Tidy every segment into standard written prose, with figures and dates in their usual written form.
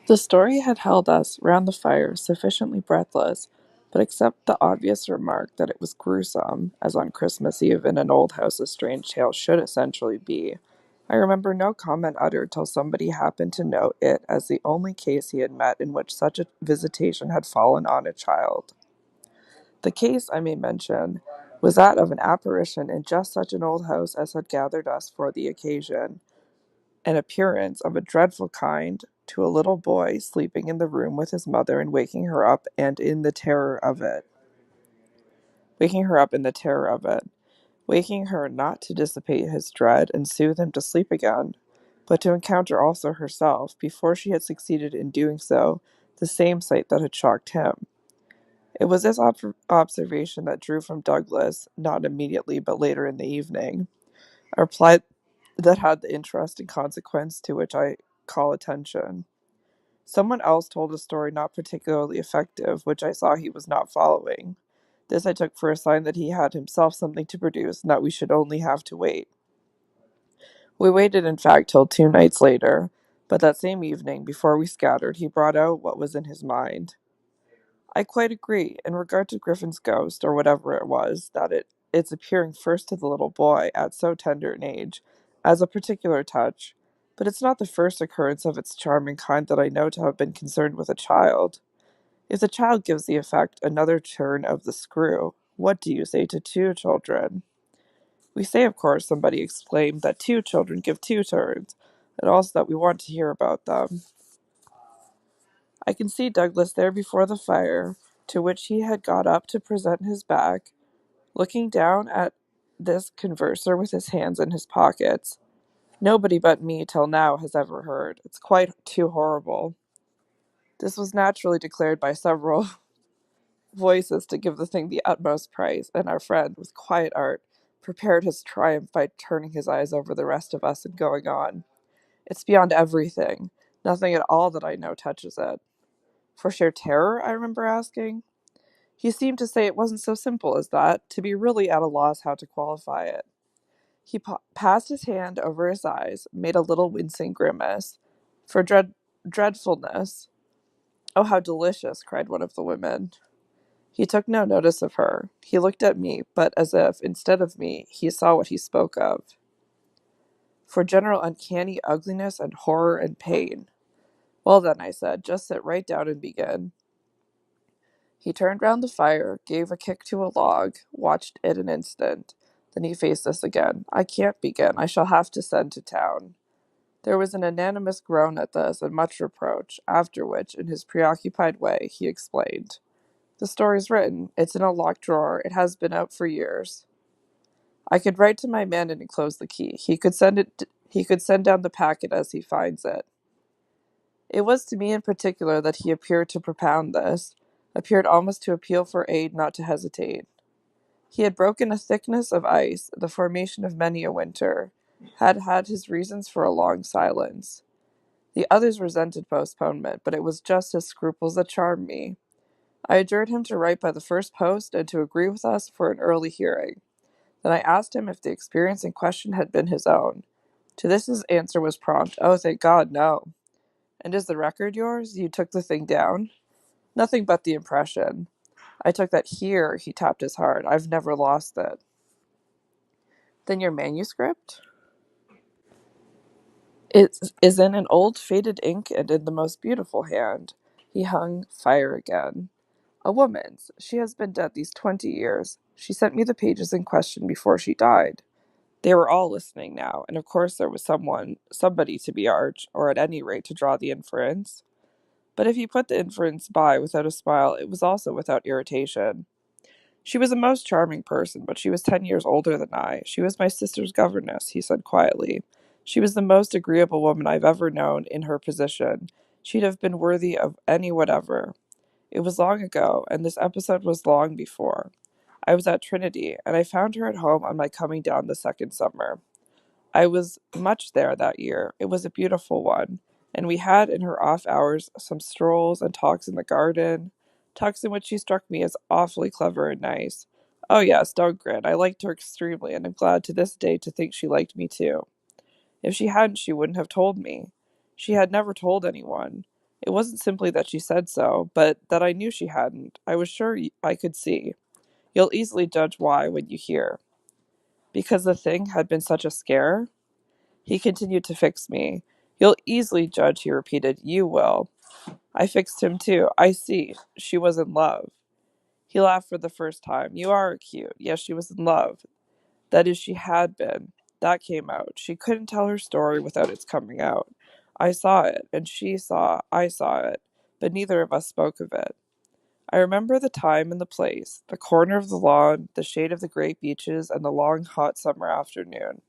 The story had held us round the fire sufficiently breathless, but except the obvious remark that it was gruesome, as on Christmas Eve in an old house a strange tale should essentially be, I remember no comment uttered till somebody happened to note it as the only case he had met in which such a visitation had fallen on a child. The case, I may mention, was that of an apparition in just such an old house as had gathered us for the occasion, an appearance of a dreadful kind to a little boy sleeping in the room with his mother and waking her up and in the terror of it. Waking her up in the terror of it. Waking her not to dissipate his dread and soothe him to sleep again, but to encounter also herself, before she had succeeded in doing so, the same sight that had shocked him. It was this observation that drew from Douglas, not immediately but later in the evening, a reply that had the interesting consequence to which I call attention. Someone else told a story not particularly effective, which I saw he was not following. This I took for a sign that he had himself something to produce, and that we should only have to wait. We waited, in fact, till 2 nights later, but that same evening, before we scattered, he brought out what was in his mind. I quite agree, in regard to Griffin's ghost, or whatever it was, that its appearing first to the little boy, at so tender an age, as a particular touch, but it's not the first occurrence of its charming kind that I know to have been concerned with a child. If the child gives the effect another turn of the screw, what do you say to two children? We say, of course, somebody exclaimed, that two children give two turns, and also that we want to hear about them. I can see Douglas there before the fire, to which he had got up to present his back, looking down at this converser with his hands in his pockets. Nobody but me till now has ever heard. It's quite too horrible. This was naturally declared by several voices to give the thing the utmost praise, and our friend, with quiet art, prepared his triumph by turning his eyes over the rest of us and going on. It's beyond everything. Nothing at all that I know touches it. For sheer terror, I remember asking. He seemed to say it wasn't so simple as that, to be really at a loss how to qualify it. He passed his hand over his eyes, made a little wincing grimace. For dreadfulness. Oh, how delicious, cried one of the women. He took no notice of her. He looked at me, but as if, instead of me, he saw what he spoke of. For general uncanny ugliness and horror and pain. Well then, I said, just sit right down and begin. He turned round the fire, gave a kick to a log, watched it an instant. Then he faced us again. I can't begin. I shall have to send to town. There was an unanimous groan at this, and much reproach, after which, in his preoccupied way, he explained. The story's written. It's in a locked drawer. It has been out for years. I could write to my man and enclose the key. He could send down the packet as he finds it. It was to me in particular that he appeared to propound this, appeared almost to appeal for aid, not to hesitate. He had broken a thickness of ice, the formation of many a winter, had had his reasons for a long silence. The others resented postponement, but it was just his scruples that charmed me. I adjured him to write by the first post and to agree with us for an early hearing. Then I asked him if the experience in question had been his own. To this his answer was prompt. Oh, thank God, no. And is the record yours? You took the thing down? Nothing but the impression. I took that here, he tapped his heart. I've never lost it. Then your manuscript? It is in an old faded ink and in the most beautiful hand. He hung fire again. A woman's. She has been dead these 20 years. She sent me the pages in question before she died. They were all listening now, and of course there was somebody to be arch, or at any rate to draw the inference. But if you put the inference by without a smile, it was also without irritation. She was a most charming person, but she was 10 years older than I. She was my sister's governess, he said quietly. She was the most agreeable woman I've ever known in her position. She'd have been worthy of any whatever. It was long ago, and this episode was long before. I was at Trinity, and I found her at home on my coming down the second summer. I was much there that year. It was a beautiful one, and we had in her off hours some strolls and talks in the garden, talks in which she struck me as awfully clever and nice. Oh yes, don't grin. I liked her extremely, and am glad to this day to think she liked me too. If she hadn't, she wouldn't have told me. She had never told anyone. It wasn't simply that she said so, but that I knew she hadn't. I was sure I could see. You'll easily judge why when you hear. Because the thing had been such a scare? He continued to fix me. You'll easily judge, he repeated. You will. I fixed him too. I see. She was in love. He laughed for the first time. You are cute. Yes, she was in love. That is, she had been. That came out. She couldn't tell her story without its coming out. I saw it, and I saw it, but neither of us spoke of it. I remember the time and the place, the corner of the lawn, the shade of the great beeches, and the long, hot summer afternoon.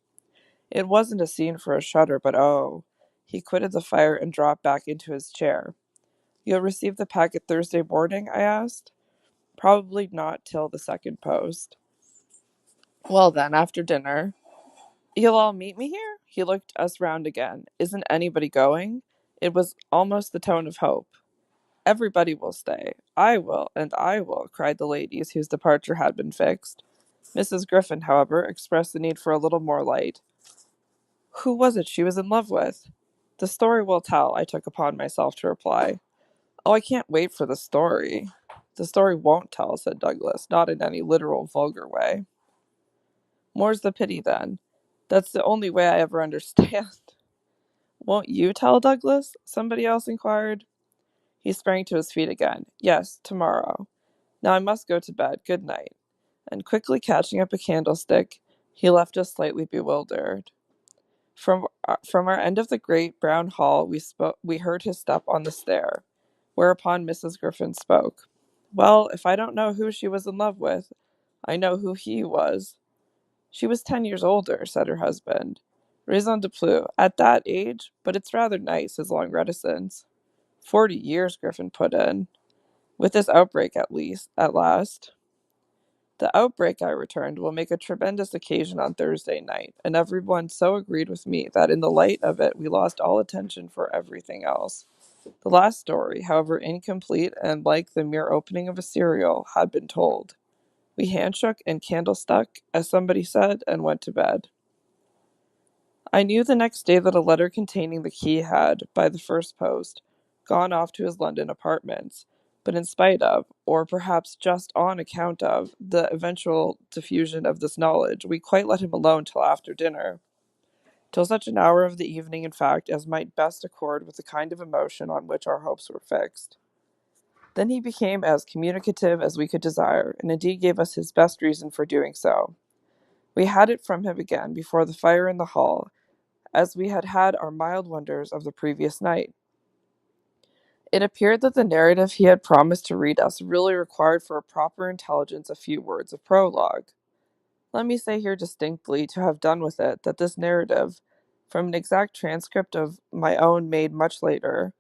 It wasn't a scene for a shudder, but oh. He quitted the fire and dropped back into his chair. You'll receive the packet Thursday morning? I asked. Probably not till the second post. Well then, after dinner. You'll all meet me here? He looked us round again. Isn't anybody going? It was almost the tone of hope. Everybody will stay. I will, and I will, cried the ladies whose departure had been fixed. Mrs. Griffin, however, expressed the need for a little more light. Who was it she was in love with? The story will tell, I took upon myself to reply. Oh, I can't wait for the story. The story won't tell, said Douglas, not in any literal, vulgar way. More's the pity, then. That's the only way I ever understand. Won't you tell, Douglas? Somebody else inquired. He sprang to his feet again. Yes, tomorrow. Now I must go to bed. Good night. And quickly catching up a candlestick, he left us slightly bewildered. From our end of the great brown hall, we heard his step on the stair, whereupon Mrs. Griffin spoke. Well, if I don't know who she was in love with, I know who he was. She was 10 years older, said her husband. Raison de plus, at that age, but it's rather nice, his long reticence. 40 years, Griffin put in. With this outbreak, at last. The outbreak, I returned, will make a tremendous occasion on Thursday night, and everyone so agreed with me that in the light of it we lost all attention for everything else. The last story, however incomplete and like the mere opening of a serial, had been told. We handshook and candle stuck, as somebody said, and went to bed. I knew the next day that a letter containing the key had, by the first post, gone off to his London apartments, but in spite of, or perhaps just on account of, the eventual diffusion of this knowledge, we quite let him alone till after dinner. Till such an hour of the evening, in fact, as might best accord with the kind of emotion on which our hopes were fixed. Then he became as communicative as we could desire, and indeed gave us his best reason for doing so. We had it from him again before the fire in the hall, as we had had our mild wonders of the previous night. It appeared that the narrative he had promised to read us really required for a proper intelligence a few words of prologue. Let me say here distinctly, to have done with it, that this narrative, from an exact transcript of my own made much later,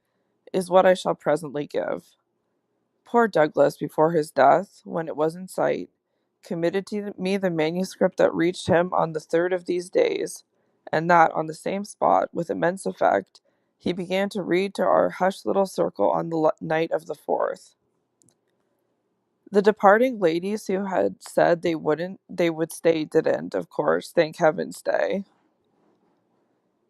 is what I shall presently give. Poor Douglas, before his death, when it was in sight, committed to me the manuscript that reached him on the third of these days, and that, on the same spot, with immense effect, he began to read to our hushed little circle on the night of the 4th. The departing ladies who had said they would stay didn't, of course, thank heaven, stay.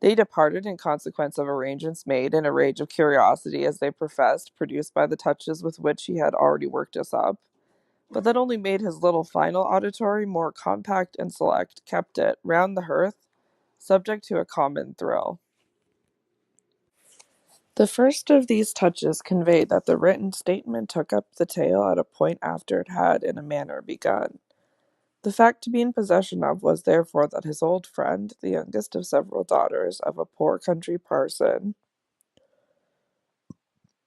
They departed in consequence of arrangements made in a rage of curiosity, as they professed, produced by the touches with which he had already worked us up. But that only made his little final auditory more compact and select, kept it, round the hearth, subject to a common thrill. The first of these touches conveyed that the written statement took up the tale at a point after it had, in a manner, begun. The fact to be in possession of was therefore that his old friend, the youngest of several daughters of a poor country parson,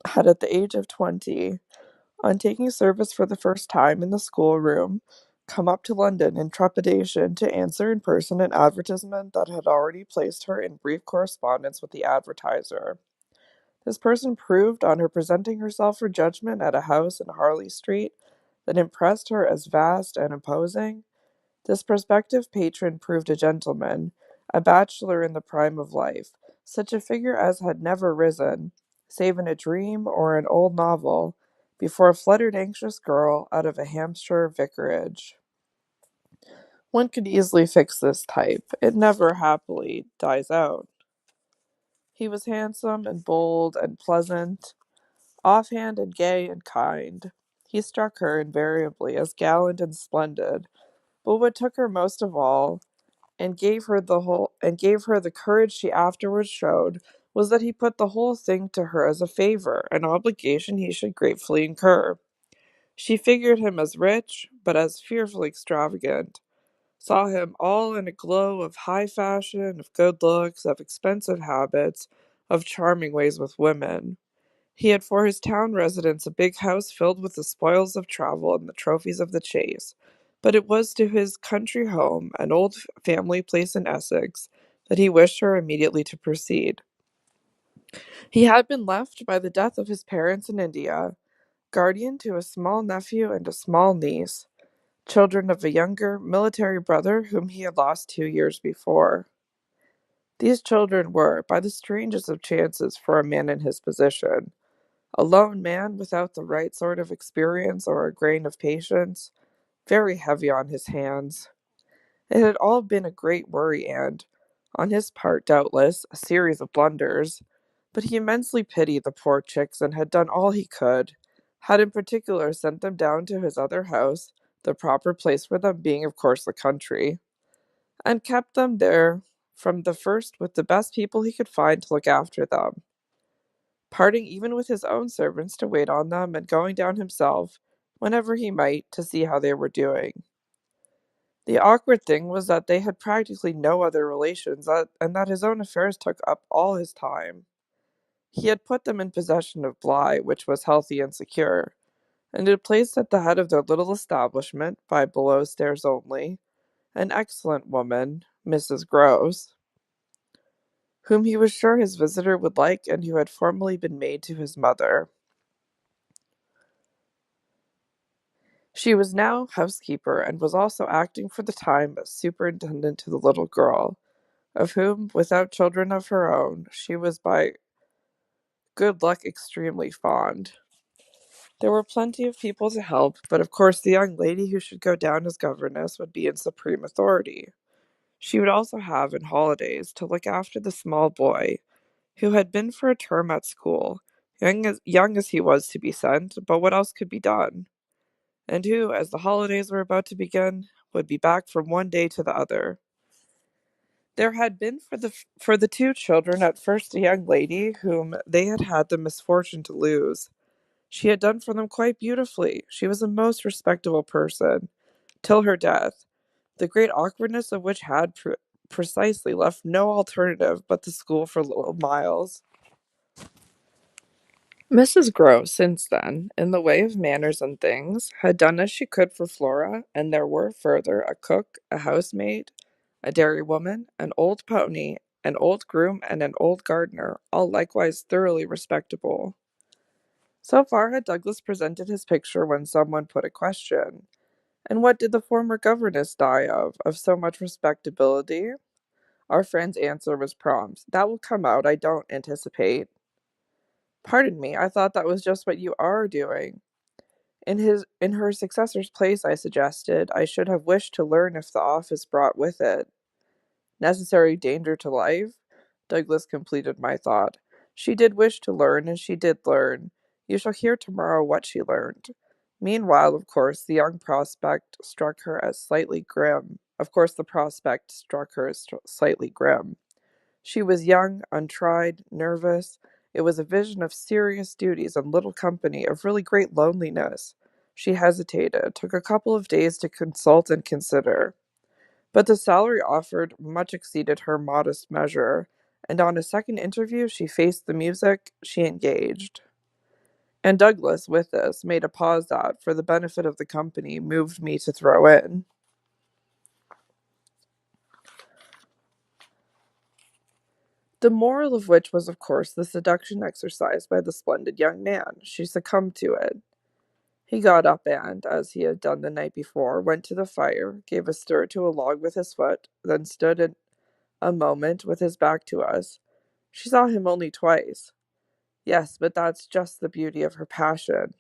had at the age of 20, on taking service for the first time in the schoolroom, come up to London in trepidation to answer in person an advertisement that had already placed her in brief correspondence with the advertiser. This person proved, on her presenting herself for judgment at a house in Harley Street that impressed her as vast and imposing, this prospective patron proved a gentleman, a bachelor in the prime of life, such a figure as had never risen, save in a dream or an old novel, before a fluttered anxious girl out of a Hampshire vicarage. One could easily fix this type. It never, happily, dies out. He was handsome and bold and pleasant, Offhand and gay and kind, he struck her invariably as gallant and splendid. But what took her most of all, and gave her the courage she afterwards showed, was that he put the whole thing to her as a favor, an obligation he should gratefully incur. She figured him as rich, but as fearfully extravagant, saw him all in a glow of high fashion, of good looks, of expensive habits, of charming ways with women. He had for his town residence a big house filled with the spoils of travel and the trophies of the chase, but it was to his country home, an old family place in Essex, that he wished her immediately to proceed. He had been left by the death of his parents in India, guardian to a small nephew and a small niece, children of a younger military brother whom he had lost 2 years before. These children were, by the strangest of chances for a man in his position, a lone man without the right sort of experience or a grain of patience, very heavy on his hands. It had all been a great worry and, on his part doubtless, a series of blunders, but he immensely pitied the poor chicks and had done all he could, had in particular sent them down to his other house, the proper place for them being of course the country, and kept them there from the first with the best people he could find to look after them, parting even with his own servants to wait on them, and going down himself, whenever he might, to see how they were doing. The awkward thing was that they had practically no other relations, and that his own affairs took up all his time. He had put them in possession of Bly, which was healthy and secure, and had placed at the head of their little establishment, by below stairs only, an excellent woman, Mrs. Groves, whom he was sure his visitor would like, and who had formerly been maid to his mother. She was now housekeeper, and was also acting for the time as superintendent to the little girl, of whom, without children of her own, she was by good luck extremely fond. There were plenty of people to help, but of course the young lady who should go down as governess would be in supreme authority. She would also have, in holidays, to look after the small boy, who had been for a term at school, young as he was to be sent, but what else could be done? And who, as the holidays were about to begin, would be back from one day to the other. There had been for the two children at first a young lady whom they had had the misfortune to lose. She had done for them quite beautifully. She was a most respectable person, till her death, the great awkwardness of which had precisely left no alternative but the school for little Miles. Mrs. Groves, since then, in the way of manners and things, had done as she could for Flora, and there were further a cook, a housemaid, a dairywoman, an old pony, an old groom, and an old gardener, all likewise thoroughly respectable. So far had Douglas presented his picture when someone put a question. And what did the former governess die of so much respectability? Our friend's answer was prompt. That will come out, I don't anticipate. Pardon me, I thought that was just what you are doing. In her successor's place, I suggested, I should have wished to learn if the office brought with it necessary danger to life. Douglas completed my thought. She did wish to learn, and she did learn. You shall hear tomorrow what she learned. Meanwhile, of course, the prospect struck her as slightly grim. She was young, untried, nervous. It was a vision of serious duties and little company, of really great loneliness. She hesitated, took a couple of days to consult and consider. But the salary offered much exceeded her modest measure, and on a second interview she faced the music, she engaged. And Douglas, with this, made a pause that, for the benefit of the company, moved me to throw in. The moral of which was, of course, the seduction exercised by the splendid young man. She succumbed to it. He got up and, as he had done the night before, went to the fire, gave a stir to a log with his foot, then stood a moment with his back to us. She saw him only twice. Yes, but that's just the beauty of her passion.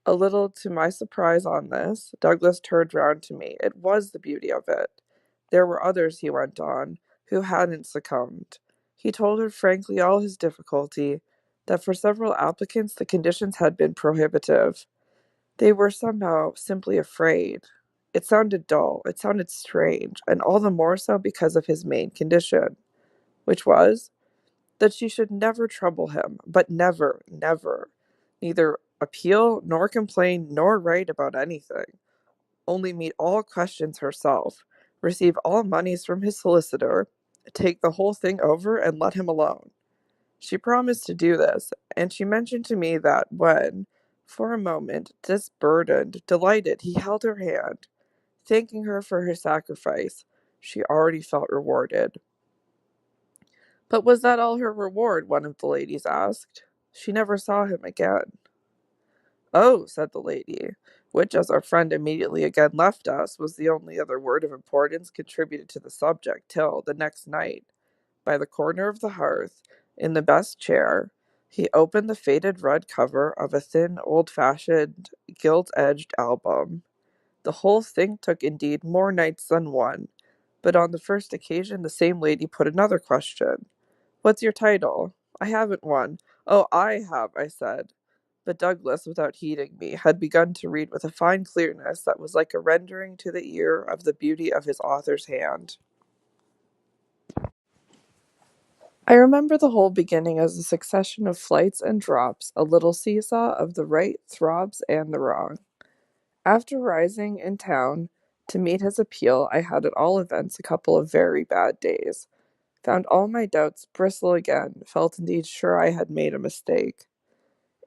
A little to my surprise on this, Douglas turned round to me. It was the beauty of it. There were others, he went on, who hadn't succumbed. He told her frankly all his difficulty, that for several applicants the conditions had been prohibitive. They were somehow simply afraid. It sounded dull, it sounded strange, and all the more so because of his main condition, which was that she should never trouble him, but never, never, neither appeal nor complain nor write about anything, only meet all questions herself, receive all moneys from his solicitor, take the whole thing over and let him alone. She promised to do this, and she mentioned to me that when, for a moment, disburdened, delighted, he held her hand, thanking her for her sacrifice, she already felt rewarded. But was that all her reward? One of the ladies asked. She never saw him again. Oh, said the lady, which, as our friend immediately again left us, was the only other word of importance contributed to the subject till, the next night, by the corner of the hearth, in the best chair, he opened the faded red cover of a thin, old-fashioned, gilt-edged album. The whole thing took indeed more nights than one, but on the first occasion the same lady put another question. What's your title? I haven't one. Oh, I have, I said. But Douglas, without heeding me, had begun to read with a fine clearness that was like a rendering to the ear of the beauty of his author's hand. I remember the whole beginning as a succession of flights and drops, a little seesaw of the right throbs and the wrong. After rising in town to meet his appeal, I had at all events a couple of very bad days. Found all my doubts bristle again, felt indeed sure I had made a mistake.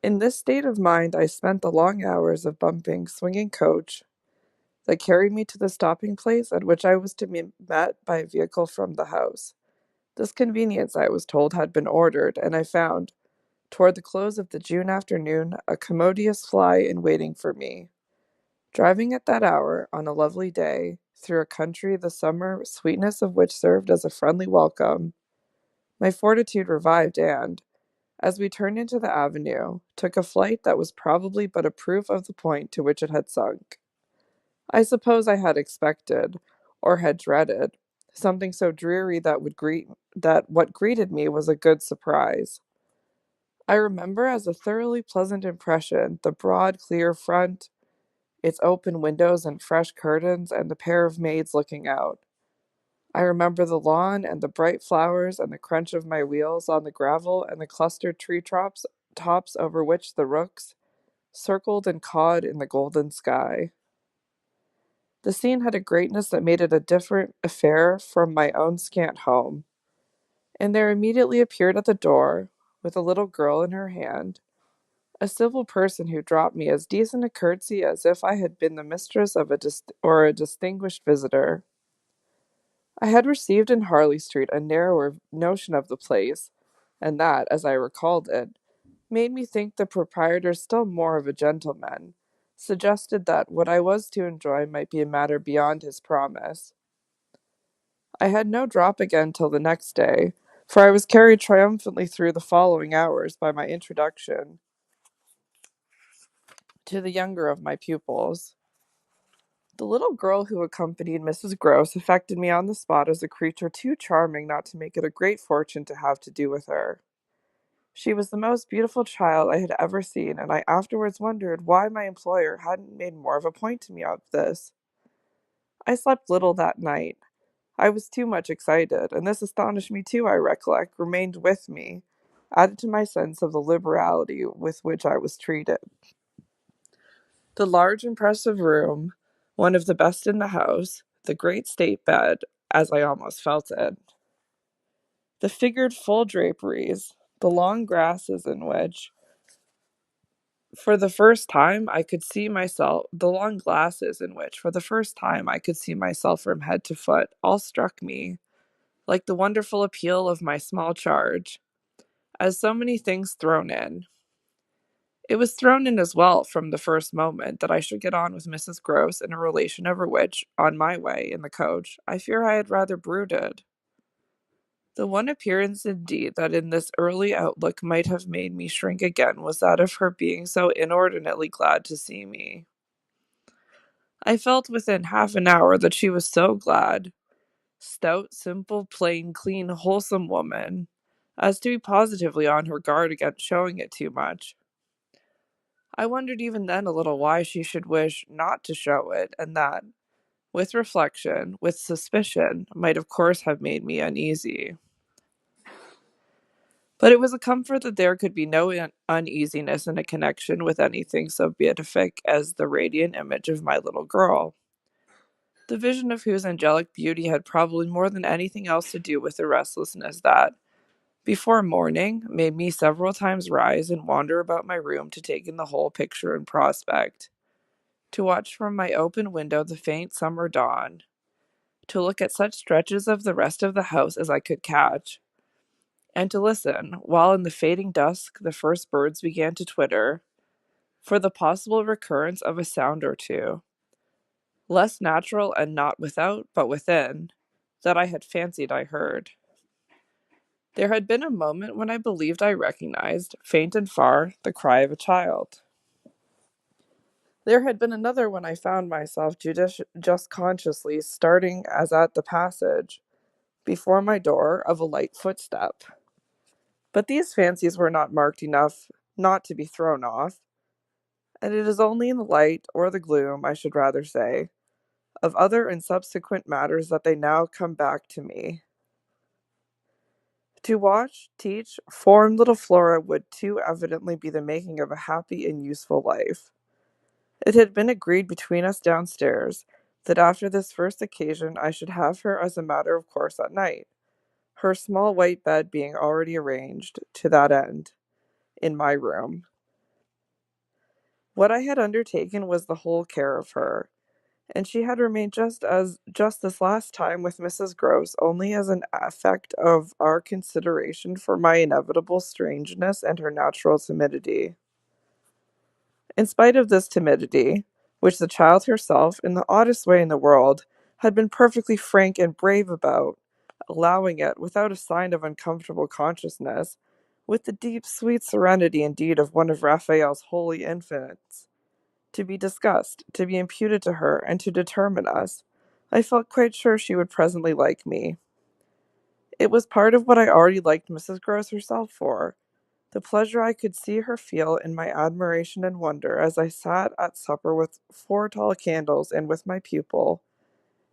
In this state of mind I spent the long hours of bumping, swinging coach that carried me to the stopping place at which I was to be met by a vehicle from the house. This convenience, I was told, had been ordered, and I found, toward the close of the June afternoon, a commodious fly in waiting for me. Driving at that hour, on a lovely day, through a country the summer sweetness of which served as a friendly welcome, my fortitude revived and, as we turned into the avenue, took a flight that was probably but a proof of the point to which it had sunk. I suppose I had expected, or had dreaded, something so dreary that what greeted me was a good surprise. I remember as a thoroughly pleasant impression the broad, clear front, its open windows and fresh curtains, and the pair of maids looking out. I remember the lawn and the bright flowers and the crunch of my wheels on the gravel and the clustered tops over which the rooks circled and cawed in the golden sky. The scene had a greatness that made it a different affair from my own scant home, and there immediately appeared at the door, with a little girl in her hand, a civil person who dropped me as decent a curtsy as if I had been the mistress of a distinguished visitor. I had received in Harley Street a narrower notion of the place, and that, as I recalled it, made me think the proprietor still more of a gentleman, suggested that what I was to enjoy might be a matter beyond his promise. I had no drop again till the next day, for I was carried triumphantly through the following hours by my introduction to the younger of my pupils. The little girl who accompanied Mrs. Gross affected me on the spot as a creature too charming not to make it a great fortune to have to do with her. She was the most beautiful child I had ever seen, and I afterwards wondered why my employer hadn't made more of a point to me of this. I slept little that night. I was too much excited, and this astonished me too, I recollect, remained with me, added to my sense of the liberality with which I was treated. The large, impressive room, one of the best in the house, the great state bed, as I almost felt it, the figured full draperies, the long grasses in which, for the first time, I could see myself, the long glasses in which, for the first time, I could see myself from head to foot, all struck me, like the wonderful appeal of my small charge, as so many things thrown in. It was thrown in as well from the first moment that I should get on with Mrs. Gross in a relation over which, on my way in the coach, I fear I had rather brooded. The one appearance, indeed, that in this early outlook might have made me shrink again was that of her being so inordinately glad to see me. I felt within half an hour that she was so glad. Stout, simple, plain, clean, wholesome woman, as to be positively on her guard against showing it too much. I wondered even then a little why she should wish not to show it, and that, with reflection, with suspicion, might of course have made me uneasy. But it was a comfort that there could be no uneasiness in a connection with anything so beatific as the radiant image of my little girl, the vision of whose angelic beauty had probably more than anything else to do with the restlessness that, before morning, made me several times rise and wander about my room to take in the whole picture in prospect, to watch from my open window the faint summer dawn, to look at such stretches of the rest of the house as I could catch, and to listen, while in the fading dusk the first birds began to twitter, for the possible recurrence of a sound or two, less natural and not without, but within, that I had fancied I heard. There had been a moment when I believed I recognized, faint and far, the cry of a child. There had been another when I found myself just consciously starting as at the passage, before my door, of a light footstep. But these fancies were not marked enough not to be thrown off, and it is only in the light, or the gloom, I should rather say, of other and subsequent matters that they now come back to me. To watch, teach, form little Flora would too evidently be the making of a happy and useful life. It had been agreed between us downstairs that after this first occasion I should have her as a matter of course at night, her small white bed being already arranged, to that end, in my room. What I had undertaken was the whole care of her, and she had remained just this last time with Mrs. Gross only as an effect of our consideration for my inevitable strangeness and her natural timidity. In spite of this timidity, which the child herself, in the oddest way in the world, had been perfectly frank and brave about, allowing it, without a sign of uncomfortable consciousness, with the deep, sweet serenity indeed of one of Raphael's holy infants, to be discussed, to be imputed to her, and to determine us, I felt quite sure she would presently like me. It was part of what I already liked Mrs. Gross herself for, the pleasure I could see her feel in my admiration and wonder as I sat at supper with 4 tall candles and with my pupil,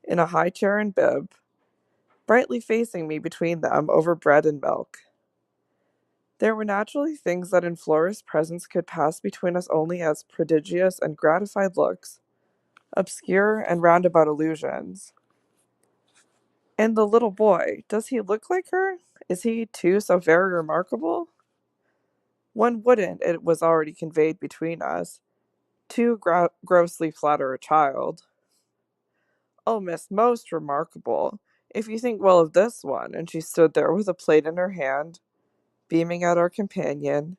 in a high chair and bib, brightly facing me between them over bread and milk. There were naturally things that in Flora's presence could pass between us only as prodigious and gratified looks, obscure and roundabout allusions. And the little boy, does he look like her? Is he, too, so very remarkable? One wouldn't, it was already conveyed between us, too grossly flatter a child. Oh, miss, most remarkable. If you think well of this one, and she stood there with a plate in her hand, beaming at our companion,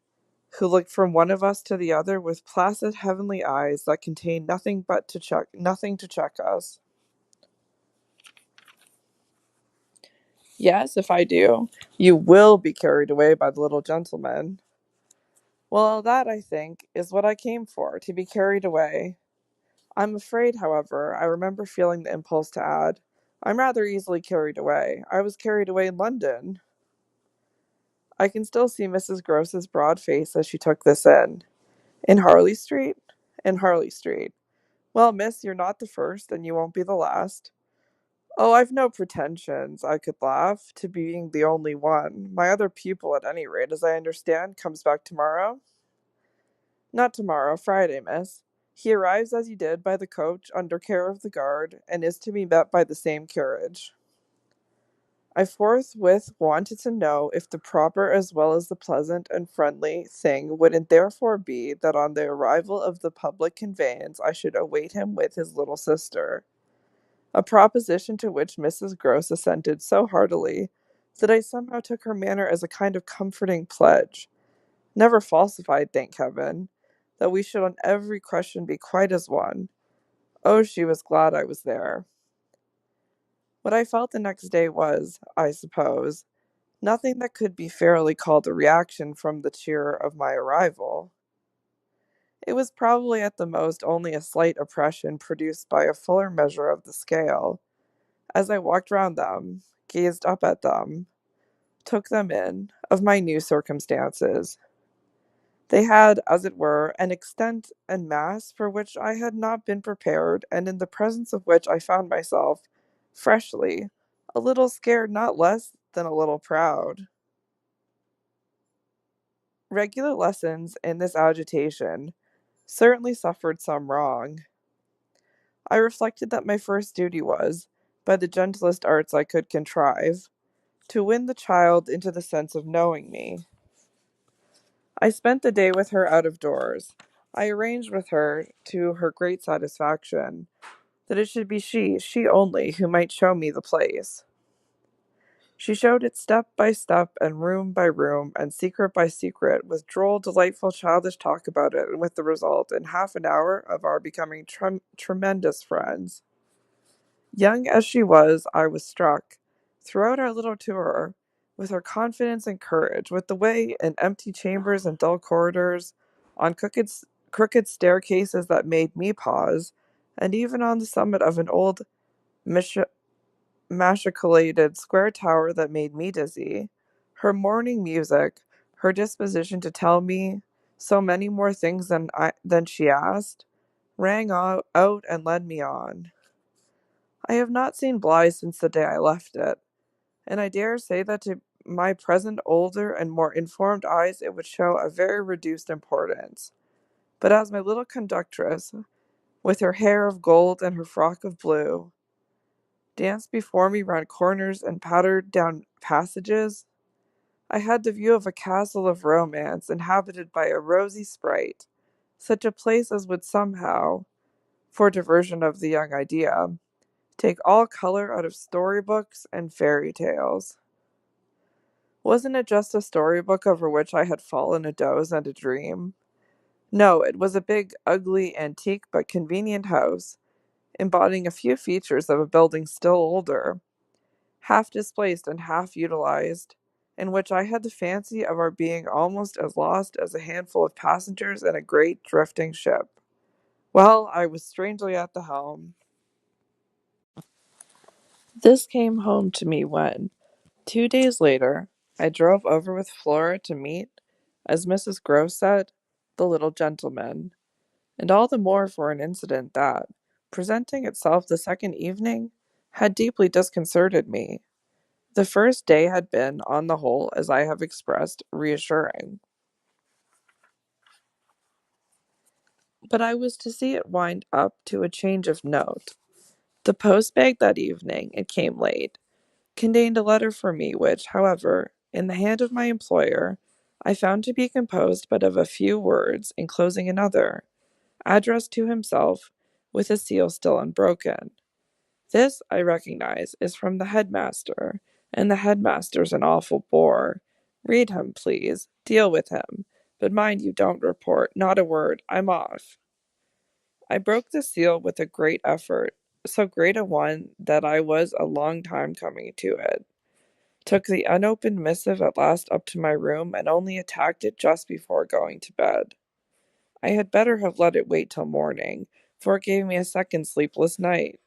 who looked from one of us to the other with placid heavenly eyes that contained nothing to check us. Yes, if I do, you will be carried away by the little gentleman. Well, that, I think, is what I came for, to be carried away. I'm afraid, however, I remember feeling the impulse to add, I'm rather easily carried away. I was carried away in London. I can still see Mrs. Gross's broad face as she took this in. In Harley Street? In Harley Street. Well, miss, you're not the first, and you won't be the last. Oh, I've no pretensions, I could laugh, to being the only one. My other pupil, at any rate, as I understand, comes back tomorrow? Not tomorrow, Friday, miss. He arrives as he did by the coach, under care of the guard, and is to be met by the same carriage. I forthwith wanted to know if the proper as well as the pleasant and friendly thing wouldn't therefore be that on the arrival of the public conveyance I should await him with his little sister, a proposition to which Mrs. Gross assented so heartily that I somehow took her manner as a kind of comforting pledge, never falsified, thank heaven, that we should on every question be quite as one. Oh, she was glad I was there. What I felt the next day was, I suppose, nothing that could be fairly called a reaction from the cheer of my arrival. It was probably at the most only a slight oppression produced by a fuller measure of the scale, as I walked round them, gazed up at them, took them in, of my new circumstances. They had, as it were, an extent and mass for which I had not been prepared, and in the presence of which I found myself, freshly, a little scared, not less than a little proud. Regular lessons in this agitation certainly suffered some wrong. I reflected that my first duty was, by the gentlest arts I could contrive, to win the child into the sense of knowing me. I spent the day with her out of doors. I arranged with her, to her great satisfaction, that it should be she only, who might show me the place. She showed it step by step, and room by room, and secret by secret, with droll, delightful, childish talk about it, and with the result, in half an hour, of our becoming tremendous friends. Young as she was, I was struck, throughout our little tour, with her confidence and courage, with the way, in empty chambers and dull corridors, on crooked staircases that made me pause, and even on the summit of an old machicolated square tower that made me dizzy, her morning music, her disposition to tell me so many more things than she asked, rang out and led me on. I have not seen Bly since the day I left it, and I dare say that to my present older and more informed eyes it would show a very reduced importance. But as my little conductress, with her hair of gold and her frock of blue, danced before me round corners and pattered down passages, I had the view of a castle of romance inhabited by a rosy sprite, such a place as would somehow, for diversion of the young idea, take all color out of storybooks and fairy tales. Wasn't it just a storybook over which I had fallen a doze and a dream? No, it was a big, ugly, antique but convenient house, embodying a few features of a building still older, half displaced and half utilized, in which I had the fancy of our being almost as lost as a handful of passengers in a great drifting ship. Well, I was strangely at the helm. This came home to me when, 2 days later, I drove over with Flora to meet, as Mrs. Gross said, the little gentleman, and all the more for an incident that, presenting itself the second evening, had deeply disconcerted me. The first day had been, on the whole, as I have expressed, reassuring. But I was to see it wind up to a change of note. The post-bag that evening, it came late, contained a letter for me which, however, in the hand of my employer, I found to be composed but of a few words enclosing another, addressed to himself, with a seal still unbroken. This, I recognize, is from the headmaster, and the headmaster's an awful bore. Read him, please. Deal with him. But mind you don't report. Not a word. I'm off. I broke the seal with a great effort, so great a one that I was a long time coming to it. Took the unopened missive at last up to my room, and only attacked it just before going to bed. I had better have let it wait till morning, for it gave me a second sleepless night.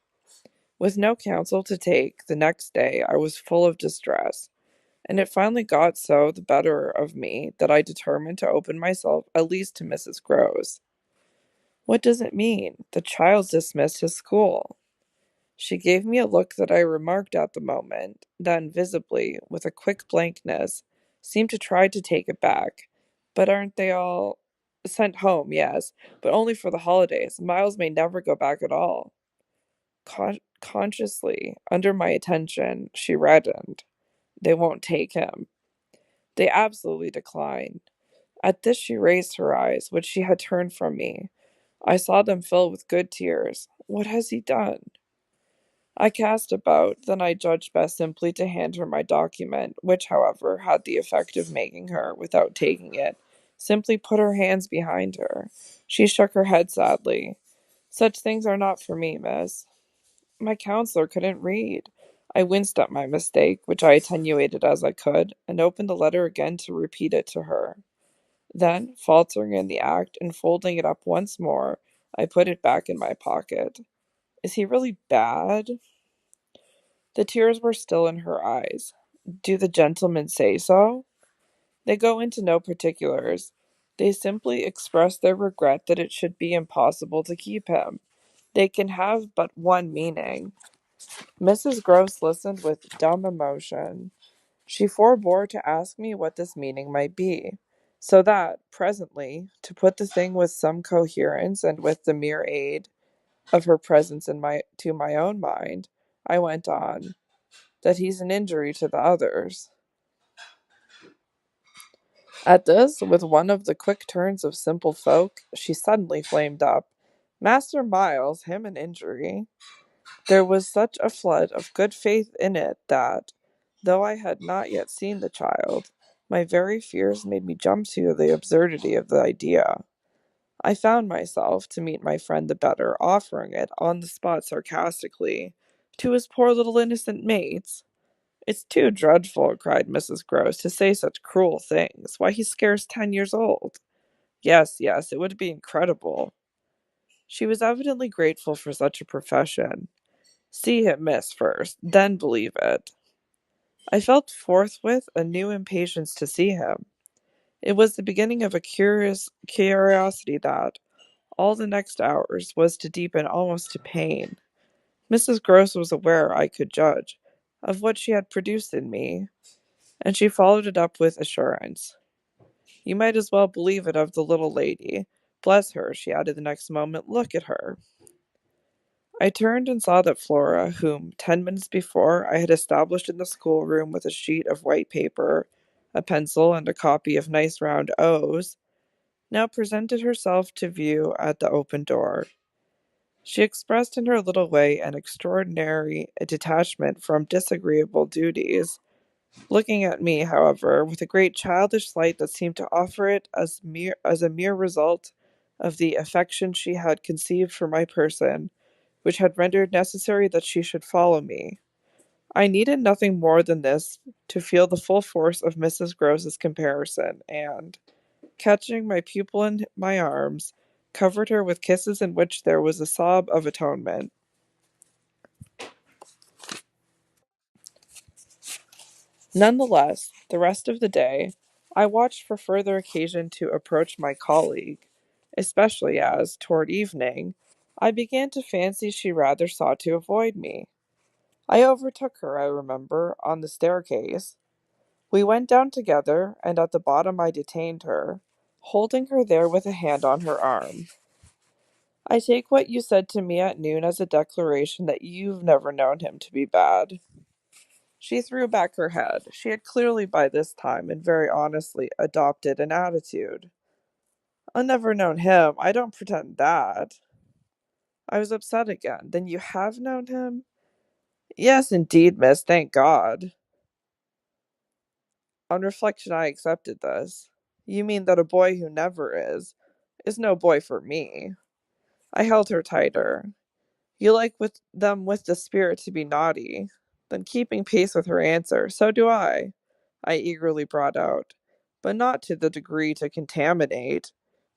With no counsel to take, the next day I was full of distress, and it finally got so the better of me that I determined to open myself at least to Mrs. Groves. What does it mean? The child's dismissed his school. She gave me a look that I remarked at the moment, then visibly, with a quick blankness, seemed to try to take it back. But aren't they all sent home? Yes, but only for the holidays. Miles may never go back at all. Consciously, under my attention, she reddened. They won't take him. They absolutely decline. At this she raised her eyes, which she had turned from me. I saw them fill with good tears. What has he done? I cast about, then I judged best simply to hand her my document, which, however, had the effect of making her, without taking it, simply put her hands behind her. She shook her head sadly. Such things are not for me, miss. My counselor couldn't read. I winced at my mistake, which I attenuated as I could, and opened the letter again to repeat it to her. Then, faltering in the act, and folding it up once more, I put it back in my pocket. Is he really bad? The tears were still in her eyes. Do the gentlemen say so? They go into no particulars. They simply express their regret that it should be impossible to keep him. They can have but one meaning. Mrs. Gross listened with dumb emotion. She forbore to ask me what this meaning might be, so that, presently, to put the thing with some coherence and with the mere aid of her presence to my own mind, I went on, that he's an injury to the others. At this, with one of the quick turns of simple folk, she suddenly flamed up. Master Miles, him an injury. There was such a flood of good faith in it that, though I had not yet seen the child, my very fears made me jump to the absurdity of the idea. I found myself, to meet my friend the better, offering it on the spot sarcastically to his poor little innocent mates. It's too dreadful, cried Mrs. Gross, to say such cruel things. Why, he's scarce 10 years old. Yes, yes, it would be incredible. She was evidently grateful for such a profession. See him, miss, first, then believe it. I felt forthwith a new impatience to see him. It was the beginning of a curious curiosity that, all the next hours, was to deepen almost to pain. Mrs. Gross was aware, I could judge, of what she had produced in me, and she followed it up with assurance. You might as well believe it of the little lady. Bless her, she added the next moment, look at her. I turned and saw that Flora, whom 10 minutes before I had established in the schoolroom with a sheet of white paper, a pencil, and a copy of nice round O's, now presented herself to view at the open door. She expressed in her little way an extraordinary detachment from disagreeable duties, looking at me, however, with a great childish light that seemed to offer it as a mere result of the affection she had conceived for my person, which had rendered necessary that she should follow me. I needed nothing more than this to feel the full force of Mrs. Gross's comparison, and, catching my pupil in my arms, covered her with kisses in which there was a sob of atonement. Nonetheless, the rest of the day, I watched for further occasion to approach my colleague, especially as, toward evening, I began to fancy she rather sought to avoid me. I overtook her, I remember, on the staircase. We went down together, and at the bottom I detained her, holding her there with a hand on her arm. I take what you said to me at noon as a declaration that you've never known him to be bad. She threw back her head. She had clearly by this time and very honestly adopted an attitude. I've never known him. I don't pretend that. I was upset again. Then you have known him? Yes, indeed, miss, thank God. On reflection, I accepted this. You mean that a boy who never is no boy for me. I held her tighter. You like with the spirit to be naughty. Then keeping pace with her answer, so do I eagerly brought out. But not to the degree to contaminate.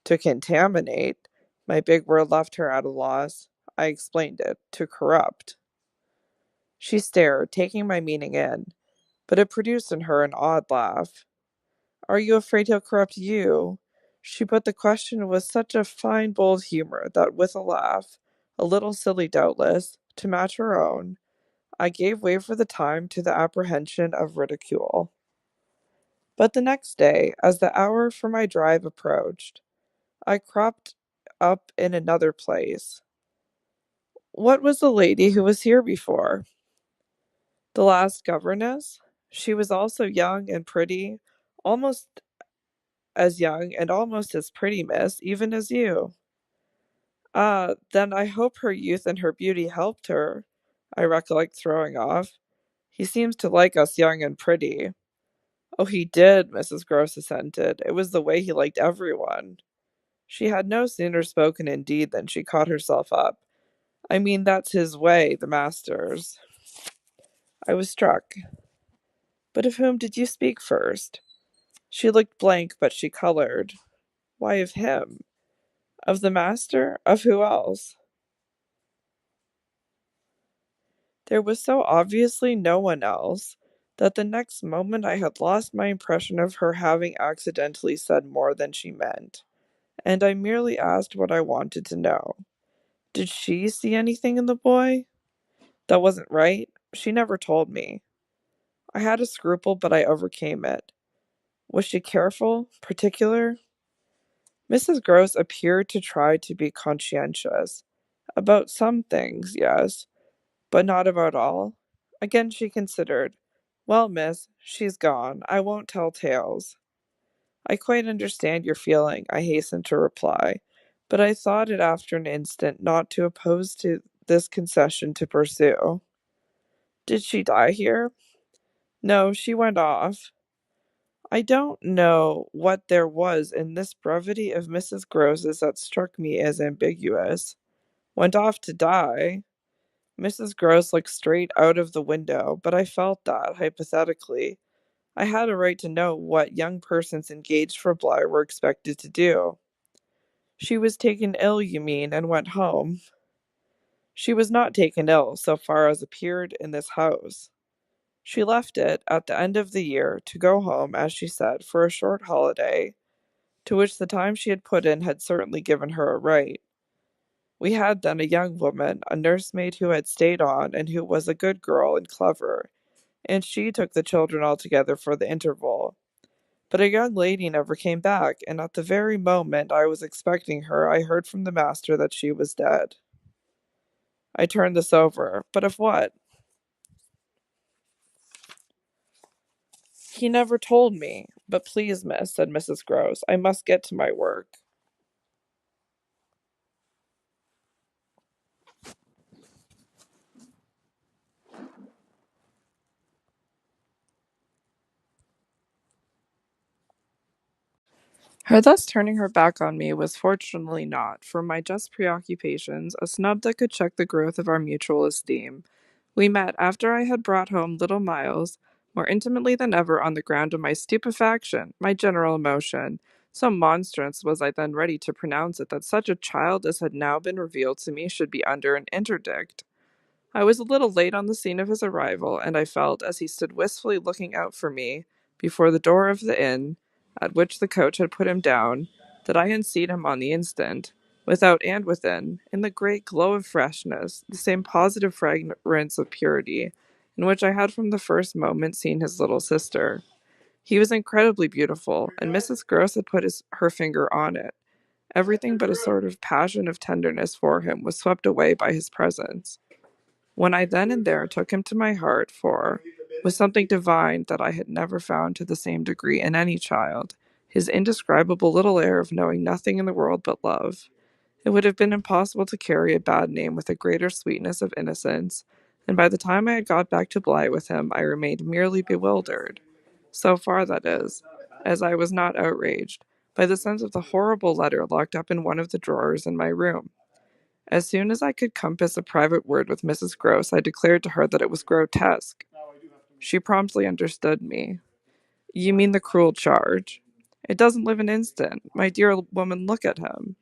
To contaminate. My big word left her at a loss. I explained it. To corrupt. She stared, taking my meaning in, but it produced in her an odd laugh. Are you afraid he'll corrupt you? She put the question with such a fine, bold humor that with a laugh, a little silly doubtless, to match her own, I gave way for the time to the apprehension of ridicule. But the next day, as the hour for my drive approached, I cropped up in another place. What was the lady who was here before? The last governess? She was also young and pretty, almost as young and almost as pretty, miss, even as you. Ah, then I hope her youth and her beauty helped her, I recollect throwing off. He seems to like us young and pretty. Oh, he did, Mrs. Gross assented. It was the way he liked everyone. She had no sooner spoken indeed than she caught herself up. I mean, that's his way, the master's. I was struck. But of whom did you speak first? She looked blank, but she colored. Why, of him. Of the master? Of who else? There was so obviously no one else that the next moment I had lost my impression of her having accidentally said more than she meant, and I merely asked what I wanted to know. Did she see anything in the boy that wasn't right? She never told me. I had a scruple, but I overcame it. Was she careful? Particular? Mrs. Gross appeared to try to be conscientious. About some things, yes, but not about all. Again she considered. Well, miss, she's gone. I won't tell tales. I quite understand your feeling, I hastened to reply, but I thought it after an instant not to oppose to this concession to pursue. Did she die here? No, she went off. I don't know what there was in this brevity of Mrs. Gross's that struck me as ambiguous. Went off to die? Mrs. Gross looked straight out of the window, but I felt that, hypothetically, I had a right to know what young persons engaged for Bly were expected to do. She was taken ill, you mean, and went home. She was not taken ill, so far as appeared in this house. She left it, at the end of the year, to go home, as she said, for a short holiday, to which the time she had put in had certainly given her a right. We had then a young woman, a nursemaid who had stayed on, and who was a good girl and clever, and she took the children altogether for the interval. But a young lady never came back, and at the very moment I was expecting her, I heard from the master that she was dead. I turned this over. But of what? He never told me. But please, miss, said Mrs. Gross, I must get to my work. Her thus turning her back on me was fortunately not, for my just preoccupations, a snub that could check the growth of our mutual esteem. We met after I had brought home little Miles, more intimately than ever on the ground of my stupefaction, my general emotion. So monstrous was I then ready to pronounce it that such a child as had now been revealed to me should be under an interdict. I was a little late on the scene of his arrival, and I felt, as he stood wistfully looking out for me, before the door of the inn, at which the coach had put him down, that I had seen him on the instant, without and within, in the great glow of freshness, the same positive fragrance of purity, in which I had from the first moment seen his little sister. He was incredibly beautiful, and Mrs. Gross had put her finger on it. Everything but a sort of passion of tenderness for him was swept away by his presence. When I then and there took him to my heart, for, with something divine that I had never found to the same degree in any child, his indescribable little air of knowing nothing in the world but love, it would have been impossible to carry a bad name with a greater sweetness of innocence, and by the time I had got back to Bly with him, I remained merely bewildered. So far, that is, as I was not outraged by the sense of the horrible letter locked up in one of the drawers in my room. As soon as I could compass a private word with Mrs. Gross, I declared to her that it was grotesque. She promptly understood me. You mean the cruel charge? It doesn't live an instant. My dear woman, look at him.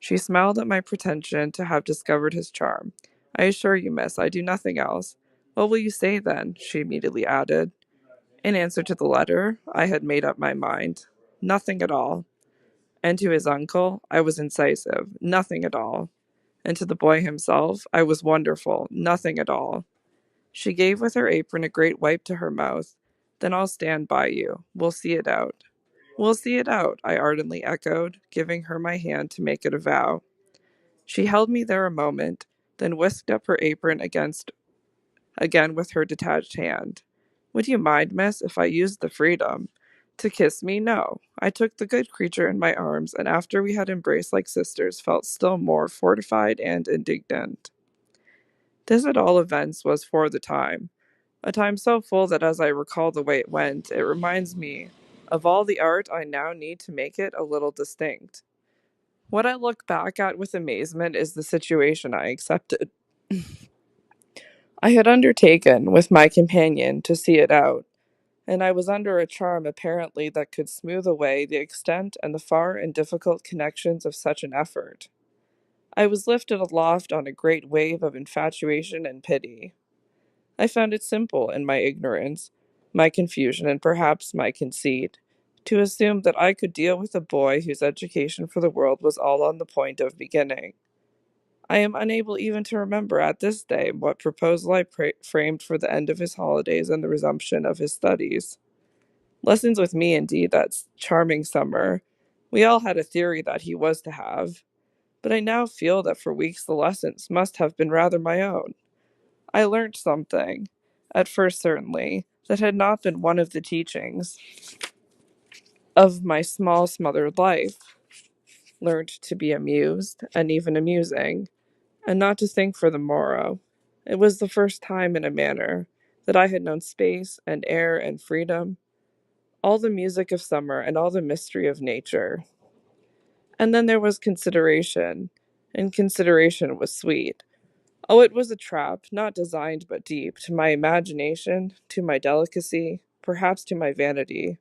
She smiled at my pretension to have discovered his charm. I assure you, miss, I do nothing else. What will you say, then? She immediately added. In answer to the letter, I had made up my mind. Nothing at all. And to his uncle, I was incisive. Nothing at all. And to the boy himself, I was wonderful. Nothing at all. She gave with her apron a great wipe to her mouth. Then I'll stand by you. We'll see it out. We'll see it out, I ardently echoed, giving her my hand to make it a vow. She held me there a moment, then whisked up her apron again with her detached hand. Would you mind, miss, if I used the freedom? To kiss me? No. I took the good creature in my arms, and after we had embraced like sisters, felt still more fortified and indignant. This at all events was for the time, a time so full that as I recall the way it went, it reminds me of all the art I now need to make it a little distinct. What I look back at with amazement is the situation I accepted. I had undertaken, with my companion, to see it out, and I was under a charm apparently that could smooth away the extent and the far and difficult connections of such an effort. I was lifted aloft on a great wave of infatuation and pity. I found it simple in my ignorance. my confusion, and perhaps my conceit, to assume that I could deal with a boy whose education for the world was all on the point of beginning. I am unable even to remember at this day what proposal I framed for the end of his holidays and the resumption of his studies. Lessons with me, indeed, that charming summer. We all had a theory that he was to have, but I now feel that for weeks the lessons must have been rather my own. I learnt something, at first certainly, that had not been one of the teachings of my small smothered life. Learnt to be amused, and even amusing, and not to think for the morrow. It was the first time, in a manner, that I had known space and air and freedom, all the music of summer and all the mystery of nature. And then there was consideration, and consideration was sweet. Oh, it was a trap, not designed but deep, to my imagination, to my delicacy, perhaps to my vanity,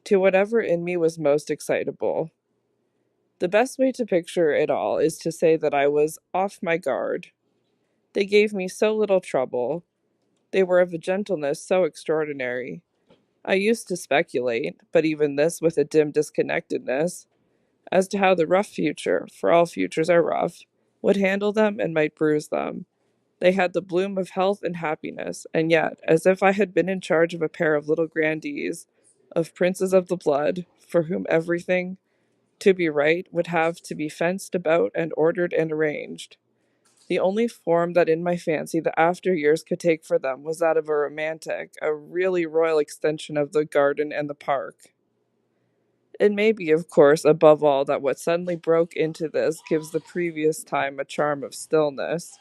to whatever in me was most excitable. The best way to picture it all is to say that I was off my guard. They gave me so little trouble. They were of a gentleness so extraordinary. I used to speculate, but even this with a dim disconnectedness, as to how the rough future, for all futures are rough, would handle them and might bruise them. They had the bloom of health and happiness, and yet, as if I had been in charge of a pair of little grandees, of princes of the blood, for whom everything, to be right, would have to be fenced about and ordered and arranged. The only form that in my fancy the after years could take for them was that of a romantic, a really royal extension of the garden and the park. It may be, of course, above all, that what suddenly broke into this gives the previous time a charm of stillness,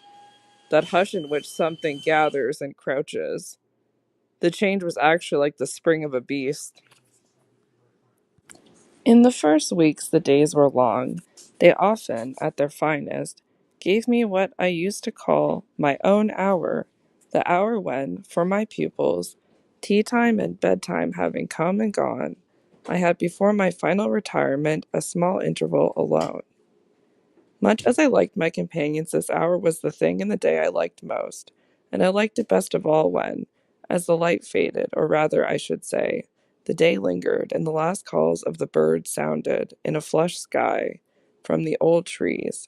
that hush in which something gathers and crouches. The change was actually like the spring of a beast. In the first weeks, the days were long. They often, at their finest, gave me what I used to call my own hour, the hour when, for my pupils, tea time and bedtime having come and gone, I had before my final retirement a small interval alone. Much as I liked my companions, this hour was the thing in the day I liked most, and I liked it best of all when, as the light faded, or rather, I should say, the day lingered, and the last calls of the birds sounded, in a flushed sky, from the old trees,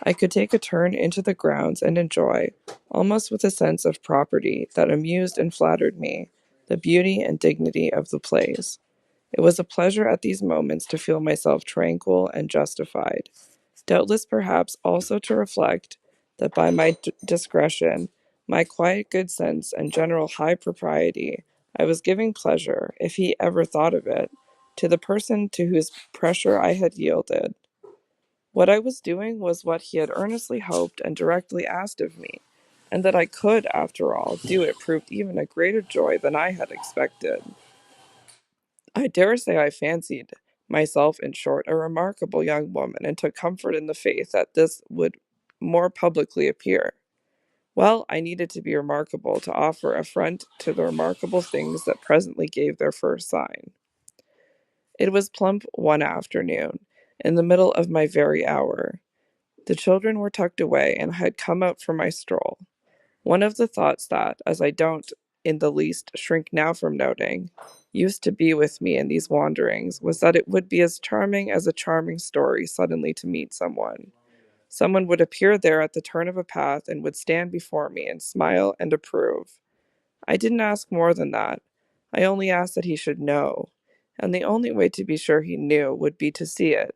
I could take a turn into the grounds and enjoy, almost with a sense of property that amused and flattered me, the beauty and dignity of the place. It was a pleasure at these moments to feel myself tranquil and justified. Doubtless, perhaps, also to reflect that by my discretion, my quiet good sense, and general high propriety, I was giving pleasure, if he ever thought of it, to the person to whose pressure I had yielded. What I was doing was what he had earnestly hoped and directly asked of me, and that I could, after all, do it proved even a greater joy than I had expected. I dare say I fancied myself, in short, a remarkable young woman, and took comfort in the faith that this would more publicly appear. Well, I needed to be remarkable to offer a front to the remarkable things that presently gave their first sign. It was plump one afternoon, in the middle of my very hour. The children were tucked away, and I had come out for my stroll. One of the thoughts that, as I don't in the least shrink now from noting, used to be with me in these wanderings, was that it would be as charming as a charming story suddenly to meet someone. Someone would appear there at the turn of a path and would stand before me and smile and approve. I didn't ask more than that. I only asked that he should know, and the only way to be sure he knew would be to see it,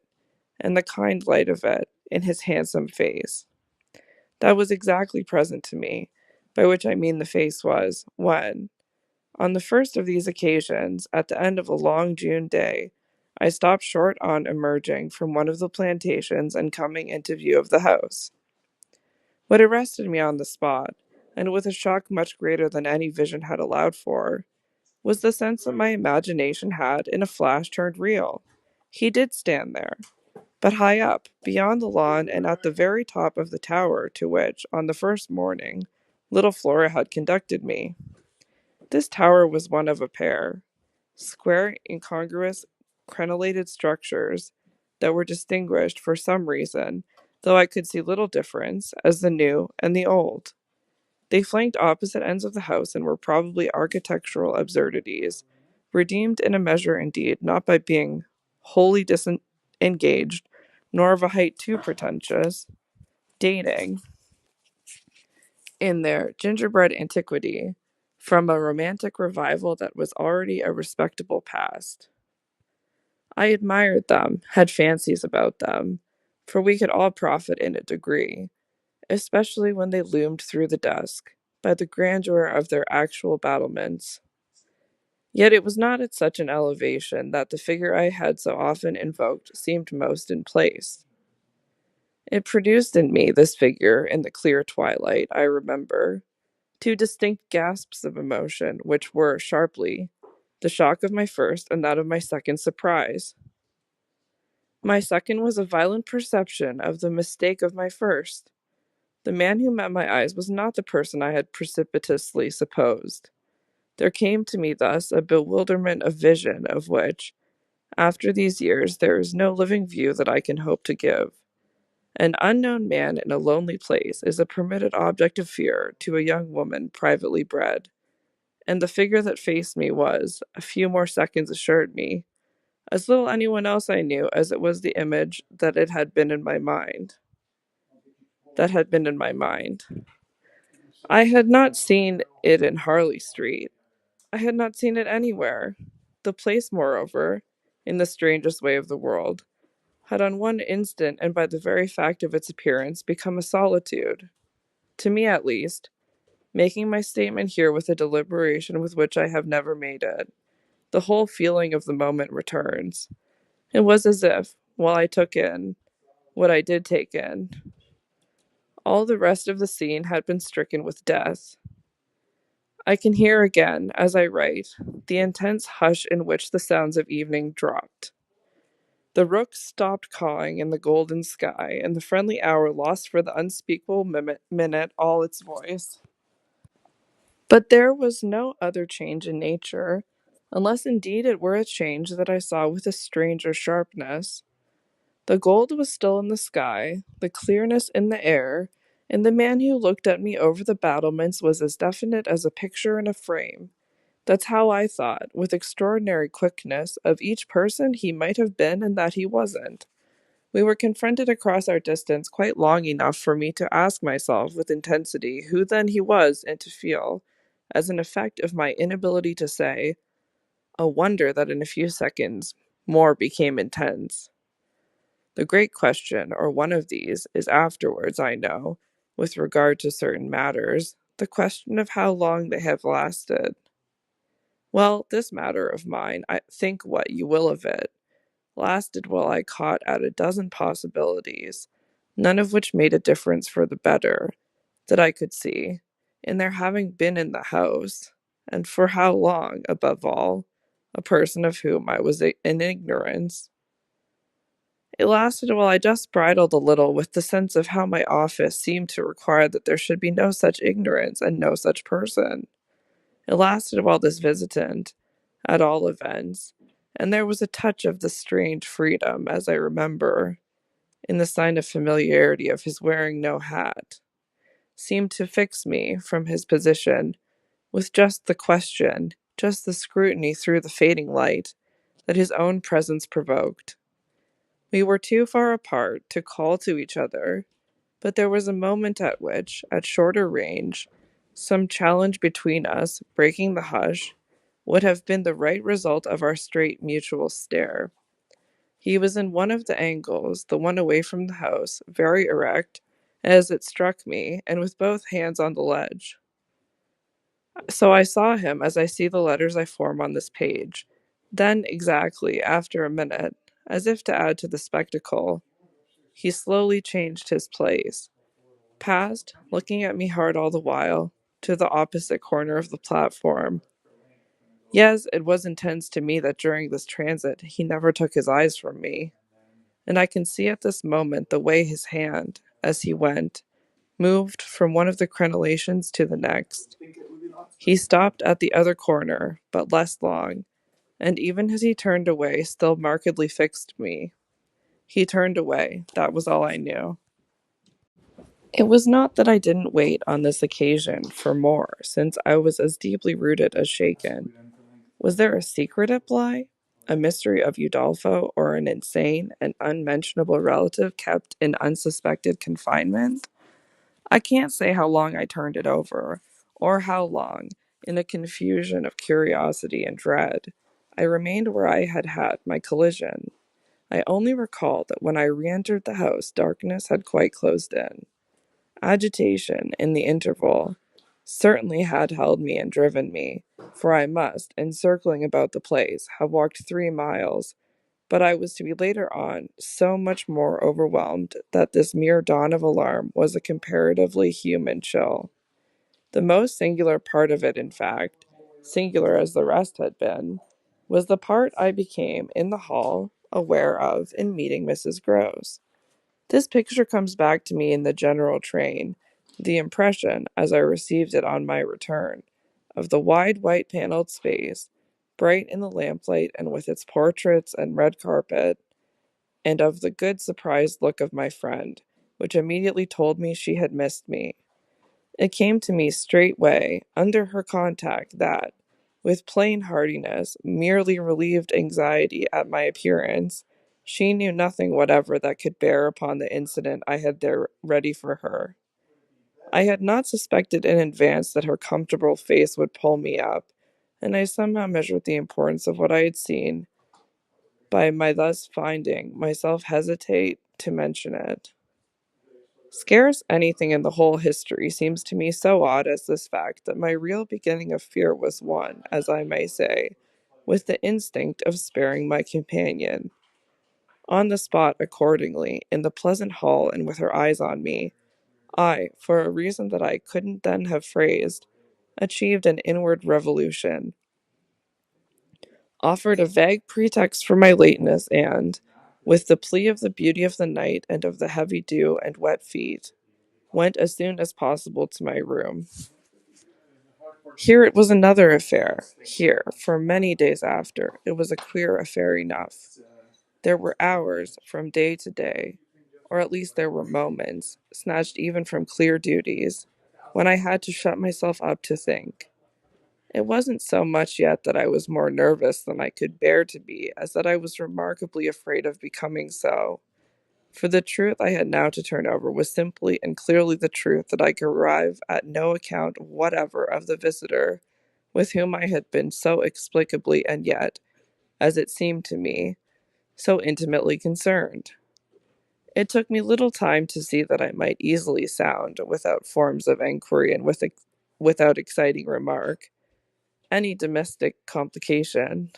and the kind light of it, in his handsome face. That was exactly present to me, by which I mean the face was, when, on the first of these occasions, at the end of a long June day, I stopped short on emerging from one of the plantations and coming into view of the house. What arrested me on the spot, and with a shock much greater than any vision had allowed for, was the sense that my imagination had, in a flash, turned real. He did stand there, but high up, beyond the lawn, and at the very top of the tower to which, on the first morning, little Flora had conducted me. This tower was one of a pair, square, incongruous, crenellated structures that were distinguished, for some reason, though I could see little difference, as the new and the old. They flanked opposite ends of the house and were probably architectural absurdities, redeemed in a measure indeed, not by being wholly disengaged, nor of a height too pretentious, dating, in their gingerbread antiquity, from a romantic revival that was already a respectable past. I admired them, had fancies about them, for we could all profit in a degree, especially when they loomed through the dusk, by the grandeur of their actual battlements. Yet it was not at such an elevation that the figure I had so often invoked seemed most in place. It produced in me, this figure, in the clear twilight, I remember, two distinct gasps of emotion, which were, sharply, the shock of my first and that of my second surprise. My second was a violent perception of the mistake of my first. The man who met my eyes was not the person I had precipitously supposed. There came to me thus a bewilderment of vision of which, after these years, there is no living view that I can hope to give. An unknown man in a lonely place is a permitted object of fear to a young woman privately bred, and the figure that faced me was, a few more seconds assured me, as little anyone else I knew as it was the image that it had been in my mind. That had been in my mind. I had not seen it in Harley Street. I had not seen it anywhere. The place, moreover, in the strangest way of the world, had on one instant, and by the very fact of its appearance, become a solitude. To me, at least, making my statement here with a deliberation with which I have never made it, the whole feeling of the moment returns. It was as if, while I took in what I did take in, all the rest of the scene had been stricken with death. I can hear again, as I write, the intense hush in which the sounds of evening dropped. The rooks stopped cawing in the golden sky, and the friendly hour lost for the unspeakable minute all its voice. But there was no other change in nature, unless indeed it were a change that I saw with a stranger sharpness. The gold was still in the sky, the clearness in the air, and the man who looked at me over the battlements was as definite as a picture in a frame. That's how I thought, with extraordinary quickness, of each person he might have been and that he wasn't. We were confronted across our distance quite long enough for me to ask myself with intensity who then he was and to feel, as an effect of my inability to say, a wonder that in a few seconds more became intense. The great question, or one of these, is afterwards, I know, with regard to certain matters, the question of how long they have lasted. Well, this matter of mine, I think what you will of it, lasted while I caught at a dozen possibilities, none of which made a difference for the better, that I could see, in their having been in the house, and for how long, above all, a person of whom I was in ignorance. It lasted while I just bridled a little with the sense of how my office seemed to require that there should be no such ignorance and no such person. It lasted while this visitant, at all events, and there was a touch of the strange freedom, as I remember, in the sign of familiarity of his wearing no hat, seemed to fix me from his position with just the question, just the scrutiny through the fading light that his own presence provoked. We were too far apart to call to each other, but there was a moment at which, at shorter range, some challenge between us, breaking the hush, would have been the right result of our straight mutual stare. He was in one of the angles, the one away from the house, very erect, as it struck me, and with both hands on the ledge. So I saw him as I see the letters I form on this page. Then, exactly after a minute, as if to add to the spectacle, he slowly changed his place, passed, looking at me hard all the while, to the opposite corner of the platform. Yes, it was intense to me that during this transit he never took his eyes from me, and I can see at this moment the way his hand, as he went, moved from one of the crenellations to the next. He stopped at the other corner, but less long, and even as he turned away, still markedly fixed me. He turned away, that was all I knew. It was not that I didn't wait on this occasion for more, since I was as deeply rooted as shaken. Was there a secret at play? A mystery of Udolpho, or an insane and unmentionable relative kept in unsuspected confinement? I can't say how long I turned it over, or how long, in a confusion of curiosity and dread, I remained where I had had my collision. I only recall that when I re entered the house, darkness had quite closed in. Agitation, in the interval, certainly had held me and driven me, for I must, in circling about the place, have walked 3 miles, but I was to be later on so much more overwhelmed that this mere dawn of alarm was a comparatively human chill. The most singular part of it, in fact, singular as the rest had been, was the part I became in the hall aware of in meeting Mrs. Gross. This picture comes back to me in the general train, the impression, as I received it on my return, of the wide white panelled space, bright in the lamplight and with its portraits and red carpet, and of the good surprised look of my friend, which immediately told me she had missed me. It came to me straightway, under her contact, that, with plain heartiness, merely relieved anxiety at my appearance, she knew nothing whatever that could bear upon the incident I had there ready for her. I had not suspected in advance that her comfortable face would pull me up, and I somehow measured the importance of what I had seen by my thus finding myself hesitate to mention it. Scarce anything in the whole history seems to me so odd as this fact that my real beginning of fear was one, as I may say, with the instinct of sparing my companion. On the spot, accordingly, in the pleasant hall and with her eyes on me, I, for a reason that I couldn't then have phrased, achieved an inward revolution, offered a vague pretext for my lateness, and, with the plea of the beauty of the night and of the heavy dew and wet feet, went as soon as possible to my room. Here it was another affair. Here, for many days after, it was a queer affair enough. There were hours, from day to day, or at least there were moments, snatched even from clear duties, when I had to shut myself up to think. It wasn't so much yet that I was more nervous than I could bear to be, as that I was remarkably afraid of becoming so. For the truth I had now to turn over was simply and clearly the truth that I could arrive at no account whatever of the visitor with whom I had been so explicably and yet, as it seemed to me, so intimately concerned. It took me little time to see that I might easily sound, without forms of enquiry and without exciting remark, any domestic complication.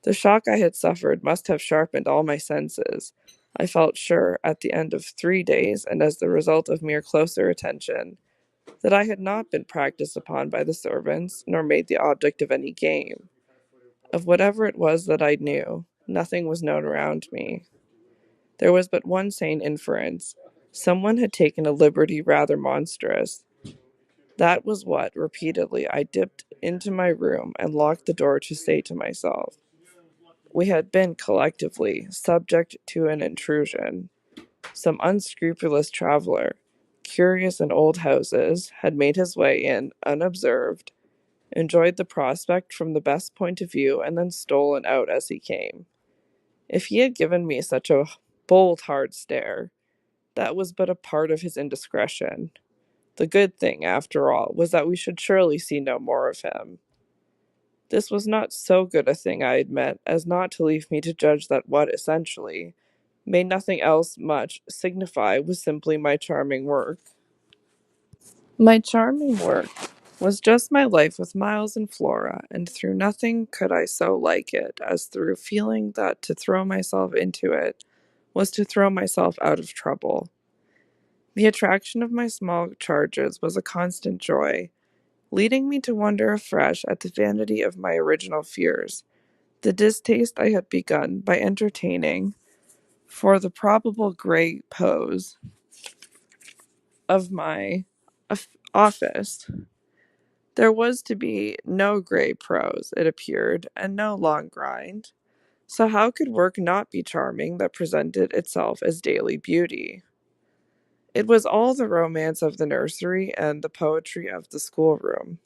The shock I had suffered must have sharpened all my senses. I felt sure, at the end of 3 days, and as the result of mere closer attention, that I had not been practiced upon by the servants, nor made the object of any game. Of whatever it was that I knew, nothing was known around me. There was but one sane inference. Someone had taken a liberty rather monstrous. That was what, repeatedly, I dipped into my room and locked the door to say to myself. We had been, collectively, subject to an intrusion. Some unscrupulous traveler, curious in old houses, had made his way in unobserved, enjoyed the prospect from the best point of view, and then stolen out as he came. If he had given me such a bold, hard stare, that was but a part of his indiscretion. The good thing, after all, was that we should surely see no more of him. This was not so good a thing, I admit, as not to leave me to judge that what, essentially, made nothing else much signify was simply my charming work. My charming work was just my life with Miles and Flora, and through nothing could I so like it as through feeling that to throw myself into it was to throw myself out of trouble. The attraction of my small charges was a constant joy, leading me to wonder afresh at the vanity of my original fears, the distaste I had begun by entertaining for the probable grey pose of my office. There was to be no grey prose, it appeared, and no long grind. So how could work not be charming that presented itself as daily beauty? It was all the romance of the nursery and the poetry of the schoolroom.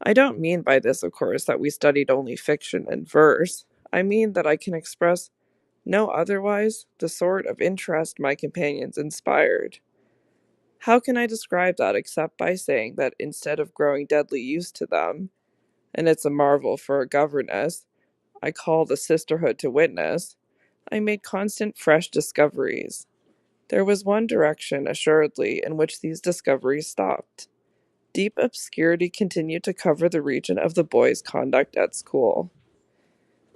I don't mean by this, of course, that we studied only fiction and verse. I mean that I can express no otherwise the sort of interest my companions inspired. How can I describe that except by saying that instead of growing deadly used to them, and it's a marvel for a governess, I call the sisterhood to witness, I made constant fresh discoveries. There was one direction, assuredly, in which these discoveries stopped. Deep obscurity continued to cover the region of the boy's conduct at school.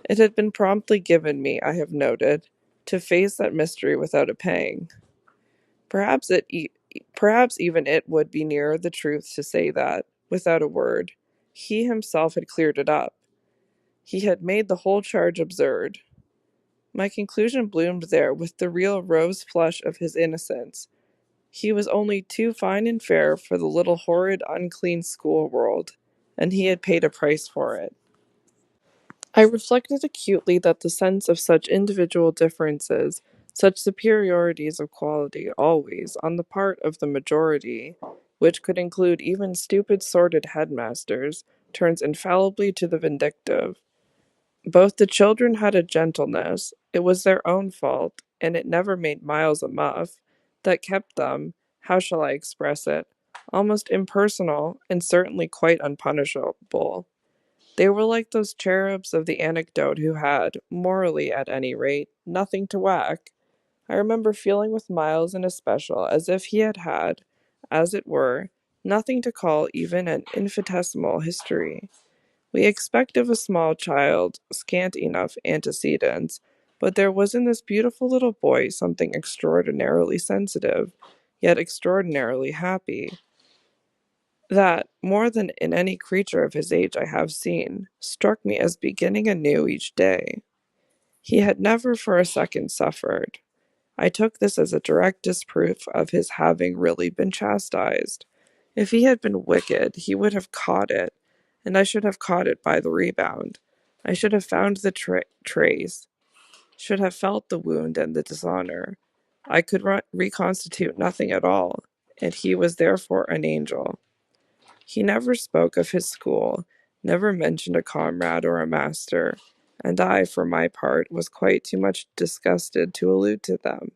It had been promptly given me, I have noted, to face that mystery without a pang. Perhaps perhaps even it would be nearer the truth to say that, without a word, he himself had cleared it up. He had made the whole charge absurd. My conclusion bloomed there with the real rose flush of his innocence. He was only too fine and fair for the little horrid, unclean school world, and he had paid a price for it. I reflected acutely that the sense of such individual differences, such superiorities of quality, always, on the part of the majority, which could include even stupid sordid headmasters, turns infallibly to the vindictive. Both the children had a gentleness, it was their own fault, and it never made Miles a muff, that kept them, how shall I express it, almost impersonal and certainly quite unpunishable. They were like those cherubs of the anecdote who had, morally at any rate, nothing to whack. I remember feeling with Miles in especial as if he had had, as it were, nothing to call even an infinitesimal history. We expect of a small child scant enough antecedents, but there was in this beautiful little boy something extraordinarily sensitive, yet extraordinarily happy, that, more than in any creature of his age I have seen, struck me as beginning anew each day. He had never for a second suffered. I took this as a direct disproof of his having really been chastised. If he had been wicked, he would have caught it, and I should have caught it by the rebound. I should have found the trace, should have felt the wound and the dishonor. I could reconstitute nothing at all, and he was therefore an angel. He never spoke of his school, never mentioned a comrade or a master, and I, for my part, was quite too much disgusted to allude to them.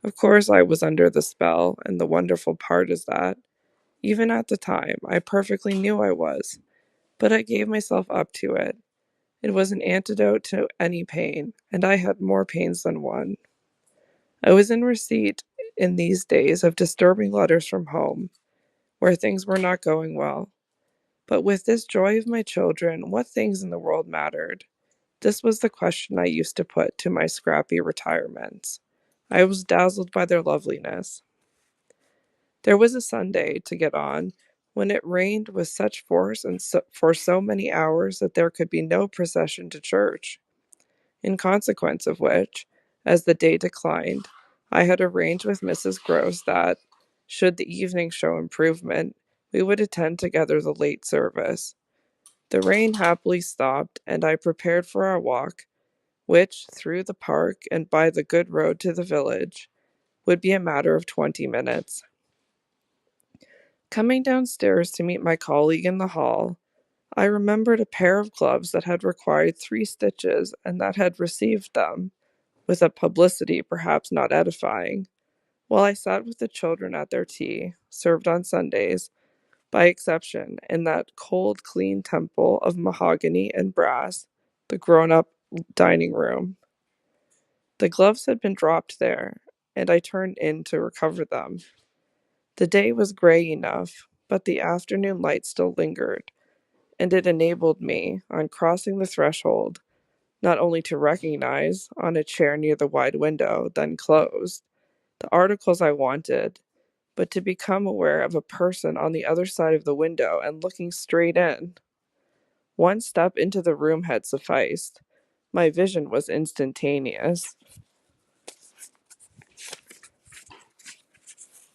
Of course, I was under the spell, and the wonderful part is that, even at the time, I perfectly knew I was, but I gave myself up to it. It was an antidote to any pain, and I had more pains than one. I was in receipt, in these days, of disturbing letters from home, where things were not going well. But with this joy of my children, what things in the world mattered? This was the question I used to put to my scrappy retirements. I was dazzled by their loveliness. There was a Sunday, to get on, when it rained with such force and for so many hours that there could be no procession to church, in consequence of which, as the day declined, I had arranged with Mrs. Gross that, should the evening show improvement, we would attend together the late service. The rain happily stopped, and I prepared for our walk, which, through the park and by the good road to the village, would be a matter of 20 minutes. Coming downstairs to meet my colleague in the hall, I remembered a pair of gloves that had required 3 stitches and that had received them, with a publicity perhaps not edifying, while I sat with the children at their tea, served on Sundays, by exception, in that cold, clean temple of mahogany and brass, the grown-up dining room. The gloves had been dropped there, and I turned in to recover them. The day was gray enough, but the afternoon light still lingered, and it enabled me, on crossing the threshold, not only to recognize, on a chair near the wide window, then closed, the articles I wanted, but to become aware of a person on the other side of the window and looking straight in. One step into the room had sufficed. My vision was instantaneous.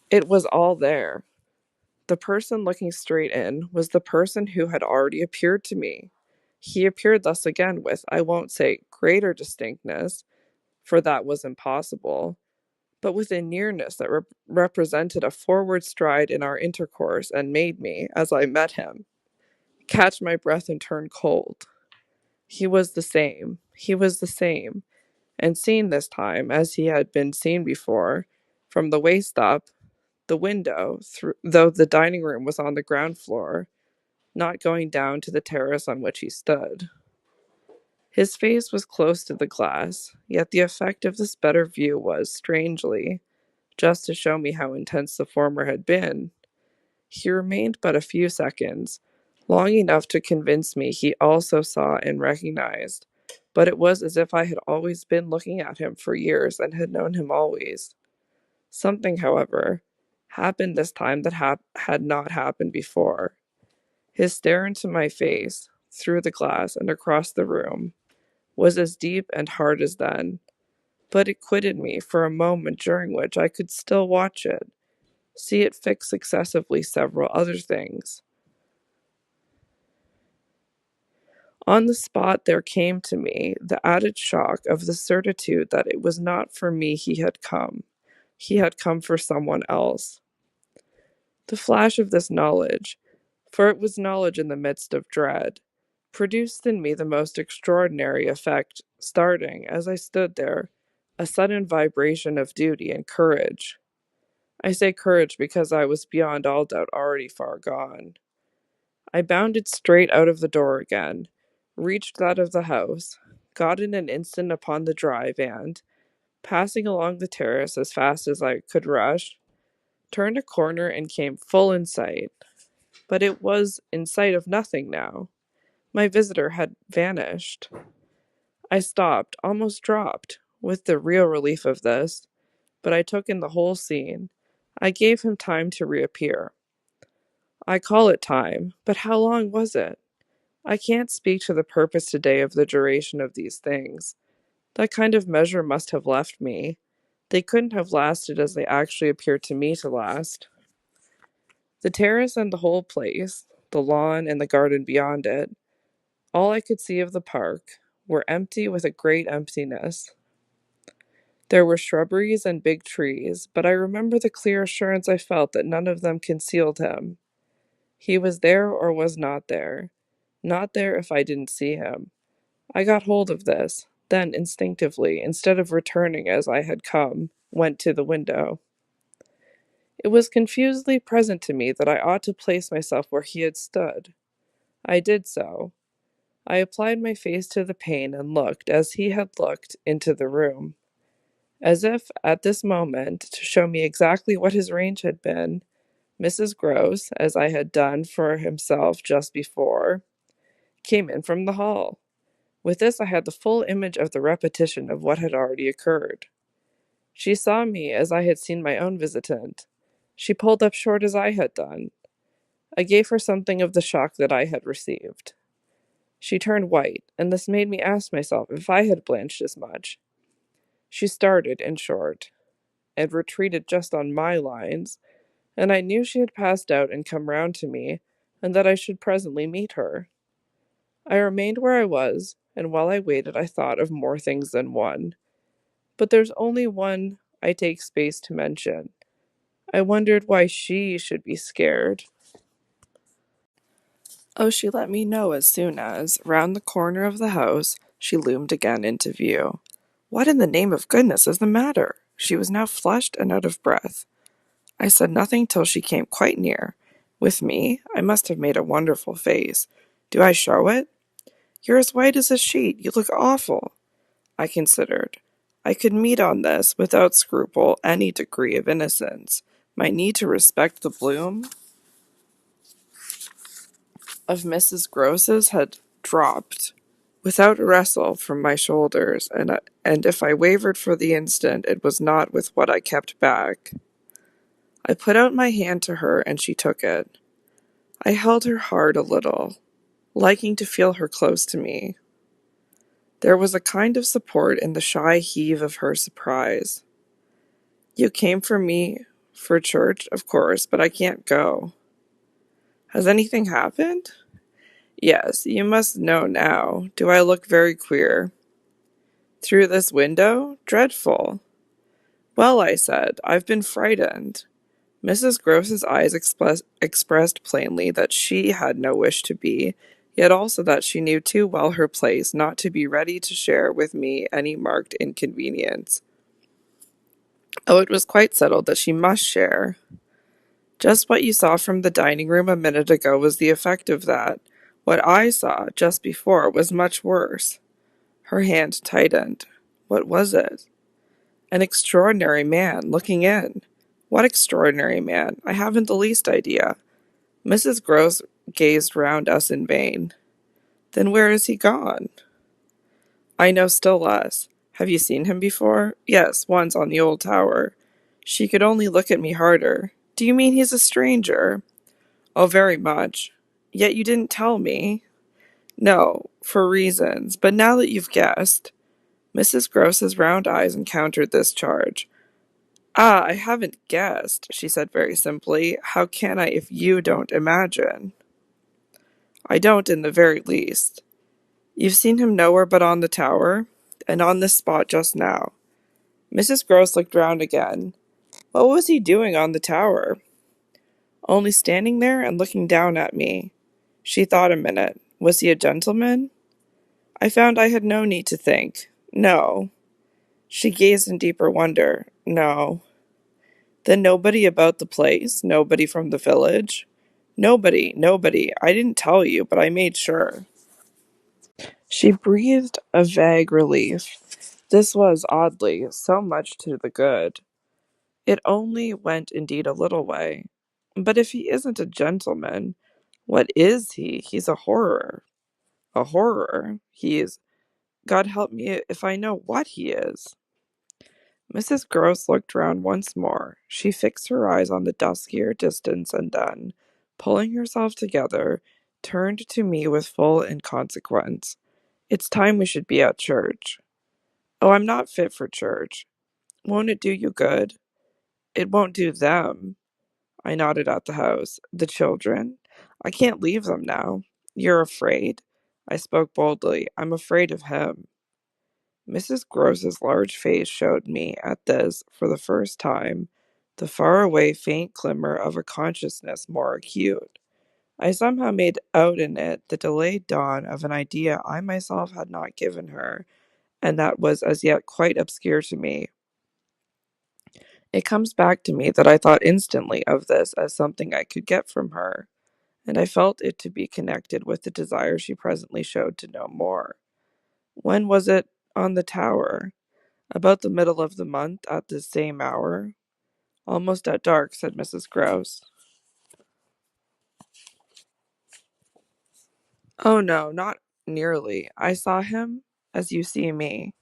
It was all there. The person looking straight in was the person who had already appeared to me. He appeared thus again with, I won't say greater distinctness, for that was impossible, but with a nearness that represented a forward stride in our intercourse and made me, as I met him, catch my breath and turn cold. He was the same. He was the same, and seen this time as he had been seen before, from the waist up, the window, though the dining room was on the ground floor, not going down to the terrace on which he stood. His face was close to the glass, yet the effect of this better view was, strangely, just to show me how intense the former had been. He remained but a few seconds, long enough to convince me he also saw and recognized, but it was as if I had always been looking at him for years and had known him always. Something, however, happened this time that had not happened before. His stare into my face, through the glass and across the room, was as deep and hard as then, but it quitted me for a moment during which I could still watch it, see it fix successively several other things. On the spot there came to me the added shock of the certitude that it was not for me he had come. He had come for someone else. The flash of this knowledge, for it was knowledge in the midst of dread, produced in me the most extraordinary effect, starting, as I stood there, a sudden vibration of duty and courage. I say courage because I was beyond all doubt already far gone. I bounded straight out of the door again, reached that of the house, got in an instant upon the drive, and, passing along the terrace as fast as I could rush, turned a corner and came full in sight. But it was in sight of nothing now. My visitor had vanished. I stopped, almost dropped, with the real relief of this, but I took in the whole scene. I gave him time to reappear. I call it time, but how long was it? I can't speak to the purpose today of the duration of these things. That kind of measure must have left me. They couldn't have lasted as they actually appeared to me to last. The terrace and the whole place, the lawn and the garden beyond it, all I could see of the park, were empty with a great emptiness. There were shrubberies and big trees, but I remember the clear assurance I felt that none of them concealed him. He was there or was not there. Not there if I didn't see him. I got hold of this, then instinctively, instead of returning as I had come, went to the window. It was confusedly present to me that I ought to place myself where he had stood. I did so. I applied my face to the pane and looked, as he had looked, into the room. As if, at this moment, to show me exactly what his range had been, Mrs. Gross, as I had done for himself just before, came in from the hall. With this I had the full image of the repetition of what had already occurred. She saw me as I had seen my own visitant. She pulled up short as I had done. I gave her something of the shock that I had received. She turned white, and this made me ask myself if I had blanched as much. She started, in short, and retreated just on my lines, and I knew she had passed out and come round to me, and that I should presently meet her. I remained where I was, and while I waited I thought of more things than one. But there's only one I take space to mention. I wondered why she should be scared. Oh, she let me know as soon as, round the corner of the house, she loomed again into view. What in the name of goodness is the matter? She was now flushed and out of breath. I said nothing till she came quite near. With me, I must have made a wonderful face. Do I show it? You're as white as a sheet. You look awful. I considered. I could meet on this, without scruple, any degree of innocence. My need to respect the bloom of Mrs. Gross's had dropped, without a wrestle, from my shoulders, and if I wavered for the instant, it was not with what I kept back. I put out my hand to her, and she took it. I held her hard a little, liking to feel her close to me. There was a kind of support in the shy heave of her surprise. You came for me for church, of course, but I can't go. Has anything happened? Yes, you must know now. Do I look very queer? Through this window? Dreadful. Well, I said, I've been frightened. Mrs. Gross's eyes expressed plainly that she had no wish to be, yet also that she knew too well her place not to be ready to share with me any marked inconvenience. Oh, it was quite settled that she must share. Just what you saw from the dining room a minute ago was the effect of that. What I saw just before was much worse. Her hand tightened. What was it? An extraordinary man looking in. What extraordinary man? I haven't the least idea. Mrs. Gross gazed round us in vain. Then where is he gone? I know still less. Have you seen him before? Yes, once on the old tower. She could only look at me harder. Do you mean he's a stranger? Oh, very much. Yet you didn't tell me. No, for reasons, but now that you've guessed. Mrs. Gross's round eyes encountered this charge. Ah, I haven't guessed, she said very simply. How can I if you don't imagine? I don't in the very least. You've seen him nowhere but on the tower, and on this spot just now. Mrs. Gross looked round again. What was he doing on the tower? Only standing there and looking down at me. She thought a minute. Was he a gentleman? I found I had no need to think. No. She gazed in deeper wonder. No. Then nobody about the place? Nobody from the village? Nobody. I didn't tell you, but I made sure. She breathed a vague relief. This was, oddly, so much to the good. It only went indeed a little way. But if he isn't a gentleman, what is he? He's a horror. A horror? He's God help me if I know what he is. Mrs. Gross looked round once more. She fixed her eyes on the duskier distance and then, pulling herself together, turned to me with full inconsequence. It's time we should be at church. Oh, I'm not fit for church. Won't it do you good? It won't do them. I nodded at the house. The children? I can't leave them now. You're afraid? I spoke boldly. I'm afraid of him. Mrs. Gross's large face showed me, at this, for the first time, the far-away faint glimmer of a consciousness more acute. I somehow made out in it the delayed dawn of an idea I myself had not given her, and that was as yet quite obscure to me. It comes back to me that I thought instantly of this as something I could get from her, and I felt it to be connected with the desire she presently showed to know more. When was it on the tower? About the middle of the month, at the same hour. Almost at dark, said Mrs. Grouse. Oh no, not nearly. I saw him as you see me.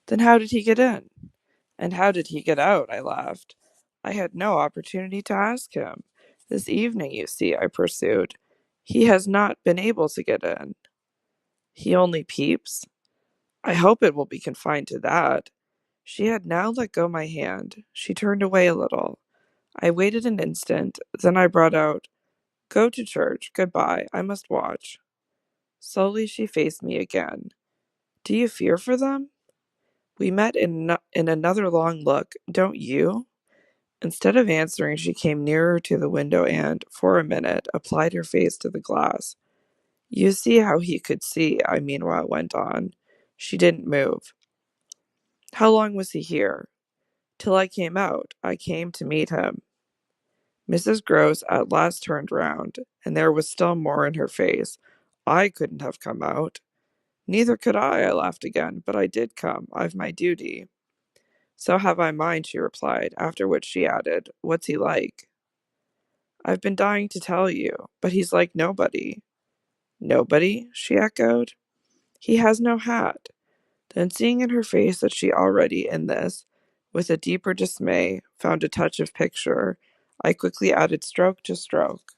Then how did he get in? And how did he get out? I laughed. I had no opportunity to ask him. This evening, you see, I pursued. He has not been able to get in. He only peeps. I hope it will be confined to that. She had now let go my hand. She turned away a little. I waited an instant, then I brought out, Go to church. Goodbye. I must watch. Slowly she faced me again. Do you fear for them? We met in another long look. Don't you? Instead of answering, she came nearer to the window and, for a minute, applied her face to the glass. You see how he could see, I meanwhile went on. She didn't move. How long was he here? Till I came out. I came to meet him. Mrs. Gross at last turned round, and there was still more in her face. I couldn't have come out. Neither could I laughed again, but I did come. I've my duty. So have I mine, she replied, after which she added, What's he like? I've been dying to tell you, but he's like nobody. Nobody? She echoed. He has no hat. Then seeing in her face that she already, in this, with a deeper dismay, found a touch of picture, I quickly added stroke to stroke.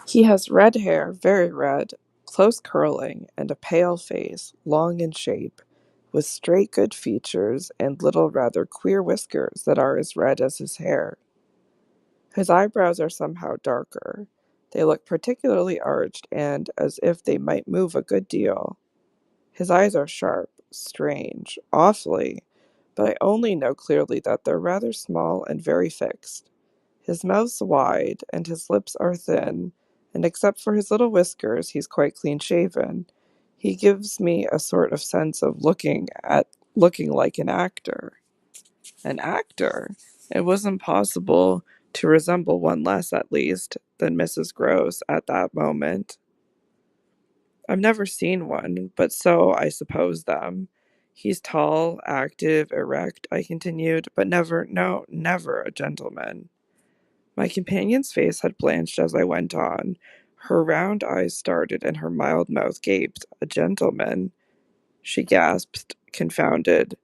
He has red hair, very red, close curling, and a pale face, long in shape, with straight good features and little rather queer whiskers that are as red as his hair. His eyebrows are somehow darker. They look particularly arched and as if they might move a good deal. His eyes are sharp, strange, awfully, but I only know clearly that they're rather small and very fixed. His mouth's wide, and his lips are thin, and except for his little whiskers, he's quite clean-shaven. He gives me a sort of sense of looking like an actor. An actor? It was impossible to resemble one less, at least, than Mrs. Gross at that moment. I've never seen one, but so I suppose them. He's tall, active, erect, I continued, but never a gentleman. My companion's face had blanched as I went on. Her round eyes started and her mild mouth gaped. A gentleman, she gasped, confounded,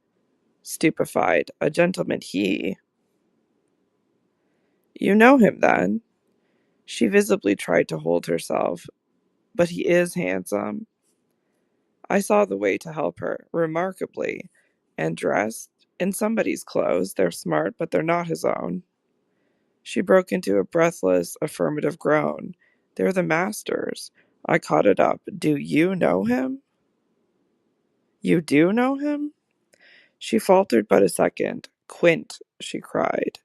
stupefied. A gentleman he. You know him, then? She visibly tried to hold herself. But he is handsome. I saw the way to help her, remarkably, and dressed in somebody's clothes. They're smart, but they're not his own. She broke into a breathless, affirmative groan. They're the master's. I caught it up. Do you know him? You do know him? She faltered but a second. Quint, she cried.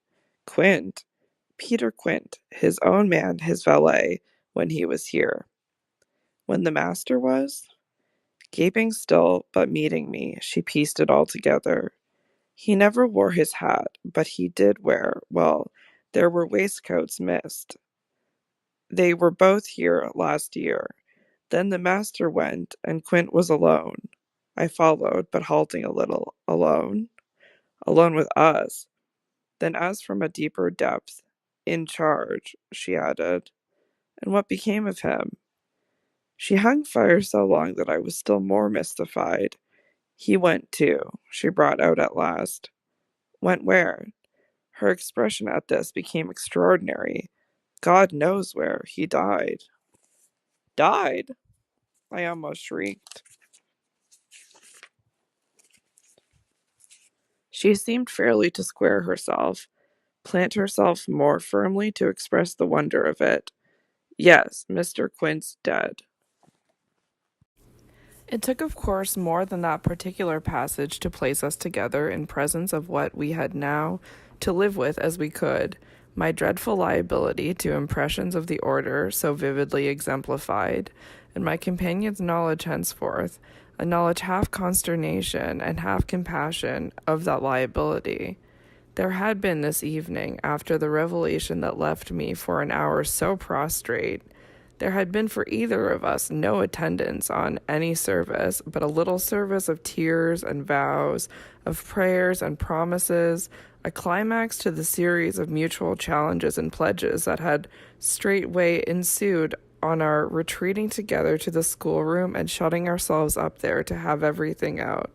Quint? Peter Quint, his own man, his valet, when he was here. When the master was? Gaping still, but meeting me, she pieced it all together. He never wore his hat, but he did wear, well, there were waistcoats missed. They were both here last year. Then the master went, and Quint was alone. I followed, but halting a little. Alone? Alone with us. Then, as from a deeper depth, in charge, she added. And what became of him? She hung fire so long that I was still more mystified. He went too, she brought out at last. Went where? Her expression at this became extraordinary. God knows where. He died. Died? I almost shrieked. She seemed fairly to square herself, plant herself more firmly to express the wonder of it. Yes, Mr. Quint's dead. It took, of course, more than that particular passage to place us together in presence of what we had now to live with as we could, my dreadful liability to impressions of the order so vividly exemplified, and my companion's knowledge henceforth, a knowledge half consternation and half compassion of that liability. There had been this evening, after the revelation that left me for an hour so prostrate, there had been for either of us no attendance on any service, but a little service of tears and vows, of prayers and promises, a climax to the series of mutual challenges and pledges that had straightway ensued on our retreating together to the schoolroom and shutting ourselves up there to have everything out.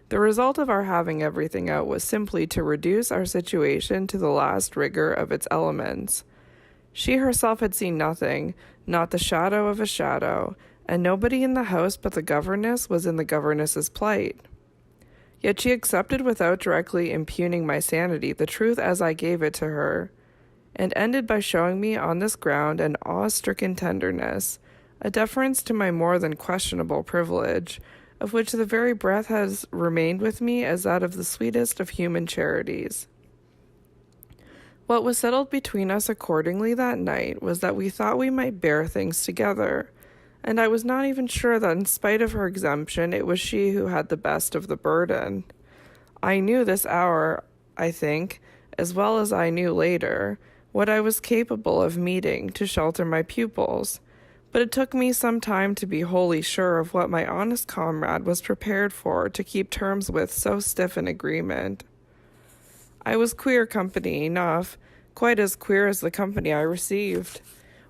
The result of our having everything out was simply to reduce our situation to the last rigor of its elements. She herself had seen nothing, not the shadow of a shadow, and nobody in the house but the governess was in the governess's plight. Yet she accepted without directly impugning my sanity the truth as I gave it to her, and ended by showing me on this ground an awe-stricken tenderness, a deference to my more than questionable privilege, of which the very breath has remained with me as that of the sweetest of human charities. What was settled between us accordingly that night was that we thought we might bear things together, and I was not even sure that in spite of her exemption it was she who had the best of the burden. I knew this hour, I think, as well as I knew later, what I was capable of meeting to shelter my pupils, but it took me some time to be wholly sure of what my honest comrade was prepared for to keep terms with so stiff an agreement. I was queer company enough, quite as queer as the company I received.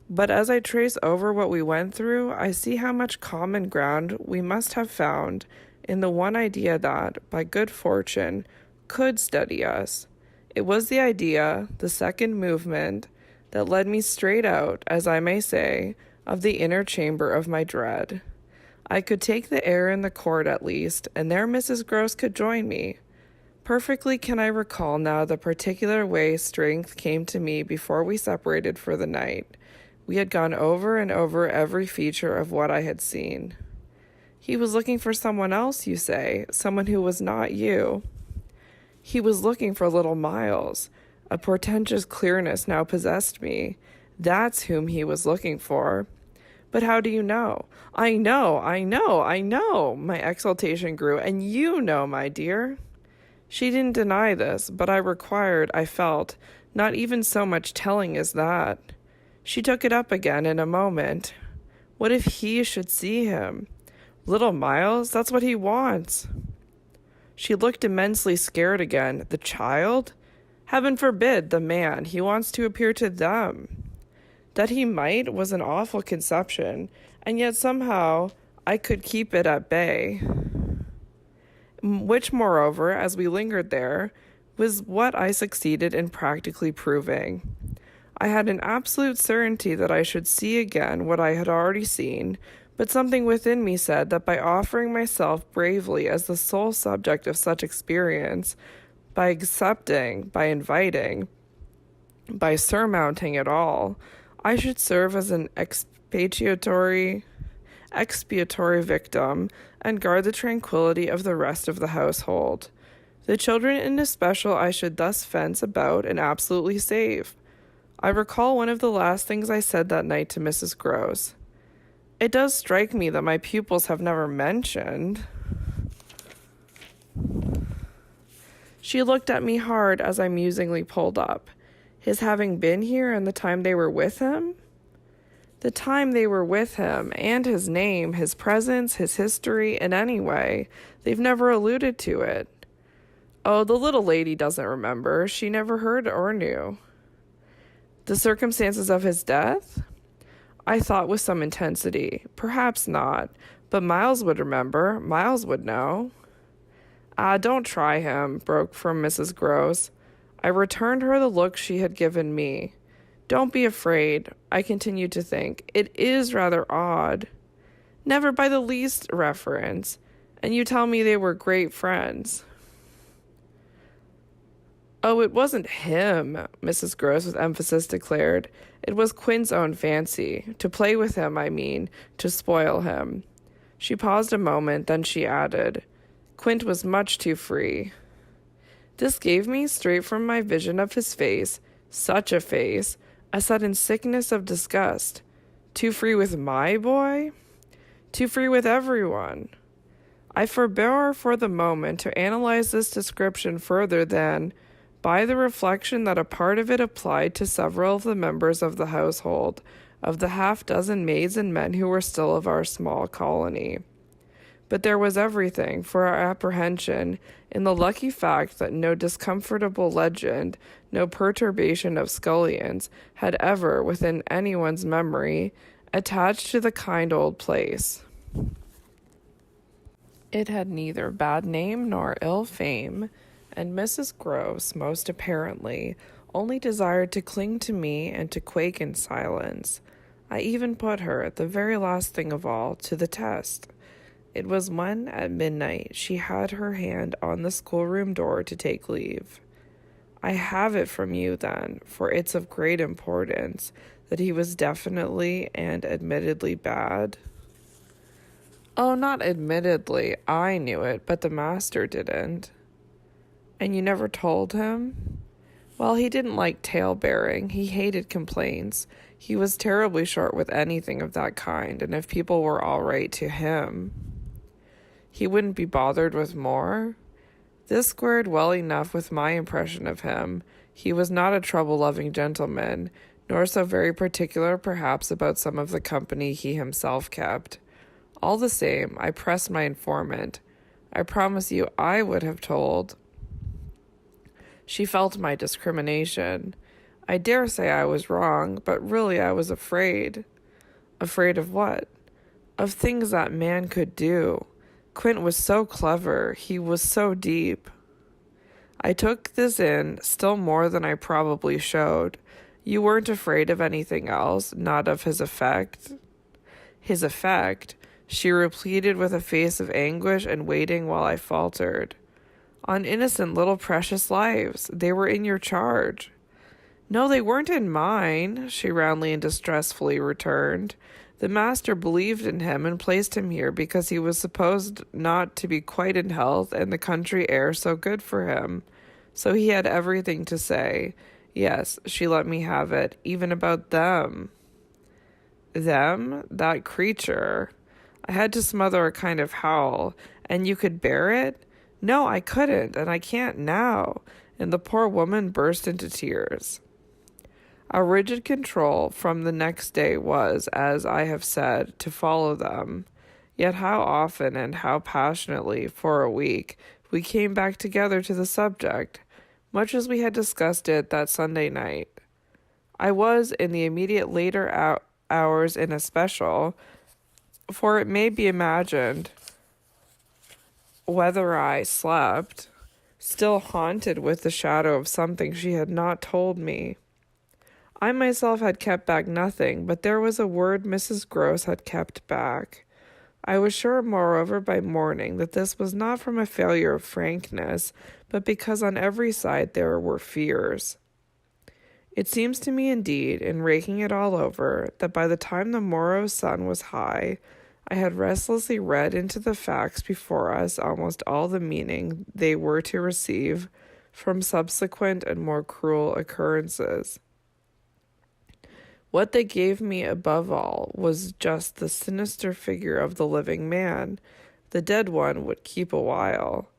But as I trace over what we went through, I see how much common ground we must have found in the one idea that, by good fortune, could steady us. It was the idea, the second movement, that led me straight out, as I may say, of the inner chamber of my dread. I could take the air in the court at least, and there Mrs. Gross could join me. Perfectly can I recall now the particular way strength came to me before we separated for the night. We had gone over and over every feature of what I had seen. He was looking for someone else, you say, someone who was not you. He was looking for little Miles. A portentous clearness now possessed me. That's whom he was looking for. But how do you know? I know. My exultation grew. And you know, my dear. She didn't deny this, but I felt, not even so much telling as that. She took it up again in a moment. What if he should see him? Little Miles, that's what he wants. She looked immensely scared again. The child? Heaven forbid, the man. He wants to appear to them. That he might was an awful conception, and yet somehow I could keep it at bay. Which, moreover, as we lingered there, was what I succeeded in practically proving. I had an absolute certainty that I should see again what I had already seen, but something within me said that by offering myself bravely as the sole subject of such experience, by accepting, by inviting, by surmounting it all, I should serve as an expiatory victim and guard the tranquility of the rest of the household. The children in especial I should thus fence about and absolutely save. I recall one of the last things I said that night to Mrs. Gross. It does strike me that my pupils have never mentioned. She looked at me hard as I musingly pulled up. His having been here and the time they were with him? The time they were with him, and his name, his presence, his history, in any way. They've never alluded to it. Oh, the little lady doesn't remember. She never heard or knew. The circumstances of his death? I thought with some intensity. Perhaps not. But Miles would remember. Miles would know. Ah, don't try him, broke from Mrs. Gross. I returned her the look she had given me. Don't be afraid, I continued to think. It is rather odd. Never by the least reference. And you tell me they were great friends. Oh, it wasn't him, Mrs. Gross with emphasis declared. It was Quint's own fancy. To play with him, I mean, to spoil him. She paused a moment, then she added, Quint was much too free. This gave me, straight from my vision of his face, such a face, a sudden sickness of disgust. Too free with my boy? Too free with everyone. I forbore for the moment to analyze this description further than, by the reflection that a part of it applied to several of the members of the household, of the half-dozen maids and men who were still of our small colony. But there was everything for our apprehension in the lucky fact that no discomfortable legend, no perturbation of scullions, had ever, within anyone's memory, attached to the kind old place. It had neither bad name nor ill fame, and Mrs. Gross, most apparently, only desired to cling to me and to quake in silence. I even put her, the very last thing of all, to the test. It was when, at midnight, she had her hand on the schoolroom door to take leave. I have it from you, then, for it's of great importance, that he was definitely and admittedly bad. Oh, not admittedly, I knew it, but the master didn't. And you never told him? Well, he didn't like tale-bearing. He hated complaints. He was terribly short with anything of that kind, and if people were all right to him, he wouldn't be bothered with more. This squared well enough with my impression of him. He was not a trouble-loving gentleman, nor so very particular perhaps about some of the company he himself kept. All the same, I pressed my informant. I promise you I would have told. She felt my discrimination. I dare say I was wrong, but really I was afraid. Afraid of what? Of things that man could do. Quint was so clever. He was so deep. I took this in still more than I probably showed. You weren't afraid of anything else, not of his effect? His effect? She repeated with a face of anguish and waiting while I faltered. On innocent little precious lives. They were in your charge. No, they weren't in mine, she roundly and distressfully returned. The master believed in him and placed him here because he was supposed not to be quite in health and the country air so good for him. So he had everything to say. Yes, she let me have it, even about them. Them? That creature. I had to smother a kind of howl. And you could bear it? No, I couldn't, and I can't now. And the poor woman burst into tears. Our rigid control from the next day was, as I have said, to follow them. Yet how often and how passionately, for a week, we came back together to the subject, much as we had discussed it that Sunday night. I was, in the immediate later hours in especial, for it may be imagined whether I slept, still haunted with the shadow of something she had not told me. I myself had kept back nothing, but there was a word Mrs. Gross had kept back. I was sure, moreover, by morning, that this was not from a failure of frankness, but because on every side there were fears. It seems to me, indeed, in raking it all over, that by the time the morrow's sun was high, I had restlessly read into the facts before us almost all the meaning they were to receive from subsequent and more cruel occurrences. What they gave me above all was just the sinister figure of the living man. The dead one would keep a while,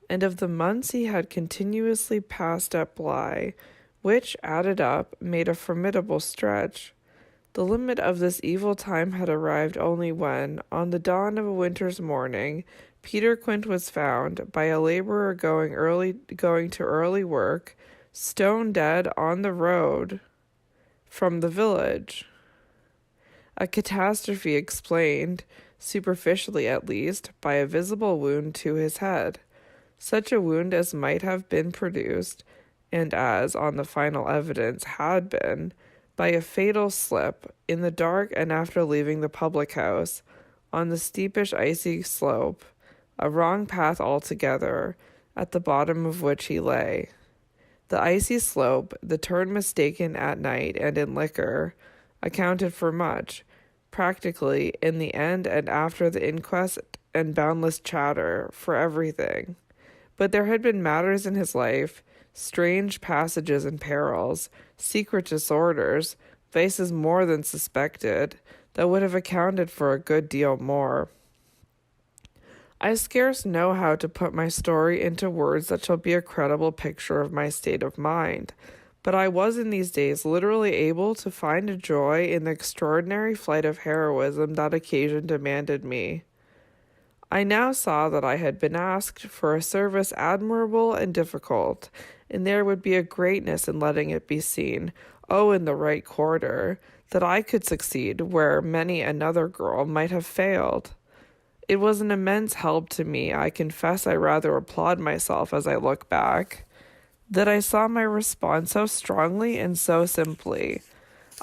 and of the months he had continuously passed at Bly, which, added up, made a formidable stretch. The limit of this evil time had arrived only when, on the dawn of a winter's morning, Peter Quint was found, by a laborer going to early work, stone dead on the road from the village. A catastrophe explained, superficially at least, by a visible wound to his head, such a wound as might have been produced, and as, on the final evidence, had been, by a fatal slip, in the dark and after leaving the public-house, on the steepish icy slope, a wrong path altogether, at the bottom of which he lay. The icy slope, the turn mistaken at night and in liquor, accounted for much, practically, in the end and after the inquest and boundless chatter, for everything. But there had been matters in his life, strange passages and perils, secret disorders, vices more than suspected, that would have accounted for a good deal more. I scarce know how to put my story into words that shall be a credible picture of my state of mind, but I was in these days literally able to find a joy in the extraordinary flight of heroism that occasion demanded me. I now saw that I had been asked for a service admirable and difficult, and there would be a greatness in letting it be seen, in the right quarter, that I could succeed where many another girl might have failed. It was an immense help to me. I confess I rather applaud myself as I look back, that I saw my response so strongly and so simply.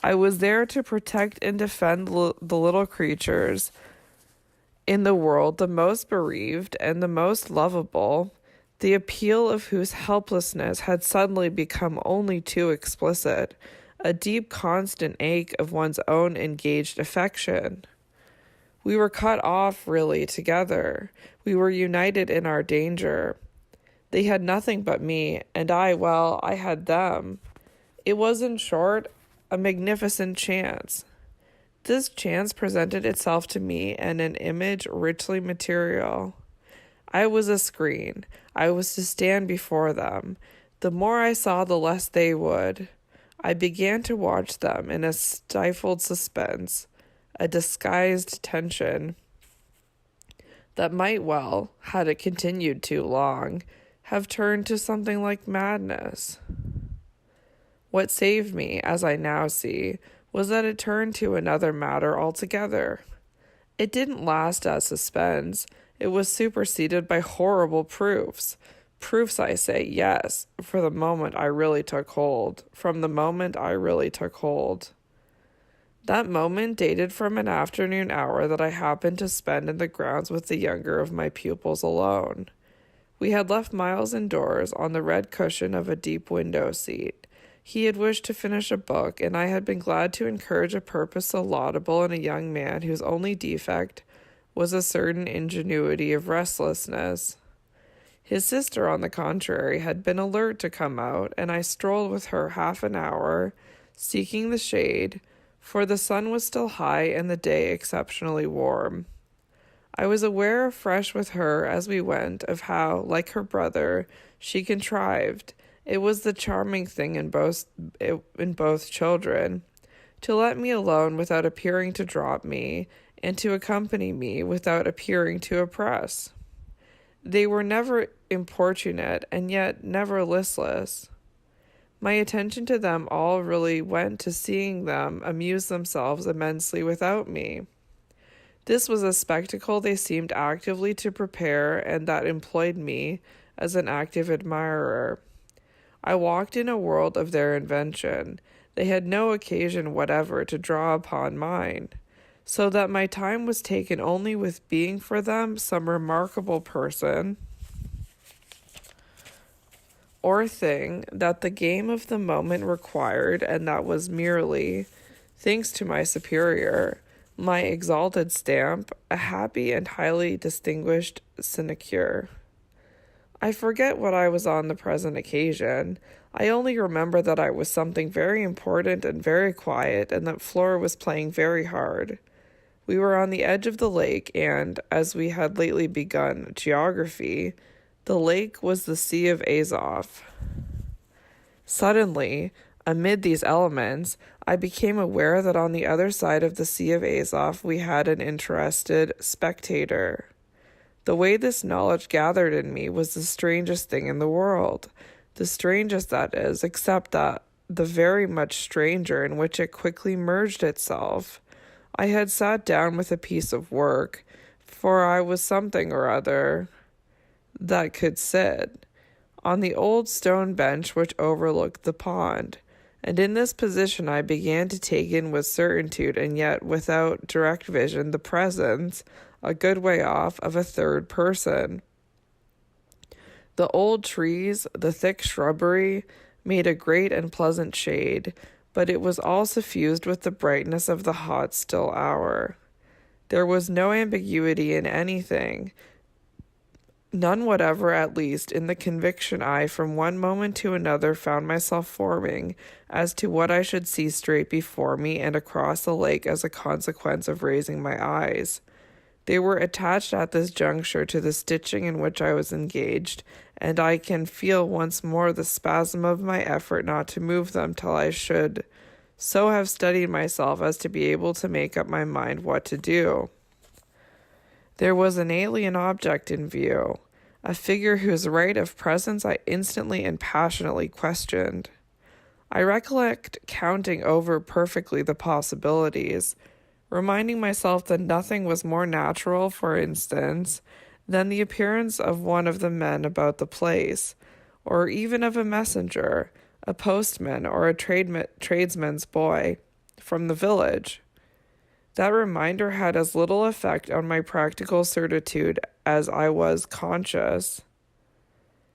I was there to protect and defend the little creatures in the world, the most bereaved and the most lovable, the appeal of whose helplessness had suddenly become only too explicit, a deep constant ache of one's own engaged affection. We were cut off, really, together. We were united in our danger. They had nothing but me, and I had them. It was, in short, a magnificent chance. This chance presented itself to me in an image richly material. I was a screen. I was to stand before them. The more I saw, the less they would. I began to watch them in a stifled suspense, a disguised tension that might well, had it continued too long, have turned to something like madness. What saved me, as I now see, was that it turned to another matter altogether. It didn't last as suspense. It was superseded by horrible proofs. Proofs, I say, yes, from the moment I really took hold. That moment dated from an afternoon hour that I happened to spend in the grounds with the younger of my pupils alone. We had left Miles indoors on the red cushion of a deep window seat. He had wished to finish a book, and I had been glad to encourage a purpose so laudable in a young man whose only defect was a certain ingenuity of restlessness. His sister, on the contrary, had been alert to come out, and I strolled with her half an hour, seeking the shade, for the sun was still high and the day exceptionally warm. I was aware afresh with her as we went of how, like her brother, she contrived, it was the charming thing in both children, to let me alone without appearing to drop me, and to accompany me without appearing to oppress. They were never importunate, and yet never listless. My attention to them all really went to seeing them amuse themselves immensely without me. This was a spectacle they seemed actively to prepare, and that employed me as an active admirer. I walked in a world of their invention. They had no occasion whatever to draw upon mine, so that my time was taken only with being for them some remarkable person or thing that the game of the moment required, and that was merely, thanks to my superior, my exalted stamp, a happy and highly distinguished sinecure. I forget what I was on the present occasion. I only remember that I was something very important and very quiet, and that Flora was playing very hard. We were on the edge of the lake, and, as we had lately begun geography, the lake was the Sea of Azov. Suddenly, amid these elements, I became aware that on the other side of the Sea of Azov we had an interested spectator. The way this knowledge gathered in me was the strangest thing in the world. The strangest, that is, except that the very much stranger in which it quickly merged itself. I had sat down with a piece of work, for I was something or other that could sit, on the old stone bench which overlooked the pond, and in this position I began to take in with certitude and yet without direct vision the presence, a good way off, of a third person. The old trees, the thick shrubbery, made a great and pleasant shade, but it was all suffused with the brightness of the hot, still hour. There was no ambiguity in anything, none whatever, at least, in the conviction I from one moment to another found myself forming as to what I should see straight before me and across the lake as a consequence of raising my eyes. They were attached at this juncture to the stitching in which I was engaged, and I can feel once more the spasm of my effort not to move them till I should so have studied myself as to be able to make up my mind what to do. There was an alien object in view, a figure whose right of presence I instantly and passionately questioned. I recollect counting over perfectly the possibilities, reminding myself that nothing was more natural, for instance, than the appearance of one of the men about the place, or even of a messenger, a postman, or a tradesman's boy from the village. That reminder had as little effect on my practical certitude as I was conscious,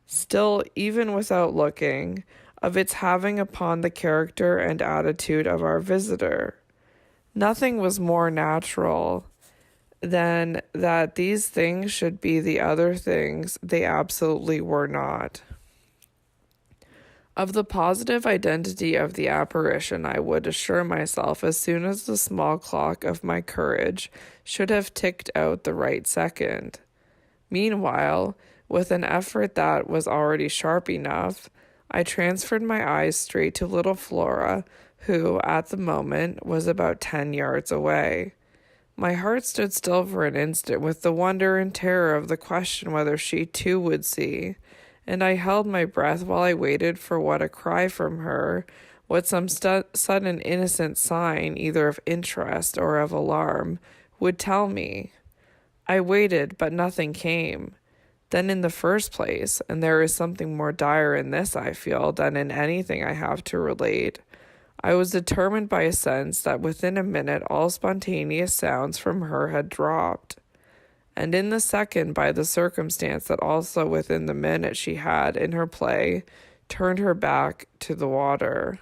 still, even without looking, of its having upon the character and attitude of our visitor. Nothing was more natural than that these things should be the other things they absolutely were not. Of the positive identity of the apparition I would assure myself as soon as the small clock of my courage should have ticked out the right second. Meanwhile, with an effort that was already sharp enough, I transferred my eyes straight to little Flora, who, at the moment, was about 10 yards away. My heart stood still for an instant with the wonder and terror of the question whether she too would see, and I held my breath while I waited for what a cry from her, what some sudden innocent sign, either of interest or of alarm, would tell me. I waited, but nothing came. Then in the first place, and there is something more dire in this, I feel, than in anything I have to relate, I was determined by a sense that within a minute all spontaneous sounds from her had dropped, and in the second by the circumstance that also within the minute she had, in her play, turned her back to the water.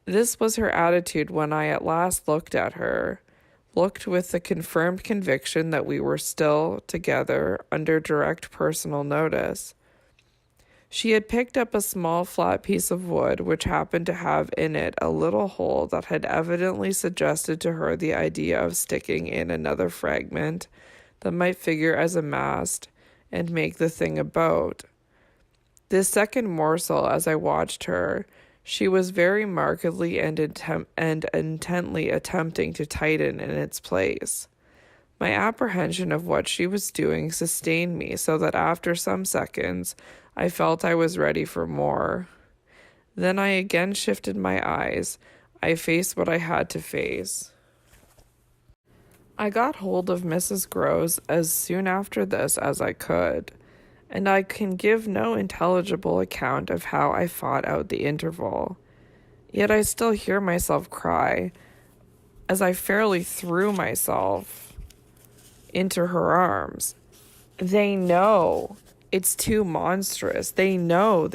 This was her attitude when I at last looked at her. looked with the confirmed conviction that we were still together under direct personal notice. She had picked up a small flat piece of wood which happened to have in it a little hole that had evidently suggested to her the idea of sticking in another fragment that might figure as a mast and make the thing a boat. This second morsel, as I watched her, she was very markedly and intently attempting to tighten in its place. My apprehension of what she was doing sustained me so that after some seconds I felt I was ready for more. Then I again shifted my eyes. I faced what I had to face. I got hold of Mrs. Groves as soon after this as I could, and I can give no intelligible account of how I fought out the interval. Yet I still hear myself cry as I fairly threw myself into her arms. They know. It's too monstrous. They know.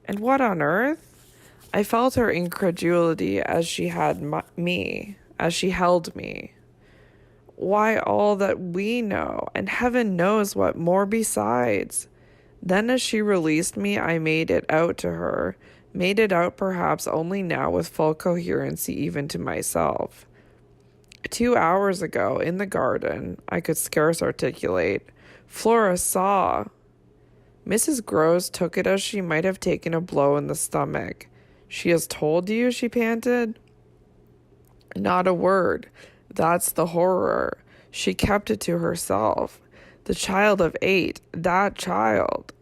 And what on earth? I felt her incredulity as she had me, as she held me. Why, all that we know, and heaven knows what more besides. Then as she released me, I made it out to her, made it out perhaps only now with full coherency even to myself. 2 hours ago, in the garden, I could scarce articulate, Flora saw. Mrs. Groves took it as she might have taken a blow in the stomach. She has told you, she panted. Not a word. That's the horror. She kept it to herself. The child of 8, that child.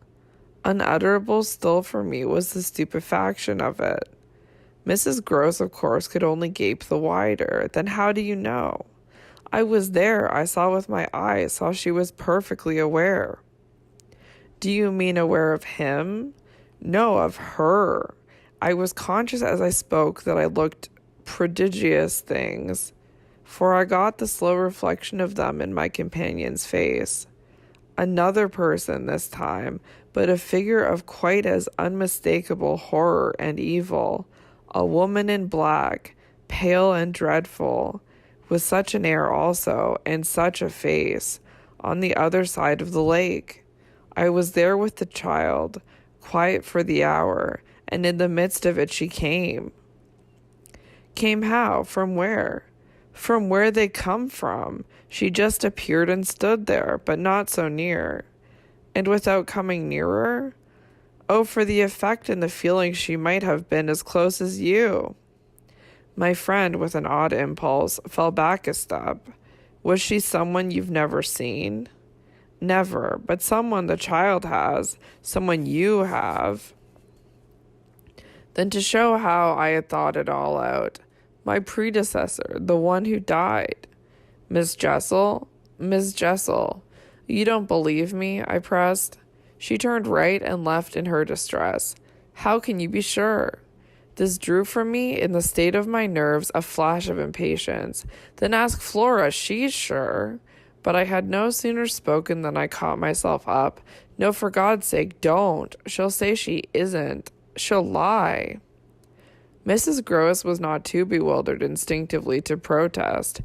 Unutterable still for me was the stupefaction of it. Mrs. Groves, of course, could only gape the wider. Then how do you know? I was there. I saw with my eyes, saw she was perfectly aware. Do you mean aware of him? No, of her. I was conscious as I spoke that I looked prodigious things, for I got the slow reflection of them in my companion's face. Another person this time, but a figure of quite as unmistakable horror and evil, a woman in black, pale and dreadful, with such an air also, and such a face, on the other side of the lake. I was there with the child, quiet for the hour, and in the midst of it she came. Came how? From where? From where they come from. She just appeared and stood there, but not so near. And without coming nearer? Oh, for the effect and the feeling she might have been as close as you. My friend, with an odd impulse, fell back a step. Was she someone you've never seen? Never, but someone the child has, someone you have. Then to show how I had thought it all out, my predecessor, the one who died. Miss Jessel? Miss Jessel. You don't believe me? I pressed. She turned right and left in her distress. How can you be sure? This drew from me, in the state of my nerves, a flash of impatience. Then ask Flora, she's sure. But I had no sooner spoken than I caught myself up. No, for God's sake, don't. She'll say she isn't. She'll lie. Mrs. Groves was not too bewildered instinctively to protest.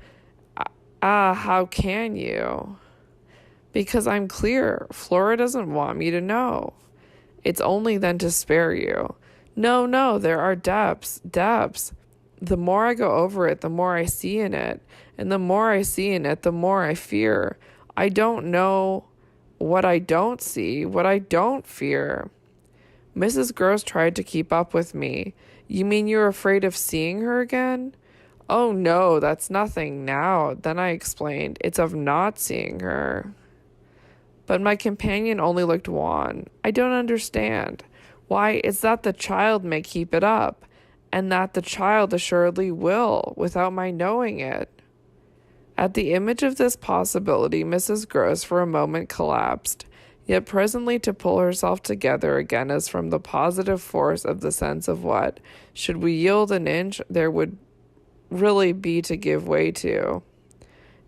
How can you? Because I'm clear. Flora doesn't want me to know. It's only then to spare you. No, there are depths. The more I go over it, the more I see in it. And the more I see in it, the more I fear. I don't know what I don't see, what I don't fear. Mrs. Groves tried to keep up with me. You mean you're afraid of seeing her again? Oh, no, that's nothing now. Then I explained, it's of not seeing her. But my companion only looked wan. I don't understand. Why, it's that the child may keep it up, and that the child assuredly will, without my knowing it. At the image of this possibility, Mrs. Groves for a moment collapsed, yet presently to pull herself together again as from the positive force of the sense of what, should we yield an inch, there would really be to give way to.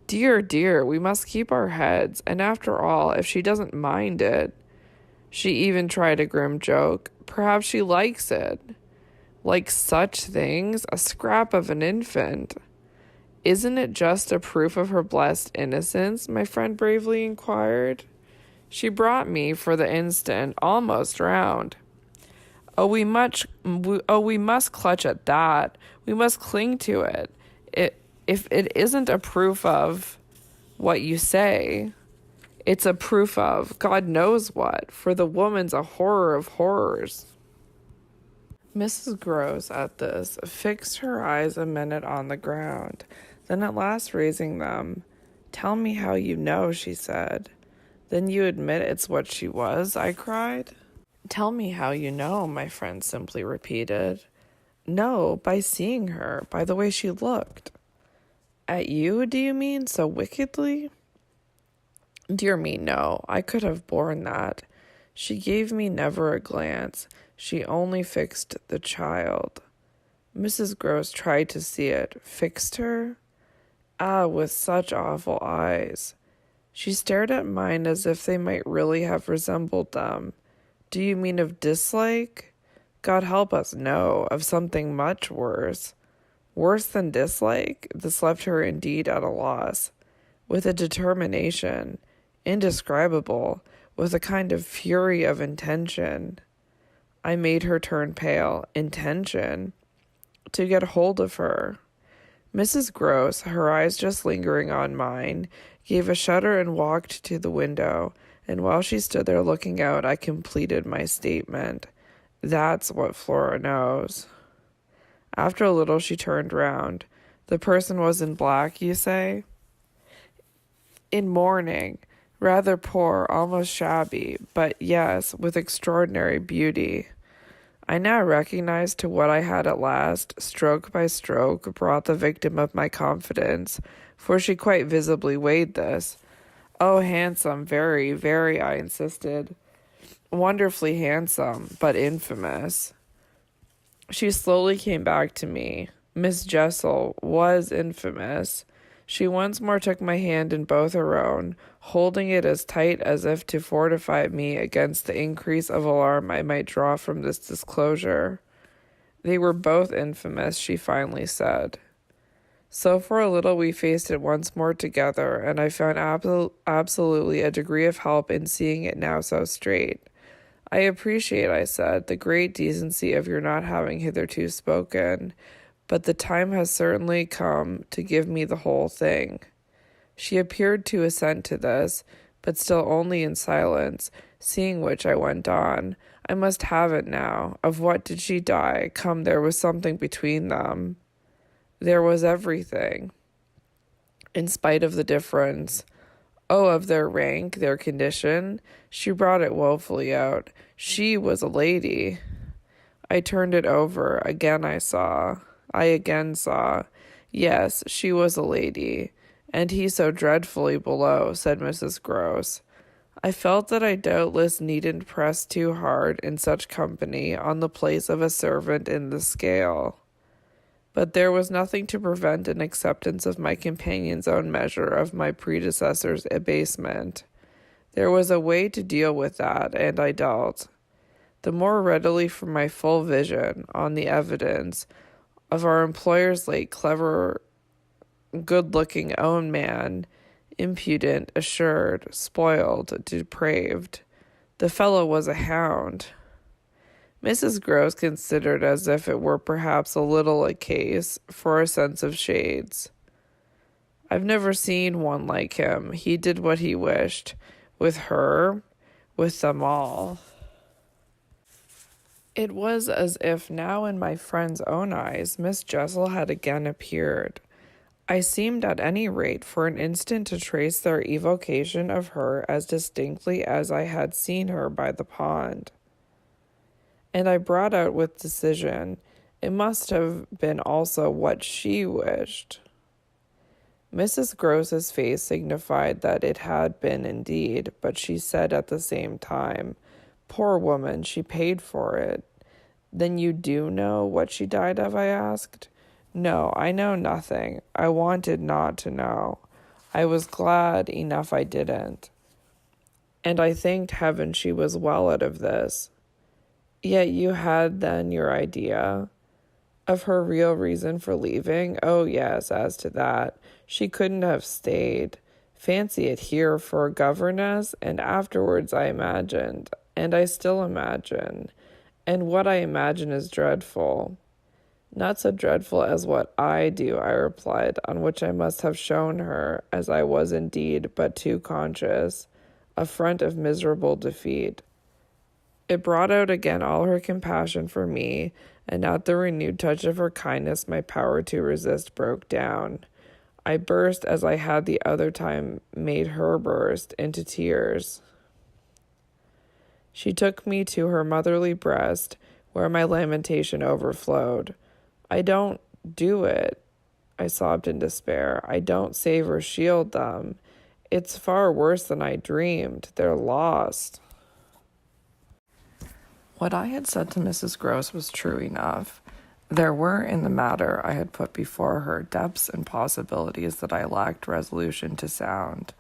Dear, we must keep our heads, and after all, if she doesn't mind it. She even tried a grim joke. Perhaps she likes it. Like such things, a scrap of an infant. Isn't it just a proof of her blessed innocence? My friend bravely inquired. She brought me, for the instant, almost round. We must clutch at that. We must cling to it. If it isn't a proof of what you say, it's a proof of God knows what, for the woman's a horror of horrors. Mrs. Gross, at this, fixed her eyes a minute on the ground, then at last raising them, "Tell me how you know," she said. "Then you admit it's what she was?" I cried. "Tell me how you know," my friend simply repeated. "No, by seeing her, by the way she looked." "At you, do you mean, so wickedly?" "Dear me, no, I could have borne that. She gave me never a glance. She only fixed the child." Mrs. Gross tried to see it. Fixed her? Ah, with such awful eyes. She stared at mine as if they might really have resembled them. "Do you mean of dislike?" "God help us, no, of something much worse." Worse than dislike? This left her indeed at a loss. With a determination indescribable, with a kind of fury of intention. I made her turn pale. Intention? To get hold of her. Mrs. Gross, her eyes just lingering on mine, gave a shudder and walked to the window, and while she stood there looking out, I completed my statement. "That's what Flora knows." After a little she turned round. "The person was in black, you say?" "In mourning. Rather poor, almost shabby, but yes, with extraordinary beauty." I now recognized to what I had at last, stroke by stroke, brought the victim of my confidence, for she quite visibly weighed this. "Oh, handsome, very, very," I insisted. "Wonderfully handsome, but infamous." She slowly came back to me. Miss Jessel was infamous. She once more took my hand in both her own, holding it as tight as if to fortify me against the increase of alarm I might draw from this disclosure. "They were both infamous," she finally said. So for a little we faced it once more together, and I found absolutely a degree of help in seeing it now so straight. "I appreciate," I said, "the great decency of your not having hitherto spoken, but the time has certainly come to give me the whole thing." She appeared to assent to this, but still only in silence, seeing which I went on. "I must have it now. Of what did she die? Come, there was something between them." "There was everything." "In spite of the difference." "Oh, of their rank, their condition?" She brought it woefully out. "She was a lady." I turned it over. I again saw. Yes, she was a lady. "And he so dreadfully below," said Mrs. Gross. I felt that I doubtless needn't press too hard in such company on the place of a servant in the scale. But there was nothing to prevent an acceptance of my companion's own measure of my predecessor's abasement. There was a way to deal with that, and I dealt. The more readily from my full vision, on the evidence of our employer's late clever, good-looking own man, impudent, assured, spoiled, depraved. The fellow was a hound. Mrs. Gross considered as if it were perhaps a little a case for a sense of shades. "I've never seen one like him. He did what he wished. With her, with them all." It was as if now in my friend's own eyes Miss Jessel had again appeared. I seemed at any rate for an instant to trace their evocation of her as distinctly as I had seen her by the pond. And I brought out with decision, it must have been also what she wished. Mrs. Gross's face signified that it had been indeed, but she said at the same time, "Poor woman, she paid for it." "Then you do know what she died of?" I asked. "No, I know nothing. I wanted not to know. I was glad enough I didn't. And I thanked heaven she was well out of this." "Yet you had then your idea?" Of her real reason for leaving? Oh, yes, as to that. She couldn't have stayed. Fancy it here for a governess, and afterwards I imagined, and I still imagine. And what I imagine is dreadful. Not so dreadful as what I do, I replied, on which I must have shown her, as I was indeed but too conscious, a front of miserable defeat. It brought out again all her compassion for me, and at the renewed touch of her kindness my power to resist broke down. I burst, as I had the other time made her burst, into tears. She took me to her motherly breast, where my lamentation overflowed. I don't do it, I sobbed in despair. I don't save or shield them. It's far worse than I dreamed. They're lost. What I had said to Mrs. Gross was true enough. There were in the matter I had put before her depths and possibilities that I lacked resolution to sound,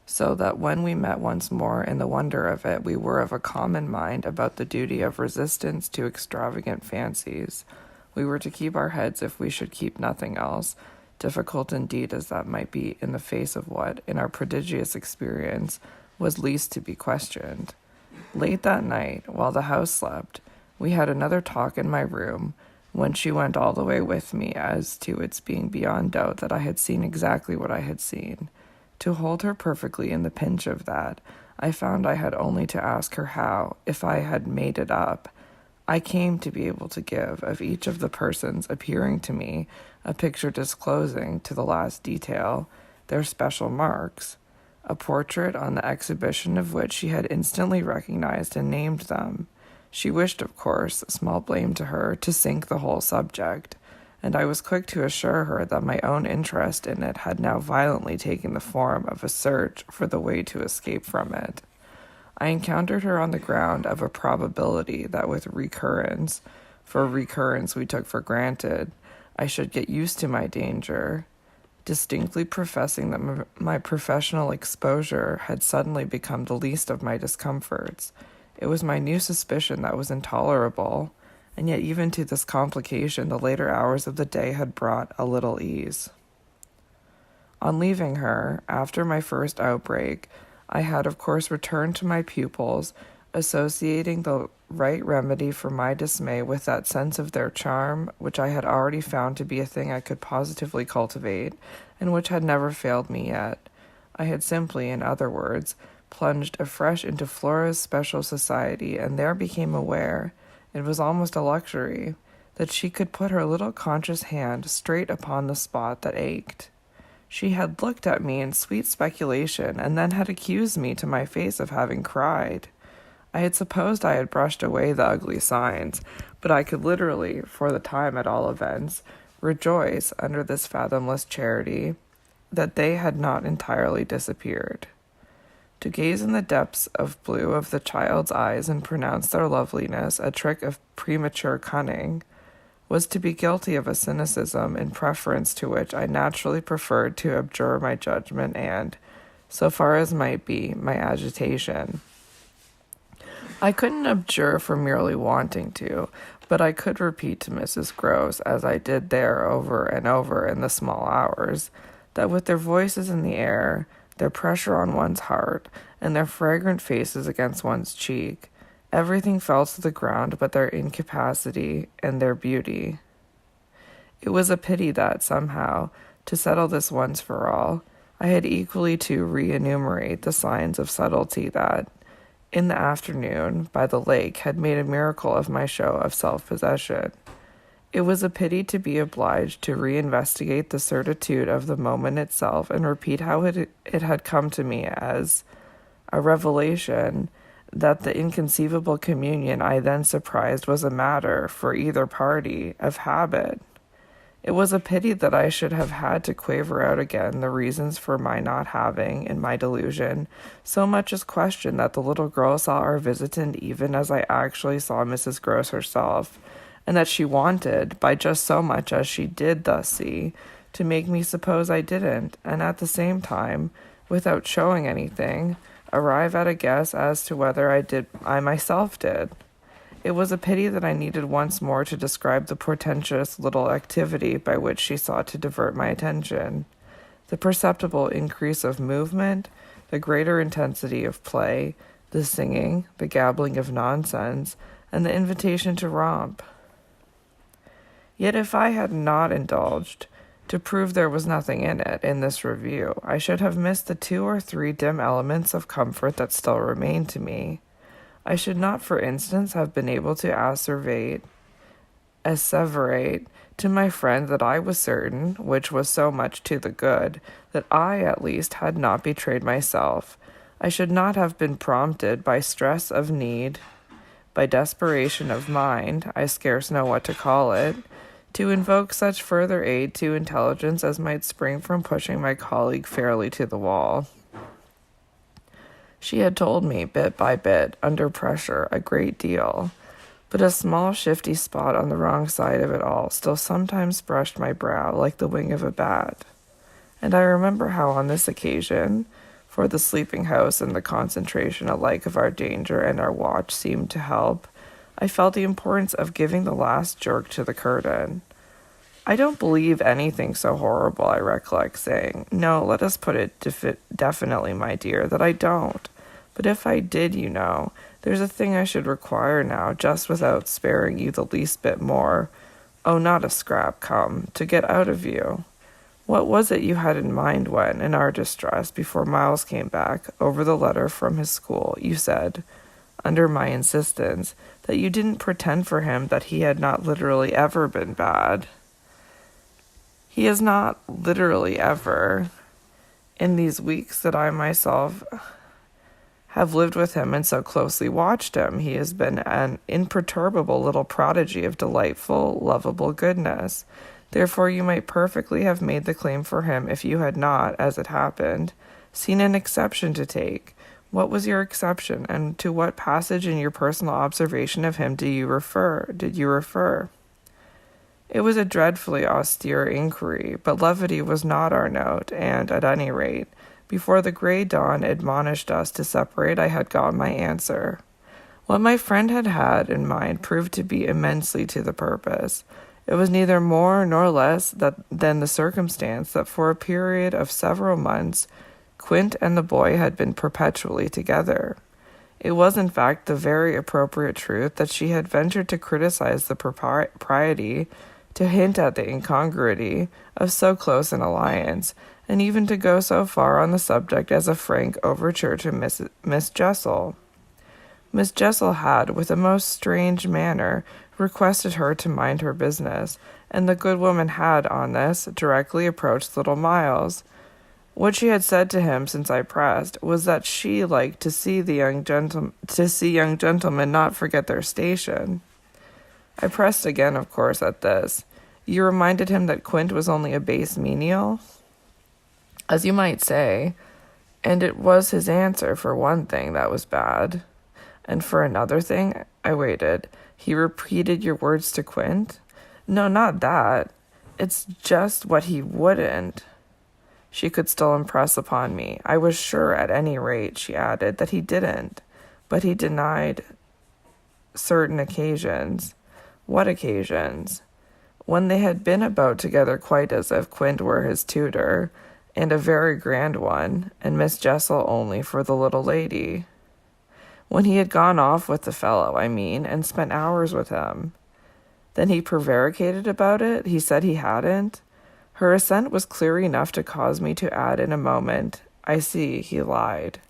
so that when we met once more in the wonder of it, we were of a common mind about the duty of resistance to extravagant fancies. We were to keep our heads if we should keep nothing else, difficult indeed as that might be in the face of what, in our prodigious experience, was least to be questioned. Late that night, while the house slept, we had another talk in my room, when she went all the way with me as to its being beyond doubt that I had seen exactly what I had seen. To hold her perfectly in the pinch of that, I found I had only to ask her how, if I had made it up, I came to be able to give of each of the persons appearing to me a picture disclosing, to the last detail, their special marks, a portrait on the exhibition of which she had instantly recognized and named them. She wished, of course, small blame to her, to sink the whole subject, and I was quick to assure her that my own interest in it had now violently taken the form of a search for the way to escape from it. I encountered her on the ground of a probability that with recurrence, for recurrence we took for granted, I should get used to my danger, distinctly professing that my professional exposure had suddenly become the least of my discomforts. It was my new suspicion that was intolerable, and yet even to this complication the later hours of the day had brought a little ease. On leaving her, after my first outbreak, I had of course returned to my pupils, associating the right remedy for my dismay with that sense of their charm which I had already found to be a thing I could positively cultivate, and which had never failed me yet. I had simply, in other words, plunged afresh into Flora's special society, and there became aware, it was almost a luxury, that she could put her little conscious hand straight upon the spot that ached. She had looked at me in sweet speculation, and then had accused me to my face of having cried. I had supposed I had brushed away the ugly signs, but I could literally, for the time at all events, rejoice under this fathomless charity that they had not entirely disappeared. To gaze in the depths of blue of the child's eyes and pronounce their loveliness a trick of premature cunning was to be guilty of a cynicism in preference to which I naturally preferred to abjure my judgment and, so far as might be, my agitation. I couldn't abjure for merely wanting to, but I could repeat to Mrs. Gross, as I did there over and over in the small hours, that with their voices in the air, their pressure on one's heart, and their fragrant faces against one's cheek, everything fell to the ground but their incapacity and their beauty. It was a pity that, somehow, to settle this once for all, I had equally to re-enumerate the signs of subtlety that, in the afternoon, by the lake, had made a miracle of my show of self-possession. It was a pity to be obliged to re-investigate the certitude of the moment itself and repeat how it had come to me as a revelation that the inconceivable communion I then surprised was a matter, for either party, of habit. It was a pity that I should have had to quaver out again the reasons for my not having, in my delusion, so much as question that the little girl saw our visitant even as I actually saw Mrs. Gross herself, and that she wanted, by just so much as she did thus see, to make me suppose I didn't, and at the same time, without showing anything, arrive at a guess as to whether I myself did. It was a pity that I needed once more to describe the portentous little activity by which she sought to divert my attention. The perceptible increase of movement, the greater intensity of play, the singing, the gabbling of nonsense, and the invitation to romp. Yet if I had not indulged, to prove there was nothing in it, in this review, I should have missed the 2 or 3 dim elements of comfort that still remained to me. I should not, for instance, have been able to asseverate to my friend that I was certain, which was so much to the good, that I, at least, had not betrayed myself. I should not have been prompted by stress of need, by desperation of mind, I scarce know what to call it, to invoke such further aid to intelligence as might spring from pushing my colleague fairly to the wall. She had told me, bit by bit, under pressure, a great deal, but a small shifty spot on the wrong side of it all still sometimes brushed my brow like the wing of a bat. And I remember how on this occasion, for the sleeping house and the concentration alike of our danger and our watch seemed to help, I felt the importance of giving the last jerk to the curtain. I don't believe anything so horrible, I recollect saying. No, let us put it definitely, my dear, that I don't. But if I did, you know, there's a thing I should require now, just without sparing you the least bit more. Oh, not a scrap, come, to get out of you. What was it you had in mind when, in our distress, before Miles came back, over the letter from his school, you said, under my insistence, that you didn't pretend for him that he had not literally ever been bad? He has not literally ever. In these weeks that I myself have lived with him and so closely watched him, he has been an imperturbable little prodigy of delightful, lovable goodness. Therefore you might perfectly have made the claim for him if you had not, as it happened, seen an exception to take. What was your exception, and to what passage in your personal observation of him did you refer? It was a dreadfully austere inquiry, but levity was not our note, and, at any rate, before the grey dawn admonished us to separate, I had got my answer. What my friend had in mind proved to be immensely to the purpose. It was neither more nor less than the circumstance that for a period of several months Quint and the boy had been perpetually together. It was, in fact, the very appropriate truth that she had ventured to criticize the propriety, to hint at the incongruity of so close an alliance, and even to go so far on the subject as a frank overture to Miss Jessel. Miss Jessel had, with a most strange manner, requested her to mind her business, and the good woman had, on this, directly approached little Miles. What she had said to him, since I pressed, was that she liked to see young gentlemen not forget their station. I pressed again, of course, at this. You reminded him that Quint was only a base menial? As you might say, and it was his answer, for one thing, that was bad. And for another thing, I waited. He repeated your words to Quint? No, not that. It's just what he wouldn't. She could still impress upon me. I was sure, at any rate, she added, that he didn't. But he denied certain occasions. What occasions? When they had been about together quite as if Quint were his tutor, and a very grand one, and Miss Jessel only for the little lady. When he had gone off with the fellow, I mean, and spent hours with him. Then he prevaricated about it? He said he hadn't? Her assent was clear enough to cause me to add in a moment, I see, he lied.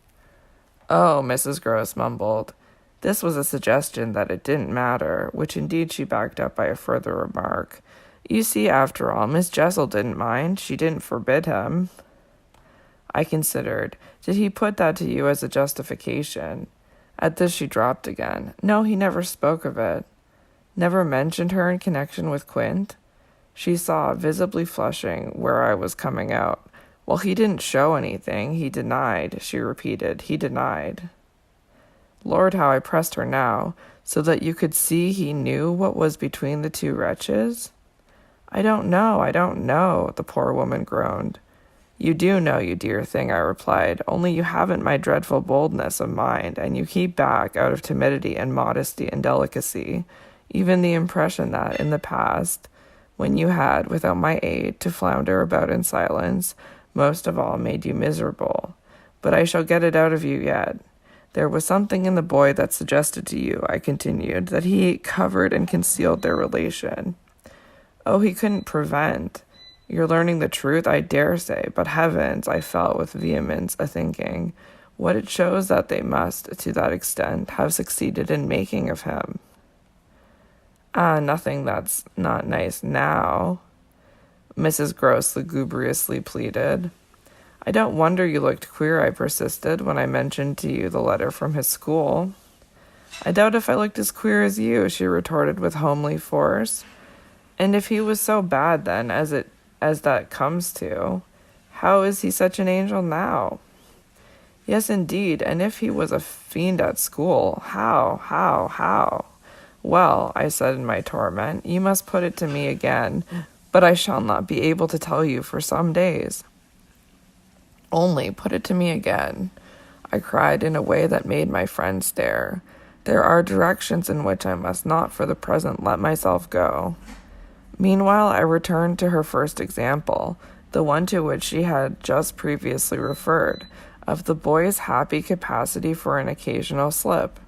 Oh, Mrs. Gross mumbled. This was a suggestion that it didn't matter, which indeed she backed up by a further remark. You see, after all, Miss Jessel didn't mind. She didn't forbid him. I considered. Did he put that to you as a justification? At this she dropped again. No, he never spoke of it. Never mentioned her in connection with Quint? She saw, visibly flushing, where I was coming out. Well, he didn't show anything. He denied, she repeated. He denied. Lord, how I pressed her now, so that you could see he knew what was between the 2 wretches? I don't know, the poor woman groaned. You do know, you dear thing, I replied, only you haven't my dreadful boldness of mind, and you keep back, out of timidity and modesty and delicacy, even the impression that, in the past, when you had, without my aid, to flounder about in silence, most of all made you miserable. But I shall get it out of you yet. There was something in the boy that suggested to you, I continued, that he covered and concealed their relation. Oh, he couldn't prevent. You're learning the truth, I dare say, but heavens, I felt with vehemence a-thinking, what it shows that they must, to that extent, have succeeded in making of him. Ah, nothing that's not nice now, Mrs. Gross lugubriously pleaded. I don't wonder you looked queer, I persisted, when I mentioned to you the letter from his school. I doubt if I looked as queer as you, she retorted with homely force. And if he was so bad then, as that comes to, how is he such an angel now? Yes, indeed, and if he was a fiend at school, how? Well, I said in my torment, you must put it to me again, but I shall not be able to tell you for some days. Only put it to me again, I cried in a way that made my friend stare. There are directions in which I must not for the present let myself go. Meanwhile, I returned to her first example, the one to which she had just previously referred, of the boy's happy capacity for an occasional slip.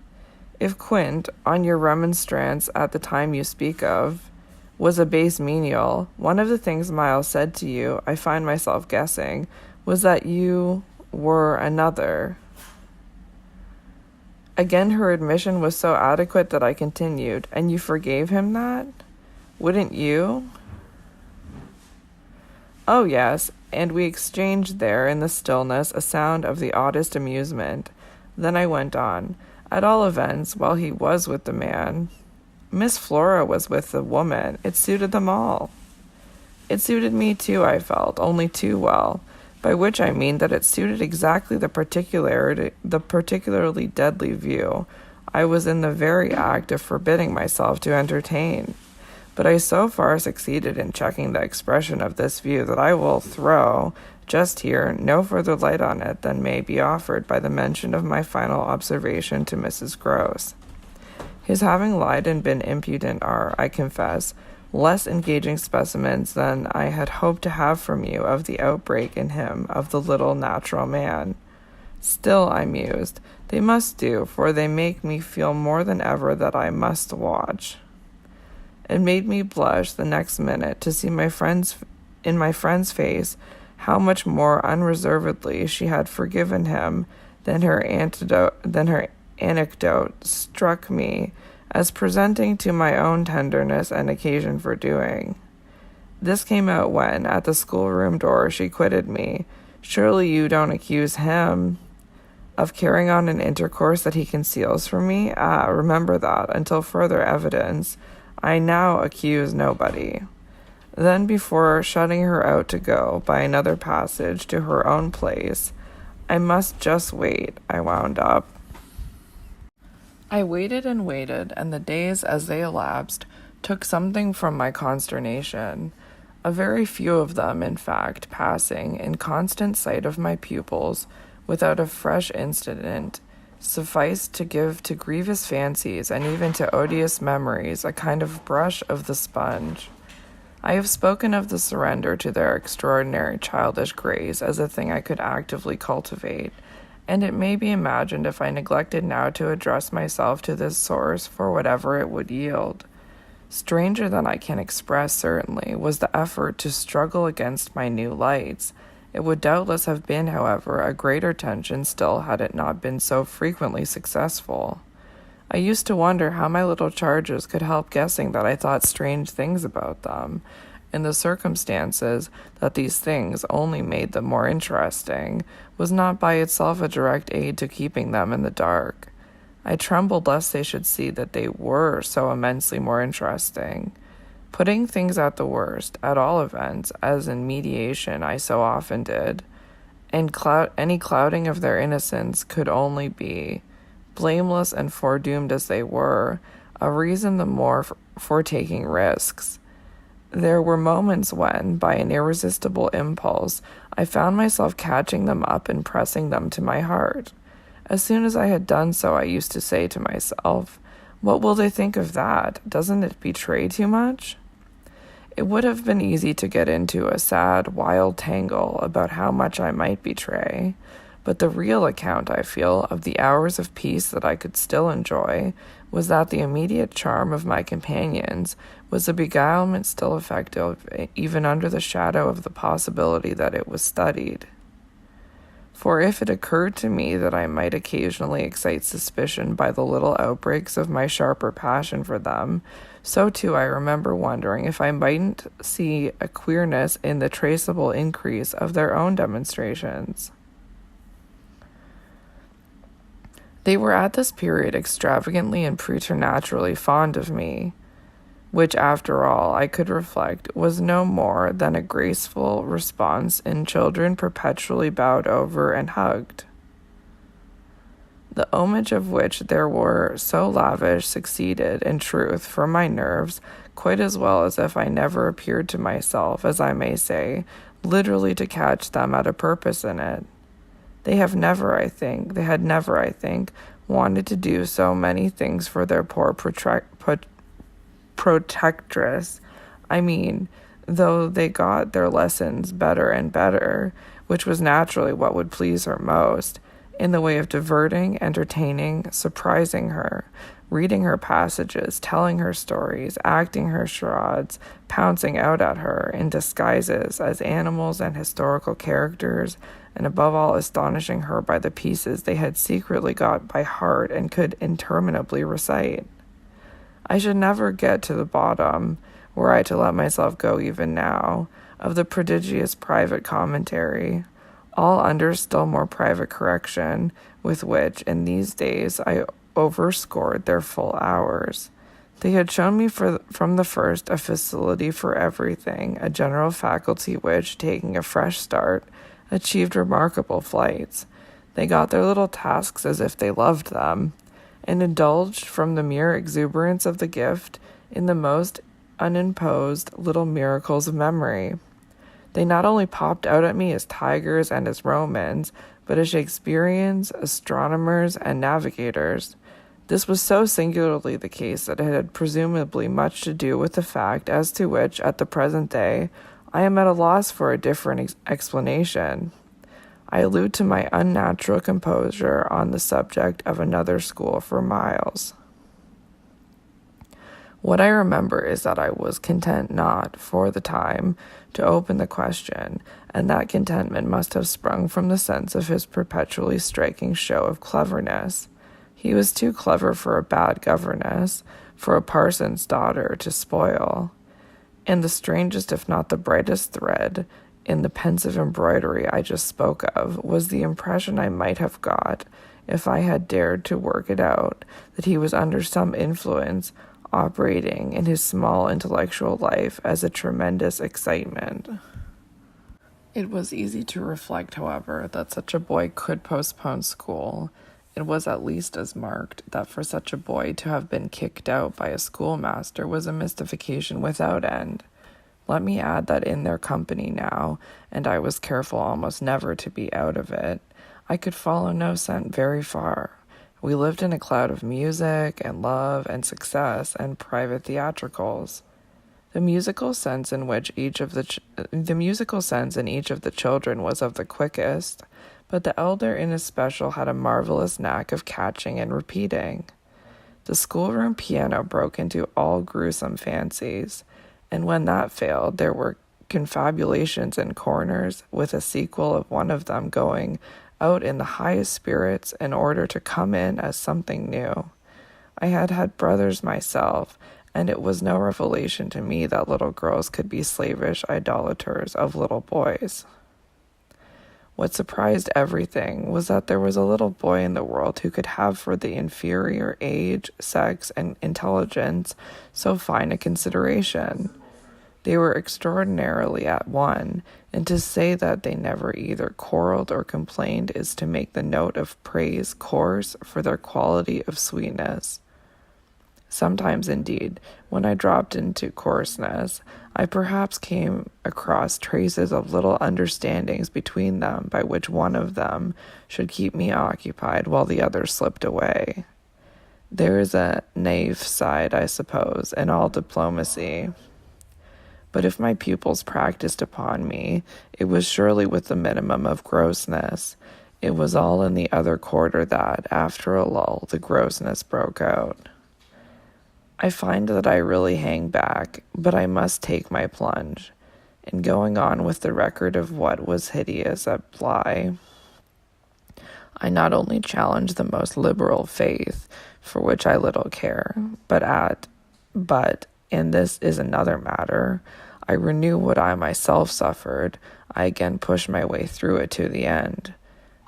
If Quint, on your remonstrance at the time you speak of, was a base menial, one of the things Miles said to you, I find myself guessing, was that you were another. Again her admission was so adequate that I continued, and you forgave him that? Wouldn't you? Oh, yes, and we exchanged there in the stillness a sound of the oddest amusement. Then I went on. At all events, while he was with the man, Miss Flora was with the woman. It suited them all. It suited me too, I felt, only too well, by which I mean that it suited exactly the particularly deadly view I was in the very act of forbidding myself to entertain. But I so far succeeded in checking the expression of this view that I will throw, just here, no further light on it than may be offered by the mention of my final observation to Mrs. Gross. His having lied and been impudent are, I confess, less engaging specimens than I had hoped to have from you of the outbreak in him of the little natural man. Still, I mused, they must do, for they make me feel more than ever that I must watch. It made me blush the next minute to see in my friend's face how much more unreservedly she had forgiven him than her anecdote struck me as presenting to my own tenderness an occasion for doing. This came out when, at the schoolroom door, she quitted me. Surely you don't accuse him of carrying on an intercourse that he conceals from me? Ah, remember that, until further evidence, I now accuse nobody. Then, before shutting her out to go by another passage to her own place, I must just wait, I wound up. I waited, and the days, as they elapsed, took something from my consternation. A very few of them, in fact, passing in constant sight of my pupils, without a fresh incident, sufficed to give to grievous fancies and even to odious memories a kind of brush of the sponge. I have spoken of the surrender to their extraordinary childish grace as a thing I could actively cultivate, and it may be imagined if I neglected now to address myself to this source for whatever it would yield. Stranger than I can express, certainly, was the effort to struggle against my new lights. It would doubtless have been, however, a greater tension still had it not been so frequently successful. I used to wonder how my little charges could help guessing that I thought strange things about them, and the circumstances that these things only made them more interesting was not by itself a direct aid to keeping them in the dark. I trembled lest they should see that they were so immensely more interesting. Putting things at the worst, at all events, as in mediation I so often did, and any clouding of their innocence could only be, blameless and foredoomed as they were, a reason the more for taking risks. There were moments when, by an irresistible impulse, I found myself catching them up and pressing them to my heart. As soon as I had done so, I used to say to myself, "What will they think of that? Doesn't it betray too much?" It would have been easy to get into a sad, wild tangle about how much I might betray, but the real account, I feel, of the hours of peace that I could still enjoy was that the immediate charm of my companions was a beguilement still effective even under the shadow of the possibility that it was studied. For if it occurred to me that I might occasionally excite suspicion by the little outbreaks of my sharper passion for them, so too I remember wondering if I mightn't see a queerness in the traceable increase of their own demonstrations. They were at this period extravagantly and preternaturally fond of me, which, after all, I could reflect, was no more than a graceful response in children perpetually bowed over and hugged. The homage of which there were so lavish succeeded, in truth, for my nerves, quite as well as if I never appeared to myself, as I may say, literally to catch them at a purpose in it. They had never, I think, wanted to do so many things for their poor protectress. I mean, though they got their lessons better and better, which was naturally what would please her most, in the way of diverting, entertaining, surprising her, reading her passages, telling her stories, acting her charades, pouncing out at her in disguises as animals and historical characters, and above all astonishing her by the pieces they had secretly got by heart and could interminably recite. I should never get to the bottom, were I to let myself go even now, of the prodigious private commentary, all under still more private correction, with which, in these days, I overscored their full hours. They had shown me from the first a facility for everything, a general faculty which, taking a fresh start, achieved remarkable flights. They got their little tasks as if they loved them, and indulged from the mere exuberance of the gift in the most unimposed little miracles of memory. They not only popped out at me as tigers and as Romans, but as Shakespeareans, astronomers, and navigators. This was so singularly the case that it had presumably much to do with the fact as to which, at the present day, I am at a loss for a different explanation. I allude to my unnatural composure on the subject of another school for miles. What I remember is that I was content not, for the time, to open the question, and that contentment must have sprung from the sense of his perpetually striking show of cleverness. He was too clever for a bad governess, for a parson's daughter to spoil. And the strangest, if not the brightest thread, in the pensive embroidery I just spoke of, was the impression I might have got, if I had dared to work it out, that he was under some influence, operating in his small intellectual life as a tremendous excitement. It was easy to reflect, however, that such a boy could postpone school. It was at least as marked that for such a boy to have been kicked out by a schoolmaster was a mystification without end. Let me add that in their company now, and I was careful almost never to be out of it, I could follow no scent very far. We lived in a cloud of music and love and success and private theatricals. The musical sense in each of the children was of the quickest, but the elder in especial had a marvelous knack of catching and repeating. The schoolroom piano broke into all gruesome fancies, and when that failed, there were confabulations in corners, with a sequel of one of them going out in the highest spirits in order to come in as something new. I had had brothers myself, and it was no revelation to me that little girls could be slavish idolaters of little boys. What surprised everything was that there was a little boy in the world who could have for the inferior age, sex, and intelligence so fine a consideration. They were extraordinarily at one, and to say that they never either quarreled or complained is to make the note of praise coarse for their quality of sweetness. Sometimes, indeed, when I dropped into coarseness, I perhaps came across traces of little understandings between them by which one of them should keep me occupied while the other slipped away. There is a naive side, I suppose, in all diplomacy. But if my pupils practiced upon me, it was surely with the minimum of grossness. It was all in the other quarter that, after a lull, the grossness broke out. I find that I really hang back, but I must take my plunge. In going on with the record of what was hideous at Bly, I not only challenge the most liberal faith, for which I little care, but, and this is another matter, I renew what I myself suffered. I again push my way through it to the end.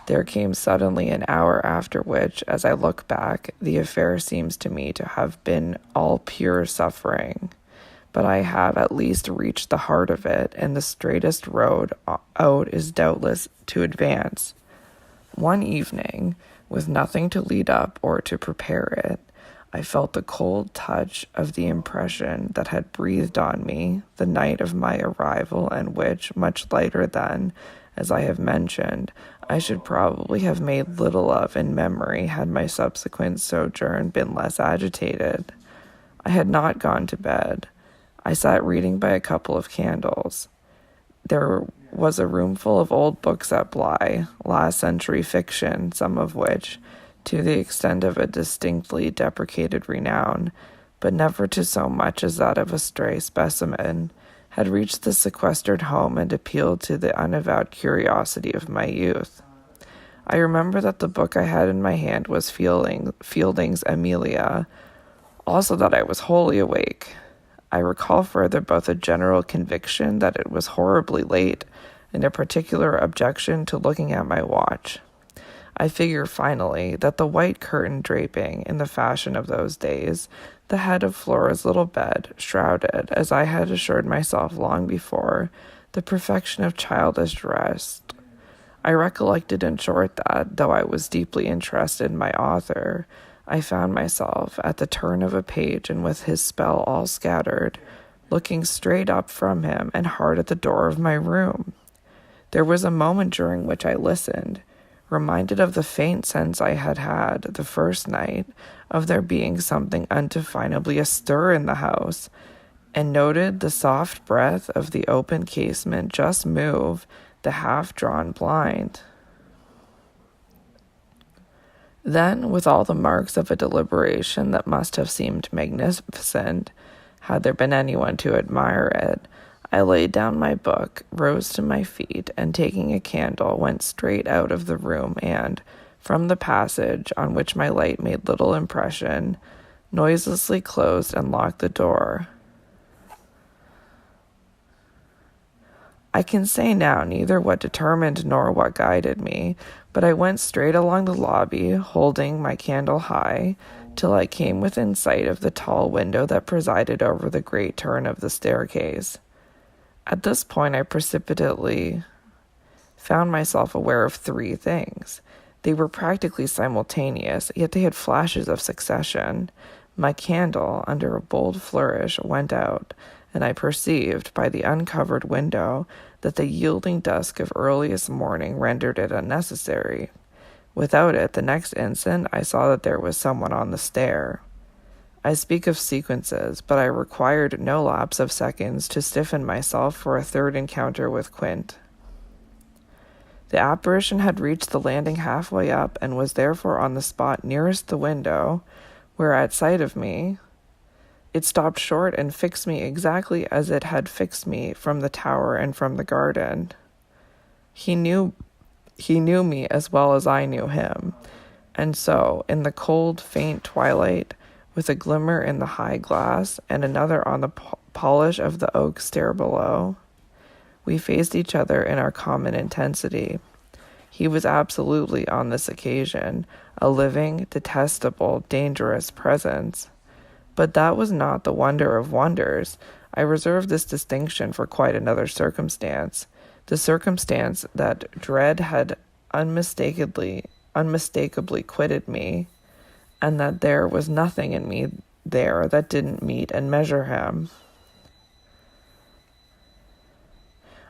There came suddenly an hour after which, as I look back, the affair seems to me to have been all pure suffering. But I have at least reached the heart of it, and the straightest road out is doubtless to advance. One evening, with nothing to lead up or to prepare it, I felt the cold touch of the impression that had breathed on me the night of my arrival, and which, much lighter than, as I have mentioned, I should probably have made little of in memory had my subsequent sojourn been less agitated. I had not gone to bed. I sat reading by a couple of candles. There was a room full of old books at Bly, last century fiction, some of which, to the extent of a distinctly deprecated renown, but never to so much as that of a stray specimen, had reached the sequestered home and appealed to the unavowed curiosity of my youth. I remember that the book I had in my hand was Fielding's Amelia, also that I was wholly awake. I recall further both a general conviction that it was horribly late and a particular objection to looking at my watch. I figure, finally, that the white curtain draping, in the fashion of those days, the head of Flora's little bed, shrouded, as I had assured myself long before, the perfection of childish rest. I recollected, in short, that, though I was deeply interested in my author, I found myself, at the turn of a page and with his spell all scattered, looking straight up from him and hard at the door of my room. There was a moment during which I listened, reminded of the faint sense I had had the first night of there being something undefinably astir in the house, and noted the soft breath of the open casement just move the half-drawn blind. Then, with all the marks of a deliberation that must have seemed magnificent, had there been anyone to admire it, I laid down my book, rose to my feet, and taking a candle, went straight out of the room and, from the passage, on which my light made little impression, noiselessly closed and locked the door. I can say now neither what determined nor what guided me, but I went straight along the lobby, holding my candle high, till I came within sight of the tall window that presided over the great turn of the staircase. At this point I precipitately found myself aware of three things. They were practically simultaneous, yet they had flashes of succession. My candle, under a bold flourish, went out, and I perceived, by the uncovered window, that the yielding dusk of earliest morning rendered it unnecessary. Without it, the next instant, I saw that there was someone on the stair. I speak of sequences, but I required no lapse of seconds to stiffen myself for a third encounter with Quint. The apparition had reached the landing halfway up, and was therefore on the spot nearest the window, where, at sight of me, it stopped short and fixed me exactly as it had fixed me from the tower and from the garden. He knew me as well as I knew him, and so, in the cold, faint twilight, with a glimmer in the high glass and another on the polish of the oak stair below, we faced each other in our common intensity. He was absolutely, on this occasion, a living, detestable, dangerous presence. But that was not the wonder of wonders. I reserve this distinction for quite another circumstance, the circumstance that dread had unmistakably quitted me, and that there was nothing in me there that didn't meet and measure him.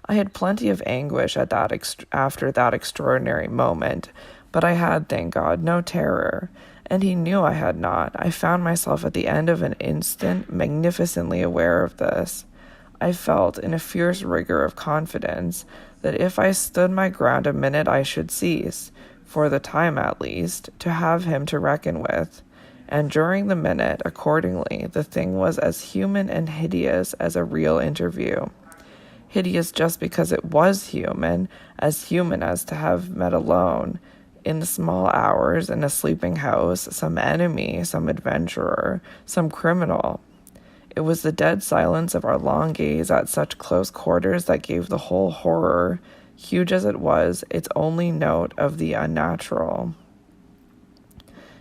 I had plenty of anguish after that extraordinary moment, but I had, thank God, no terror, and he knew I had not. I found myself at the end of an instant magnificently aware of this. I felt, in a fierce rigor of confidence, that if I stood my ground a minute I should cease, for the time at least, to have him to reckon with. And during the minute, accordingly, the thing was as human and hideous as a real interview. Hideous just because it was human as to have met alone, in the small hours, in a sleeping house, some enemy, some adventurer, some criminal. It was the dead silence of our long gaze at such close quarters that gave the whole horror, huge as it was, its only note of the unnatural.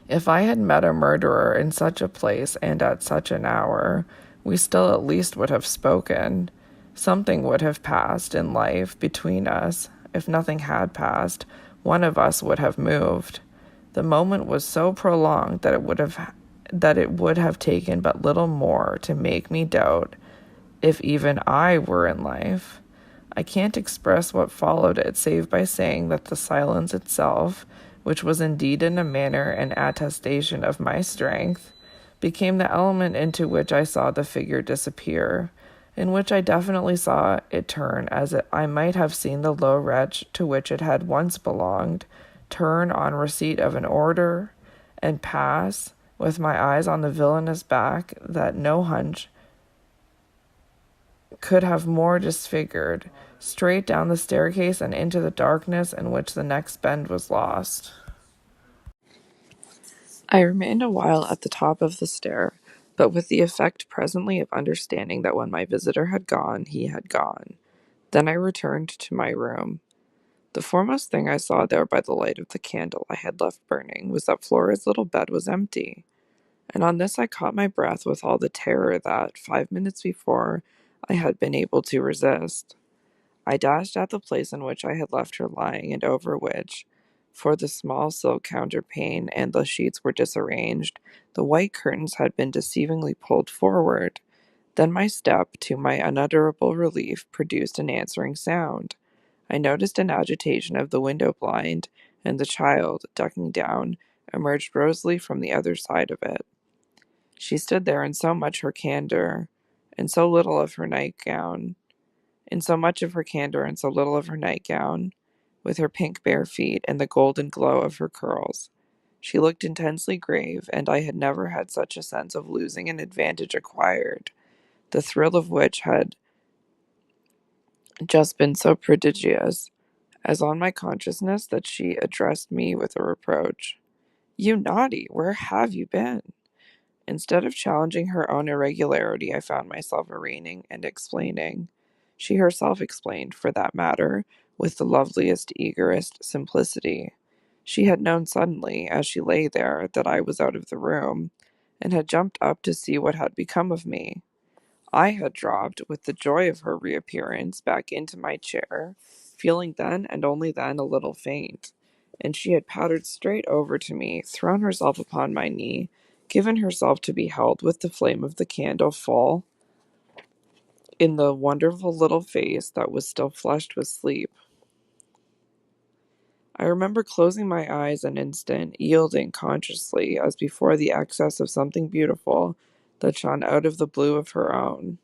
If I had met a murderer in such a place and at such an hour, we still at least would have spoken. Something would have passed in life between us. If nothing had passed, one of us would have moved. The moment was so prolonged that it would have taken but little more to make me doubt if even I were in life. I can't express what followed it save by saying that the silence itself, which was indeed in a manner an attestation of my strength, became the element into which I saw the figure disappear, in which I definitely saw it turn I might have seen the low wretch to which it had once belonged turn on receipt of an order, and pass, with my eyes on the villainous back that no hunch could have more disfigured, straight down the staircase and into the darkness in which the next bend was lost. I remained a while at the top of the stair, but with the effect presently of understanding that when my visitor had gone, he had gone. Then I returned to my room. The foremost thing I saw there by the light of the candle I had left burning was that Flora's little bed was empty, and on this I caught my breath with all the terror that, 5 minutes before, I had been able to resist. I dashed at the place in which I had left her lying, and over which, for the small silk counterpane and the sheets were disarranged, the white curtains had been deceivingly pulled forward. Then my step, to my unutterable relief, produced an answering sound. I noticed an agitation of the window blind, and the child, ducking down, emerged rosily from the other side of it. She stood there in so much her candor, and so little of her nightgown, and so little of her nightgown, with her pink bare feet and the golden glow of her curls. She looked intensely grave, and I had never had such a sense of losing an advantage acquired, the thrill of which had just been so prodigious, as on my consciousness that she addressed me with a reproach. "You naughty, where have you been?" Instead of challenging her own irregularity, I found myself arraigning and explaining. She herself explained, for that matter, with the loveliest, eagerest simplicity. She had known suddenly, as she lay there, that I was out of the room, and had jumped up to see what had become of me. I had dropped, with the joy of her reappearance, back into my chair, feeling then and only then a little faint, and she had pattered straight over to me, thrown herself upon my knee, given herself to be held with the flame of the candle full in the wonderful little face that was still flushed with sleep. I remember closing my eyes an instant, yielding consciously, as before, the excess of something beautiful that shone out of the blue of her own.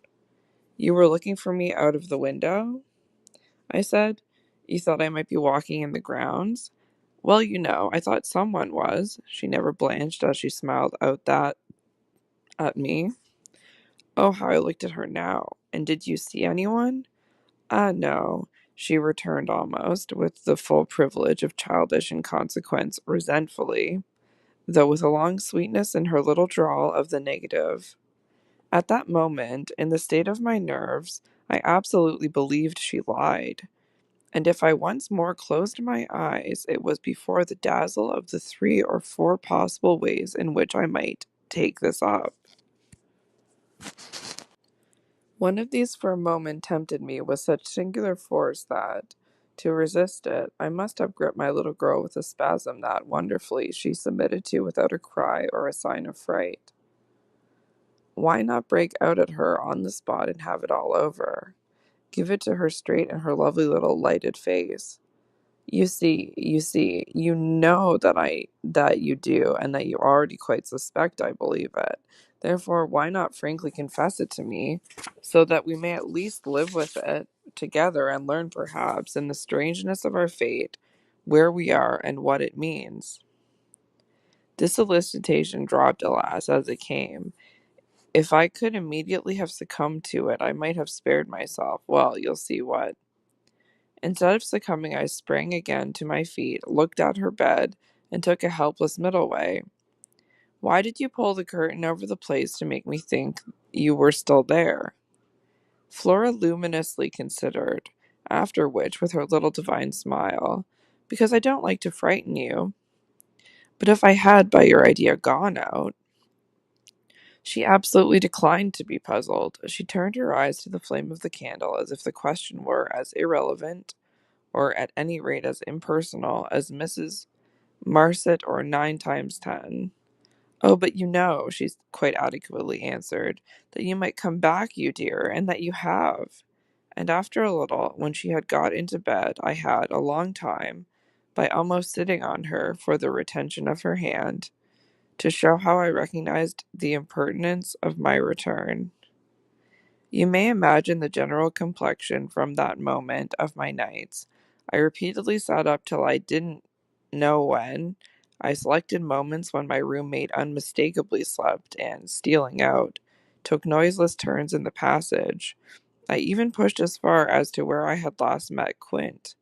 "You were looking for me out of the window?" I said. "You thought I might be walking in the grounds?" "Well, I thought someone was." She never blanched as she smiled out that at me. Oh, how I looked at her now. "And did you see anyone?" "Ah, no," she returned almost, with the full privilege of childish inconsequence, resentfully, though with a long sweetness in her little drawl of the negative. At that moment, in the state of my nerves, I absolutely believed she lied. And if I once more closed my eyes, it was before the dazzle of the 3 or 4 possible ways in which I might take this up. One of these for a moment tempted me with such singular force that, to resist it, I must have gripped my little girl with a spasm that, wonderfully, she submitted to without a cry or a sign of fright. Why not break out at her on the spot and have it all over? Give it to her straight in her lovely little lighted face. You know that you do, and that you already quite suspect I believe it. Therefore, why not frankly confess it to me, so that we may at least live with it together and learn perhaps in the strangeness of our fate where we are and what it means. This solicitation dropped, alas, as it came. If I could immediately have succumbed to it, I might have spared myself. Well, you'll see what. Instead of succumbing, I sprang again to my feet, looked at her bed, and took a helpless middle way. Why did you pull the curtain over the place to make me think you were still there? Flora luminously considered, after which, with her little divine smile, because I don't like to frighten you. But if I had, by your idea, gone out. She absolutely declined to be puzzled. She turned her eyes to the flame of the candle as if the question were as irrelevant, or at any rate as impersonal, as Mrs. Marset or 9 times 10. Oh, but you know, she quite adequately answered, that you might come back, you dear, and that you have. And after a little, when she had got into bed, I had, a long time, by almost sitting on her for the retention of her hand, to show how I recognized the impertinence of my return. You may imagine the general complexion from that moment of my nights. I repeatedly sat up till I didn't know when. I selected moments when my roommate unmistakably slept and, stealing out, took noiseless turns in the passage. I even pushed as far as to where I had last met Quint.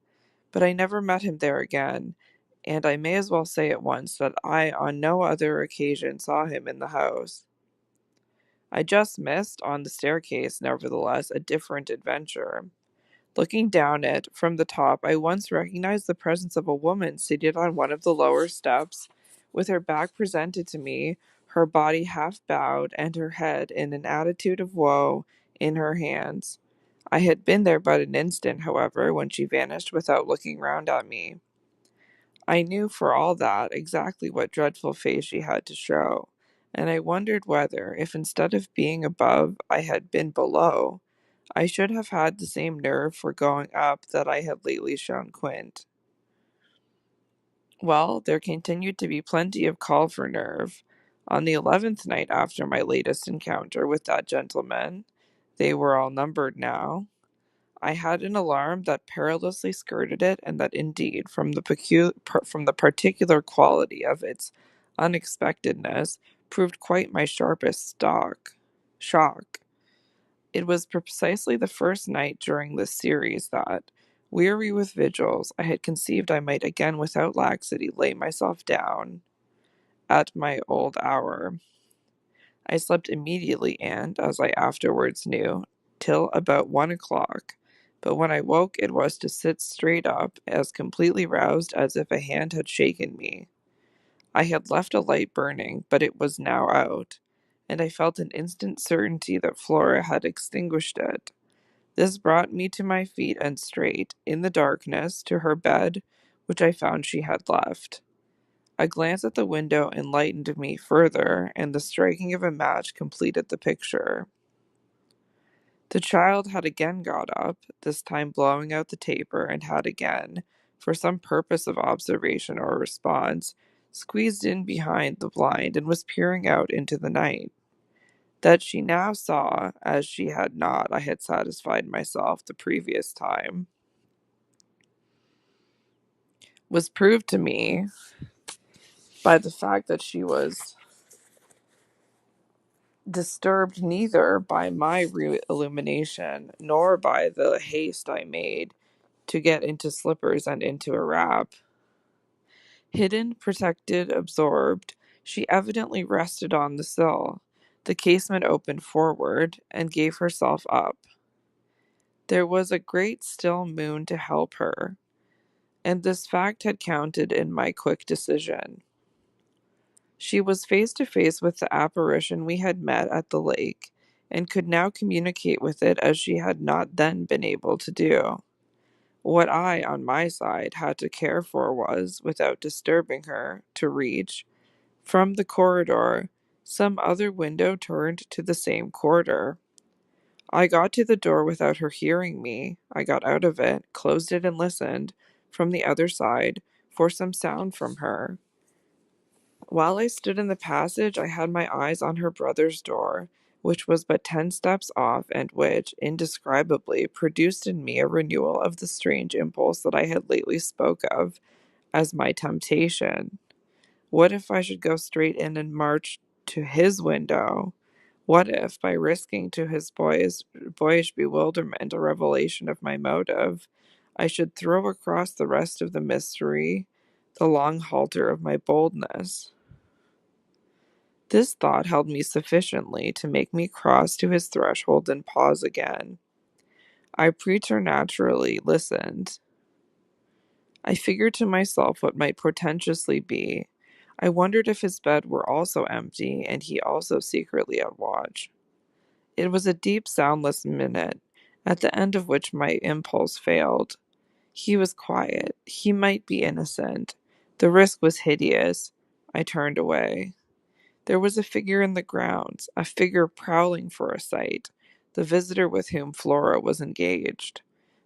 But I never met him there again, and I may as well say at once that I on no other occasion saw him in the house. I just missed, on the staircase, nevertheless, a different adventure. Looking down it from the top, I once recognized the presence of a woman seated on one of the lower steps, with her back presented to me, her body half bowed, and her head, in an attitude of woe, in her hands. I had been there but an instant, however, when she vanished without looking round at me. I knew, for all that, exactly what dreadful face she had to show, and I wondered whether, if instead of being above I had been below, I should have had the same nerve for going up that I had lately shown Quint. Well, there continued to be plenty of call for nerve. On the 11th night after my latest encounter with that gentleman, they were all numbered now, I had an alarm that perilously skirted it, and that indeed, from the particular quality of its unexpectedness, proved quite my sharpest shock. It was precisely the first night during this series that, weary with vigils, I had conceived I might again without laxity lay myself down at my old hour. I slept immediately and, as I afterwards knew, till about 1 o'clock, but when I woke it was to sit straight up, as completely roused as if a hand had shaken me. I had left a light burning, but it was now out, and I felt an instant certainty that Flora had extinguished it. This brought me to my feet and straight, in the darkness, to her bed, which I found she had left. A glance at the window enlightened me further, and the striking of a match completed the picture. The child had again got up, this time blowing out the taper, and had again, for some purpose of observation or response, squeezed in behind the blind and was peering out into the night. That she now saw, as she had not, I had satisfied myself the previous time, was proved to me by the fact that she was disturbed neither by my illumination nor by the haste I made to get into slippers and into a wrap. Hidden, protected, absorbed, she evidently rested on the sill. The casement opened forward, and gave herself up. There was a great still moon to help her, and this fact had counted in my quick decision. She was face to face with the apparition we had met at the lake, and could now communicate with it as she had not then been able to do. What I, on my side, had to care for was, without disturbing her, to reach, from the corridor, Some other window turned to the same quarter. I got to the door without her hearing me. I got out of it, closed it, and listened from the other side for some sound from her. While I stood in the passage, I had my eyes on her brother's door, which was but 10 steps off, and which, indescribably, produced in me a renewal of the strange impulse that I had lately spoke of as my temptation. What if I should go straight in and march to his window? What if, by risking to his boyish bewilderment a revelation of my motive, I should throw across the rest of the mystery the long halter of my boldness? This thought held me sufficiently to make me cross to his threshold and pause again. I preternaturally listened. I figured to myself what might portentously be. I wondered if his bed were also empty and he also secretly at watch. It was a deep, soundless minute, at the end of which my impulse failed. He was quiet. He might be innocent. The risk was hideous. I turned away. There was a figure in the grounds, a figure prowling for a sight, the visitor with whom Flora was engaged.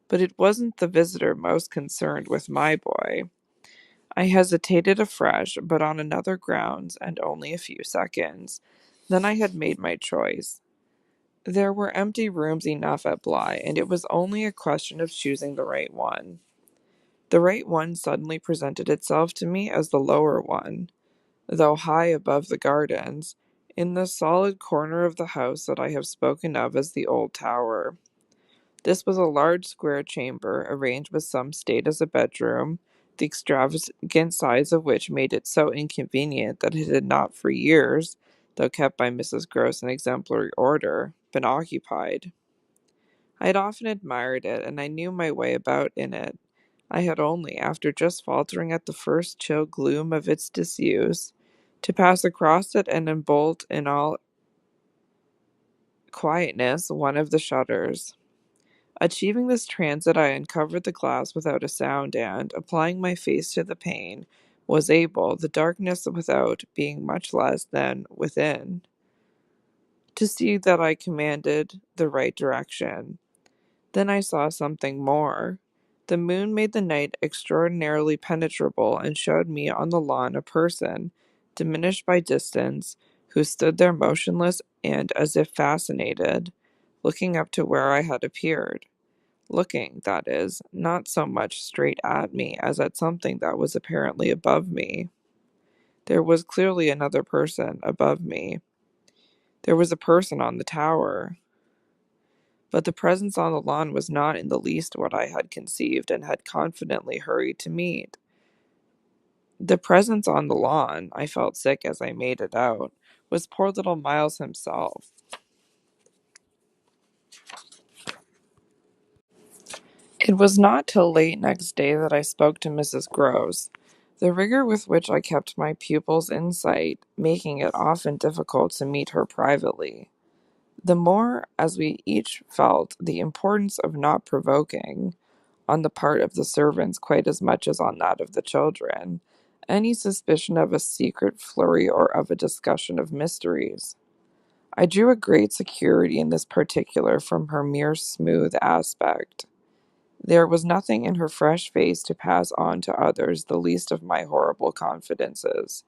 But it wasn't the visitor most concerned with my boy. I hesitated afresh, but on another grounds, and only a few seconds. Then I had made my choice. There were empty rooms enough at Bly, and it was only a question of choosing the right one. The right one suddenly presented itself to me as the lower one, though high above the gardens, in the solid corner of the house that I have spoken of as the old tower. This was a large square chamber, arranged with some state as a bedroom, the extravagant size of which made it so inconvenient that it had not for years, though kept by Mrs. Gross in exemplary order, been occupied. I had often admired it, and I knew my way about in it. I had only, after just faltering at the first chill gloom of its disuse, to pass across it and unbolt in all quietness one of the shutters. Achieving this transit, I uncovered the glass without a sound and, applying my face to the pane, was able, the darkness without being much less than within, to see that I commanded the right direction. Then I saw something more. The moon made the night extraordinarily penetrable and showed me on the lawn a person, diminished by distance, who stood there motionless and as if fascinated, looking up to where I had appeared. Looking, that is, not so much straight at me as at something that was apparently above me. There was clearly another person above me. There was a person on the tower. But the presence on the lawn was not in the least what I had conceived and had confidently hurried to meet. The presence on the lawn, I felt sick as I made it out, was poor little Miles himself. It was not till late next day that I spoke to Mrs. Gross. The rigor with which I kept my pupils in sight, making it often difficult to meet her privately. The more as we each felt the importance of not provoking, on the part of the servants quite as much as on that of the children, any suspicion of a secret flurry or of a discussion of mysteries. I drew a great security in this particular from her mere smooth aspect. There was nothing in her fresh face to pass on to others the least of my horrible confidences.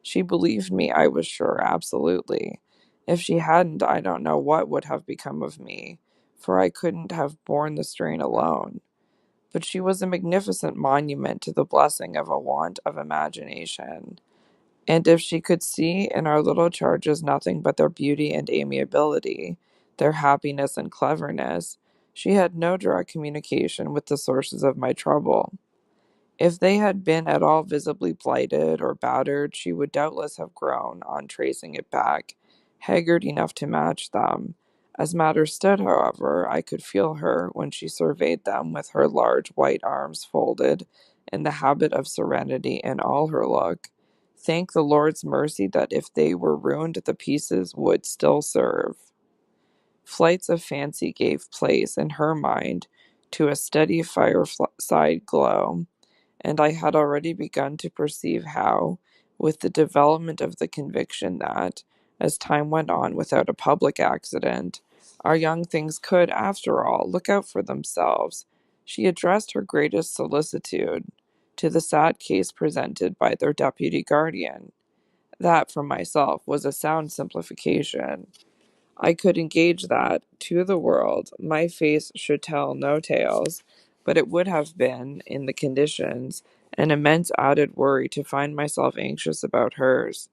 She believed me, I was sure, absolutely. If she hadn't, I don't know what would have become of me, for I couldn't have borne the strain alone. But she was a magnificent monument to the blessing of a want of imagination. And if she could see in our little charges nothing but their beauty and amiability, their happiness and cleverness, she had no direct communication with the sources of my trouble. If they had been at all visibly blighted or battered, she would doubtless have grown, on tracing it back, haggard enough to match them. As matters stood, however, I could feel her, when she surveyed them with her large white arms folded, in the habit of serenity in all her look, thank the Lord's mercy that if they were ruined, the pieces would still serve. Flights of fancy gave place, in her mind, to a steady fireside glow, and I had already begun to perceive how, with the development of the conviction that, as time went on without a public accident. Our young things could, after all, look out for themselves. She addressed her greatest solicitude to the sad case presented by their deputy guardian. That, for myself, was a sound simplification. I could engage that, to the world, my face should tell no tales, but it would have been, in the conditions, an immense added worry to find myself anxious about hers.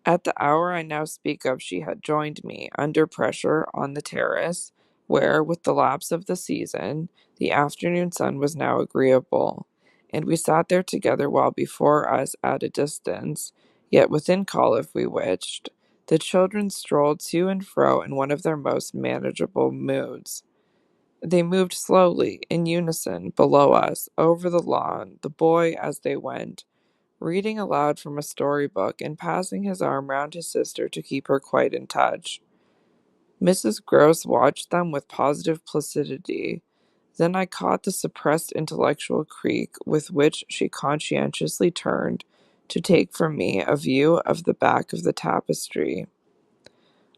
At the hour I now speak of, she had joined me, under pressure, on the terrace, where, with the lapse of the season, the afternoon sun was now agreeable, and we sat there together while before us, at a distance, yet within call if we wished, the children strolled to and fro in one of their most manageable moods. They moved slowly, in unison, below us, over the lawn, the boy, as they went, reading aloud from a storybook and passing his arm round his sister to keep her quite in touch. Mrs. Gross watched them with positive placidity. Then I caught the suppressed intellectual creak with which she conscientiously turned to take from me a view of the back of the tapestry.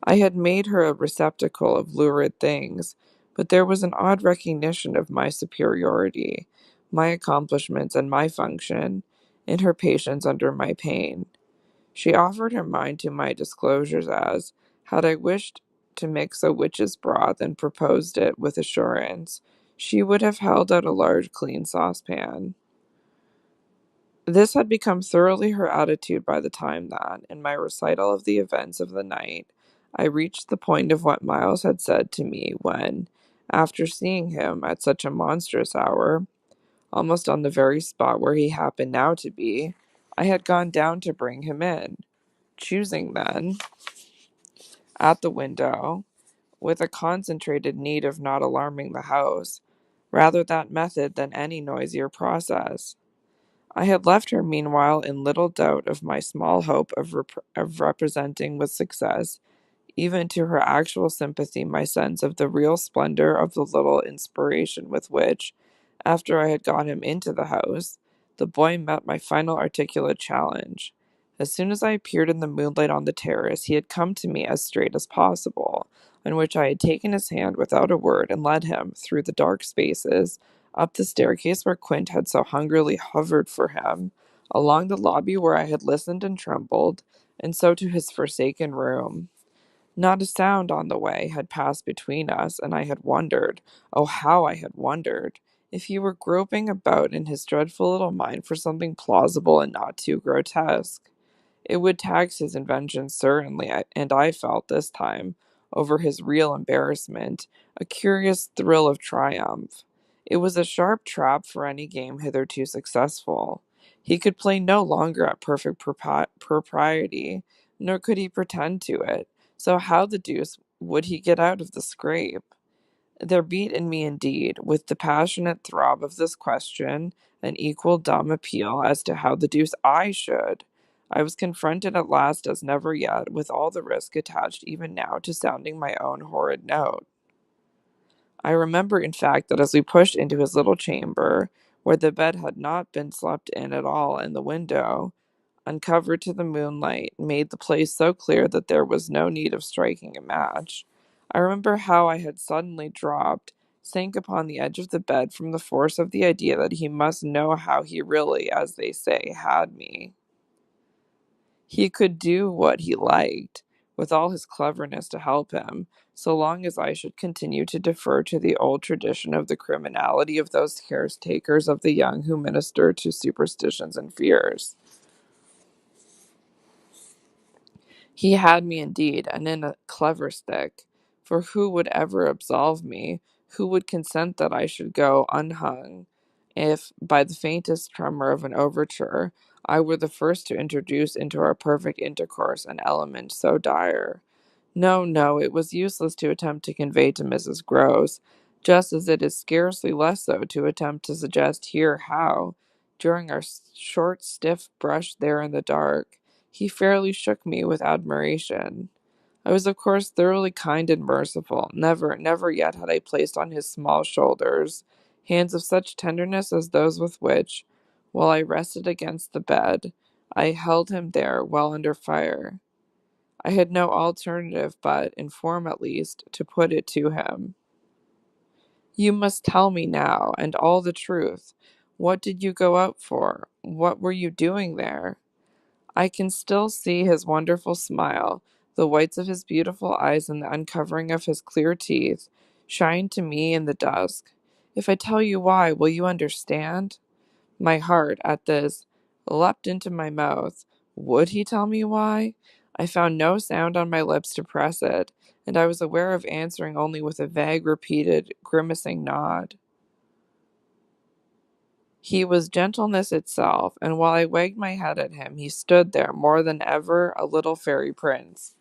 I had made her a receptacle of lurid things, but there was an odd recognition of my superiority, my accomplishments, and my function, in her patience under my pain. She offered her mind to my disclosures as, had I wished to mix a witch's broth and proposed it with assurance, she would have held out a large clean saucepan. This had become thoroughly her attitude by the time that, in my recital of the events of the night, I reached the point of what Miles had said to me when, after seeing him at such a monstrous hour, almost on the very spot where he happened now to be, I had gone down to bring him in, choosing then, at the window, with a concentrated need of not alarming the house, rather that method than any noisier process. I had left her meanwhile in little doubt of my small hope of representing with success, even to her actual sympathy, my sense of the real splendor of the little inspiration with which, after I had got him into the house, the boy met my final articulate challenge. As soon as I appeared in the moonlight on the terrace, he had come to me as straight as possible, on which I had taken his hand without a word and led him, through the dark spaces, up the staircase where Quint had so hungrily hovered for him, along the lobby where I had listened and trembled, and so to his forsaken room. Not a sound on the way had passed between us, and I had wondered, oh, how I had wondered, if he were groping about in his dreadful little mind for something plausible and not too grotesque. It would tax his invention certainly, and I felt this time, over his real embarrassment, a curious thrill of triumph. It was a sharp trap for any game hitherto successful. He could play no longer at perfect propriety, nor could he pretend to it, so how the deuce would he get out of the scrape? There beat in me indeed, with the passionate throb of this question, an equal dumb appeal as to how the deuce I should. I was confronted at last as never yet with all the risk attached even now to sounding my own horrid note. I remember, in fact, that as we pushed into his little chamber, where the bed had not been slept in at all, and the window, uncovered to the moonlight, made the place so clear that there was no need of striking a match. I remember how I had suddenly dropped, sank upon the edge of the bed from the force of the idea that he must know how he really, as they say, had me. He could do what he liked, with all his cleverness to help him, so long as I should continue to defer to the old tradition of the criminality of those caretakers of the young who minister to superstitions and fears. He had me indeed, and in a clever stick, for who would ever absolve me, who would consent that I should go unhung, if, by the faintest tremor of an overture, I were the first to introduce into our perfect intercourse an element so dire? No, no, it was useless to attempt to convey to Mrs. Gross, just as it is scarcely less so to attempt to suggest here how, during our short stiff brush there in the dark, he fairly shook me with admiration. I was of course thoroughly kind and merciful. Never, never yet had I placed on his small shoulders hands of such tenderness as those with which, while I rested against the bed, I held him there, well under fire. I had no alternative but, in form at least, to put it to him. You must tell me now, and all the truth. What did you go out for? What were you doing there? I can still see his wonderful smile, the whites of his beautiful eyes and the uncovering of his clear teeth, shine to me in the dusk. If I tell you why, will you understand? My heart, at this, leapt into my mouth. Would he tell me why? I found no sound on my lips to press it, and I was aware of answering only with a vague, repeated, grimacing nod. He was gentleness itself, and while I wagged my head at him, he stood there more than ever a little fairy prince.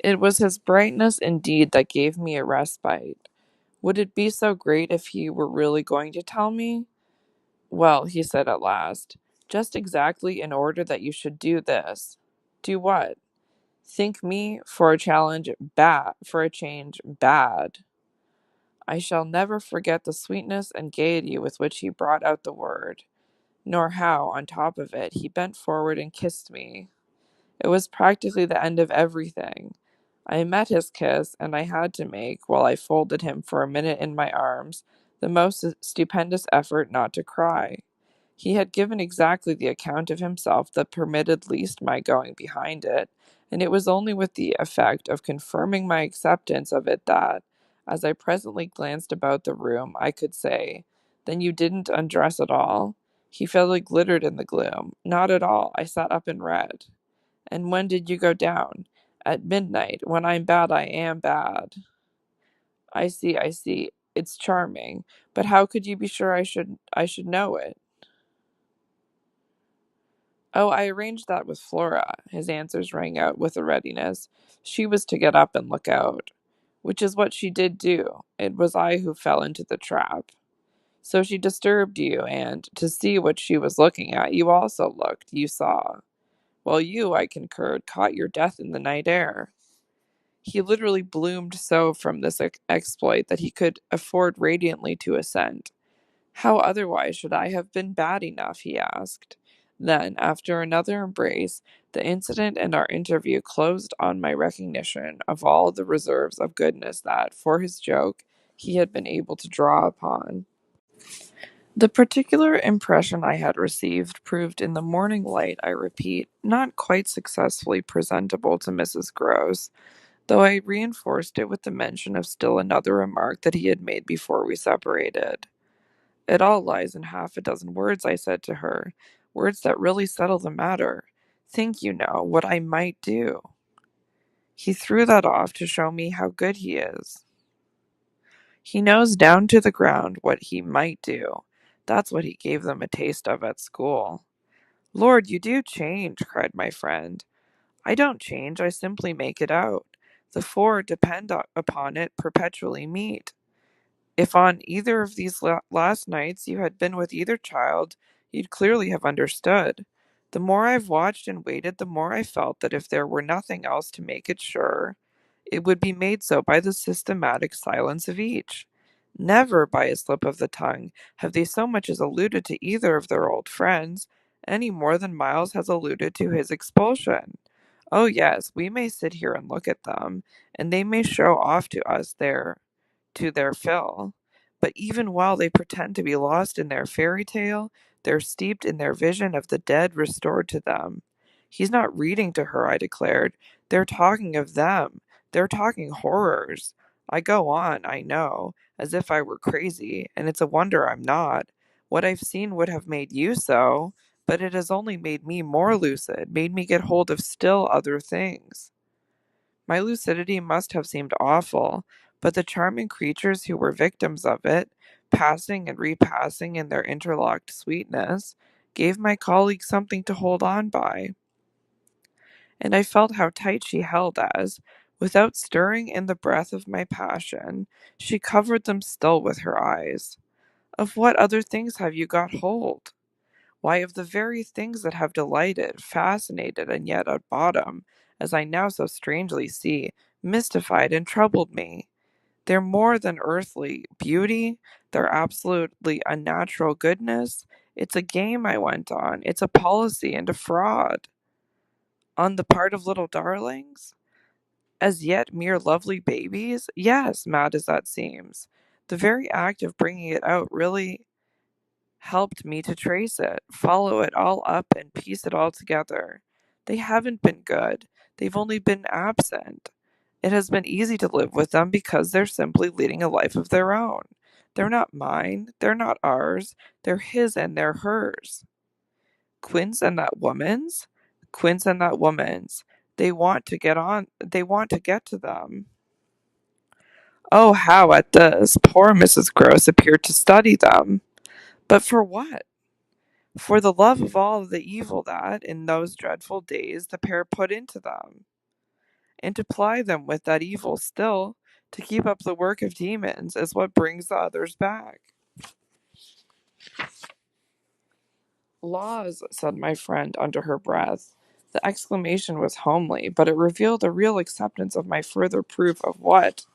It was his brightness indeed that gave me a respite. Would it be so great if he were really going to tell me? Well, he said at last, just exactly in order that you should do this. Do what? Think me, for a challenge, bad, for a change, bad. I shall never forget the sweetness and gaiety with which he brought out the word, nor how, on top of it, he bent forward and kissed me. It was practically the end of everything. I met his kiss, and I had to make, while I folded him for a minute in my arms, the most stupendous effort not to cry. He had given exactly the account of himself that permitted least my going behind it, and it was only with the effect of confirming my acceptance of it that, as I presently glanced about the room, I could say, "Then you didn't undress at all?" He fairly glittered in the gloom. "Not at all. I sat up and read." "And when did you go down?" "At midnight. When I'm bad, I am bad." "I see, I see. It's charming. But how could you be sure I should know it?" "Oh, I arranged that with Flora," his answers rang out with a readiness. "She was to get up and look out." "Which is what she did do. It was I who fell into the trap." "So she disturbed you, and, to see what she was looking at, you also looked, you saw." "Well, you," I concurred, "caught your death in the night air." He literally bloomed so from this exploit that he could afford radiantly to assent. "How otherwise should I have been bad enough?" he asked. Then, after another embrace, the incident and our interview closed on my recognition of all the reserves of goodness that, for his joke, he had been able to draw upon. The particular impression I had received proved in the morning light, I repeat, not quite successfully presentable to Mrs. Gross, though I reinforced it with the mention of still another remark that he had made before we separated. "It all lies in half a dozen words," I said to her, "words that really settle the matter. Think, you know, what I might do." He threw that off to show me how good he is. He knows down to the ground what he might do. That's what he gave them a taste of at school. "Lord, you do change," cried my friend. "I don't change, I simply make it out. The four, depend upon it, perpetually meet. If on either of these last nights you had been with either child, you'd clearly have understood. The more I've watched and waited, the more I felt that if there were nothing else to make it sure, it would be made so by the systematic silence of each. Never by a slip of the tongue have they so much as alluded to either of their old friends, any more than Miles has alluded to his expulsion. Oh yes, we may sit here and look at them, and they may show off to us their fill. But even while they pretend to be lost in their fairy tale, they're steeped in their vision of the dead restored to them. He's not reading to her, I declared. They're talking of them. They're talking horrors. I go on, I know, as if I were crazy, and it's a wonder I'm not. What I've seen would have made you so, but it has only made me more lucid, made me get hold of still other things. My lucidity must have seemed awful, but the charming creatures who were victims of it, passing and repassing in their interlocked sweetness, gave my colleague something to hold on by. And I felt how tight she held as, without stirring in the breath of my passion, she covered them still with her eyes. "Of what other things have you got hold?" "Why, of the very things that have delighted, fascinated, and yet at bottom, as I now so strangely see, mystified and troubled me. Their more than earthly beauty, their absolutely unnatural goodness, It's a game I went on. It's a policy and a fraud. On the part of little darlings? As yet mere lovely babies? Yes, mad as that seems. The very act of bringing it out really helped me to trace it, follow it all up, and piece it all together. They haven't been good. They've only been absent. It has been easy to live with them because they're simply leading a life of their own. They're not mine. They're not ours. They're his and they're hers. Quince and that woman's? Quince and that woman's. They want to get to them. Oh, how at this, poor Mrs. Gross appeared to study them. But for what? For the love of all the evil that, in those dreadful days, the pair put into them, and to ply them with that evil still, to keep up the work of demons, is what brings the others back. Laws, said my friend under her breath. The exclamation was homely, but it revealed a real acceptance of my further proof of what,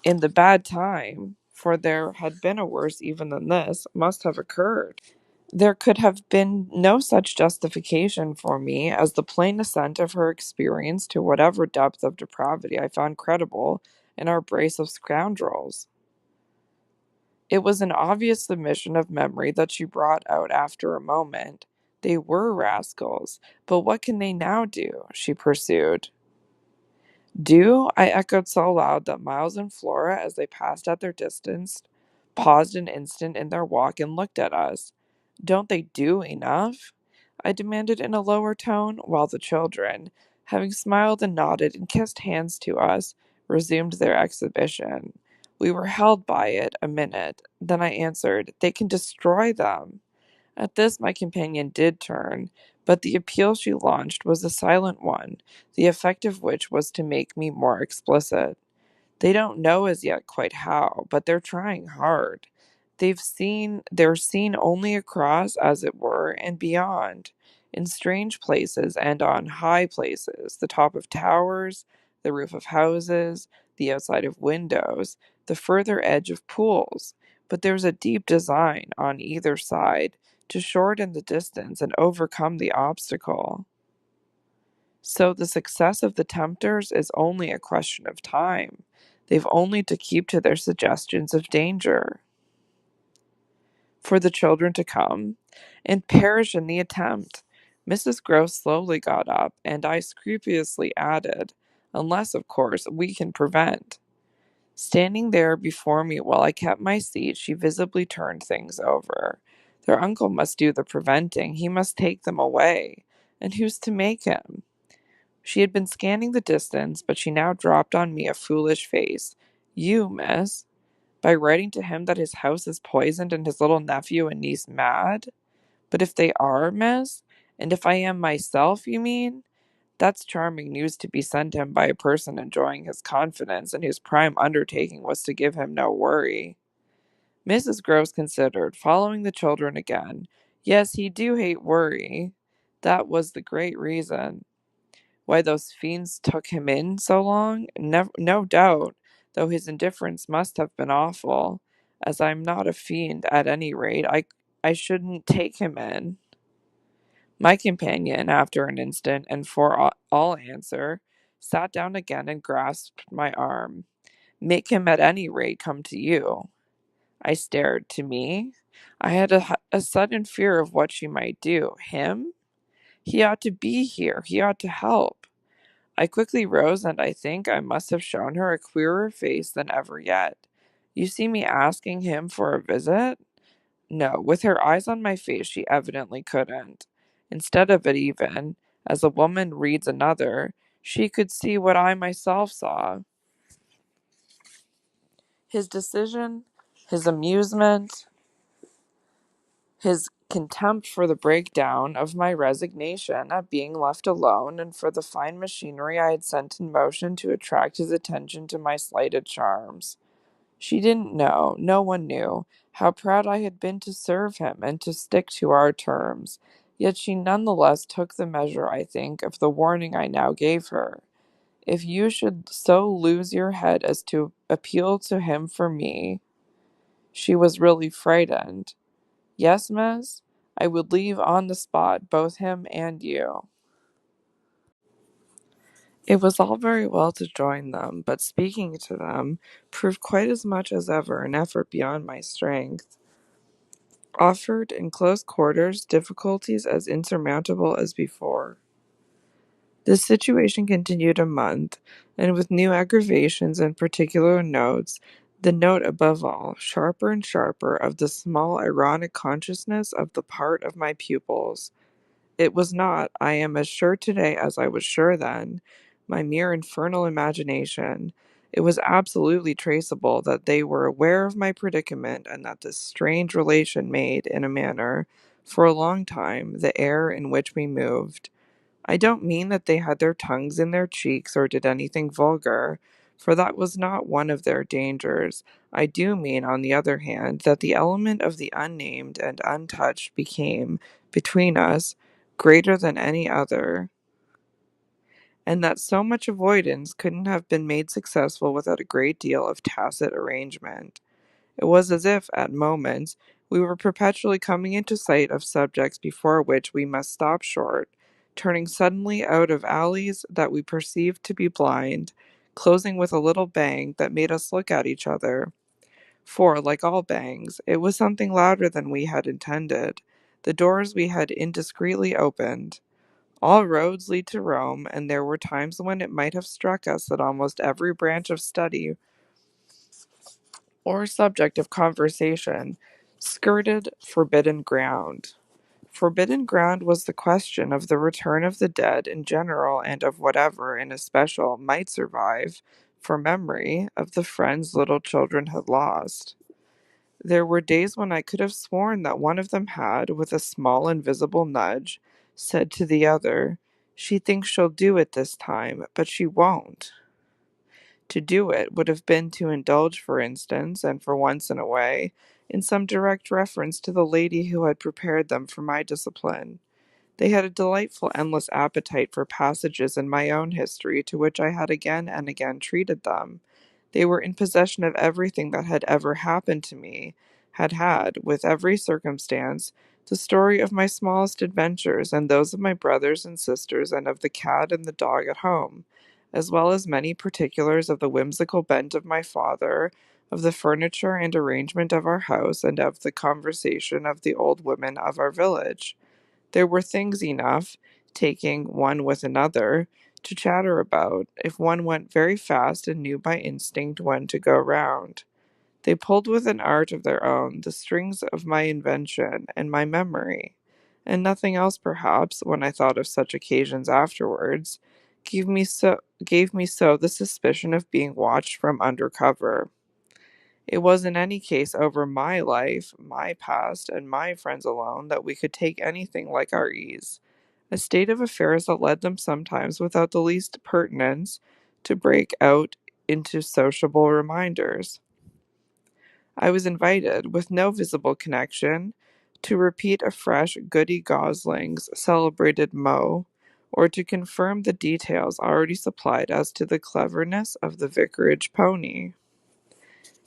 in the bad time, for there had been a worse even than this, must have occurred. There could have been no such justification for me as the plain assent of her experience to whatever depth of depravity I found credible in our brace of scoundrels. It was an obvious submission of memory that she brought out after a moment. They were rascals, but what can they now do? She pursued. Do? I echoed so loud that Miles and Flora, as they passed at their distance, paused an instant in their walk and looked at us. Don't they do enough? I demanded in a lower tone, while the children, having smiled and nodded and kissed hands to us, resumed their exhibition. We were held by it a minute. Then I answered, They can destroy them. At this my companion did turn, but the appeal she launched was a silent one, the effect of which was to make me more explicit. They don't know as yet quite how, but they're trying hard. They're seen only across, as it were, and beyond, in strange places and on high places, the top of towers, the roof of houses, the outside of windows, the further edge of pools. But there's a deep design on either side to shorten the distance and overcome the obstacle. So the success of the tempters is only a question of time. They've only to keep to their suggestions of danger for the children to come, and perish in the attempt. Mrs. Gross slowly got up, and I scrupulously added, unless, of course, we can prevent. Standing there before me while I kept my seat, she visibly turned things over. Their uncle must do the preventing. He must take them away. And who's to make him? She had been scanning the distance, but she now dropped on me a foolish face. You, miss? By writing to him that his house is poisoned and his little nephew and niece mad? But if they are, miss, and if I am myself, you mean? That's charming news to be sent him by a person enjoying his confidence and whose prime undertaking was to give him no worry. Mrs. Groves considered, following the children again. Yes, he do hate worry. That was the great reason why those fiends took him in so long? No doubt, though his indifference must have been awful. As I'm not a fiend, at any rate, I shouldn't take him in. My companion, after an instant, and for all answer, sat down again and grasped my arm. Make him at any rate come to you. I stared. To me? I had a sudden fear of what she might do. Him? He ought to be here. He ought to help. I quickly rose, and I think I must have shown her a queerer face than ever yet. You see me asking him for a visit? No, with her eyes on my face, she evidently couldn't. Instead of it, even, as a woman reads another, she could see what I myself saw. His decision, his amusement, his contempt for the breakdown of my resignation at being left alone and for the fine machinery I had sent in motion to attract his attention to my slighted charms. She didn't know, no one knew, how proud I had been to serve him and to stick to our terms, yet she none the less took the measure, I think, of the warning I now gave her. If you should so lose your head as to appeal to him for me, she was really frightened. Yes, miss, I would leave on the spot both him and you. It was all very well to join them, but speaking to them proved quite as much as ever an effort beyond my strength. Offered in close quarters difficulties as insurmountable as before. This situation continued a month, and with new aggravations and particular notes, the note above all, sharper and sharper, of the small ironic consciousness of the part of my pupils. It was not, I am as sure today as I was sure then, my mere infernal imagination. It was absolutely traceable that they were aware of my predicament, and that this strange relation made, in a manner, for a long time, the air in which we moved. I don't mean that they had their tongues in their cheeks or did anything vulgar, for that was not one of their dangers. I do mean, on the other hand, that the element of the unnamed and untouched became, between us, greater than any other, and that so much avoidance couldn't have been made successful without a great deal of tacit arrangement. It was as if, at moments, we were perpetually coming into sight of subjects before which we must stop short, turning suddenly out of alleys that we perceived to be blind, closing with a little bang that made us look at each other. For, like all bangs, it was something louder than we had intended. The doors we had indiscreetly opened. All roads lead to Rome, and there were times when it might have struck us that almost every branch of study or subject of conversation skirted forbidden ground. Forbidden ground was the question of the return of the dead in general and of whatever, in especial, might survive for memory of the friends little children had lost. There were days when I could have sworn that one of them had, with a small invisible nudge, said to the other, "She thinks she'll do it this time, but she won't." To do it would have been to indulge, for instance, and for once in a way, in some direct reference to the lady who had prepared them for my discipline. They had a delightful endless appetite for passages in my own history to which I had again and again treated them. They were in possession of everything that had ever happened to me, had had, with every circumstance, the story of my smallest adventures, and those of my brothers and sisters, and of the cat and the dog at home, as well as many particulars of the whimsical bent of my father, of the furniture and arrangement of our house, and of the conversation of the old women of our village. There were things enough, taking one with another, to chatter about, if one went very fast and knew by instinct when to go round. They pulled with an art of their own the strings of my invention and my memory, and nothing else perhaps, when I thought of such occasions afterwards, gave me so the suspicion of being watched from under cover. It was in any case over my life, my past, and my friends alone that we could take anything like our ease, a state of affairs that led them sometimes, without the least pertinence, to break out into sociable reminders. I was invited, with no visible connection, to repeat afresh Goody Gosling's celebrated mot, or to confirm the details already supplied as to the cleverness of the vicarage pony.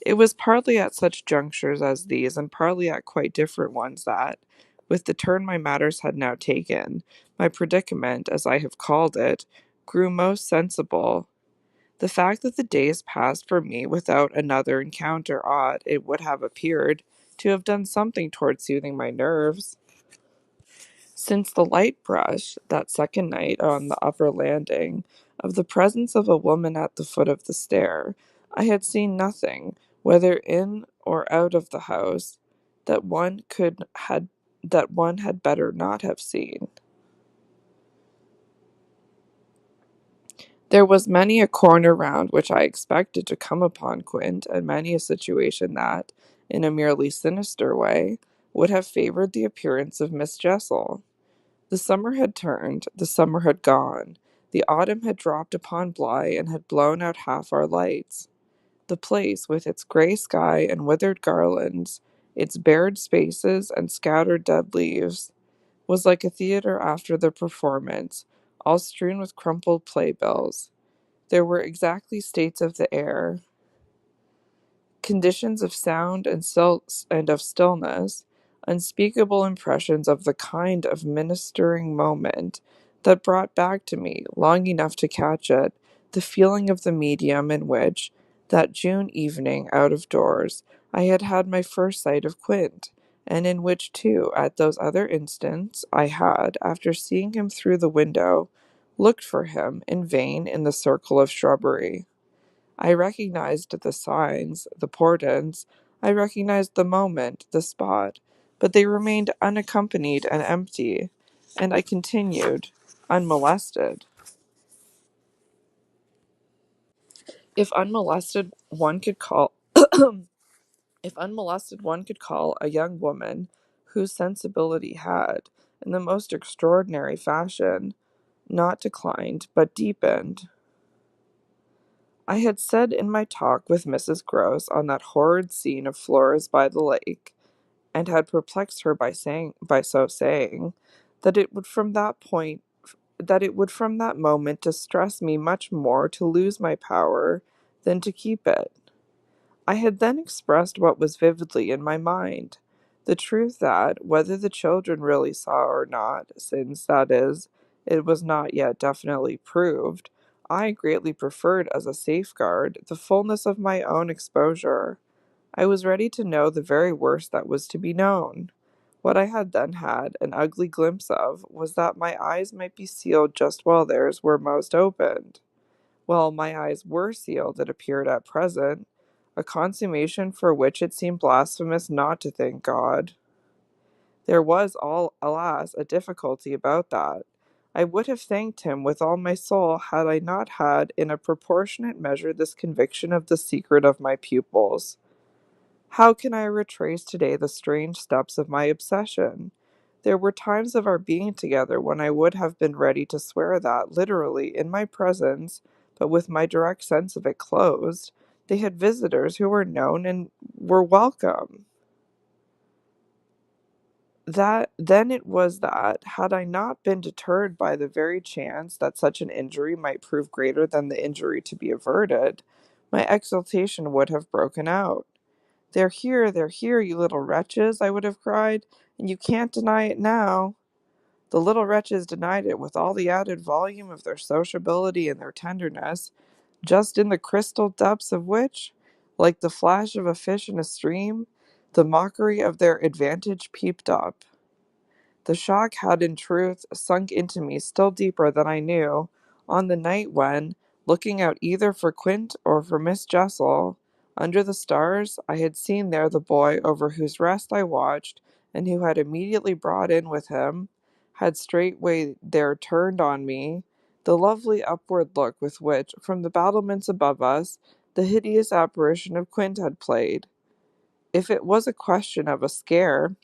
It was partly at such junctures as these, and partly at quite different ones, that, with the turn my matters had now taken, my predicament, as I have called it, grew most sensible. The fact that the days passed for me without another encounter ought, it would have appeared, to have done something toward soothing my nerves. Since the light brush, that second night on the upper landing, of the presence of a woman at the foot of the stair, I had seen nothing, whether in or out of the house, that one had better not have seen. There was many a corner round which I expected to come upon Quint, and many a situation that, in a merely sinister way, would have favoured the appearance of Miss Jessel. The summer had turned, the summer had gone, the autumn had dropped upon Bly and had blown out half our lights. The place, with its grey sky and withered garlands, its bared spaces and scattered dead leaves, was like a theatre after the performance, all strewn with crumpled playbills. There were exactly states of the air, conditions of sound and of stillness, unspeakable impressions of the kind of ministering moment that brought back to me, long enough to catch it, the feeling of the medium in which, that June evening out of doors, I had had my first sight of Quint, and in which, too, at those other instants, I had, after seeing him through the window, looked for him in vain in the circle of shrubbery. I recognized the signs, the portents, I recognized the moment, the spot, but they remained unaccompanied and empty, and I continued, unmolested. If unmolested one could call if unmolested one could call a young woman whose sensibility had, in the most extraordinary fashion, not declined, but deepened. I had said in my talk with Mrs. Gross on that horrid scene of Flora's by the lake, and had perplexed her by so saying, that it would from that moment distress me much more to lose my power than to keep it. I had then expressed what was vividly in my mind, the truth that, whether the children really saw or not, since, that is, it was not yet definitely proved, I greatly preferred as a safeguard the fullness of my own exposure. I was ready to know the very worst that was to be known. What I had then had an ugly glimpse of was that my eyes might be sealed just while theirs were most opened. Well, my eyes were sealed, it appeared at present, a consummation for which it seemed blasphemous not to thank God. There was, alas, a difficulty about that. I would have thanked him with all my soul had I not had in a proportionate measure this conviction of the secret of my pupils. How can I retrace today the strange steps of my obsession? There were times of our being together when I would have been ready to swear that, literally, in my presence, but with my direct sense of it closed, they had visitors who were known and were welcome. That then it was that, had I not been deterred by the very chance that such an injury might prove greater than the injury to be averted, my exultation would have broken out. They're here, you little wretches, I would have cried, and you can't deny it now. The little wretches denied it with all the added volume of their sociability and their tenderness, just in the crystal depths of which, like the flash of a fish in a stream, the mockery of their advantage peeped up. The shock had in truth sunk into me still deeper than I knew, on the night when, looking out either for Quint or for Miss Jessel, under the stars, I had seen there the boy over whose rest I watched, and who had immediately brought in with him, had straightway there turned on me, the lovely upward look with which, from the battlements above us, the hideous apparition of Quint had played. If it was a question of a scare,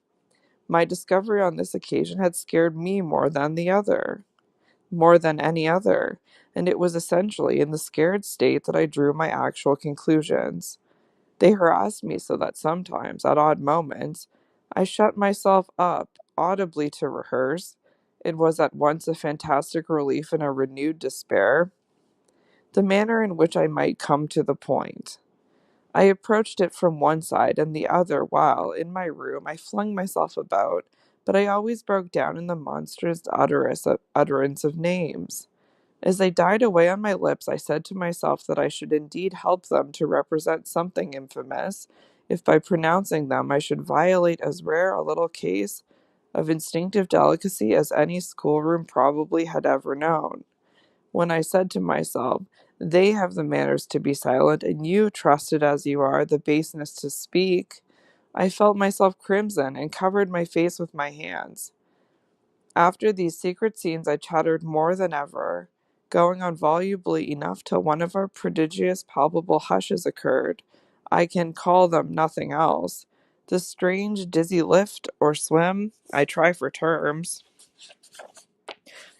my discovery on this occasion had scared me more than any other, and it was essentially in the scared state that I drew my actual conclusions. They harassed me so that sometimes, at odd moments, I shut myself up audibly to rehearse. It was at once a fantastic relief and a renewed despair, the manner in which I might come to the point. I approached it from one side and the other while, in my room, I flung myself about, but I always broke down in the monstrous utterance of names. As they died away on my lips, I said to myself that I should indeed help them to represent something infamous, if by pronouncing them I should violate as rare a little case of instinctive delicacy as any schoolroom probably had ever known. When I said to myself, they have the manners to be silent, and you, trusted as you are, the baseness to speak, I felt myself crimson, and covered my face with my hands. After these secret scenes I chattered more than ever, going on volubly enough till one of our prodigious palpable hushes occurred. I can call them nothing else. The strange dizzy lift or swim, I try for terms,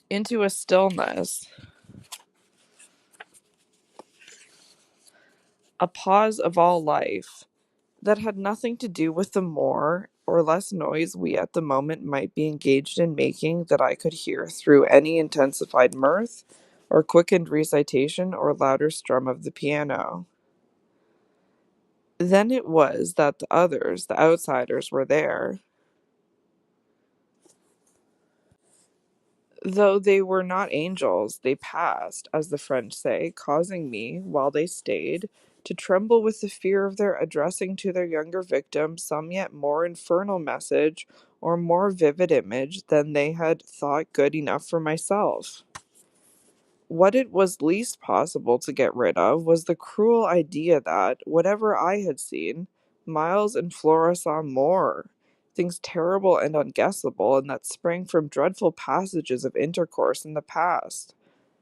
into a stillness, a pause of all life, that had nothing to do with the more or less noise we at the moment might be engaged in making that I could hear through any intensified mirth, or quickened recitation, or louder strum of the piano. Then it was that the others, the outsiders, were there. Though they were not angels, they passed, as the French say, causing me, while they stayed, to tremble with the fear of their addressing to their younger victim some yet more infernal message or more vivid image than they had thought good enough for myself. What it was least possible to get rid of was the cruel idea that, whatever I had seen, Miles and Flora saw more, things terrible and unguessable, and that sprang from dreadful passages of intercourse in the past.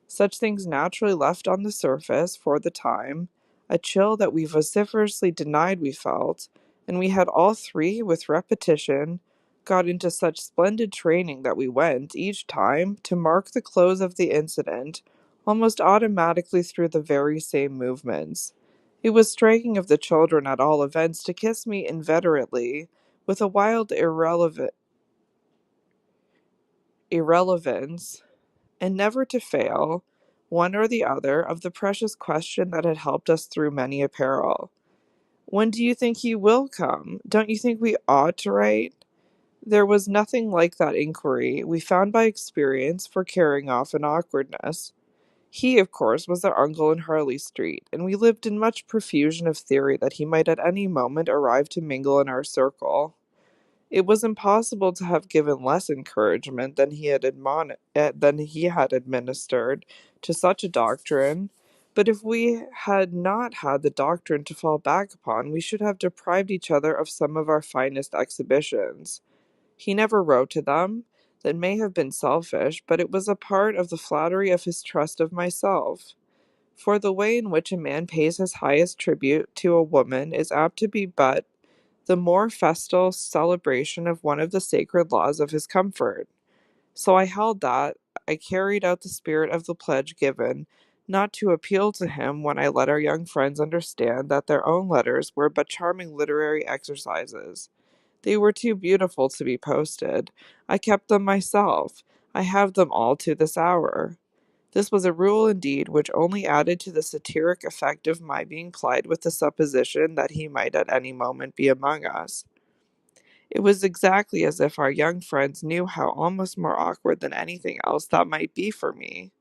Such things naturally left on the surface, for the time, a chill that we vociferously denied we felt, and we had all three, with repetition, got into such splendid training that we went, each time, to mark the close of the incident, almost automatically through the very same movements. It was striking of the children, at all events, to kiss me inveterately, with a wild irrelevance, and never to fail, one or the other, of the precious question that had helped us through many a peril. When do you think he will come? Don't you think we ought to write? There was nothing like that inquiry, we found by experience, for carrying off an awkwardness. He, of course, was our uncle in Harley Street, and we lived in much profusion of theory that he might at any moment arrive to mingle in our circle. It was impossible to have given less encouragement than he had administered to such a doctrine, but if we had not had the doctrine to fall back upon, we should have deprived each other of some of our finest exhibitions. He never wrote to them. That may have been selfish, but it was a part of the flattery of his trust of myself. For the way in which a man pays his highest tribute to a woman is apt to be but the more festal celebration of one of the sacred laws of his comfort. So I held that I carried out the spirit of the pledge given, not to appeal to him when I let our young friends understand that their own letters were but charming literary exercises. They were too beautiful to be posted. I kept them myself. I have them all to this hour. This was a rule indeed which only added to the satiric effect of my being plied with the supposition that he might at any moment be among us. It was exactly as if our young friends knew how almost more awkward than anything else that might be for me.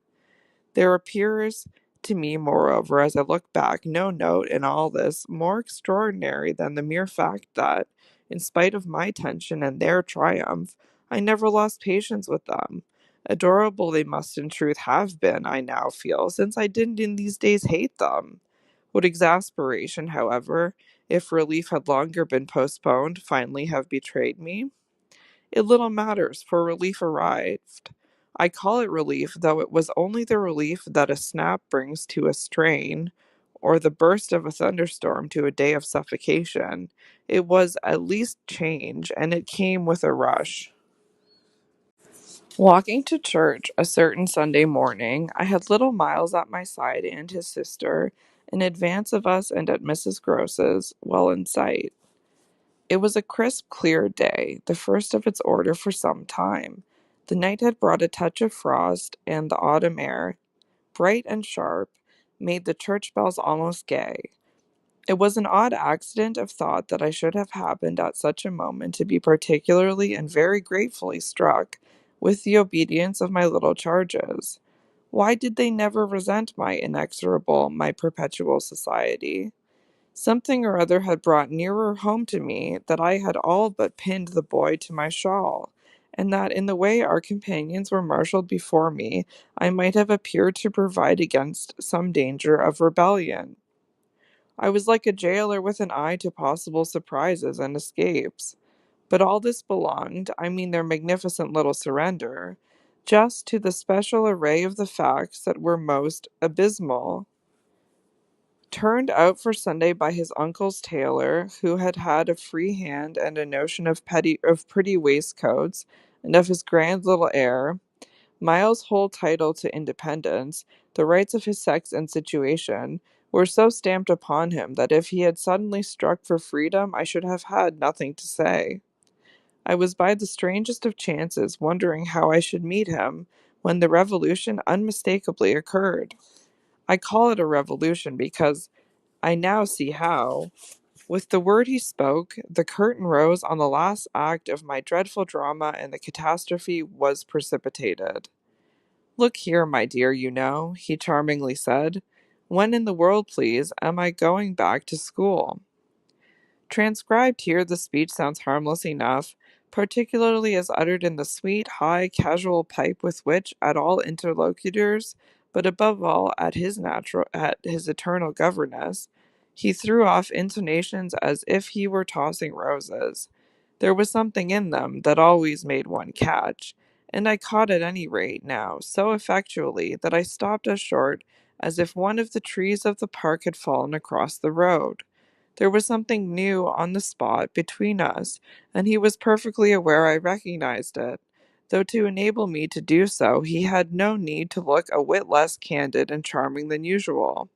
There appears to me, moreover, as I look back, no note in all this more extraordinary than the mere fact that, in spite of my tension and their triumph, I never lost patience with them. Adorable they must in truth have been, I now feel, since I didn't in these days hate them. Would exasperation, however, if relief had longer been postponed, finally have betrayed me? It little matters, for relief arrived. I call it relief, though it was only the relief that a snap brings to a strain, or the burst of a thunderstorm to a day of suffocation. It was at least change, and it came with a rush. Walking to church a certain Sunday morning, I had little Miles at my side and his sister, in advance of us and at Mrs. Gross's, well in sight. It was a crisp, clear day, the first of its order for some time. The night had brought a touch of frost, and the autumn air, bright and sharp, made the church bells almost gay. It was an odd accident of thought that I should have happened at such a moment to be particularly and very gratefully struck with the obedience of my little charges. Why did they never resent my inexorable, my perpetual society? Something or other had brought nearer home to me that I had all but pinned the boy to my shawl, and that in the way our companions were marshalled before me, I might have appeared to provide against some danger of rebellion. I was like a jailer with an eye to possible surprises and escapes. But all this belonged, I mean their magnificent little surrender, just to the special array of the facts that were most abysmal. Turned out for Sunday by his uncle's tailor, who had had a free hand and a notion of pretty waistcoats, and of his grand little air, Miles's whole title to independence, the rights of his sex and situation, were so stamped upon him that if he had suddenly struck for freedom, I should have had nothing to say. I was by the strangest of chances wondering how I should meet him, when the revolution unmistakably occurred. I call it a revolution because I now see how. With the word he spoke, the curtain rose on the last act of my dreadful drama and the catastrophe was precipitated. Look here, my dear, he charmingly said. When in the world, please, am I going back to school? Transcribed here, the speech sounds harmless enough, particularly as uttered in the sweet, high, casual pipe with which, at all interlocutors, but above all at his eternal governess, he threw off intonations as if he were tossing roses. There was something in them that always made one catch, and I caught at any rate now so effectually that I stopped as short as if one of the trees of the park had fallen across the road. There was something new on the spot between us, and he was perfectly aware I recognized it, though to enable me to do so he had no need to look a whit less candid and charming than usual.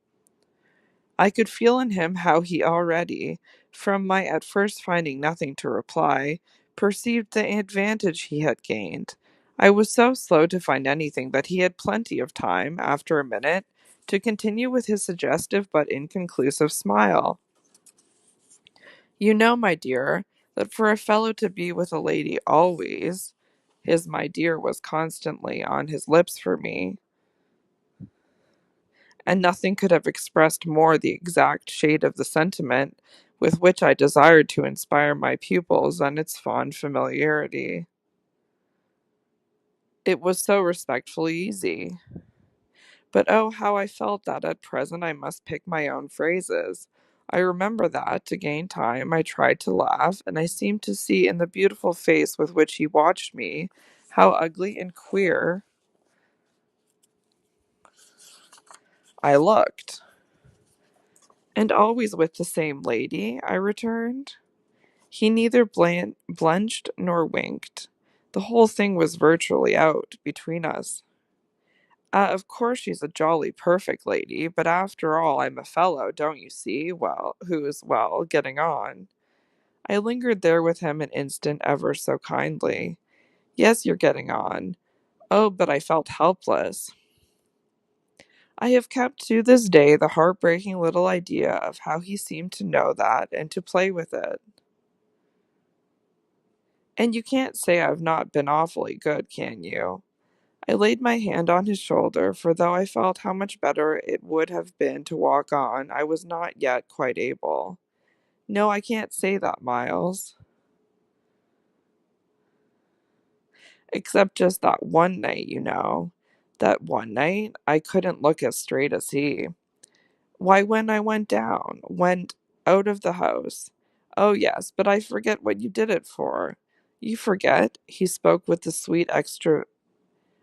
I could feel in him how he already, from my at first finding nothing to reply, perceived the advantage he had gained. I was so slow to find anything that he had plenty of time, after a minute, to continue with his suggestive but inconclusive smile. You know, my dear, that for a fellow to be with a lady always, his my dear was constantly on his lips for me, and nothing could have expressed more the exact shade of the sentiment with which I desired to inspire my pupils than its fond familiarity. It was so respectfully easy. But oh, how I felt that at present I must pick my own phrases. I remember that, to gain time, I tried to laugh, and I seemed to see in the beautiful face with which he watched me how ugly and queer I looked. And always with the same lady, I returned. He neither blenched nor winked. The whole thing was virtually out between us. Of course she's a jolly perfect lady, but after all I'm a fellow, don't you see, who is, getting on. I lingered there with him an instant ever so kindly. Yes, you're getting on. Oh, but I felt helpless. I have kept to this day the heartbreaking little idea of how he seemed to know that and to play with it. And you can't say I've not been awfully good, can you? I laid my hand on his shoulder, for though I felt how much better it would have been to walk on, I was not yet quite able. No, I can't say that, Miles. Except just that one night, That one night, I couldn't look as straight as he. Why, when I went out of the house. Oh, yes, but I forget what you did it for. You forget? He spoke with the sweet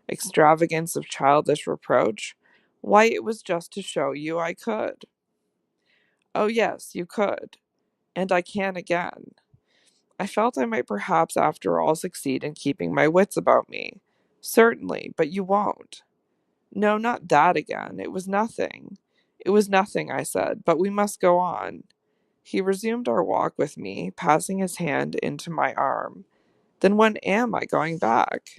extravagance of childish reproach. Why, it was just to show you I could. Oh, yes, you could. And I can again. I felt I might perhaps after all succeed in keeping my wits about me. Certainly, but you won't. No, not that again. It was nothing. It was nothing, I said, but we must go on. He resumed our walk with me, passing his hand into my arm. Then when am I going back?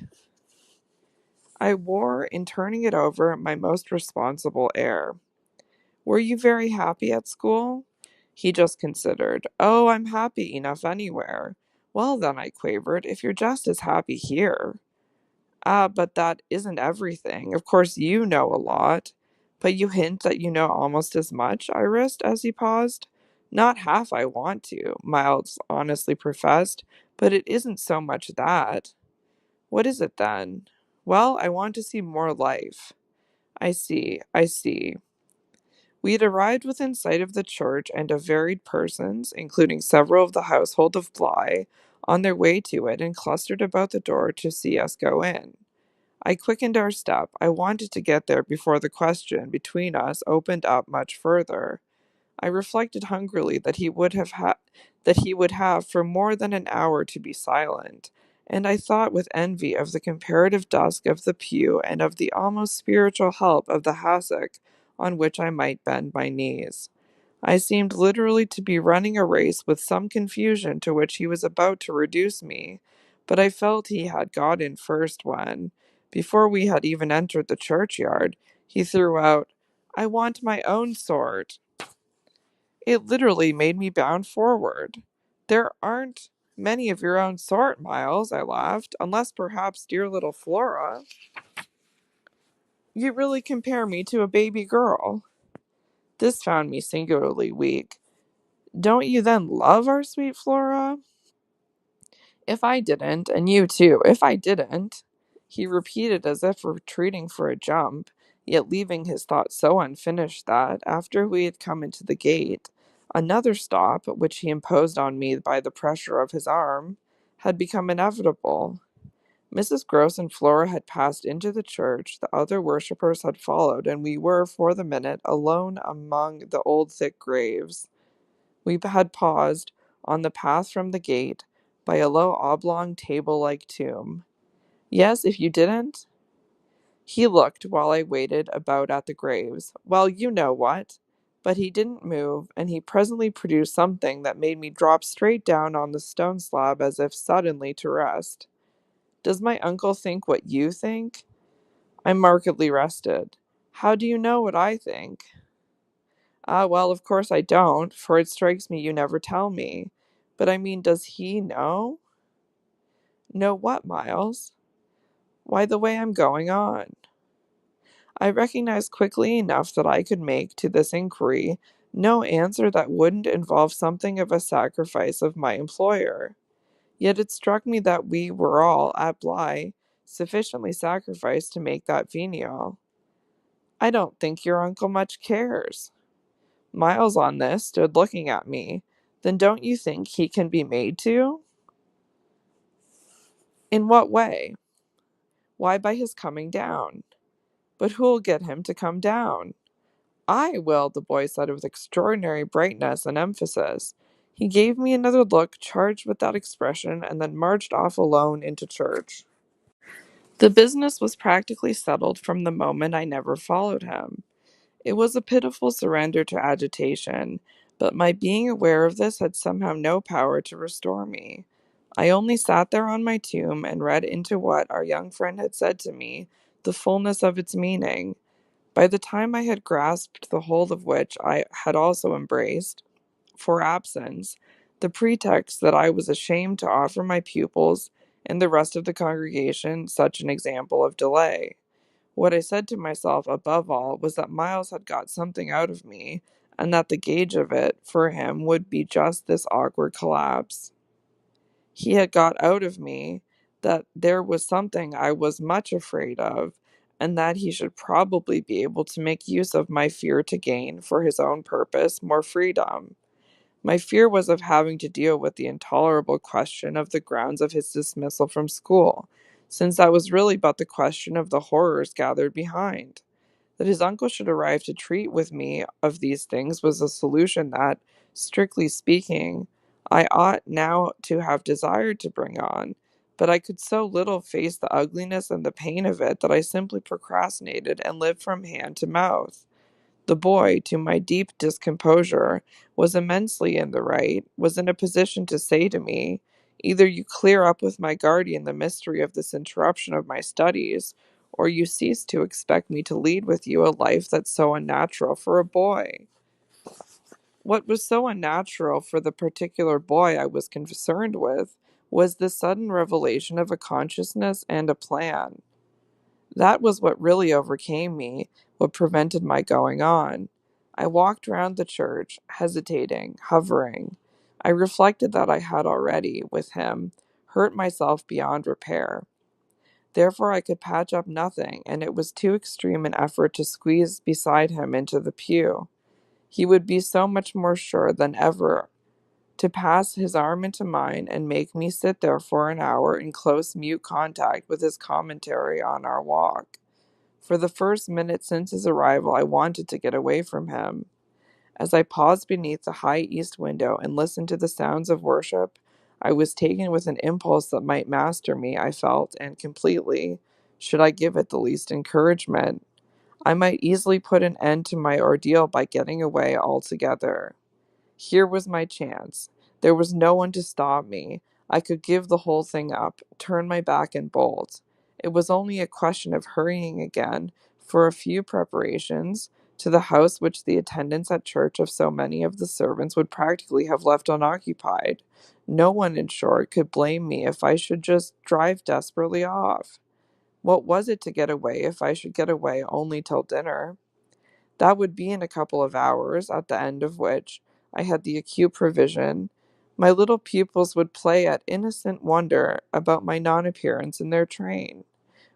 I wore, in turning it over, my most responsible air. Were you very happy at school? He just considered. Oh, I'm happy enough anywhere. Well, then, I quavered, if you're just as happy here. Ah, but that isn't everything. Of course, you know a lot. But you hint that you know almost as much, I risked as he paused. Not half I want to, Miles honestly professed, but it isn't so much that. What is it then? Well, I want to see more life. I see. We had arrived within sight of the church and of varied persons, including several of the household of Bly, on their way to it and clustered about the door to see us go in. I quickened our step. I wanted to get there before the question between us opened up much further. I reflected hungrily that he would have for more than an hour to be silent, and I thought with envy of the comparative dusk of the pew and of the almost spiritual help of the hassock on which I might bend my knees. I seemed literally to be running a race with some confusion to which he was about to reduce me, but I felt he had got in first when, before we had even entered the churchyard, he threw out, I want my own sort. It literally made me bound forward. There aren't many of your own sort, Miles, I laughed, unless perhaps dear little Flora. You really compare me to a baby girl. This found me singularly weak. Don't you then love our sweet Flora? If I didn't, and you too, if I didn't, he repeated as if retreating for a jump, yet leaving his thought so unfinished that, after we had come into the gate, another stop, which he imposed on me by the pressure of his arm, had become inevitable. Mrs. Gross and Flora had passed into the church, the other worshippers had followed, and we were, for the minute, alone among the old thick graves. We had paused, on the path from the gate, by a low oblong table-like tomb. Yes, if you didn't? He looked, while I waited, about at the graves. Well, you know what. But he didn't move, and he presently produced something that made me drop straight down on the stone slab as if suddenly to rest. Does my uncle think what you think? I'm markedly rested. How do you know what I think? Ah, well, of course I don't, for it strikes me you never tell me. But I mean, does he know? Know what, Miles? Why, the way I'm going on. I recognized quickly enough that I could make, to this inquiry, no answer that wouldn't involve something of a sacrifice of my employer. Yet it struck me that we were all, at Bly, sufficiently sacrificed to make that venial. I don't think your uncle much cares. Miles on this stood looking at me. Then don't you think he can be made to? In what way? Why, by his coming down. But who'll get him to come down? I will, the boy said with extraordinary brightness and emphasis. He gave me another look charged with that expression and then marched off alone into church. The business was practically settled from the moment I never followed him. It was a pitiful surrender to agitation, but my being aware of this had somehow no power to restore me. I only sat there on my tomb and read into what our young friend had said to me the fullness of its meaning. By the time I had grasped the whole of which I had also embraced, for absence, the pretext that I was ashamed to offer my pupils and the rest of the congregation such an example of delay. What I said to myself above all was that Miles had got something out of me, and that the gauge of it, for him, would be just this awkward collapse. He had got out of me that there was something I was much afraid of, and that he should probably be able to make use of my fear to gain, for his own purpose, more freedom. My fear was of having to deal with the intolerable question of the grounds of his dismissal from school, since that was really but the question of the horrors gathered behind. That his uncle should arrive to treat with me of these things was a solution that, strictly speaking, I ought now to have desired to bring on, but I could so little face the ugliness and the pain of it that I simply procrastinated and lived from hand to mouth. The boy, to my deep discomposure, was immensely in the right, was in a position to say to me, either you clear up with my guardian the mystery of this interruption of my studies, or you cease to expect me to lead with you a life that's so unnatural for a boy. What was so unnatural for the particular boy I was concerned with was the sudden revelation of a consciousness and a plan. That was what really overcame me, what prevented my going on. I walked round the church, hesitating, hovering. I reflected that I had already, with him, hurt myself beyond repair. Therefore I could patch up nothing, and it was too extreme an effort to squeeze beside him into the pew. He would be so much more sure than ever to pass his arm into mine and make me sit there for an hour in close mute contact with his commentary on our walk. For the first minute since his arrival, I wanted to get away from him. As I paused beneath the high east window and listened to the sounds of worship, I was taken with an impulse that might master me, I felt, and completely, should I give it the least encouragement. I might easily put an end to my ordeal by getting away altogether. Here was my chance. There was no one to stop me. I could give the whole thing up, turn my back and bolt. It was only a question of hurrying again, for a few preparations, to the house which the attendance at church of so many of the servants would practically have left unoccupied. No one, in short, could blame me if I should just drive desperately off. What was it to get away if I should get away only till dinner? That would be in a couple of hours, at the end of which I had the acute provision. My little pupils would play at innocent wonder about my non-appearance in their train.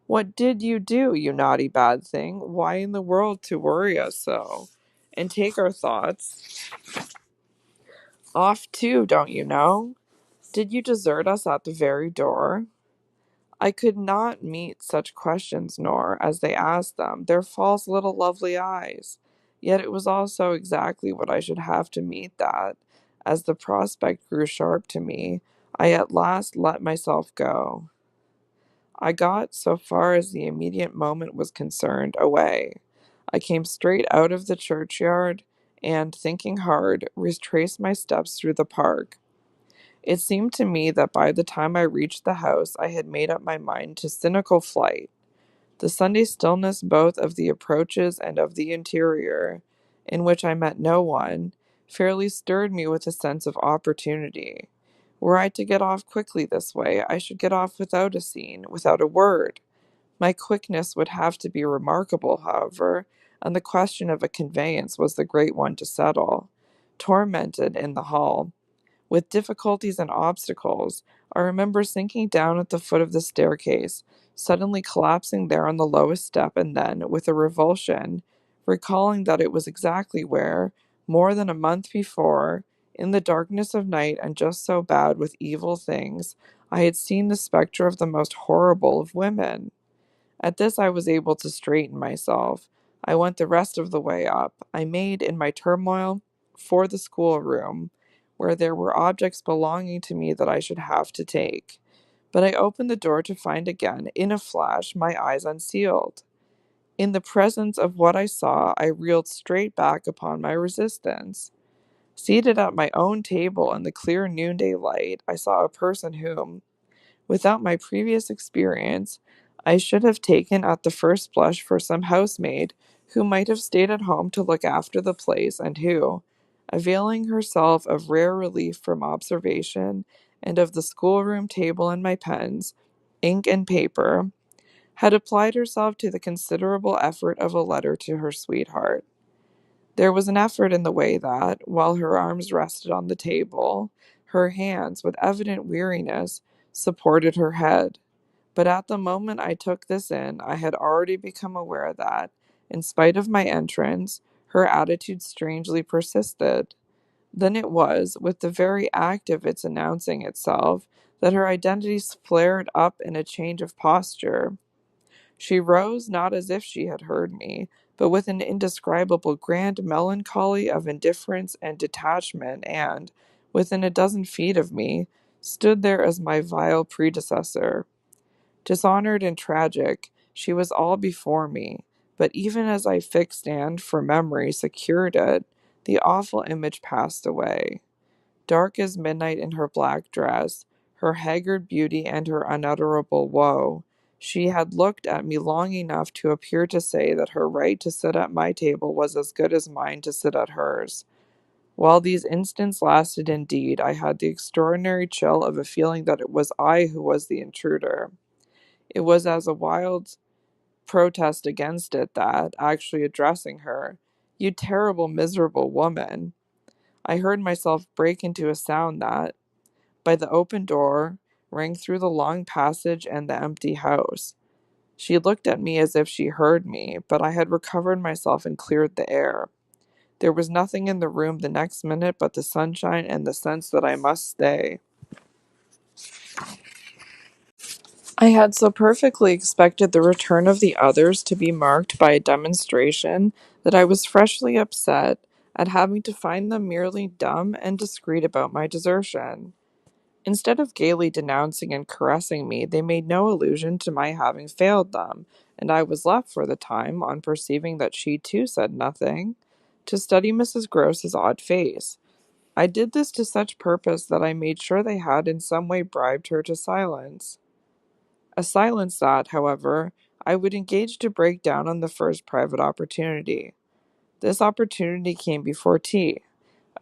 What did you do, you naughty bad thing? Why in the world to worry us so? And take our thoughts off too, don't you know? Did you desert us at the very door? I could not meet such questions, nor, as they asked them, their false little lovely eyes. Yet it was also exactly what I should have to meet that, as the prospect grew sharp to me, I at last let myself go. I got, so far as the immediate moment was concerned, away. I came straight out of the churchyard, and, thinking hard, retraced my steps through the park. It seemed to me that by the time I reached the house I had made up my mind to cynical flight. The Sunday stillness both of the approaches and of the interior, in which I met no one, fairly stirred me with a sense of opportunity. Were I to get off quickly this way, I should get off without a scene, without a word. My quickness would have to be remarkable, however, and the question of a conveyance was the great one to settle. Tormented in the hall, with difficulties and obstacles, I remember sinking down at the foot of the staircase, suddenly collapsing there on the lowest step, and then, with a revulsion, recalling that it was exactly where, more than a month before, in the darkness of night and just so bad with evil things, I had seen the spectre of the most horrible of women. At this I was able to straighten myself. I went the rest of the way up. I made, in my turmoil, for the schoolroom, where there were objects belonging to me that I should have to take. But I opened the door to find again, in a flash, my eyes unsealed. In the presence of what I saw, I reeled straight back upon my resistance. Seated at my own table in the clear noonday light, I saw a person whom, without my previous experience, I should have taken at the first blush for some housemaid who might have stayed at home to look after the place, and who, availing herself of rare relief from observation and of the schoolroom table and my pens, ink and paper, had applied herself to the considerable effort of a letter to her sweetheart. There was an effort in the way that, while her arms rested on the table, her hands, with evident weariness, supported her head. But at the moment I took this in, I had already become aware that, in spite of my entrance, her attitude strangely persisted. Then it was, with the very act of its announcing itself, that her identity flared up in a change of posture. She rose not as if she had heard me, but with an indescribable grand melancholy of indifference and detachment, and, within a dozen feet of me, stood there as my vile predecessor. Dishonored and tragic, she was all before me, but even as I fixed and, for memory, secured it, the awful image passed away. Dark as midnight in her black dress, her haggard beauty and her unutterable woe, she had looked at me long enough to appear to say that her right to sit at my table was as good as mine to sit at hers. While these instants lasted, indeed, I had the extraordinary chill of a feeling that it was I who was the intruder. It was as a wild protest against it that, actually addressing her, "You terrible, miserable woman," I heard myself break into a sound that, by the open door, rang through the long passage and the empty house. She looked at me as if she heard me, but I had recovered myself and cleared the air. There was nothing in the room the next minute but the sunshine and the sense that I must stay. I had so perfectly expected the return of the others to be marked by a demonstration that I was freshly upset at having to find them merely dumb and discreet about my desertion. Instead of gaily denouncing and caressing me, they made no allusion to my having failed them, and I was left for the time, on perceiving that she too said nothing, to study Mrs. Gross's odd face. I did this to such purpose that I made sure they had in some way bribed her to silence. A silence that, however, I would engage to break down on the first private opportunity. This opportunity came before tea.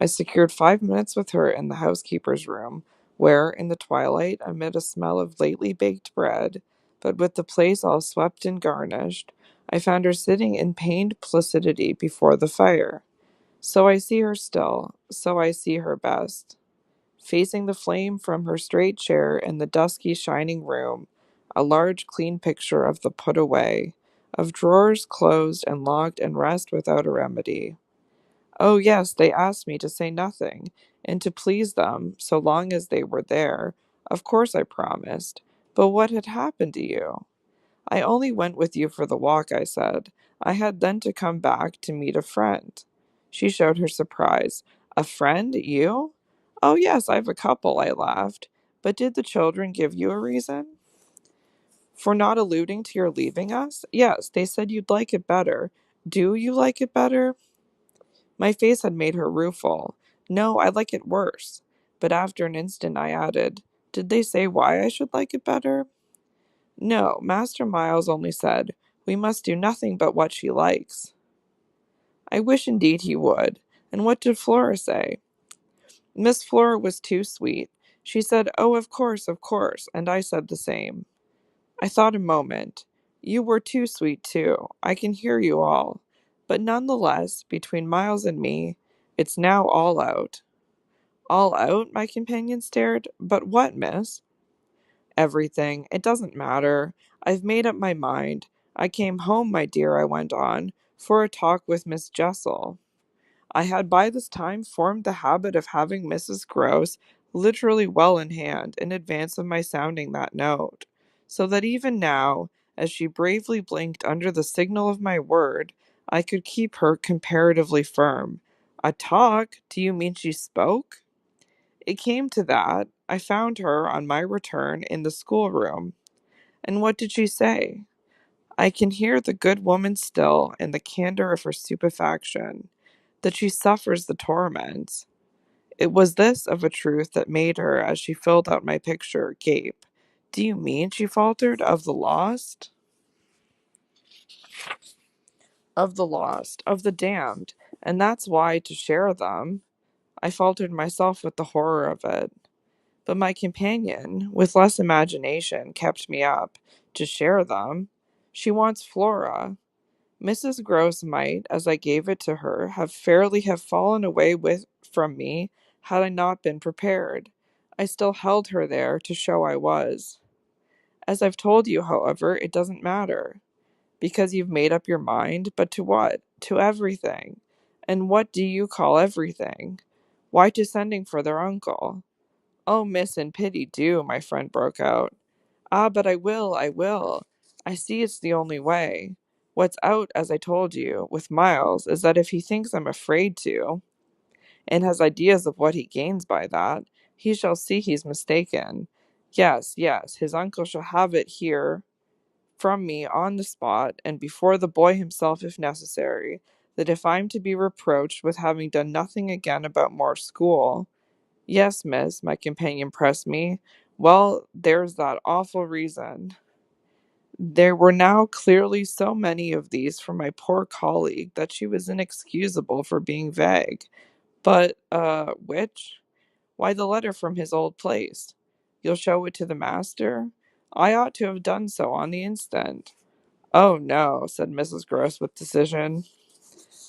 I secured 5 minutes with her in the housekeeper's room, where, in the twilight, amid a smell of lately baked bread, but with the place all swept and garnished, I found her sitting in pained placidity before the fire. So I see her still, so I see her best. Facing the flame from her straight chair in the dusky, shining room, a large, clean picture of the put away, of drawers closed and locked and rest without a remedy. Oh, yes, they asked me to say nothing, and to please them, so long as they were there. Of course I promised. But what had happened to you? I only went with you for the walk, I said. I had then to come back to meet a friend. She showed her surprise. A friend? You? Oh, yes, I've a couple, I laughed. But did the children give you a reason? For not alluding to your leaving us? Yes, they said you'd like it better. Do you like it better? My face had made her rueful. No, I like it worse. But after an instant I added, did they say why I should like it better? No, Master Miles only said, we must do nothing but what she likes. I wish indeed he would. And what did Flora say? Miss Flora was too sweet. She said, oh, of course, and I said the same. I thought a moment. You were too sweet, too. I can hear you all. But none the less, between Miles and me, it's now all out. All out? My companion stared. But what, miss? Everything. It doesn't matter. I've made up my mind. I came home, my dear, I went on, for a talk with Miss Jessel. I had by this time formed the habit of having Mrs. Gross literally well in hand in advance of my sounding that note, so that even now, as she bravely blinked under the signal of my word, I could keep her comparatively firm. A talk? Do you mean she spoke? It came to that. I found her, on my return, in the schoolroom. And what did she say? I can hear the good woman still in the candor of her stupefaction, that she suffers the torments. It was this of a truth that made her, as she filled out my picture, gape. Do you mean, she faltered, of the lost? Of the lost, of the damned, and that's why, to share them, I faltered myself with the horror of it. But my companion, with less imagination, kept me up. To share them? She wants Flora. Mrs. Gross might, as I gave it to her, have fallen away from me had I not been prepared. I still held her there to show I was. As I've told you, however, it doesn't matter. Because you've made up your mind, but to what? To everything. And what do you call everything? Why, to sending for their uncle. Oh, miss, in pity do, my friend broke out. Ah, but I will. I see it's the only way. What's out, as I told you, with Miles, is that if he thinks I'm afraid to, and has ideas of what he gains by that, he shall see he's mistaken. Yes, yes, his uncle shall have it here from me on the spot, and before the boy himself if necessary, that if I'm to be reproached with having done nothing again about more school, yes, miss, my companion pressed me, well, there's that awful reason. There were now clearly so many of these from my poor colleague that she was inexcusable for being vague. But, which? Why, the letter from his old place. You'll show it to the master? I ought to have done so on the instant. Oh, no, said Mrs. Gross with decision.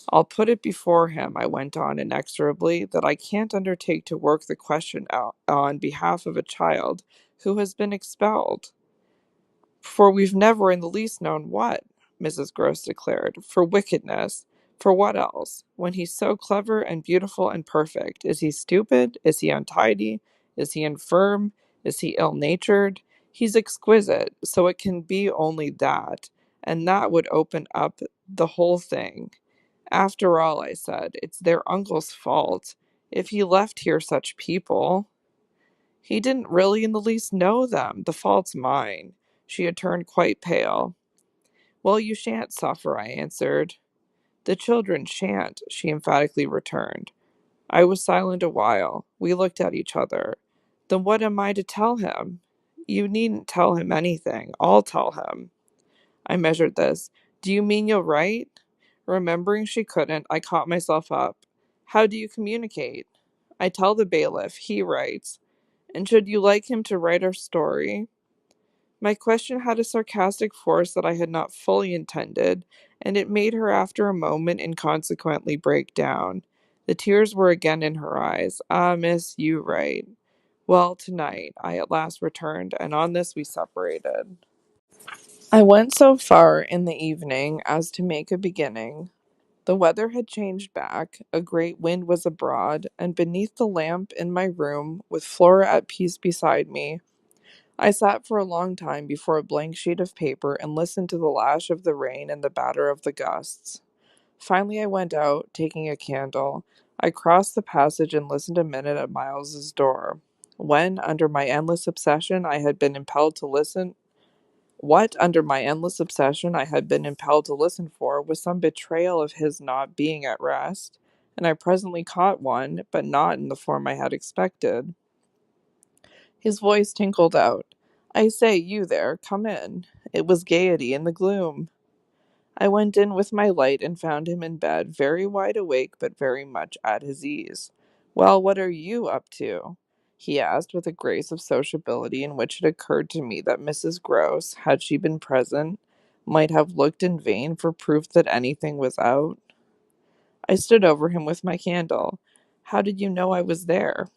I'll put it before him, I went on inexorably, that I can't undertake to work the question out on behalf of a child who has been expelled. For we've never in the least known what, Mrs. Gross declared. For wickedness. For what else? When he's so clever and beautiful and perfect, is he stupid? Is he untidy? Is he infirm? Is he ill-natured? He's exquisite, so it can be only that, and that would open up the whole thing. After all, I said, it's their uncle's fault. If he left here such people. He didn't really in the least know them. The fault's mine. She had turned quite pale. Well, you shan't suffer, I answered. The children shan't, she emphatically returned. I was silent a while. We looked at each other. Then what am I to tell him? You needn't tell him anything. I'll tell him. I measured this. Do you mean you'll write? Remembering she couldn't, I caught myself up. How do you communicate? I tell the bailiff. He writes. And should you like him to write our story? My question had a sarcastic force that I had not fully intended, and it made her after a moment inconsequently break down. The tears were again in her eyes. Ah, miss, you right. Well, tonight, I at last returned, and on this we separated. I went so far in the evening as to make a beginning. The weather had changed back, a great wind was abroad, and beneath the lamp in my room, with Flora at peace beside me, I sat for a long time before a blank sheet of paper and listened to the lash of the rain and the batter of the gusts. Finally, I went out, taking a candle. I crossed the passage and listened a minute at Miles's door. When, under my endless obsession, I had been impelled to listen, what, under my endless obsession, I had been impelled to listen for was some betrayal of his not being at rest, and I presently caught one, but not in the form I had expected. His voice tinkled out. I say, you there, come in. It was gaiety in the gloom. I went in with my light and found him in bed, very wide awake but very much at his ease. Well, what are you up to? He asked with a grace of sociability in which it occurred to me that Mrs. Gross, had she been present, might have looked in vain for proof that anything was out. I stood over him with my candle. How did you know I was there?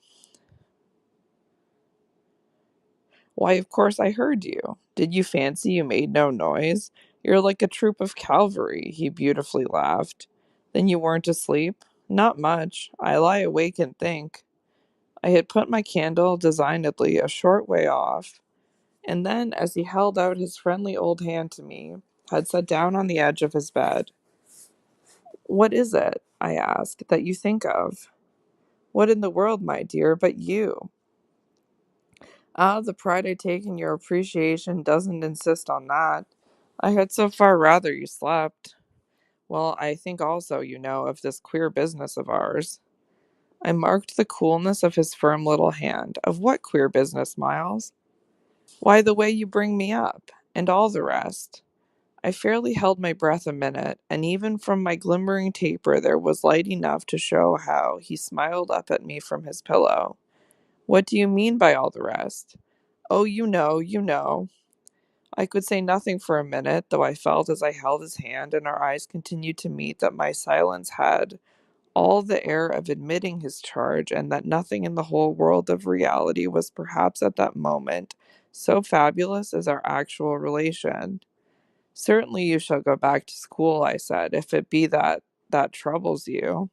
Why, of course I heard you. Did you fancy you made no noise? You're like a troop of cavalry, he beautifully laughed. Then you weren't asleep? Not much. I lie awake and think. I had put my candle designedly a short way off, and then, as he held out his friendly old hand to me, had sat down on the edge of his bed. What is it, I asked, that you think of? What in the world, my dear, but you? Ah, the pride I take in your appreciation doesn't insist on that. I had so far rather you slept. Well, I think also, of this queer business of ours. I marked the coolness of his firm little hand. Of what queer business, Miles? Why, the way you bring me up, and all the rest. I fairly held my breath a minute, and even from my glimmering taper there was light enough to show how he smiled up at me from his pillow. What do you mean by all the rest? Oh, you know. I could say nothing for a minute, though I felt as I held his hand and our eyes continued to meet that my silence had all the air of admitting his charge, and that nothing in the whole world of reality was perhaps at that moment so fabulous as our actual relation. Certainly you shall go back to school, I said, if it be that troubles you.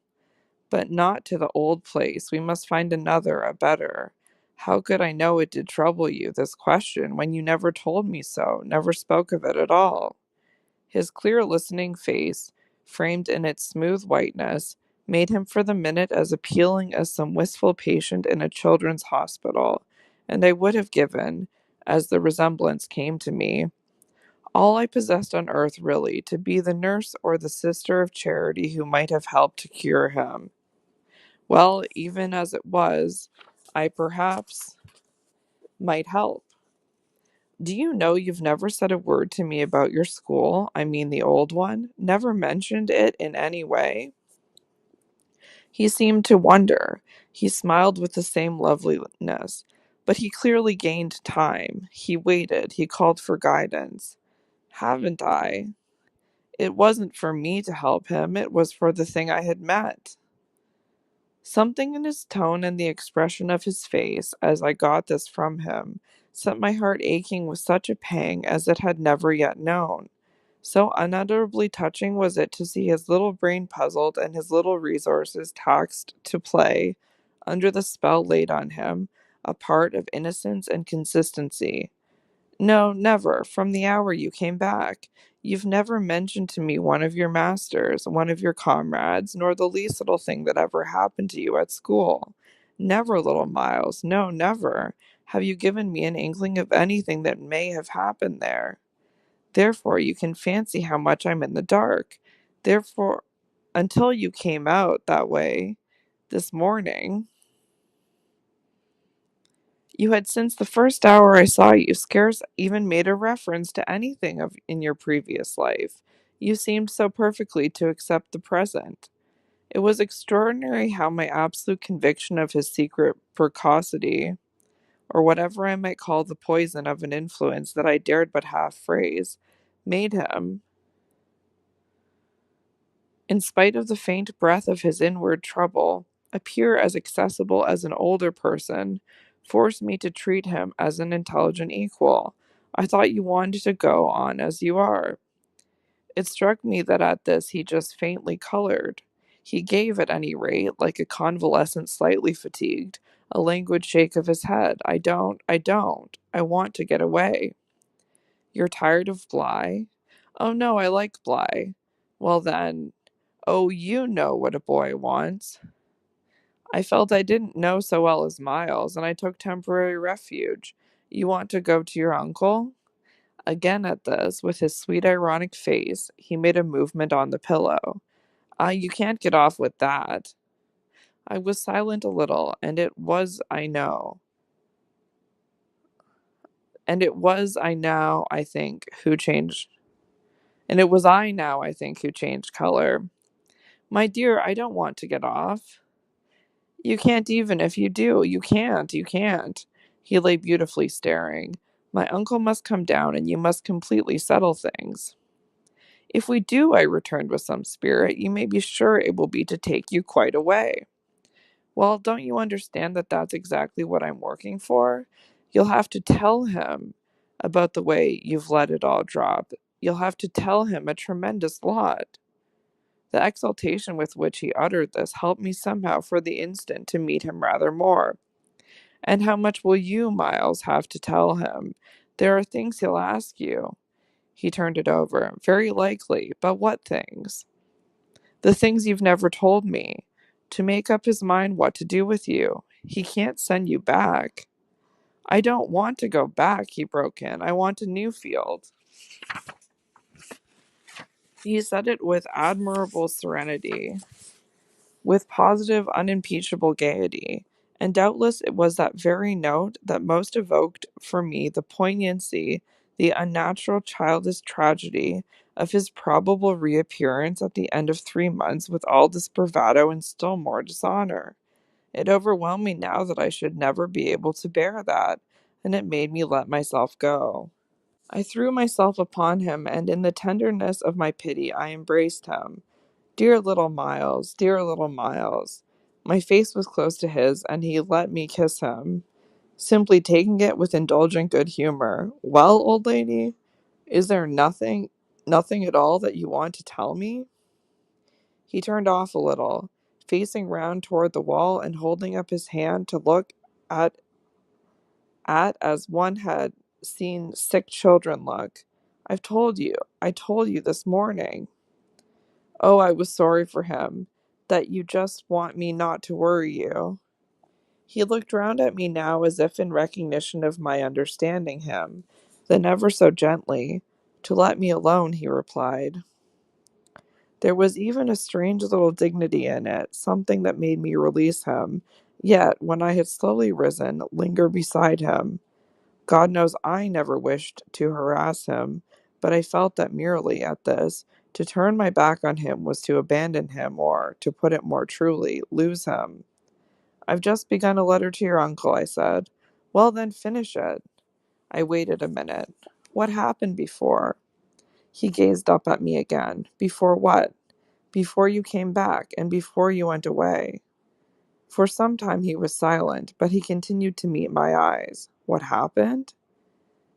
But not to the old place. We must find another, a better. How could I know it did trouble you, this question, when you never told me so, never spoke of it at all? His clear listening face, framed in its smooth whiteness, made him for the minute as appealing as some wistful patient in a children's hospital, and I would have given, as the resemblance came to me, all I possessed on earth really, to be the nurse or the sister of charity who might have helped to cure him. Well, even as it was, I perhaps might help. Do you know you've never said a word to me about your school? I mean the old one? Never mentioned it in any way? He seemed to wonder. He smiled with the same loveliness. But he clearly gained time. He waited. He called for guidance. Haven't I? It wasn't for me to help him. It was for the thing I had met. Something in his tone and the expression of his face, as I got this from him, set my heart aching with such a pang as it had never yet known. So unutterably touching was it to see his little brain puzzled and his little resources taxed to play, under the spell laid on him, a part of innocence and consistency. No, never, from the hour you came back. You've never mentioned to me one of your masters, one of your comrades, nor the least little thing that ever happened to you at school. Never, little Miles, no, never, have you given me an inkling of anything that may have happened there. Therefore, you can fancy how much I'm in the dark. Therefore, until you came out that way this morning, you had since the first hour I saw you scarce even made a reference to anything of in your previous life. You seemed so perfectly to accept the present. It was extraordinary how my absolute conviction of his secret precocity or whatever I might call the poison of an influence that I dared but half phrase, made him, in spite of the faint breath of his inward trouble, appear as accessible as an older person, forced me to treat him as an intelligent equal. I thought you wanted to go on as you are. It struck me that at this he just faintly colored. He gave, at any rate, like a convalescent slightly fatigued, a languid shake of his head. I want to get away. You're tired of Bly? Oh no, I like Bly. Well then, oh, you know what a boy wants. I felt I didn't know so well as Miles, and I took temporary refuge. You want to go to your uncle? Again at this, with his sweet ironic face, he made a movement on the pillow. You can't get off with that. I was silent a little, and it was I now, I think, who changed, and it was I now, I think, who changed color. My dear, I don't want to get off. You can't even if you do. You can't. He lay beautifully staring. My uncle must come down, and you must completely settle things. If we do, I returned with some spirit, you may be sure it will be to take you quite away. Well, don't you understand that that's exactly what I'm working for? You'll have to tell him about the way you've let it all drop. You'll have to tell him a tremendous lot. The exultation with which he uttered this helped me somehow for the instant to meet him rather more. And how much will you, Miles, have to tell him? There are things he'll ask you. He turned it over. Very likely, but what things? The things you've never told me. To make up his mind what to do with you. He can't send you back. I don't want to go back, he broke in. I want a new field. He said it with admirable serenity, with positive, unimpeachable gaiety, and doubtless it was that very note that most evoked for me the poignancy, the unnatural childish tragedy of his probable reappearance at the end of 3 months with all this bravado and still more dishonor. It overwhelmed me now that I should never be able to bear that, and it made me let myself go. I threw myself upon him, and in the tenderness of my pity I embraced him. Dear little Miles, dear little Miles. My face was close to his, and he let me kiss him, simply taking it with indulgent good humor. Well, old lady, is there nothing at all that you want to tell me? He turned off a little, facing round toward the wall and holding up his hand to look at as one had seen sick children look. I told you this morning. Oh, I was sorry for him, that you just want me not to worry you. He looked round at me now as if in recognition of my understanding him, then ever so gently, to let me alone, he replied. There was even a strange little dignity in it, something that made me release him, yet, when I had slowly risen, linger beside him. God knows I never wished to harass him, but I felt that merely at this, to turn my back on him was to abandon him, or, to put it more truly, lose him. I've just begun a letter to your uncle, I said. Well, then finish it. I waited a minute. What happened before? He gazed up at me again. Before what? Before you came back, and before you went away. For some time he was silent, but he continued to meet my eyes. What happened?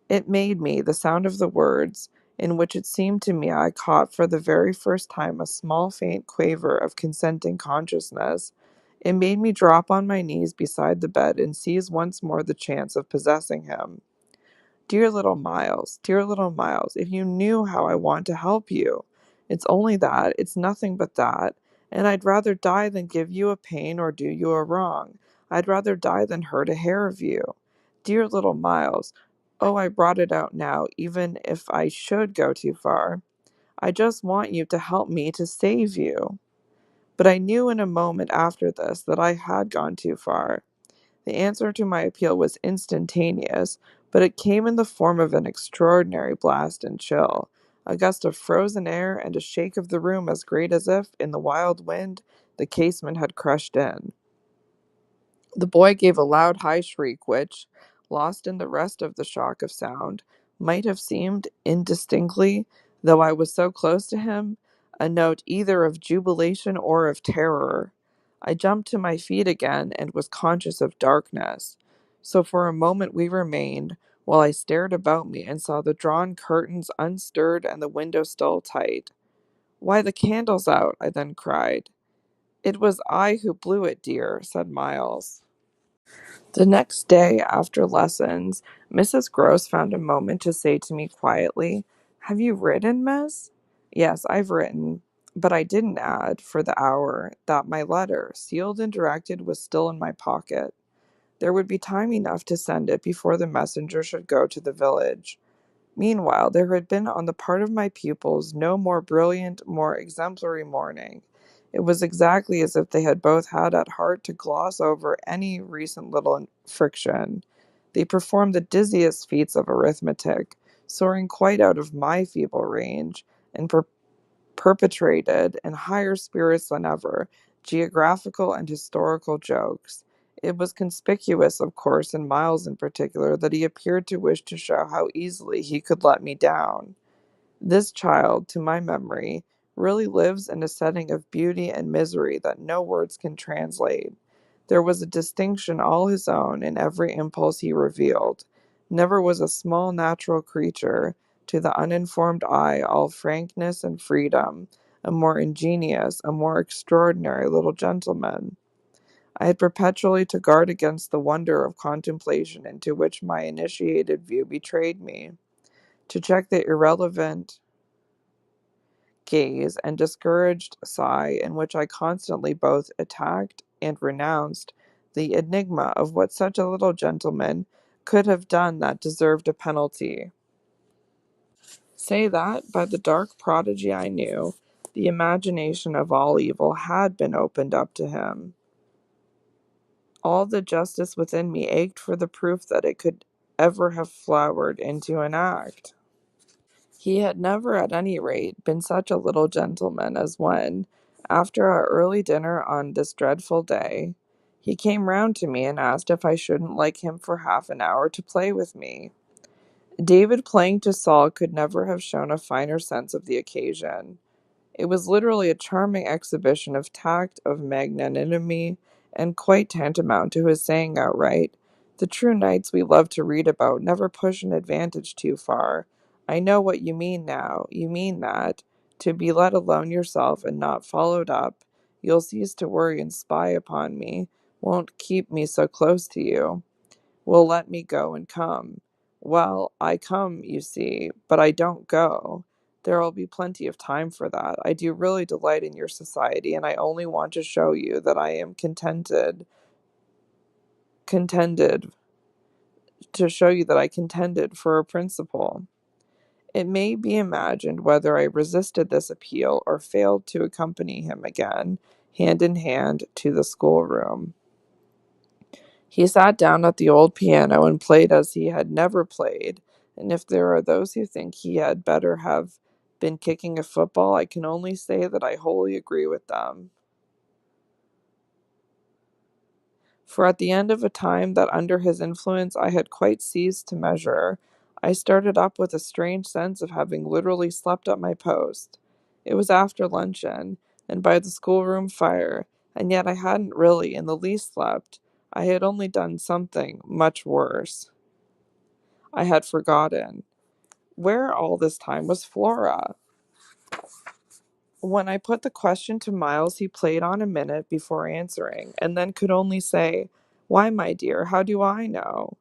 It made me, the sound of the words, in which it seemed to me I caught for the very first time a small faint quaver of consenting consciousness. It made me drop on my knees beside the bed and seize once more the chance of possessing him. Dear little Miles, if you knew how I want to help you. It's only that, it's nothing but that, and I'd rather die than give you a pain or do you a wrong. I'd rather die than hurt a hair of you. Dear little Miles, oh, I brought it out now, even if I should go too far. I just want you to help me to save you. But I knew in a moment after this that I had gone too far. The answer to my appeal was instantaneous, but it came in the form of an extraordinary blast and chill, a gust of frozen air and a shake of the room as great as if, in the wild wind, the casement had crushed in. The boy gave a loud high shriek which, lost in the rest of the shock of sound, might have seemed indistinctly, though I was so close to him, a note either of jubilation or of terror. I jumped to my feet again and was conscious of darkness. So for a moment we remained, while I stared about me and saw the drawn curtains unstirred and the window still tight. "Why, the candle's out," I then cried. "It was I who blew it, dear," said Miles. The next day, after lessons, Mrs. Gross found a moment to say to me quietly, "Have you written, miss?" "Yes, I've written," but I didn't add, for the hour, that my letter, sealed and directed, was still in my pocket. There would be time enough to send it before the messenger should go to the village. Meanwhile, there had been on the part of my pupils no more brilliant, more exemplary morning. It was exactly as if they had both had at heart to gloss over any recent little friction. They performed the dizziest feats of arithmetic, soaring quite out of my feeble range, and perpetrated, in higher spirits than ever, geographical and historical jokes. It was conspicuous, of course, in Miles in particular, that he appeared to wish to show how easily he could let me down. This child, to my memory, really lives in a setting of beauty and misery that no words can translate. There was a distinction all his own in every impulse he revealed. Never was a small natural creature, to the uninformed eye all frankness and freedom, a more ingenious, a more extraordinary little gentleman. I had perpetually to guard against the wonder of contemplation into which my initiated view betrayed me, to check the irrelevant gaze and discouraged sigh in which I constantly both attacked and renounced the enigma of what such a little gentleman could have done that deserved a penalty. Say that, by the dark prodigy I knew, the imagination of all evil had been opened up to him. All the justice within me ached for the proof that it could ever have flowered into an act. He had never, at any rate, been such a little gentleman as when, after our early dinner on this dreadful day, he came round to me and asked if I shouldn't like him for half an hour to play with me. David playing to Saul could never have shown a finer sense of the occasion. It was literally a charming exhibition of tact, of magnanimity, and quite tantamount to his saying outright, "The true knights we love to read about never push an advantage too far. I know what you mean now. You mean that, to be let alone yourself and not followed up, you'll cease to worry and spy upon me, won't keep me so close to you, will let me go and come. Well, I come, you see, but I don't go. There'll be plenty of time for that. I do really delight in your society, and I only want to show you that I am contended, to show you that I contended for a principle." It may be imagined whether I resisted this appeal or failed to accompany him again, hand in hand, to the schoolroom. He sat down at the old piano and played as he had never played, and if there are those who think he had better have been kicking a football, I can only say that I wholly agree with them. For at the end of a time that under his influence I had quite ceased to measure, I started up with a strange sense of having literally slept at my post. It was after luncheon, and by the schoolroom fire, and yet I hadn't really in the least slept. I had only done something much worse. I had forgotten. Where all this time was Flora? When I put the question to Miles, he played on a minute before answering, and then could only say, "Why, my dear, how do I know?"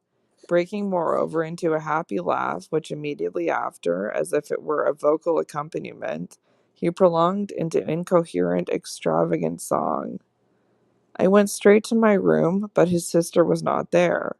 Breaking, moreover, into a happy laugh, which immediately after, as if it were a vocal accompaniment, he prolonged into incoherent, extravagant song. I went straight to my room, but his sister was not there.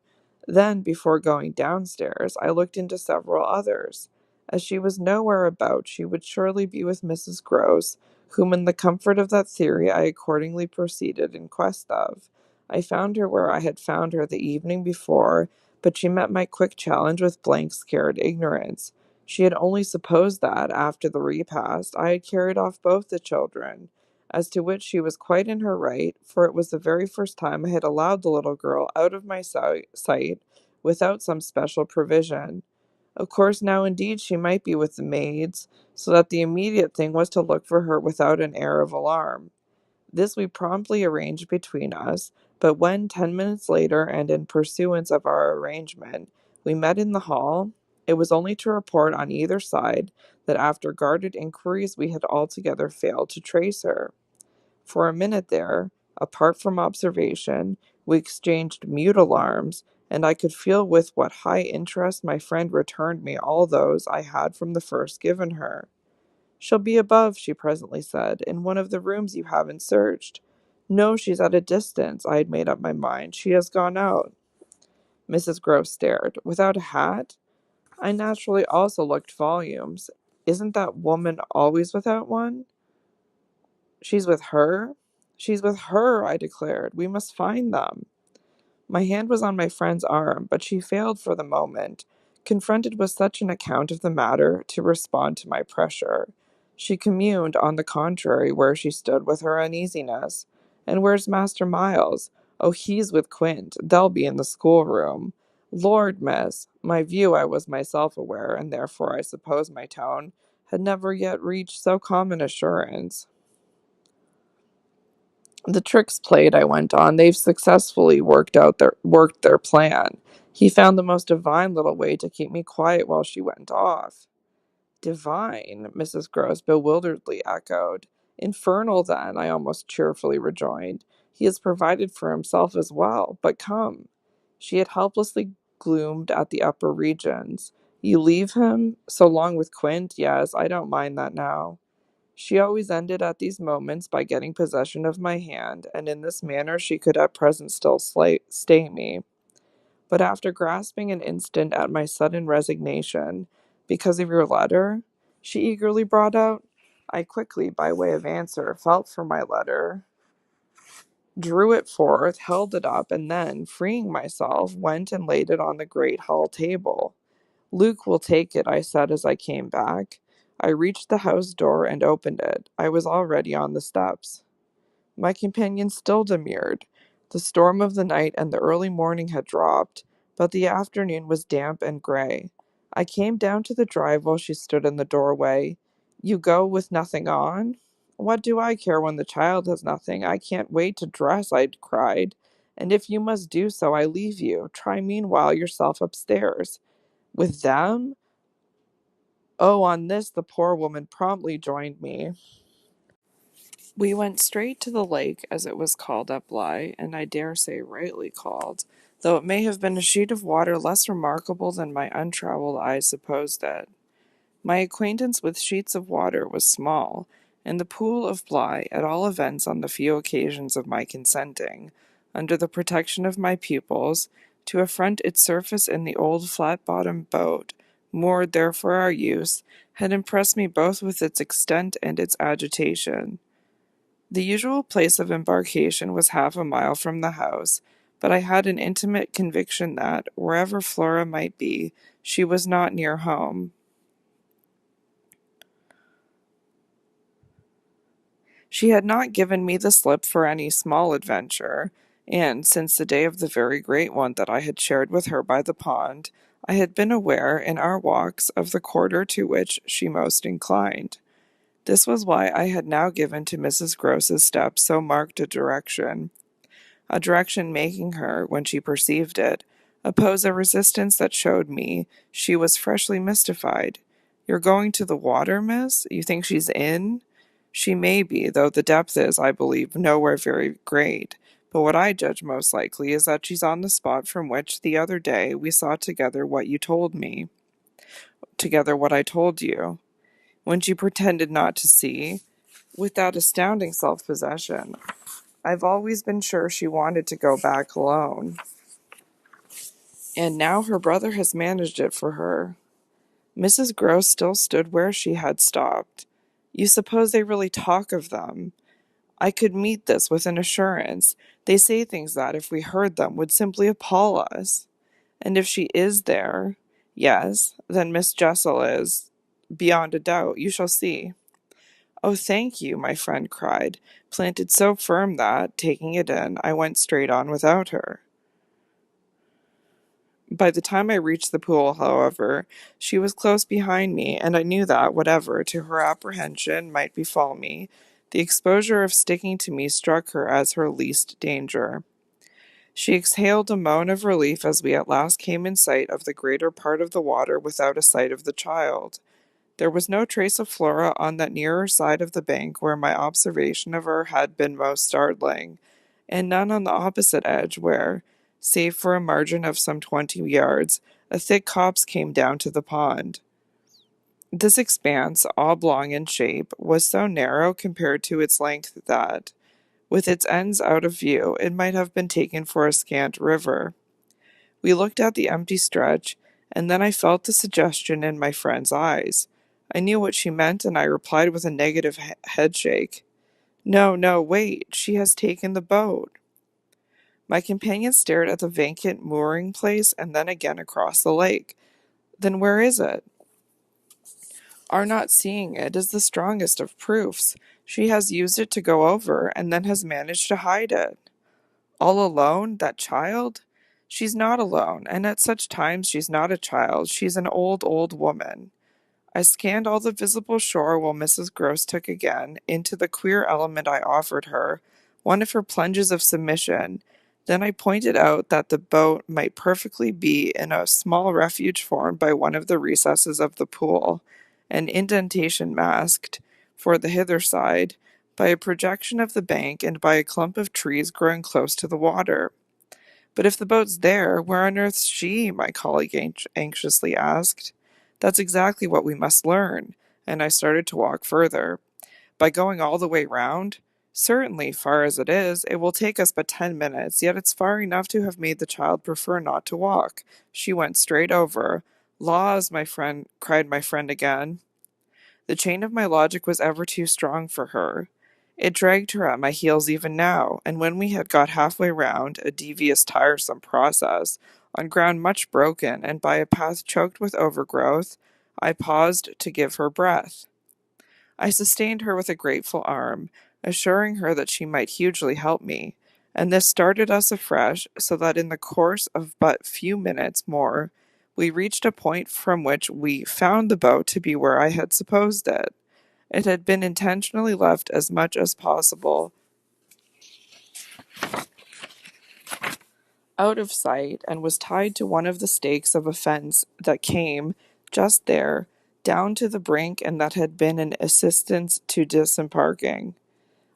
Then, before going downstairs, I looked into several others. As she was nowhere about, she would surely be with Mrs. Gross, whom in the comfort of that theory I accordingly proceeded in quest of. I found her where I had found her the evening before, but she met my quick challenge with blank scared ignorance. She had only supposed that, after the repast, I had carried off both the children, as to which she was quite in her right, for it was the very first time I had allowed the little girl out of my sight without some special provision. Of course, now indeed she might be with the maids, so that the immediate thing was to look for her without an air of alarm. This we promptly arranged between us, but when, 10 minutes later, and in pursuance of our arrangement, we met in the hall, it was only to report on either side that after guarded inquiries we had altogether failed to trace her. For a minute there, apart from observation, we exchanged mute alarms, and I could feel with what high interest my friend returned me all those I had from the first given her. "She'll be above," she presently said, "in one of the rooms you haven't searched." "No, she's at a distance," I had made up my mind. "She has gone out." Mrs. Grove stared. "Without a hat?" I naturally also looked volumes. "Isn't that woman always without one?" "She's with her?" "She's with her," I declared. "We must find them." My hand was on my friend's arm, but she failed for the moment, confronted with such an account of the matter, to respond to my pressure. She communed, on the contrary, where she stood with her uneasiness. "And where's Master Miles?" "Oh, he's with Quint. They'll be in the schoolroom." "Lord, miss," my view, I was myself aware, and therefore I suppose my tone, had never yet reached so calm an assurance. "The trick's played," I went on. "They've successfully worked their plan. He found the most divine little way to keep me quiet while she went off." "Divine?" Mrs. Gross bewilderedly echoed. "Infernal, then," I almost cheerfully rejoined. "He has provided for himself as well. But come." She had helplessly gloomed at the upper regions. "You leave him? So long with Quint? Yes, I don't mind that now." She always ended at these moments by getting possession of my hand, and in this manner she could at present still stay me. But after grasping an instant at my sudden resignation, "Because of your letter?" she eagerly brought out. I quickly, by way of answer, felt for my letter, drew it forth, held it up, and then, freeing myself, went and laid it on the great hall table. "Luke will take it," I said as I came back. I reached the house door and opened it. I was already on the steps. My companion still demurred. The storm of the night and the early morning had dropped, but the afternoon was damp and gray. I came down to the drive while she stood in the doorway. "You go with nothing on?" "What do I care when the child has nothing? I can't wait to dress," I cried. "And if you must do so, I leave you. Try meanwhile yourself upstairs." "With them?" Oh, on this the poor woman promptly joined me. We went straight to the lake, as it was called up Bly, and I dare say rightly called, though it may have been a sheet of water less remarkable than my untravelled eyes supposed it. My acquaintance with sheets of water was small, and the pool of Bly, at all events on the few occasions of my consenting, under the protection of my pupils, to affront its surface in the old flat-bottomed boat, moored there for our use, had impressed me both with its extent and its agitation. The usual place of embarkation was half a mile from the house, but I had an intimate conviction that, wherever Flora might be, she was not near home. She had not given me the slip for any small adventure, and, since the day of the very great one that I had shared with her by the pond, I had been aware, in our walks, of the quarter to which she most inclined. This was why I had now given to Mrs. Gross's steps so marked a direction making her, when she perceived it, oppose a resistance that showed me she was freshly mystified. "You're going to the water, miss? You think she's in?" "She may be, though the depth is, I believe, nowhere very great. But what I judge most likely is that she's on the spot from which, the other day, we saw together what I told you." When she pretended not to see, with that astounding self-possession. "I've always been sure she wanted to go back alone. And now her brother has managed it for her." Mrs. Gross still stood where she had stopped. "You suppose they really talk of them?" I could meet this with an assurance. "They say things that, if we heard them, would simply appall us." "And if she is there—" "Yes, then Miss Jessel is, beyond a doubt. You shall see." "Oh, thank you," my friend cried, planted so firm that, taking it in, I went straight on without her. By the time I reached the pool, however, she was close behind me, and I knew that, whatever to her apprehension might befall me, the exposure of sticking to me struck her as her least danger. She exhaled a moan of relief as we at last came in sight of the greater part of the water without a sight of the child. There was no trace of Flora on that nearer side of the bank where my observation of her had been most startling, and none on the opposite edge where, save for a margin of some 20 yards, a thick copse came down to the pond. This expanse, oblong in shape, was so narrow compared to its length that, with its ends out of view, it might have been taken for a scant river. We looked at the empty stretch, and then I felt the suggestion in my friend's eyes. I knew what she meant, and I replied with a negative headshake. No, no, wait, she has taken the boat. My companion stared at the vacant mooring place and then again across the lake. Then where is it? Our not seeing it is the strongest of proofs. She has used it to go over, and then has managed to hide it. All alone, that child? She's not alone, and at such times she's not a child, she's an old, old woman. I scanned all the visible shore while Mrs. Gross took again, into the queer element I offered her, one of her plunges of submission. Then I pointed out that the boat might perfectly be in a small refuge formed by one of the recesses of the pool, an indentation masked, for the hither side, by a projection of the bank and by a clump of trees growing close to the water. But if the boat's there, where on earth's she? My colleague anxiously asked. That's exactly what we must learn, and I started to walk further. By going all the way round? Certainly, far as it is, it will take us but 10 minutes, yet it's far enough to have made the child prefer not to walk. She went straight over. Laws, my friend, cried my friend again. The chain of my logic was ever too strong for her. It dragged her at my heels even now, and when we had got halfway round, a devious, tiresome process, on ground much broken, and by a path choked with overgrowth, I paused to give her breath. I sustained her with a grateful arm, assuring her that she might hugely help me, and this started us afresh, so that in the course of but few minutes more, we reached a point from which we found the boat to be where I had supposed it. It had been intentionally left as much as possible out of sight, and was tied to one of the stakes of a fence that came, just there, down to the brink, and that had been an assistance to disembarking.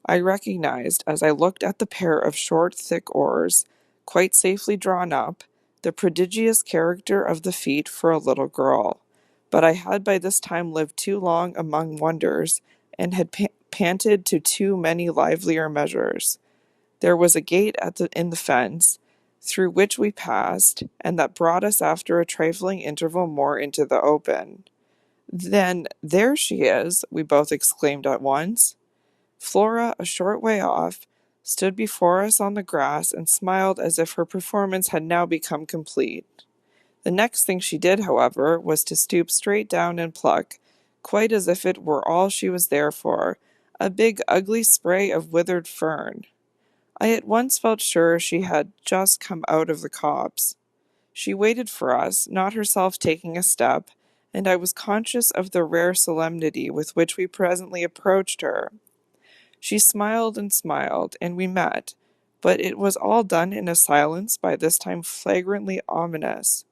I recognized, as I looked at the pair of short, thick oars, quite safely drawn up, the prodigious character of the feat for a little girl. But I had by this time lived too long among wonders, and had panted to too many livelier measures. There was a gate in the fence, through which we passed, and that brought us after a trifling interval more into the open. Then there she is, we both exclaimed at once. Flora, a short way off, stood before us on the grass and smiled as if her performance had now become complete. The next thing she did, however, was to stoop straight down and pluck, quite as if it were all she was there for, a big ugly spray of withered fern. I at once felt sure she had just come out of the copse. She waited for us, not herself taking a step, and I was conscious of the rare solemnity with which we presently approached her. She smiled, and we met, but it was all done in a silence by this time flagrantly ominous.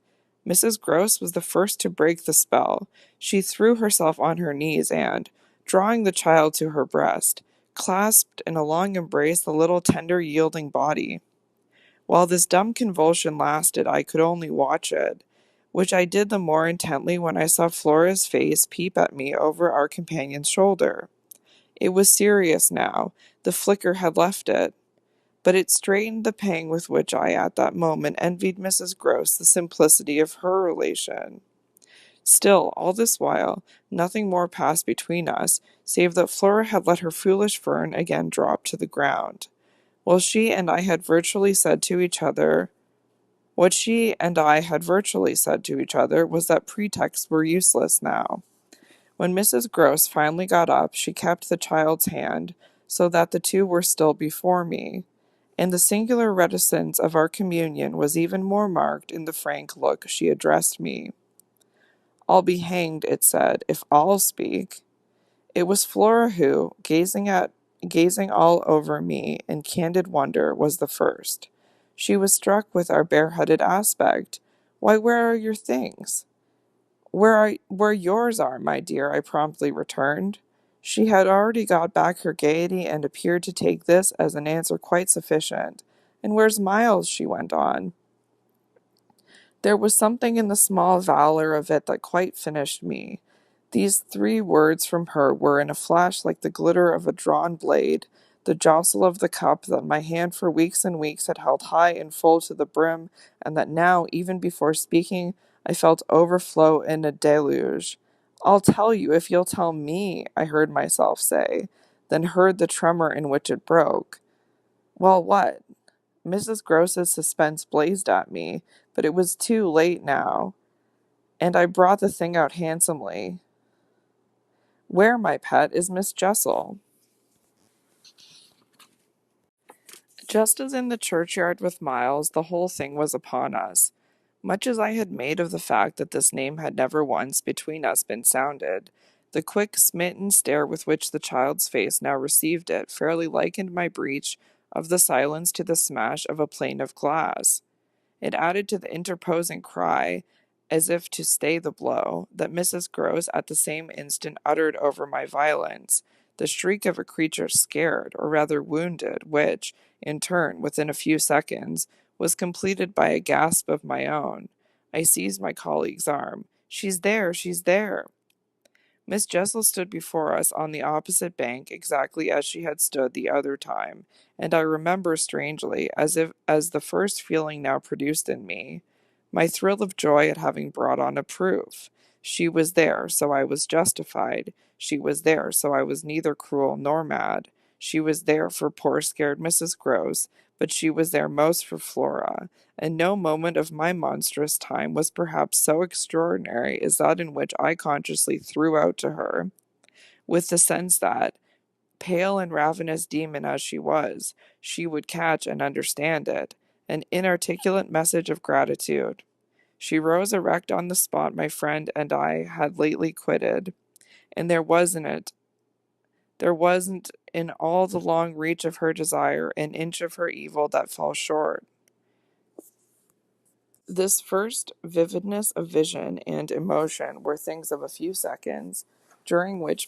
Mrs. Gross was the first to break the spell. She threw herself on her knees and, drawing the child to her breast, clasped in a long embrace the little tender yielding body. While this dumb convulsion lasted, I could only watch it, which I did the more intently when I saw Flora's face peep at me over our companion's shoulder. It was serious now. The flicker had left it. But it strained the pang with which I at that moment envied Mrs. Gross the simplicity of her relation. Still, all this while, nothing more passed between us, save that Flora had let her foolish fern again drop to the ground. While she and I had virtually said to each other, What she and I had virtually said to each other was that pretexts were useless now. When Mrs. Gross finally got up, she kept the child's hand, so that the two were still before me, and the singular reticence of our communion was even more marked in the frank look she addressed me. "I'll be hanged," it said, "if I'll speak." It was Flora who, gazing all over me in candid wonder, was the first. She was struck with our bareheaded aspect. "Why, where are your things?" Where yours are, my dear," I promptly returned. She had already got back her gaiety and appeared to take this as an answer quite sufficient. "And where's Miles?" she went on. There was something in the small valor of it that quite finished me. These 3 words from her were in a flash like the glitter of a drawn blade, the jostle of the cup that my hand for weeks and weeks had held high and full to the brim, and that now, even before speaking, I felt overflow in a deluge. "I'll tell you if you'll tell me," I heard myself say, then heard the tremor in which it broke. "Well, what?" Mrs. Gross's suspense blazed at me, but it was too late now, and I brought the thing out handsomely. "Where, my pet, is Miss Jessel?" Just as in the churchyard with Miles, the whole thing was upon us. Much as I had made of the fact that this name had never once between us been sounded, the quick, smitten stare with which the child's face now received it fairly likened my breach of the silence to the smash of a pane of glass. It added to the interposing cry, as if to stay the blow, that Mrs. Gross at the same instant uttered over my violence, the shriek of a creature scared, or rather wounded, which, in turn, within a few seconds, was completed by a gasp of my own. I seized my colleague's arm. "She's there! She's there!" Miss Jessel stood before us on the opposite bank exactly as she had stood the other time, and I remember strangely, as the first feeling now produced in me, my thrill of joy at having brought on a proof. She was there, so I was justified. She was there, so I was neither cruel nor mad. She was there for poor scared Mrs. Gross, but she was there most for Flora, and no moment of my monstrous time was perhaps so extraordinary as that in which I consciously threw out to her, with the sense that, pale and ravenous demon as she was, she would catch and understand it, an inarticulate message of gratitude. She rose erect on the spot my friend and I had lately quitted, and there wasn't in all the long reach of her desire an inch of her evil that fell short. This first vividness of vision and emotion were things of a few seconds, during which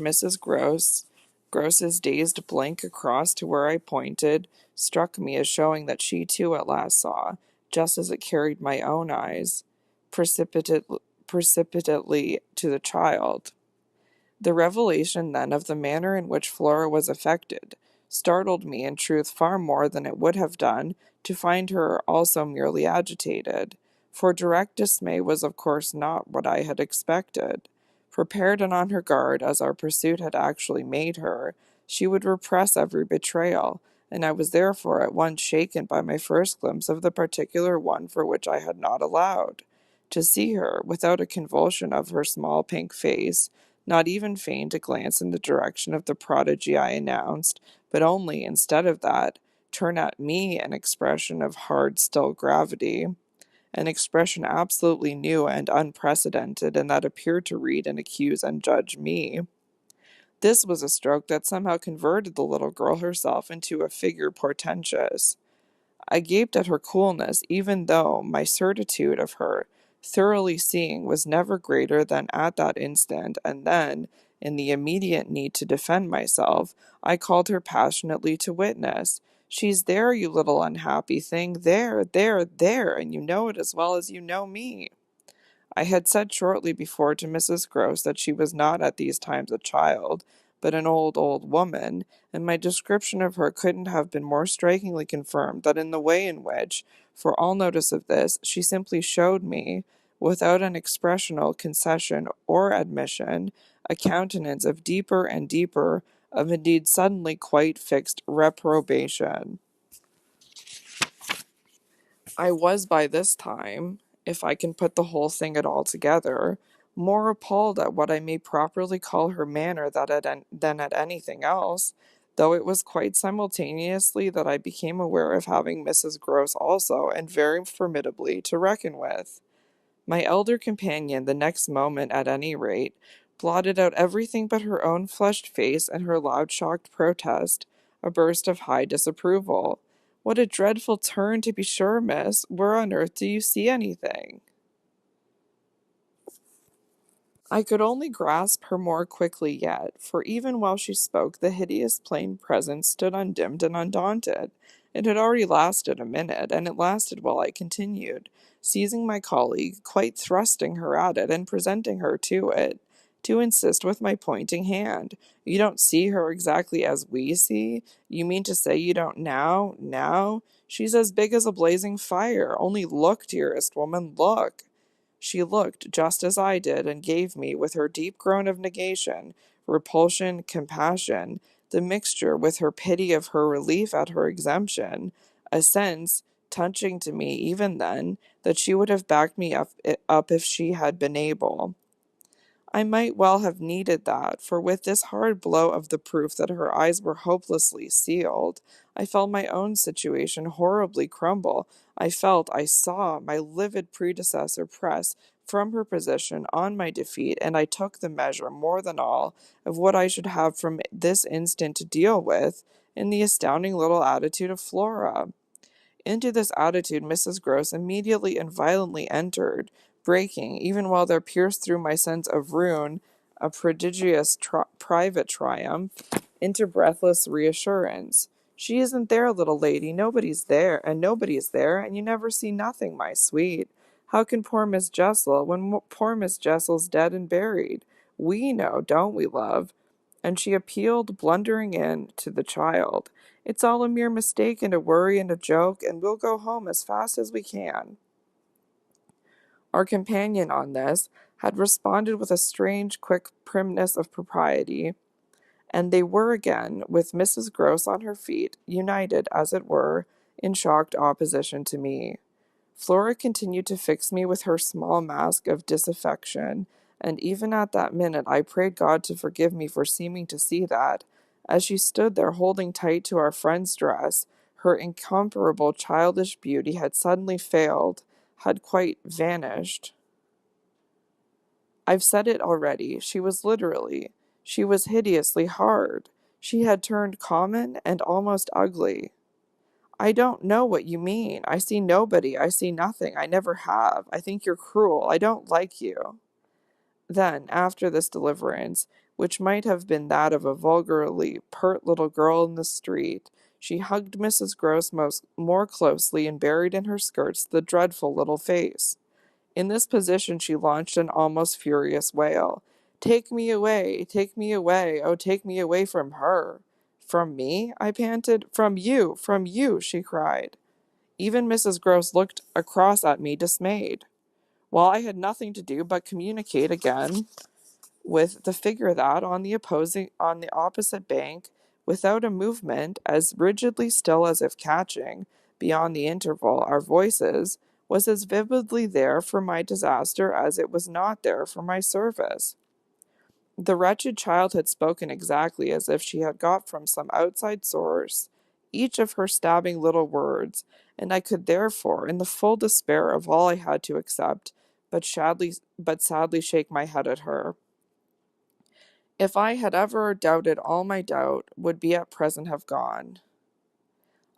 Gross's dazed blink across to where I pointed struck me as showing that she too at last saw, just as it carried my own eyes precipitately to the child. The revelation, then, of the manner in which Flora was affected startled me in truth far more than it would have done to find her also merely agitated, for direct dismay was of course not what I had expected. Prepared and on her guard as our pursuit had actually made her, she would repress every betrayal, and I was therefore at once shaken by my first glimpse of the particular one for which I had not allowed. To see her, without a convulsion of her small pink face, not even feign to glance in the direction of the prodigy I announced, but only, instead of that, turn at me an expression of hard, still gravity, an expression absolutely new and unprecedented, and that appeared to read and accuse and judge me. This was a stroke that somehow converted the little girl herself into a figure portentous. I gaped at her coolness, even though my certitude of her thoroughly seeing was never greater than at that instant, and then, in the immediate need to defend myself, I called her passionately to witness. "She's there, you little unhappy thing, there, there, there, and you know it as well as you know me." I had said shortly before to Mrs. Gross that she was not at these times a child, but an old woman, and my description of her couldn't have been more strikingly confirmed than in the way in which, for all notice of this, she simply showed me, without an expressional concession or admission, a countenance of deeper and deeper, of indeed suddenly quite fixed reprobation. I was by this time, if I can put the whole thing at all together, more appalled at what I may properly call her manner than at anything else, though it was quite simultaneously that I became aware of having Mrs. Gross also, and very formidably, to reckon with. My elder companion, the next moment at any rate, blotted out everything but her own flushed face and her loud shocked protest, a burst of high disapproval. "What a dreadful turn, to be sure, miss! Where on earth do you see anything?" I could only grasp her more quickly yet, for even while she spoke the hideous plain presence stood undimmed and undaunted. It had already lasted a minute, and it lasted while I continued, seizing my colleague, quite thrusting her at it, and presenting her to it, to insist with my pointing hand. "You don't see her exactly as we see? You mean to say you don't now? Now? She's as big as a blazing fire. Only look, dearest woman, look." She looked just as I did, and gave me, with her deep groan of negation, repulsion, compassion, the mixture with her pity of her relief at her exemption, a sense, touching to me even then, that she would have backed me up if she had been able. I might well have needed that, for with this hard blow of the proof that her eyes were hopelessly sealed, I felt my own situation horribly crumble. I saw my livid predecessor press from her position on my defeat, and I took the measure, more than all, of what I should have from this instant to deal with in the astounding little attitude of Flora. Into this attitude Mrs. Gross immediately and violently entered, breaking, even while there pierced through my sense of ruin a prodigious private triumph, into breathless reassurance. "She isn't there, little lady. Nobody's there, and nobody's there, and you never see nothing, my sweet. How can poor Miss Jessel, when poor Miss Jessel's dead and buried? We know, don't we, love?" And she appealed, blundering in, to the child. "It's all a mere mistake and a worry and a joke, and we'll go home as fast as we can." Our companion on this had responded with a strange, quick primness of propriety, and they were again, with Mrs. Gross on her feet, united, as it were, in shocked opposition to me. Flora continued to fix me with her small mask of disaffection, and even at that minute I prayed God to forgive me for seeming to see that, as she stood there holding tight to our friend's dress, her incomparable childish beauty had suddenly failed, had quite vanished. I've said it already, she was hideously hard. She had turned common and almost ugly. "I don't know what you mean. I see nobody. I see nothing. I never have. I think you're cruel. I don't like you." Then, after this deliverance, which might have been that of a vulgarly pert little girl in the street, she hugged Mrs. Gross more closely and buried in her skirts the dreadful little face. In this position she launched an almost furious wail. Take me away, oh, take me away from her." "From me?" I panted. From you," she cried. Even Mrs. Gross looked across at me dismayed, while I had nothing to do but communicate again with the figure that, on the opposite bank, without a movement, as rigidly still as if catching, beyond the interval, our voices, was as vividly there for my disaster as it was not there for my service. The wretched child had spoken exactly as if she had got from some outside source each of her stabbing little words, and I could therefore, in the full despair of all I had to accept, but sadly shake my head at her. If I had ever doubted, all my doubt would be at present have gone.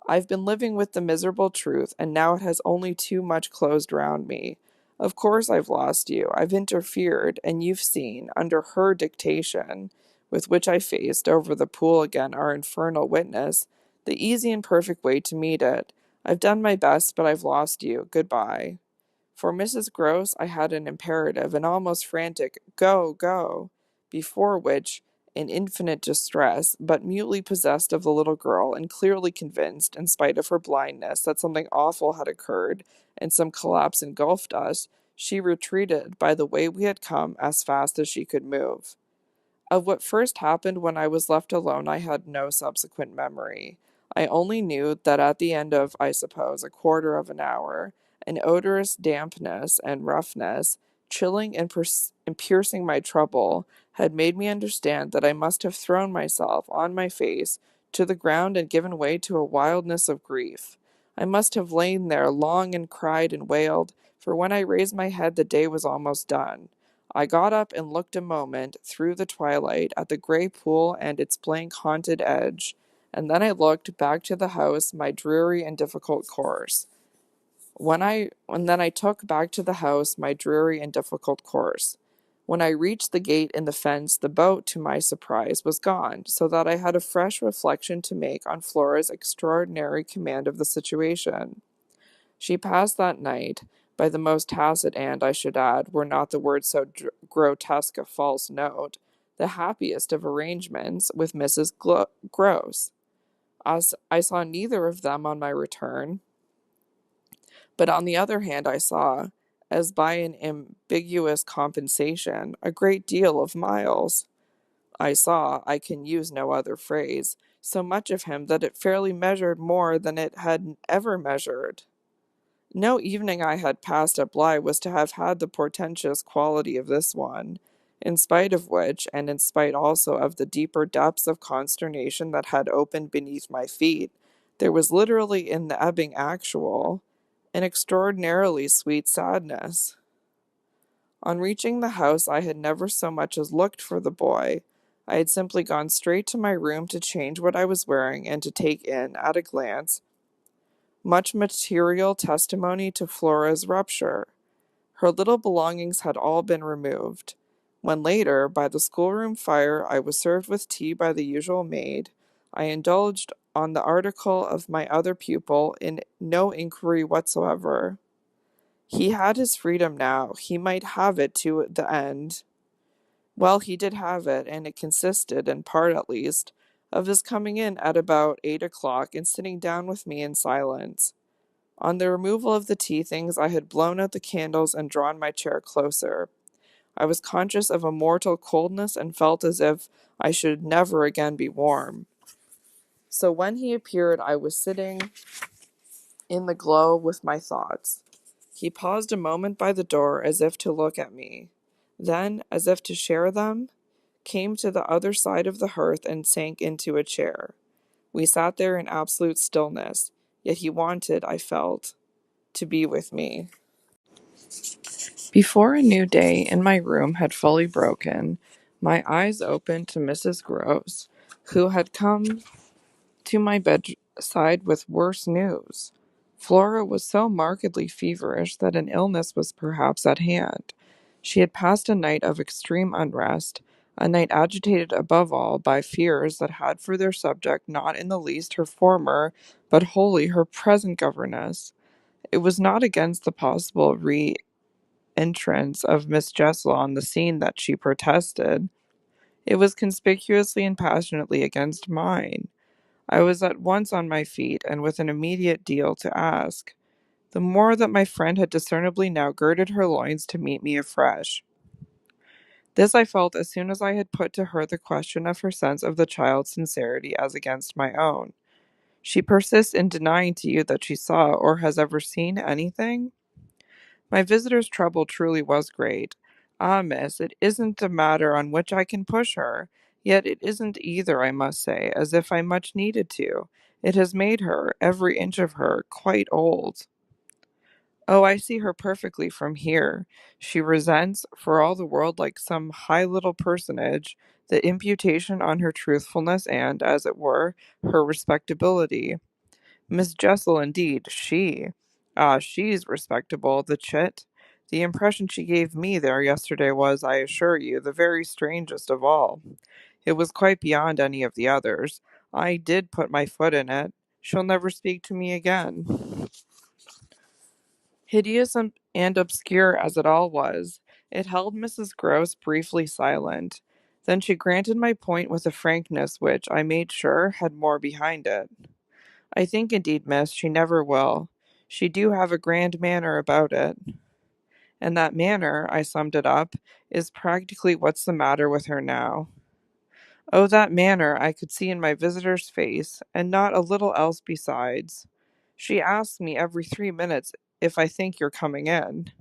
I've been living with the miserable truth, and now it has only too much closed round me. Of course I've lost you. I've interfered, and you've seen, under her dictation, with which I faced over the pool again our infernal witness, the easy and perfect way to meet it. I've done my best, but I've lost you. Goodbye. For Mrs. Gross I had an imperative, an almost frantic "Go, go," before which, in infinite distress, but mutely possessed of the little girl, and clearly convinced, in spite of her blindness, that something awful had occurred, and some collapse engulfed us, she retreated by the way we had come as fast as she could move. Of what first happened when I was left alone I had no subsequent memory. I only knew that at the end of, I suppose, a quarter of an hour, an odorous dampness and roughness, chilling and piercing my trouble, had made me understand that I must have thrown myself on my face to the ground and given way to a wildness of grief. I must have lain there long and cried and wailed, for when I raised my head the day was almost done. I got up and looked a moment through the twilight at the gray pool and its blank haunted edge, and then I looked back to the house my dreary and difficult course. And then I took back to the house my dreary and difficult course. When I reached the gate in the fence, the boat, to my surprise, was gone, so that I had a fresh reflection to make on Flora's extraordinary command of the situation. She passed that night, by the most tacit and, I should add, were not the word so grotesque a false note, the happiest of arrangements with Mrs. Gross. As I saw neither of them on my return, but on the other hand, I saw, as by an ambiguous compensation, a great deal of Miles. I saw, I can use no other phrase, so much of him that it fairly measured more than it had ever measured. No evening I had passed at Bly was to have had the portentous quality of this one, in spite of which, and in spite also of the deeper depths of consternation that had opened beneath my feet, there was literally in the ebbing actual an extraordinarily sweet sadness. On reaching the house, I had never so much as looked for the boy. I had simply gone straight to my room to change what I was wearing and to take in, at a glance, much material testimony to Flora's rupture. Her little belongings had all been removed. When later, by the schoolroom fire, I was served with tea by the usual maid, I indulged on the article of my other pupil in no inquiry whatsoever. He had his freedom now. He might have it to the end. Well, he did have it, and it consisted, in part at least, of his coming in at about 8 o'clock and sitting down with me in silence. On the removal of the tea things, I had blown out the candles and drawn my chair closer. I was conscious of a mortal coldness and felt as if I should never again be warm. So when he appeared, I was sitting in the glow with my thoughts. He paused a moment by the door as if to look at me. Then, as if to share them, came to the other side of the hearth and sank into a chair. We sat there in absolute stillness, yet he wanted, I felt, to be with me. Before a new day in my room had fully broken, my eyes opened to Mrs. Groves, who had come to my bedside with worse news. Flora was so markedly feverish that an illness was perhaps at hand. She had passed a night of extreme unrest, a night agitated above all by fears that had for their subject not in the least her former, but wholly her present governess. It was not against the possible re-entrance of Miss Jessel on the scene that she protested. It was conspicuously and passionately against mine. I was at once on my feet, and with an immediate deal to ask. The more that my friend had discernibly now girded her loins to meet me afresh. This I felt as soon as I had put to her the question of her sense of the child's sincerity as against my own. She persists in denying to you that she saw or has ever seen anything? My visitor's trouble truly was great. Ah, miss, it isn't a matter on which I can push her. Yet it isn't either, I must say, as if I much needed to. It has made her, every inch of her, quite old. Oh, I see her perfectly from here. She resents, for all the world like some high little personage, the imputation on her truthfulness and, as it were, her respectability. Miss Jessel, indeed, she's respectable, the chit. The impression she gave me there yesterday was, I assure you, the very strangest of all. It was quite beyond any of the others. I did put my foot in it. She'll never speak to me again. Hideous and obscure as it all was, it held Mrs. Gross briefly silent. Then she granted my point with a frankness which, I made sure, had more behind it. I think, indeed, miss, she never will. She do have a grand manner about it. And that manner, I summed it up, is practically what's the matter with her now. Oh, that manner I could see in my visitor's face, and not a little else besides. She asks me every 3 minutes if I think you're coming in.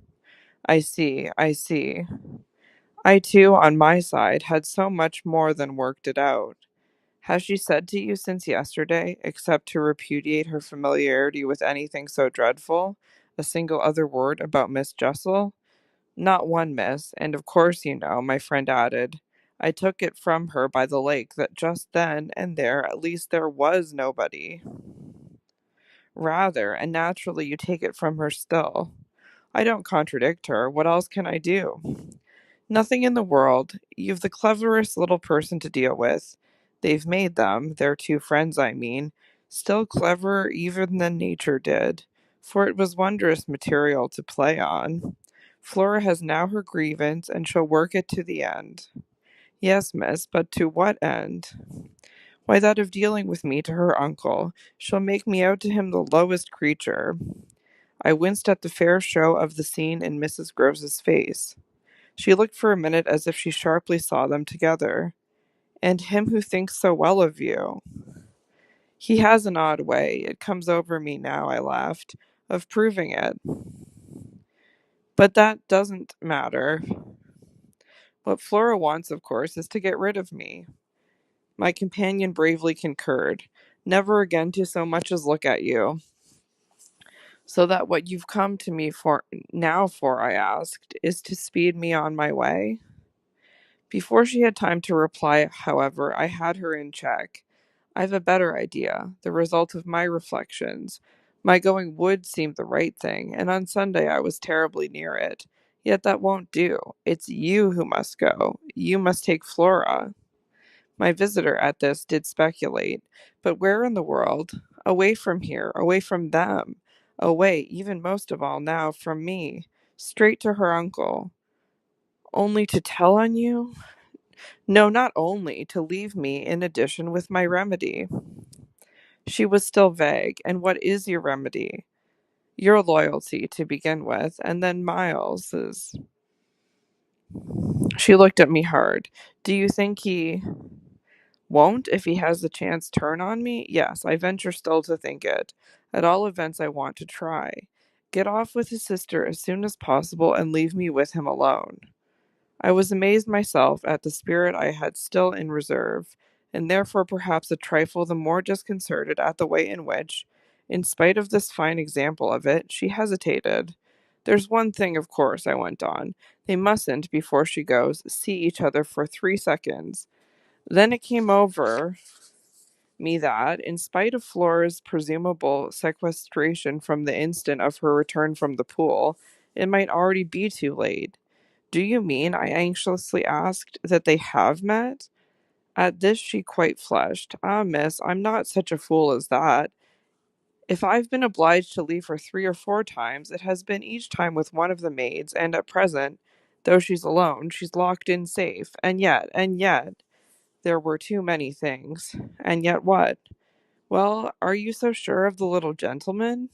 I see. I too, on my side, had so much more than worked it out. Has she said to you since yesterday, except to repudiate her familiarity with anything so dreadful, a single other word about Miss Jessel? Not one, miss, and of course you know, my friend added, I took it from her by the lake that just then and there at least there was nobody. Rather, and naturally you take it from her still. I don't contradict her. What else can I do? Nothing in the world. You've the cleverest little person to deal with. They've made them, their two friends, I mean, still cleverer even than nature did, for it was wondrous material to play on. Flora has now her grievance, and she'll work it to the end. Yes, miss, but to what end? Why, that of dealing with me to her uncle. She'll make me out to him the lowest creature. I winced at the fair show of the scene in Mrs. Groves's face. She looked for a minute as if she sharply saw them together. And him who thinks so well of you. He has an odd way, it comes over me now, I laughed, of proving it. But that doesn't matter. What Flora wants, of course, is to get rid of me. My companion bravely concurred. Never again to so much as look at you. So that what you've come to me for now for, I asked, is to speed me on my way? Before she had time to reply, however, I had her in check. I've a better idea, the result of my reflections. My going would seem the right thing, and on Sunday I was terribly near it. Yet that won't do. It's you who must go. You must take Flora. My visitor at this did speculate. But where in the world? Away from here, away from them. Away, even most of all now, from me. Straight to her uncle. Only to tell on you? No, not only, to leave me in addition with my remedy. She was still vague. And what is your remedy? Your loyalty, to begin with, and then Miles's. She looked at me hard. Do you think he won't, if he has the chance, turn on me? Yes, I venture still to think it. At all events, I want to try. Get off with his sister as soon as possible and leave me with him alone. I was amazed myself at the spirit I had still in reserve, and therefore perhaps a trifle the more disconcerted at the way in which, in spite of this fine example of it, she hesitated. There's one thing, of course, I went on. They mustn't, before she goes, see each other for 3 seconds. Then it came over me that, in spite of Flora's presumable sequestration from the instant of her return from the pool, it might already be too late. Do you mean, I anxiously asked, that they have met? At this she quite flushed. Ah, miss, I'm not such a fool as that. If I've been obliged to leave her 3 or 4 times, it has been each time with one of the maids, and at present, though she's alone, she's locked in safe. And yet, there were too many things. And yet what? Well, are you so sure of the little gentleman?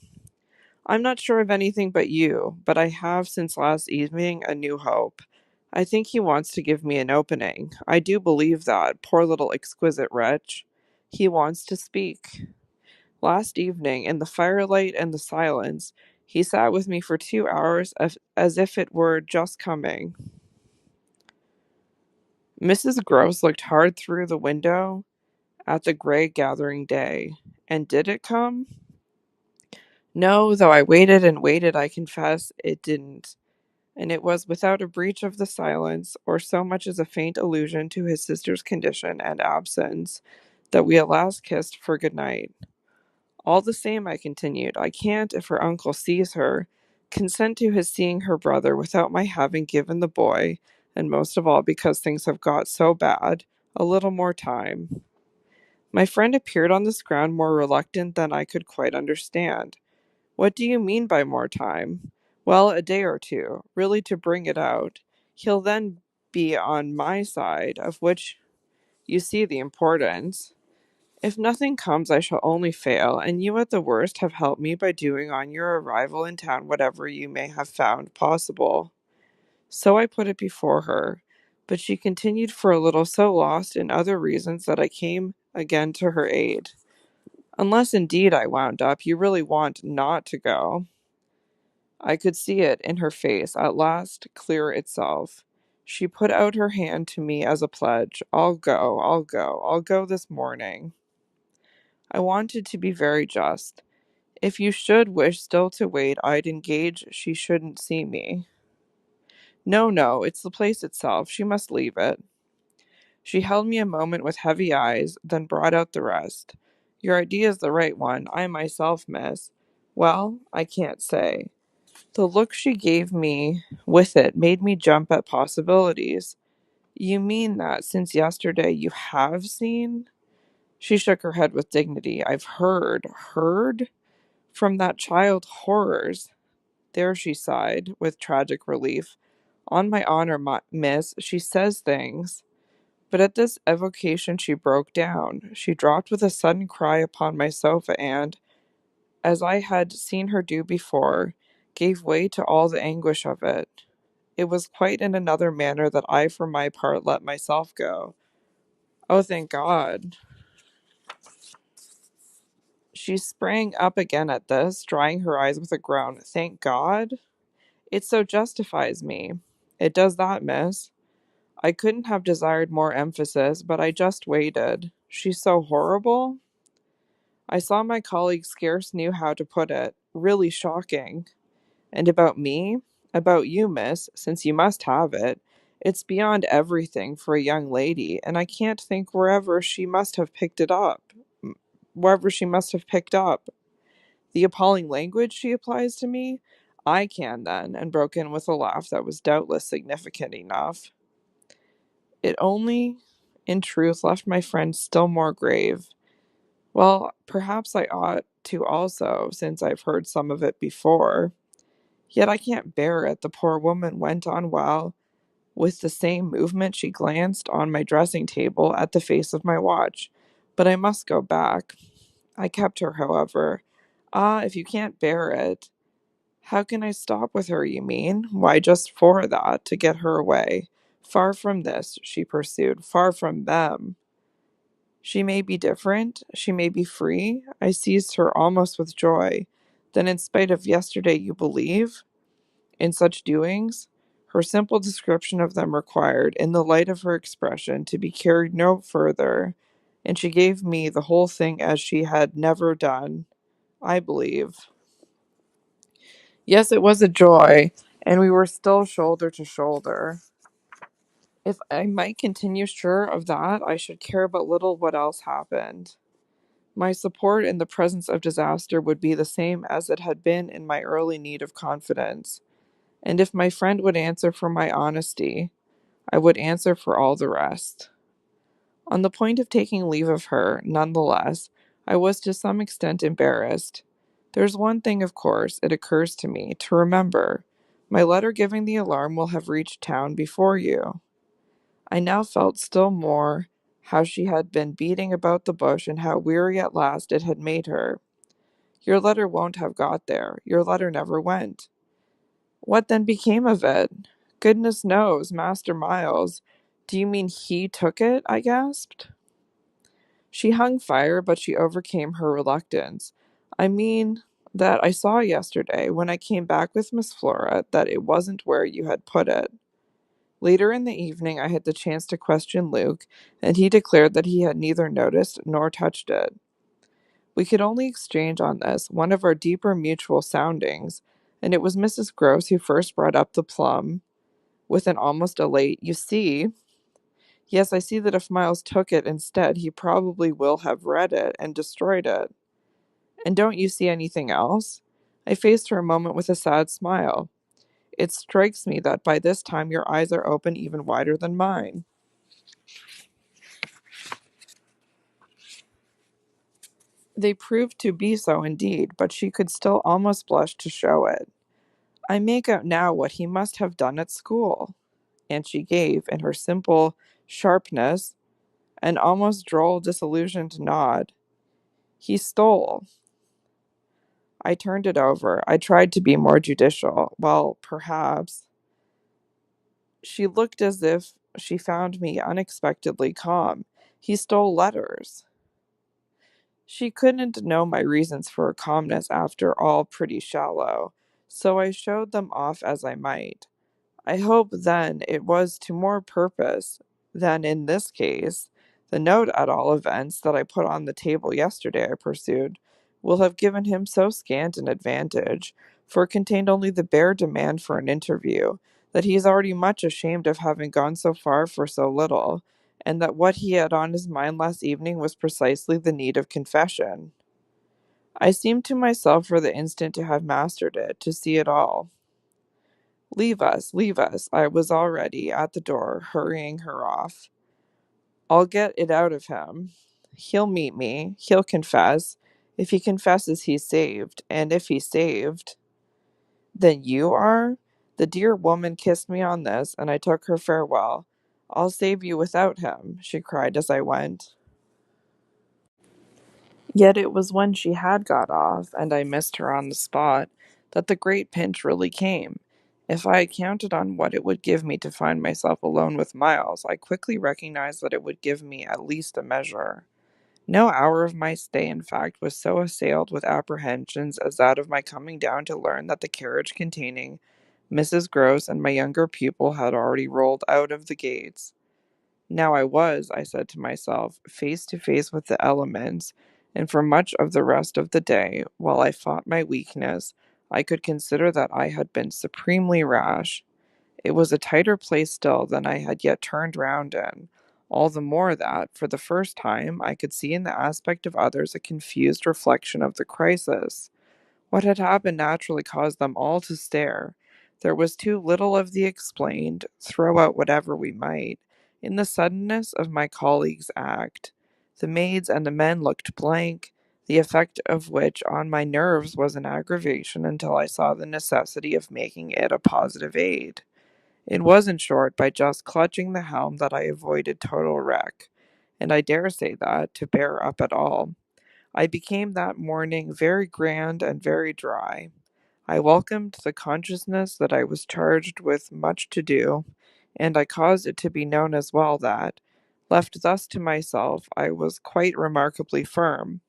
I'm not sure of anything but you, but I have since last evening a new hope. I think he wants to give me an opening. I do believe that, poor little exquisite wretch. He wants to speak. Last evening, in the firelight and the silence, he sat with me for 2 hours as if it were just coming. Mrs. Gross looked hard through the window at the grey gathering day. And did it come? No, though I waited and waited, I confess, it didn't. And it was without a breach of the silence, or so much as a faint allusion to his sister's condition and absence, that we at last kissed for good night. All the same, I continued, I can't, if her uncle sees her, consent to his seeing her brother without my having given the boy, and most of all because things have got so bad, a little more time. My friend appeared on this ground more reluctant than I could quite understand. What do you mean by more time? Well, a day or two, really to bring it out. He'll then be on my side, of which you see the importance. If nothing comes, I shall only fail, and you at the worst have helped me by doing on your arrival in town whatever you may have found possible. So I put it before her, but she continued for a little so lost in other reasons that I came again to her aid. Unless indeed, I wound up, you really want not to go. I could see it in her face at last clear itself. She put out her hand to me as a pledge. I'll go, I'll go, I'll go this morning. I wanted to be very just. If you should wish still to wait, I'd engage she shouldn't see me. No, no, it's the place itself. She must leave it. She held me a moment with heavy eyes, then brought out the rest. Your idea's the right one. I myself, miss. Well, I can't say. The look she gave me with it made me jump at possibilities. You mean that since yesterday you have seen? She shook her head with dignity. I've heard. Heard? From that child horrors. There she sighed, with tragic relief. On my honor, miss, she says things. But at this evocation she broke down. She dropped with a sudden cry upon my sofa and, as I had seen her do before, gave way to all the anguish of it. It was quite in another manner that I for my part let myself go. Oh, thank God. She sprang up again at this, drying her eyes with a groan. Thank God? It so justifies me. It does that, miss. I couldn't have desired more emphasis, but I just waited. She's so horrible? I saw my colleague scarce knew how to put it. Really shocking. And about me? About you, miss, since you must have it. It's beyond everything for a young lady, and I can't think wherever she must have picked up. The appalling language she applies to me? I can then, and broke in with a laugh that was doubtless significant enough. It only, in truth, left my friend still more grave. Well, perhaps I ought to also, since I've heard some of it before. Yet I can't bear it, the poor woman went on while, with the same movement, she glanced on my dressing table at the face of my watch. But I must go back. I kept her, however. Ah, if you can't bear it. How can I stop with her, you mean? Why, just for that, to get her away. Far from this, she pursued, far from them. She may be different, she may be free. I seized her almost with joy. Then, in spite of yesterday, you believe in such doings? Her simple description of them required, in the light of her expression, to be carried no further, and she gave me the whole thing as she had never done, I believe. Yes, it was a joy, and we were still shoulder to shoulder. If I might continue sure of that, I should care but little what else happened. My support in the presence of disaster would be the same as it had been in my early need of confidence. And if my friend would answer for my honesty, I would answer for all the rest. On the point of taking leave of her, nonetheless, I was to some extent embarrassed. There's one thing, of course, it occurs to me, to remember. My letter giving the alarm will have reached town before you. I now felt still more how she had been beating about the bush and how weary at last it had made her. Your letter won't have got there. Your letter never went. What then became of it? Goodness knows, Master Miles. Do you mean he took it? I gasped. She hung fire, but she overcame her reluctance. I mean that I saw yesterday, when I came back with Miss Flora, that it wasn't where you had put it. Later in the evening, I had the chance to question Luke, and he declared that he had neither noticed nor touched it. We could only exchange on this one of our deeper mutual soundings, and it was Mrs. Gross who first brought up the plum, with an almost elate, you see. Yes, I see that if Miles took it instead, he probably will have read it and destroyed it. And don't you see anything else? I faced her a moment with a sad smile. It strikes me that by this time your eyes are open even wider than mine. They proved to be so indeed, but she could still almost blush to show it. I make out now what he must have done at school. And she gave, in her simple sharpness, an almost droll disillusioned nod. He stole. I turned it over. I tried to be more judicial. Well, perhaps. She looked as if she found me unexpectedly calm. He stole letters. She couldn't know my reasons for her calmness after all pretty shallow, so I showed them off as I might. I hope then it was to more purpose than in this case. The note, at all events, that I put on the table yesterday, I pursued, will have given him so scant an advantage, for it contained only the bare demand for an interview, that he is already much ashamed of having gone so far for so little, and that what he had on his mind last evening was precisely the need of confession. I seemed to myself for the instant to have mastered it, to see it all. Leave us. I was already at the door, hurrying her off. I'll get it out of him. He'll meet me. He'll confess. If he confesses, he's saved. And if he's saved, then you are? The dear woman kissed me on this, and I took her farewell. I'll save you without him, she cried as I went. Yet it was when she had got off, and I missed her on the spot, that the great pinch really came. If I had counted on what it would give me to find myself alone with Miles, I quickly recognized that it would give me at least a measure. No hour of my stay, in fact, was so assailed with apprehensions as that of my coming down to learn that the carriage containing Mrs. Gross and my younger pupil had already rolled out of the gates. Now I was, I said to myself, face to face with the elements, and for much of the rest of the day, while I fought my weakness, I could consider that I had been supremely rash. It was a tighter place still than I had yet turned round in, all the more that, for the first time, I could see in the aspect of others a confused reflection of the crisis. What had happened naturally caused them all to stare. There was too little of the explained, throw out whatever we might, in the suddenness of my colleague's act. The maids and the men looked blank, the effect of which on my nerves was an aggravation until I saw the necessity of making it a positive aid. It was, in short, by just clutching the helm that I avoided total wreck, and I dare say that, to bear up at all, I became that morning very grand and very dry. I welcomed the consciousness that I was charged with much to do, and I caused it to be known as well that, left thus to myself, I was quite remarkably firm.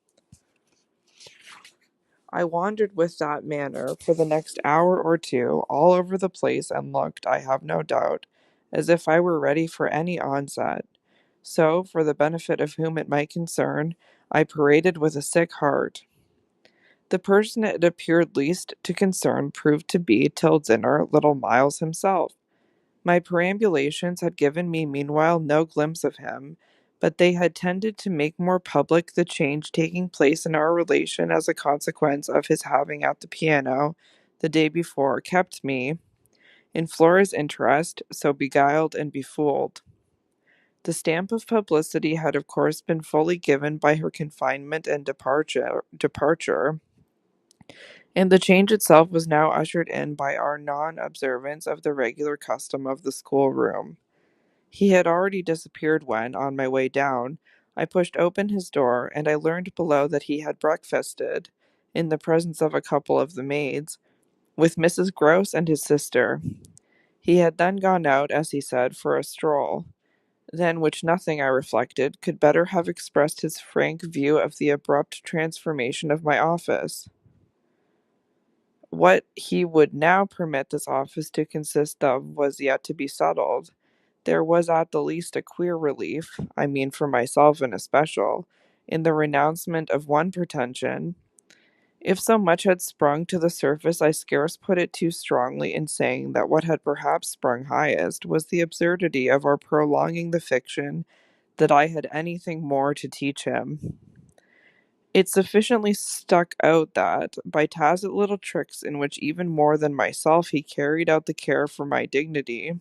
I wandered with that manner for the next hour or two all over the place and looked, I have no doubt, as if I were ready for any onset. So, for the benefit of whom it might concern, I paraded with a sick heart. The person it appeared least to concern proved to be, till dinner, little Miles himself. My perambulations had given me meanwhile no glimpse of him, but they had tended to make more public the change taking place in our relation as a consequence of his having at the piano, the day before, kept me, in Flora's interest, so beguiled and befooled. The stamp of publicity had of course been fully given by her confinement and departure, and the change itself was now ushered in by our non-observance of the regular custom of the schoolroom. He had already disappeared when, on my way down, I pushed open his door, and I learned below that he had breakfasted, in the presence of a couple of the maids, with Mrs. Gross and his sister. He had then gone out, as he said, for a stroll, than which nothing, I reflected, could better have expressed his frank view of the abrupt transformation of my office. What he would now permit this office to consist of was yet to be settled. There was at the least a queer relief, I mean for myself in especial, in the renouncement of one pretension. If so much had sprung to the surface, I scarce put it too strongly in saying that what had perhaps sprung highest was the absurdity of our prolonging the fiction that I had anything more to teach him. It sufficiently stuck out that, by tacit little tricks in which even more than myself he carried out the care for my dignity,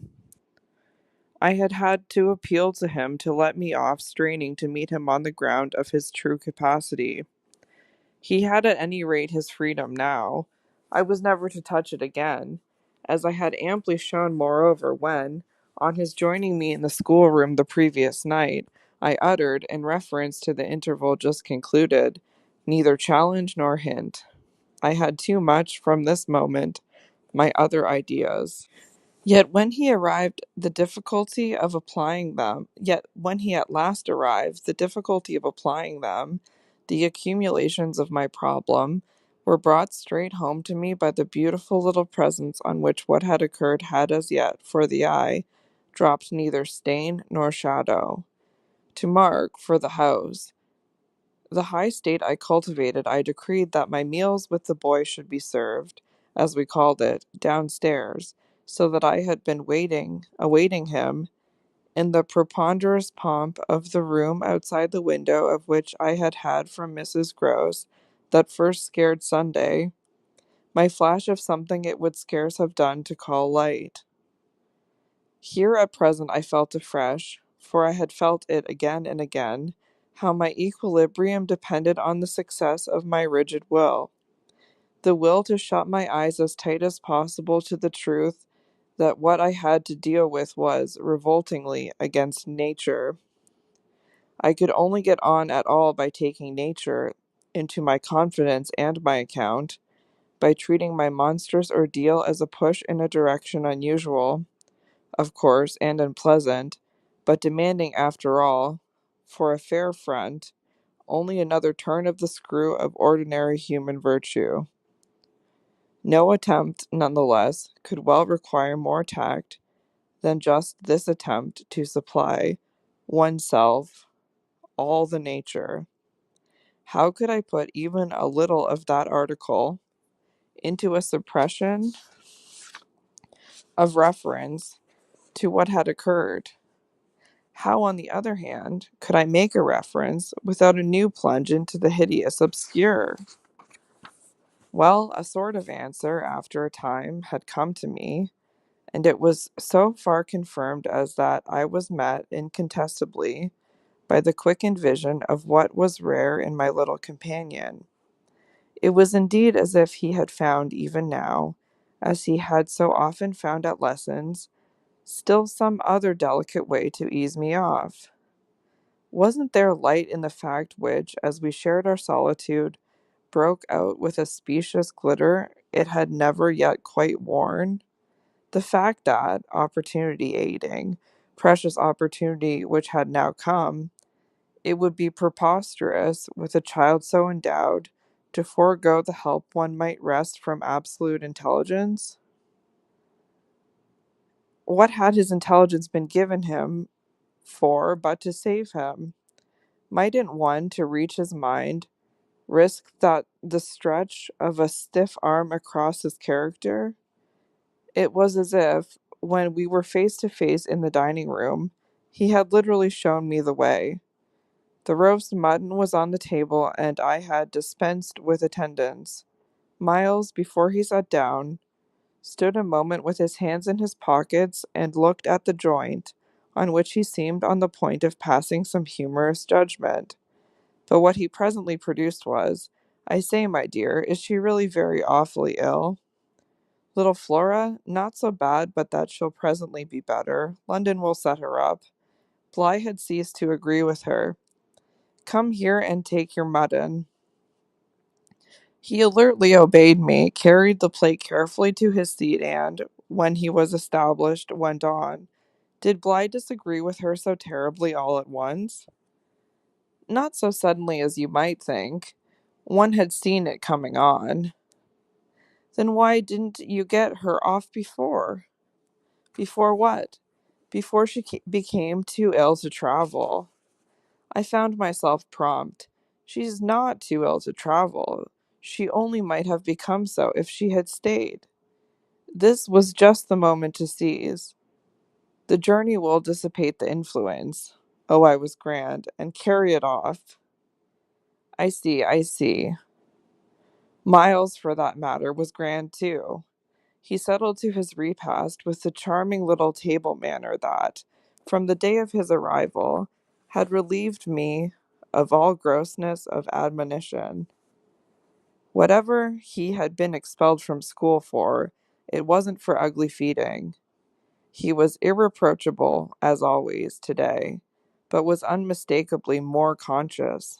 I had had to appeal to him to let me off straining to meet him on the ground of his true capacity. He had at any rate his freedom now. I was never to touch it again, as I had amply shown moreover when, on his joining me in the schoolroom the previous night, I uttered, in reference to the interval just concluded, neither challenge nor hint. I had too much, from this moment, my other ideas. Yet when he arrived, the difficulty of applying them, yet when he at last arrived, the difficulty of applying them, the accumulations of my problem, were brought straight home to me by the beautiful little presents on which what had occurred had as yet, for the eye, dropped neither stain nor shadow. To mark, for the house, the high state I cultivated, I decreed that my meals with the boy should be served, as we called it, downstairs, so that I had been awaiting him, in the preponderous pomp of the room outside the window of which I had had from Mrs. Gross that first scared Sunday, my flash of something it would scarce have done to call light. Here at present I felt afresh, for I had felt it again and again, how my equilibrium depended on the success of my rigid will, the will to shut my eyes as tight as possible to the truth that what I had to deal with was, revoltingly, against nature. I could only get on at all by taking nature into my confidence and my account, by treating my monstrous ordeal as a push in a direction unusual, of course, and unpleasant, but demanding, after all, for a fair front, only another turn of the screw of ordinary human virtue. No attempt, none the less, could well require more tact than just this attempt to supply oneself all the nature. How could I put even a little of that article into a suppression of reference to what had occurred? How, on the other hand, could I make a reference without a new plunge into the hideous obscure? Well, a sort of answer, after a time, had come to me, and it was so far confirmed as that I was met incontestably by the quickened vision of what was rare in my little companion. It was indeed as if he had found even now, as he had so often found at lessons, still some other delicate way to ease me off. Wasn't there light in the fact which, as we shared our solitude, broke out with a specious glitter it had never yet quite worn? The fact that, opportunity aiding, precious opportunity which had now come, it would be preposterous, with a child so endowed, to forego the help one might wrest from absolute intelligence? What had his intelligence been given him for but to save him? Mightn't one, to reach his mind, risk that the stretch of a stiff arm across his character? It was as if, when we were face to face in the dining room, he had literally shown me the way. The roast mutton was on the table, and I had dispensed with attendance. Miles, before he sat down, stood a moment with his hands in his pockets and looked at the joint, on which he seemed on the point of passing some humorous judgment. But what he presently produced was, "I say, my dear, is she really very awfully ill?" "Little Flora? Not so bad but that she'll presently be better. London will set her up." Bligh had ceased to agree with her. "Come here and take your mutton." He alertly obeyed me, carried the plate carefully to his seat, and, when he was established, went on. Did Bligh disagree with her so terribly all at once? Not so suddenly as you might think. One had seen it coming on. Then why didn't you get her off before? Before what? Before she became too ill to travel. I found myself prompt. She's not too ill to travel. She only might have become so if she had stayed. This was just the moment to seize. The journey will dissipate the influence. Oh, I was grand, and carry it off. I see. Miles, for that matter, was grand too. He settled to his repast with the charming little table manner that, from the day of his arrival, had relieved me of all grossness of admonition. Whatever he had been expelled from school for, it wasn't for ugly feeding. He was irreproachable, as always, today, but was unmistakably more conscious.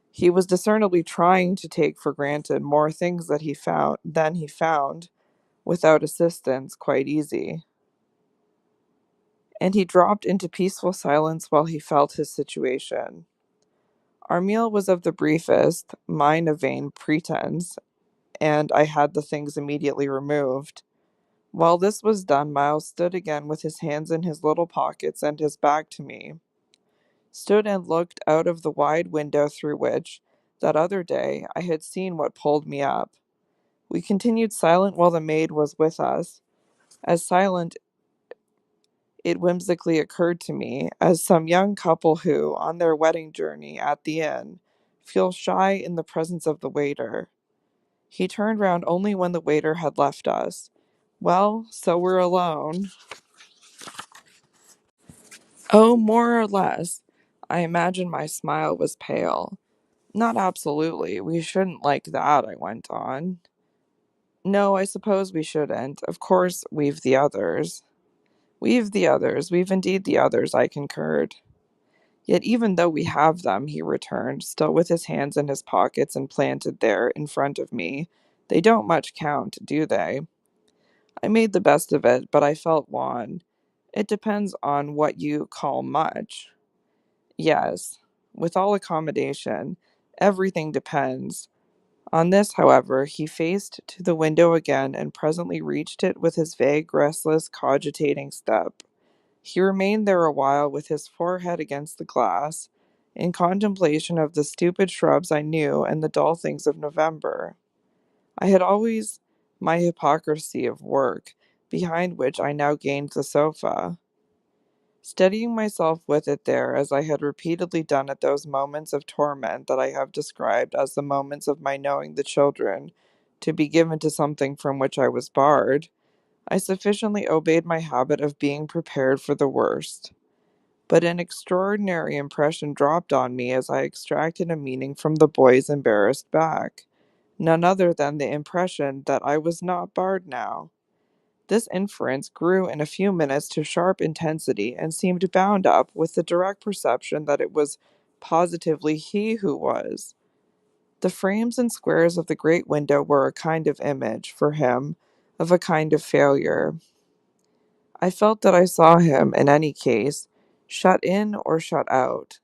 He was discernibly trying to take for granted more things that he found, without assistance, quite easy. And he dropped into peaceful silence while he felt his situation. Our meal was of the briefest, mine a vain pretense, and I had the things immediately removed. While this was done, Miles stood again with his hands in his little pockets and his back to me, stood and looked out of the wide window through which, that other day, I had seen what pulled me up. We continued silent while the maid was with us, as silent, it whimsically occurred to me, as some young couple who, on their wedding journey at the inn, feel shy in the presence of the waiter. He turned round only when the waiter had left us. Well, so we're alone. Oh, more or less. I imagine my smile was pale. Not absolutely. We shouldn't like that, I went on. No, I suppose we shouldn't. Of course, we've the others. We've the others. We've indeed the others, I concurred. Yet even though we have them, he returned, still with his hands in his pockets and planted there in front of me, they don't much count, do they? I made the best of it, but I felt wan. It depends on what you call much. Yes, with all accommodation, everything depends. On this, however, he faced to the window again and presently reached it with his vague, restless, cogitating step. He remained there a while with his forehead against the glass, in contemplation of the stupid shrubs I knew and the dull things of November. I had always my hypocrisy of work, behind which I now gained the sofa. Steadying myself with it there, as I had repeatedly done at those moments of torment that I have described as the moments of my knowing the children to be given to something from which I was barred, I sufficiently obeyed my habit of being prepared for the worst. But an extraordinary impression dropped on me as I extracted a meaning from the boy's embarrassed back, none other than the impression that I was not barred now. This inference grew in a few minutes to sharp intensity and seemed bound up with the direct perception that it was positively he who was. The frames and squares of the great window were a kind of image, for him, of a kind of failure. I felt that I saw him, in any case, shut in or shut out.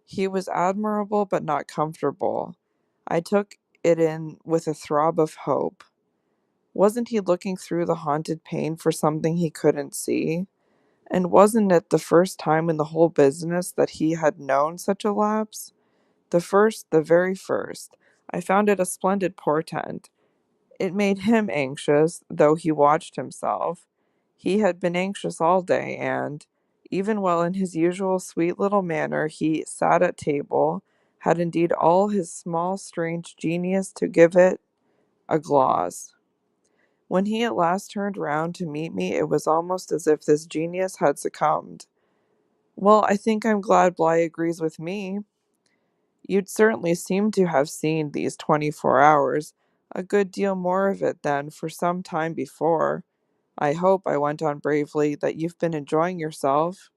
He was admirable but not comfortable. I took it in with a throb of hope. Wasn't he looking through the haunted pane for something he couldn't see? And wasn't it the first time in the whole business that he had known such a lapse? The first, the very first. I found it a splendid portent. It made him anxious, though he watched himself. He had been anxious all day, and, even while in his usual sweet little manner he sat at table, had indeed all his small strange genius to give it a gloss. When he at last turned round to meet me, it was almost as if this genius had succumbed. Well, I think I'm glad Bly agrees with me. You'd certainly seem to have seen these 24 hours, a good deal more of it than for some time before. I hope, I went on bravely, that you've been enjoying yourself.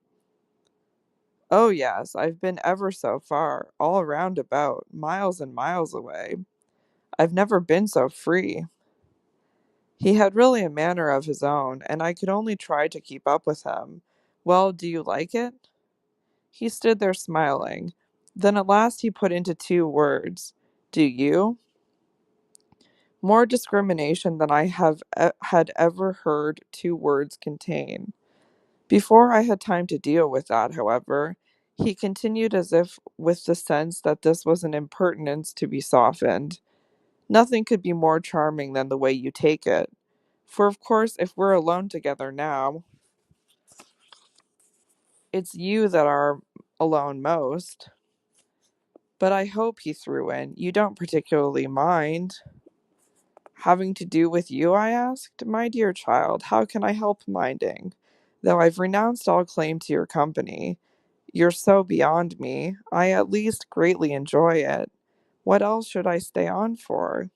Oh, yes, I've been ever so far, all round about, miles and miles away. I've never been so free. He had really a manner of his own, and I could only try to keep up with him. Well, do you like it? He stood there smiling. Then at last he put into 2 words. Do you? More discrimination than I had ever heard 2 words contain. Before I had time to deal with that, however, he continued as if with the sense that this was an impertinence to be softened. Nothing could be more charming than the way you take it. For of course, if we're alone together now, it's you that are alone most. But I hope, he threw in, you don't particularly mind. Having to do with you, I asked. My dear child, how can I help minding? Though I've renounced all claim to your company, you're so beyond me, I at least greatly enjoy it. What else should I stay on for?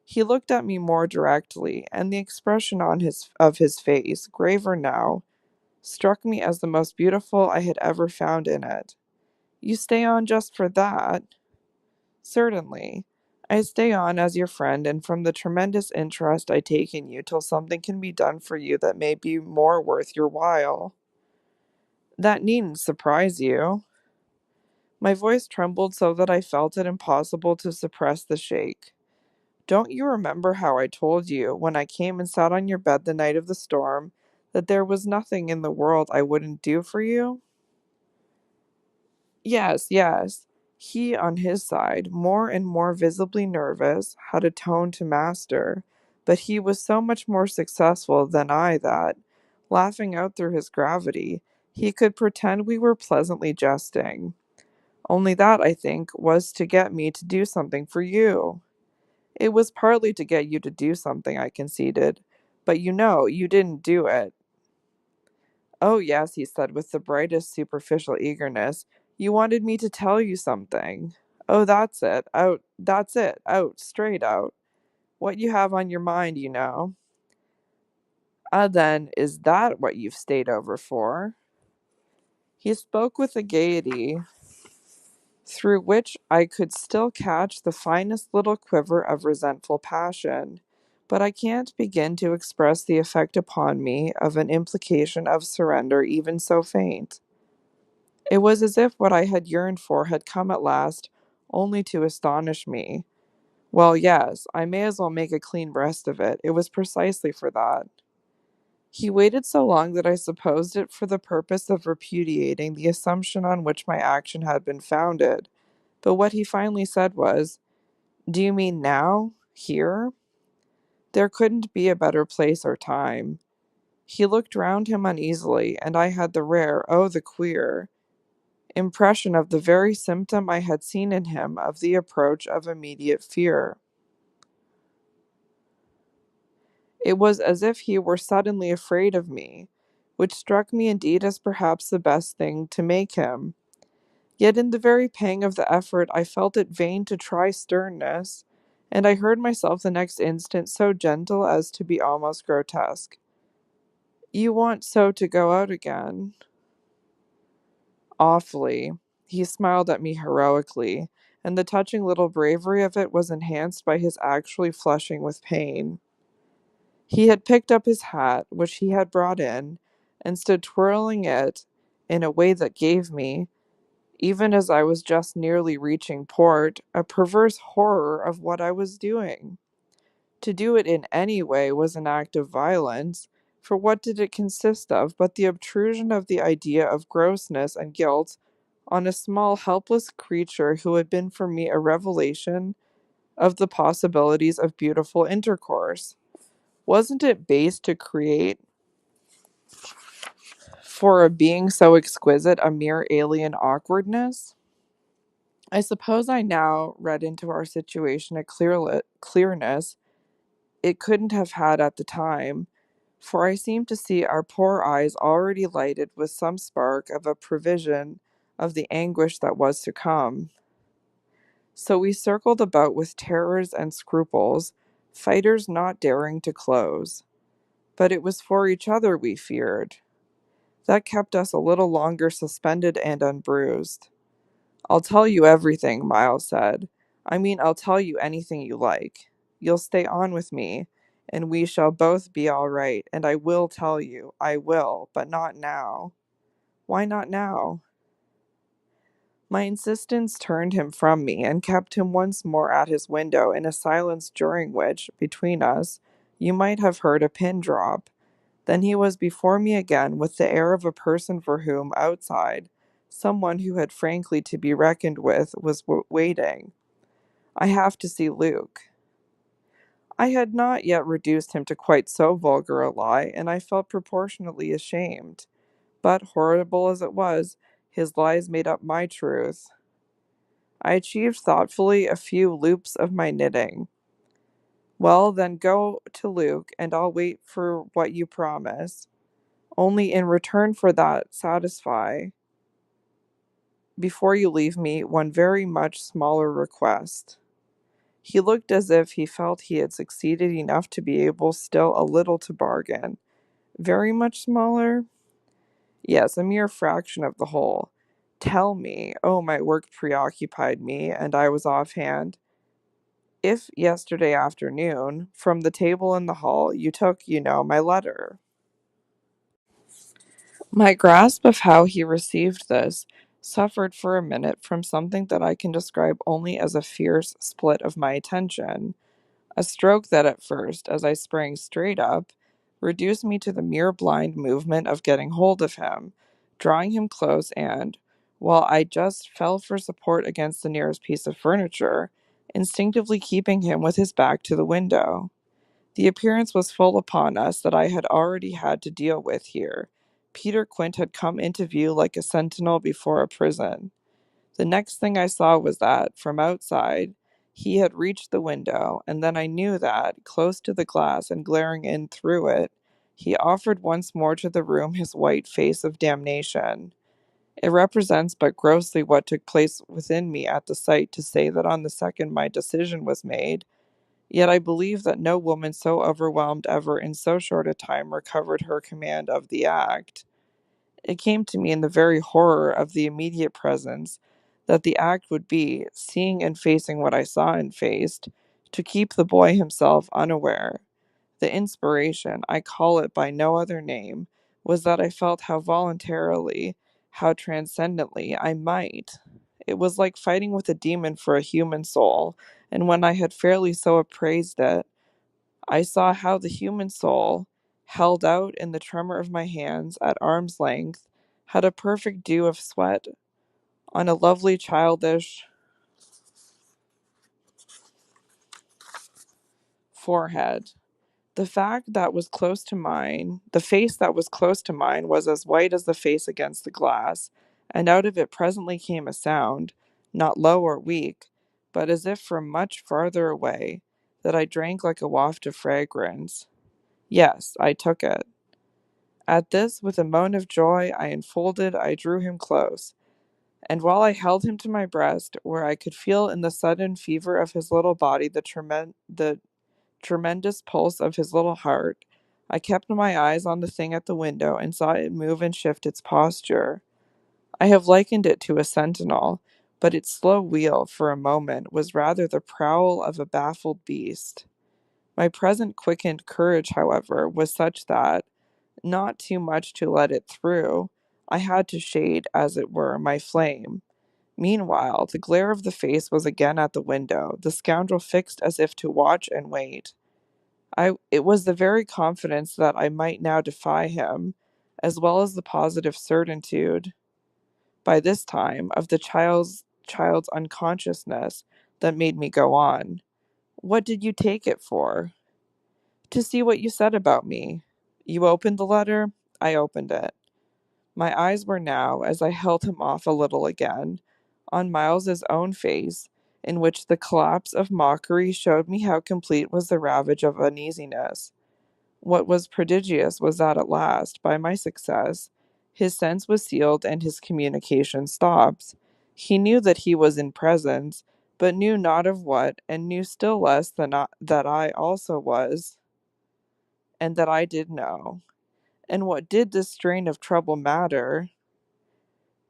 He looked at me more directly, and the expression on his face, graver now, struck me as the most beautiful I had ever found in it. You stay on just for that? Certainly. I stay on as your friend and from the tremendous interest I take in you till something can be done for you that may be more worth your while. That needn't surprise you. My voice trembled so that I felt it impossible to suppress the shake. Don't you remember how I told you, when I came and sat on your bed the night of the storm, that there was nothing in the world I wouldn't do for you? Yes, yes. He, on his side, more and more visibly nervous, had a tone to master, but he was so much more successful than I that, laughing out through his gravity, he could pretend we were pleasantly jesting. Only that, I think, was to get me to do something for you. It was partly to get you to do something, I conceded, but you didn't do it. Oh, yes, he said with the brightest superficial eagerness. You wanted me to tell you something. Oh, that's it. Out. That's it. Out. Straight out. What you have on your mind. Ah, then, is that what you've stayed over for? He spoke with a gaiety through which I could still catch the finest little quiver of resentful passion. But I can't begin to express the effect upon me of an implication of surrender even so faint. It was as if what I had yearned for had come at last, only to astonish me. Well, yes, I may as well make a clean breast of it. It was precisely for that. He waited so long that I supposed it for the purpose of repudiating the assumption on which my action had been founded. But what he finally said was, Do you mean now? Here? There couldn't be a better place or time. He looked round him uneasily, and I had the rare, oh, the queer, impression of the very symptom I had seen in him of the approach of immediate fear. It was as if he were suddenly afraid of me, which struck me indeed as perhaps the best thing to make him. Yet in the very pang of the effort I felt it vain to try sternness, and I heard myself the next instant so gentle as to be almost grotesque. You want so to go out again? Awfully. He smiled at me heroically, and the touching little bravery of it was enhanced by his actually flushing with pain. He had picked up his hat, which he had brought in, and stood twirling it in a way that gave me, even as I was just nearly reaching port, a perverse horror of what I was doing. To do it in any way was an act of violence, for what did it consist of but the obtrusion of the idea of grossness and guilt on a small helpless creature who had been for me a revelation of the possibilities of beautiful intercourse? Wasn't it base to create for a being so exquisite a mere alien awkwardness? I suppose I now read into our situation a clearness it couldn't have had at the time, for I seemed to see our poor eyes already lighted with some spark of a prevision of the anguish that was to come. So we circled about with terrors and scruples, fighters not daring to close. But it was for each other we feared. That kept us a little longer suspended and unbruised. I'll tell you everything, Miles said. I mean, I'll tell you anything you like. You'll stay on with me, and we shall both be all right, and I will tell you. I will, but not now. Why not now? My insistence turned him from me and kept him once more at his window in a silence during which, between us, you might have heard a pin drop. Then he was before me again with the air of a person for whom, outside, someone who had frankly to be reckoned with was waiting. I have to see Luke. I had not yet reduced him to quite so vulgar a lie, and I felt proportionately ashamed. But, horrible as it was, his lies made up my truth. I achieved thoughtfully a few loops of my knitting. Well, then go to Luke, and I'll wait for what you promise. Only in return for that, satisfy, before you leave me, one very much smaller request. He looked as if he felt he had succeeded enough to be able still a little to bargain. Very much smaller? Yes, a mere fraction of the whole. Tell me, oh, my work preoccupied me, and I was offhand. If yesterday afternoon, from the table in the hall, you took, my letter. My grasp of how he received this suffered for a minute from something that I can describe only as a fierce split of my attention. A stroke that at first, as I sprang straight up, reduced me to the mere blind movement of getting hold of him, drawing him close, and, while I just fell for support against the nearest piece of furniture, instinctively keeping him with his back to the window. The appearance was full upon us that I had already had to deal with here. Peter Quint had come into view like a sentinel before a prison. The next thing I saw was that, from outside, he had reached the window, and then I knew that, close to the glass and glaring in through it, he offered once more to the room his white face of damnation. It represents but grossly what took place within me at the sight to say that on the second my decision was made, yet I believe that no woman so overwhelmed ever in so short a time recovered her command of the act. It came to me in the very horror of the immediate presence that the act would be, seeing and facing what I saw and faced, to keep the boy himself unaware. The inspiration, I call it by no other name, was that I felt how voluntarily, how transcendently I might. It was like fighting with a demon for a human soul, and when I had fairly so appraised it, I saw how the human soul, held out in the tremor of my hands at arm's length, had a perfect dew of sweat on a lovely childish forehead. The face that was close to mine was as white as the face against the glass, and out of it presently came a sound, not low or weak, but as if from much farther away, that I drank like a waft of fragrance. Yes, I took it. At this, with a moan of joy, I drew him close, and while I held him to my breast, where I could feel in the sudden fever of his little body the tremendous pulse of his little heart, I kept my eyes on the thing at the window and saw it move and shift its posture. I have likened it to a sentinel, but its slow wheel, for a moment, was rather the prowl of a baffled beast. My present quickened courage, however, was such that, not too much to let it through, I had to shade, as it were, my flame. Meanwhile, the glare of the face was again at the window, the scoundrel fixed as if to watch and wait. It was the very confidence that I might now defy him, as well as the positive certitude, by this time, of the child's unconsciousness, that made me go on. What did you take it for? To see what you said about me. You opened the letter? I opened it. My eyes were now, as I held him off a little again, on Miles's own face, in which the collapse of mockery showed me how complete was the ravage of uneasiness. What was prodigious was that at last, by my success, his sense was sealed and his communication stopped. He knew that he was in presence, but knew not of what, and knew still less that I also was, and that I did know. And what did this strain of trouble matter,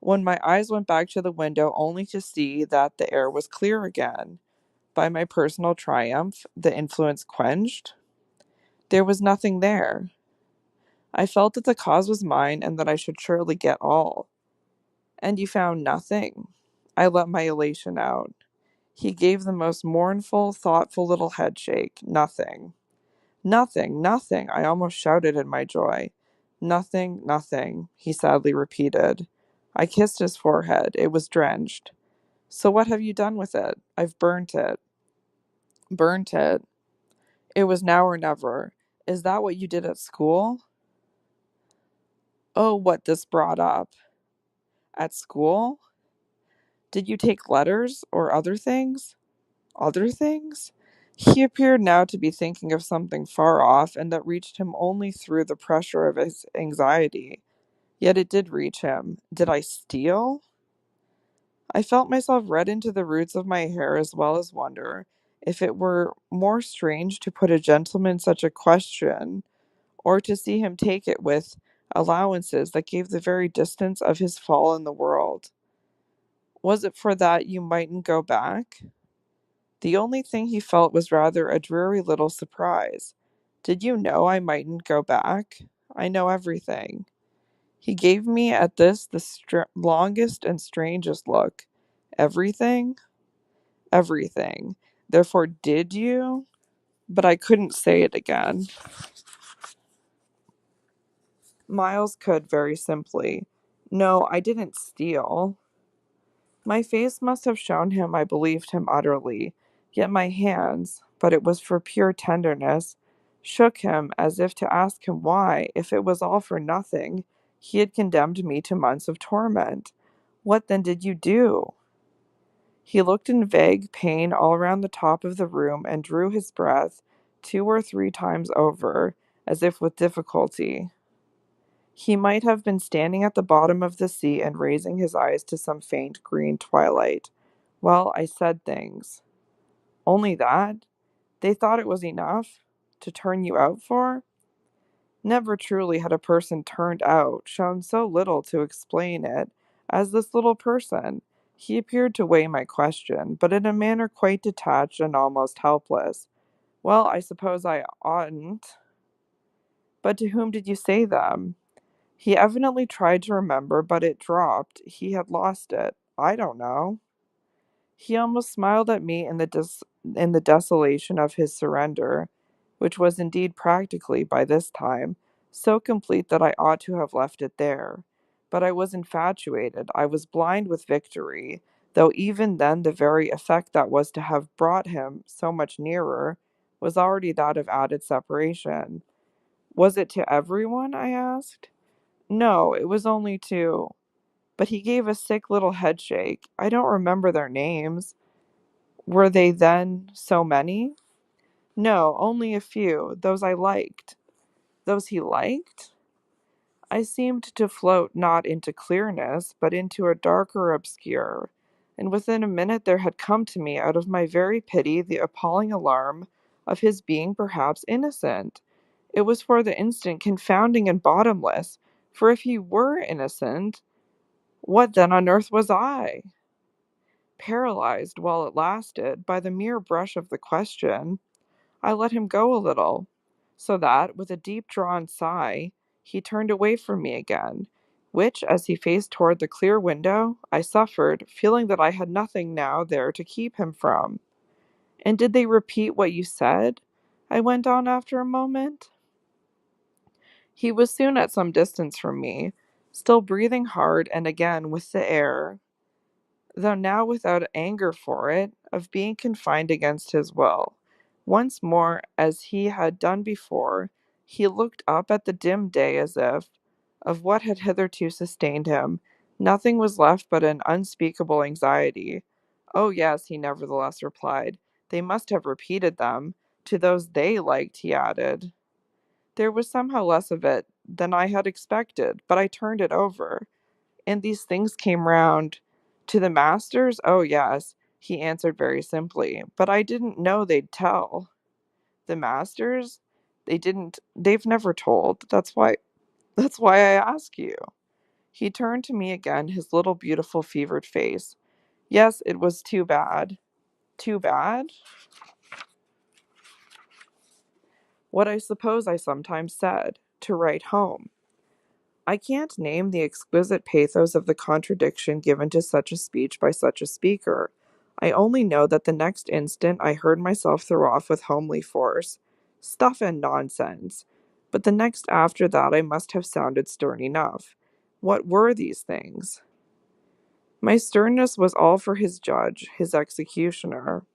when my eyes went back to the window only to see that the air was clear again? By my personal triumph, the influence quenched? There was nothing there. I felt that the cause was mine and that I should surely get all. And you found nothing? I let my elation out. He gave the most mournful, thoughtful little head shake. Nothing. Nothing, nothing, I almost shouted in my joy. Nothing, nothing, he sadly repeated. I kissed his forehead. It was drenched. So what have you done with it? I've burnt it. Burnt it. It was now or never. Is that what you did at school? Oh, what this brought up. At school? Did you take letters or other things? Other things? He appeared now to be thinking of something far off and that reached him only through the pressure of his anxiety. Yet it did reach him. Did I steal? I felt myself red into the roots of my hair as well as wonder if it were more strange to put a gentleman such a question, or to see him take it with allowances that gave the very distance of his fall in the world. Was it for that you mightn't go back? The only thing he felt was rather a dreary little surprise. Did you know I mightn't go back? I know everything. He gave me at this the longest and strangest look. Everything? Everything. Therefore, did you? but I couldn't say it again. Miles could very simply. No, I didn't steal. My face must have shown him I believed him utterly, yet my hands, but it was for pure tenderness, shook him as if to ask him why, if it was all for nothing, he had condemned me to months of torment. What then did you do? He looked in vague pain all round the top of the room and drew his breath 2 or 3 times over, as if with difficulty. He might have been standing at the bottom of the sea and raising his eyes to some faint green twilight. Well, I said things. Only that? They thought it was enough? To turn you out for? Never truly had a person turned out shown so little to explain it as this little person. He appeared to weigh my question, but in a manner quite detached and almost helpless. Well, I suppose I oughtn't. But to whom did you say them? He evidently tried to remember, but it dropped. He had lost it. I don't know. He almost smiled at me in the desolation of his surrender, which was indeed practically, by this time, so complete that I ought to have left it there. But I was infatuated, I was blind with victory, though even then the very effect that was to have brought him so much nearer was already that of added separation. Was it to everyone? I asked. No, it was only to. But he gave a sick little headshake. I don't remember their names. Were they then so many? No, only a few, those I liked. Those he liked? I seemed to float not into clearness, but into a darker obscure, and within a minute there had come to me out of my very pity the appalling alarm of his being perhaps innocent. It was for the instant confounding and bottomless, for if he were innocent, what then on earth was I? Paralyzed while it lasted by the mere brush of the question, I let him go a little, so that, with a deep drawn sigh, he turned away from me again, which, as he faced toward the clear window, I suffered, feeling that I had nothing now there to keep him from. And did they repeat what you said? I went on after a moment. He was soon at some distance from me, still breathing hard and again with the air, though now without anger for it, of being confined against his will. Once more, as he had done before, he looked up at the dim day as if, of what had hitherto sustained him, nothing was left but an unspeakable anxiety. Oh, yes, he nevertheless replied. They must have repeated them. To those they liked, he added. There was somehow less of it than I had expected, but I turned it over. And these things came round to the masters? Oh, yes, he answered very simply. But I didn't know they'd tell. The masters? They've never told. That's why I ask you. He turned to me again, his little beautiful fevered face. Yes, it was too bad. Too bad? What I suppose I sometimes said, to write home. I can't name the exquisite pathos of the contradiction given to such a speech by such a speaker. I only know that the next instant I heard myself throw off with homely force, stuff and nonsense. But the next after that I must have sounded stern enough. What were these things? My sternness was all for his judge, his executioner.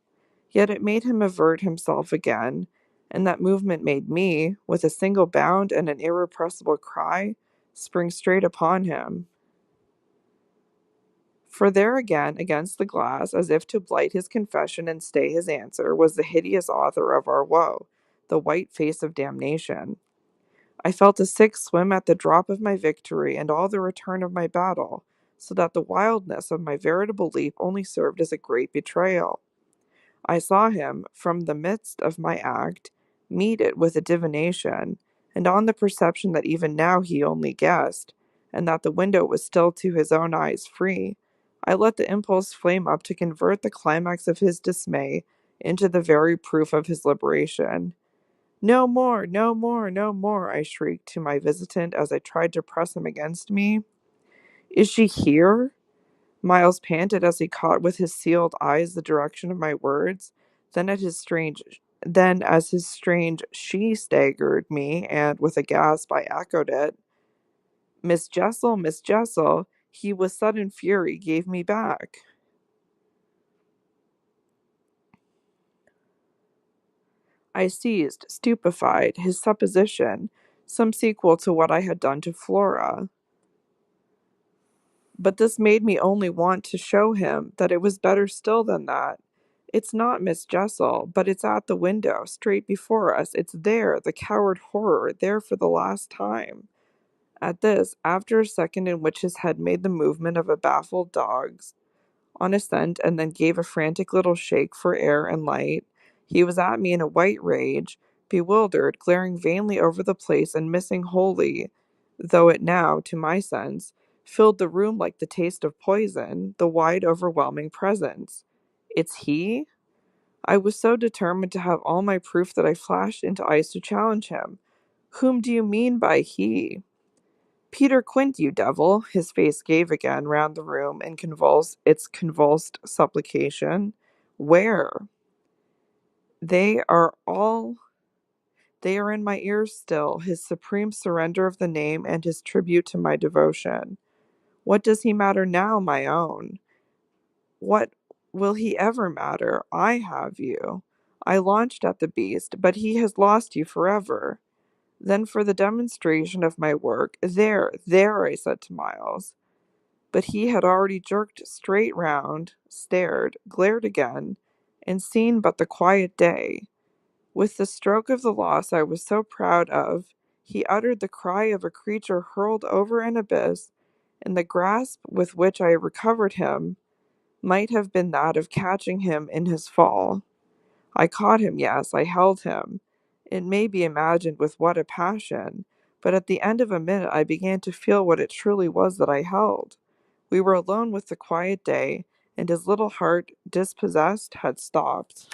Yet it made him avert himself again, and that movement made me, with a single bound and an irrepressible cry, spring straight upon him. For there again, against the glass, as if to blight his confession and stay his answer, was the hideous author of our woe, the white face of damnation. I felt a sick swim at the drop of my victory and all the return of my battle, so that the wildness of my veritable leap only served as a great betrayal. I saw him, from the midst of my act, meet it with a divination, and on the perception that even now he only guessed, and that the window was still to his own eyes free, I let the impulse flame up to convert the climax of his dismay into the very proof of his liberation. No more, no more, no more, I shrieked to my visitant as I tried to press him against me. Is she here? Miles panted as he caught with his sealed eyes the direction of my words, then at his strange Then, as his strange she staggered me, and with a gasp I echoed it, Miss Jessel, Miss Jessel, he with sudden fury gave me back. I seized, stupefied, his supposition, some sequel to what I had done to Flora. But this made me only want to show him that it was better still than that. It's not Miss Jessel, but it's at the window, straight before us. It's there, the coward horror, there for the last time. At this, after a second in which his head made the movement of a baffled dog's, on a scent and then gave a frantic little shake for air and light, he was at me in a white rage, bewildered, glaring vainly over the place and missing wholly, though it now, to my sense, filled the room like the taste of poison, the wide overwhelming presence. It's he? I was so determined to have all my proof that I flashed into ice to challenge him. Whom do you mean by he? Peter Quint, you devil! His face gave again round the room in its convulsed supplication. Where? They are all they are in my ears still, his supreme surrender of the name and his tribute to my devotion. What does he matter now, my own? What will he ever matter? I have you. I launched at the beast, but he has lost you forever. Then for the demonstration of my work, there, I said to Miles. But he had already jerked straight round, stared, glared again, and seen but the quiet day. With the stroke of the loss I was so proud of, he uttered the cry of a creature hurled over an abyss, and the grasp with which I recovered him might have been that of catching him in his fall. I caught him, yes, I held him. It may be imagined with what a passion, but at the end of a minute I began to feel what it truly was that I held. We were alone with the quiet day, and his little heart, dispossessed, had stopped.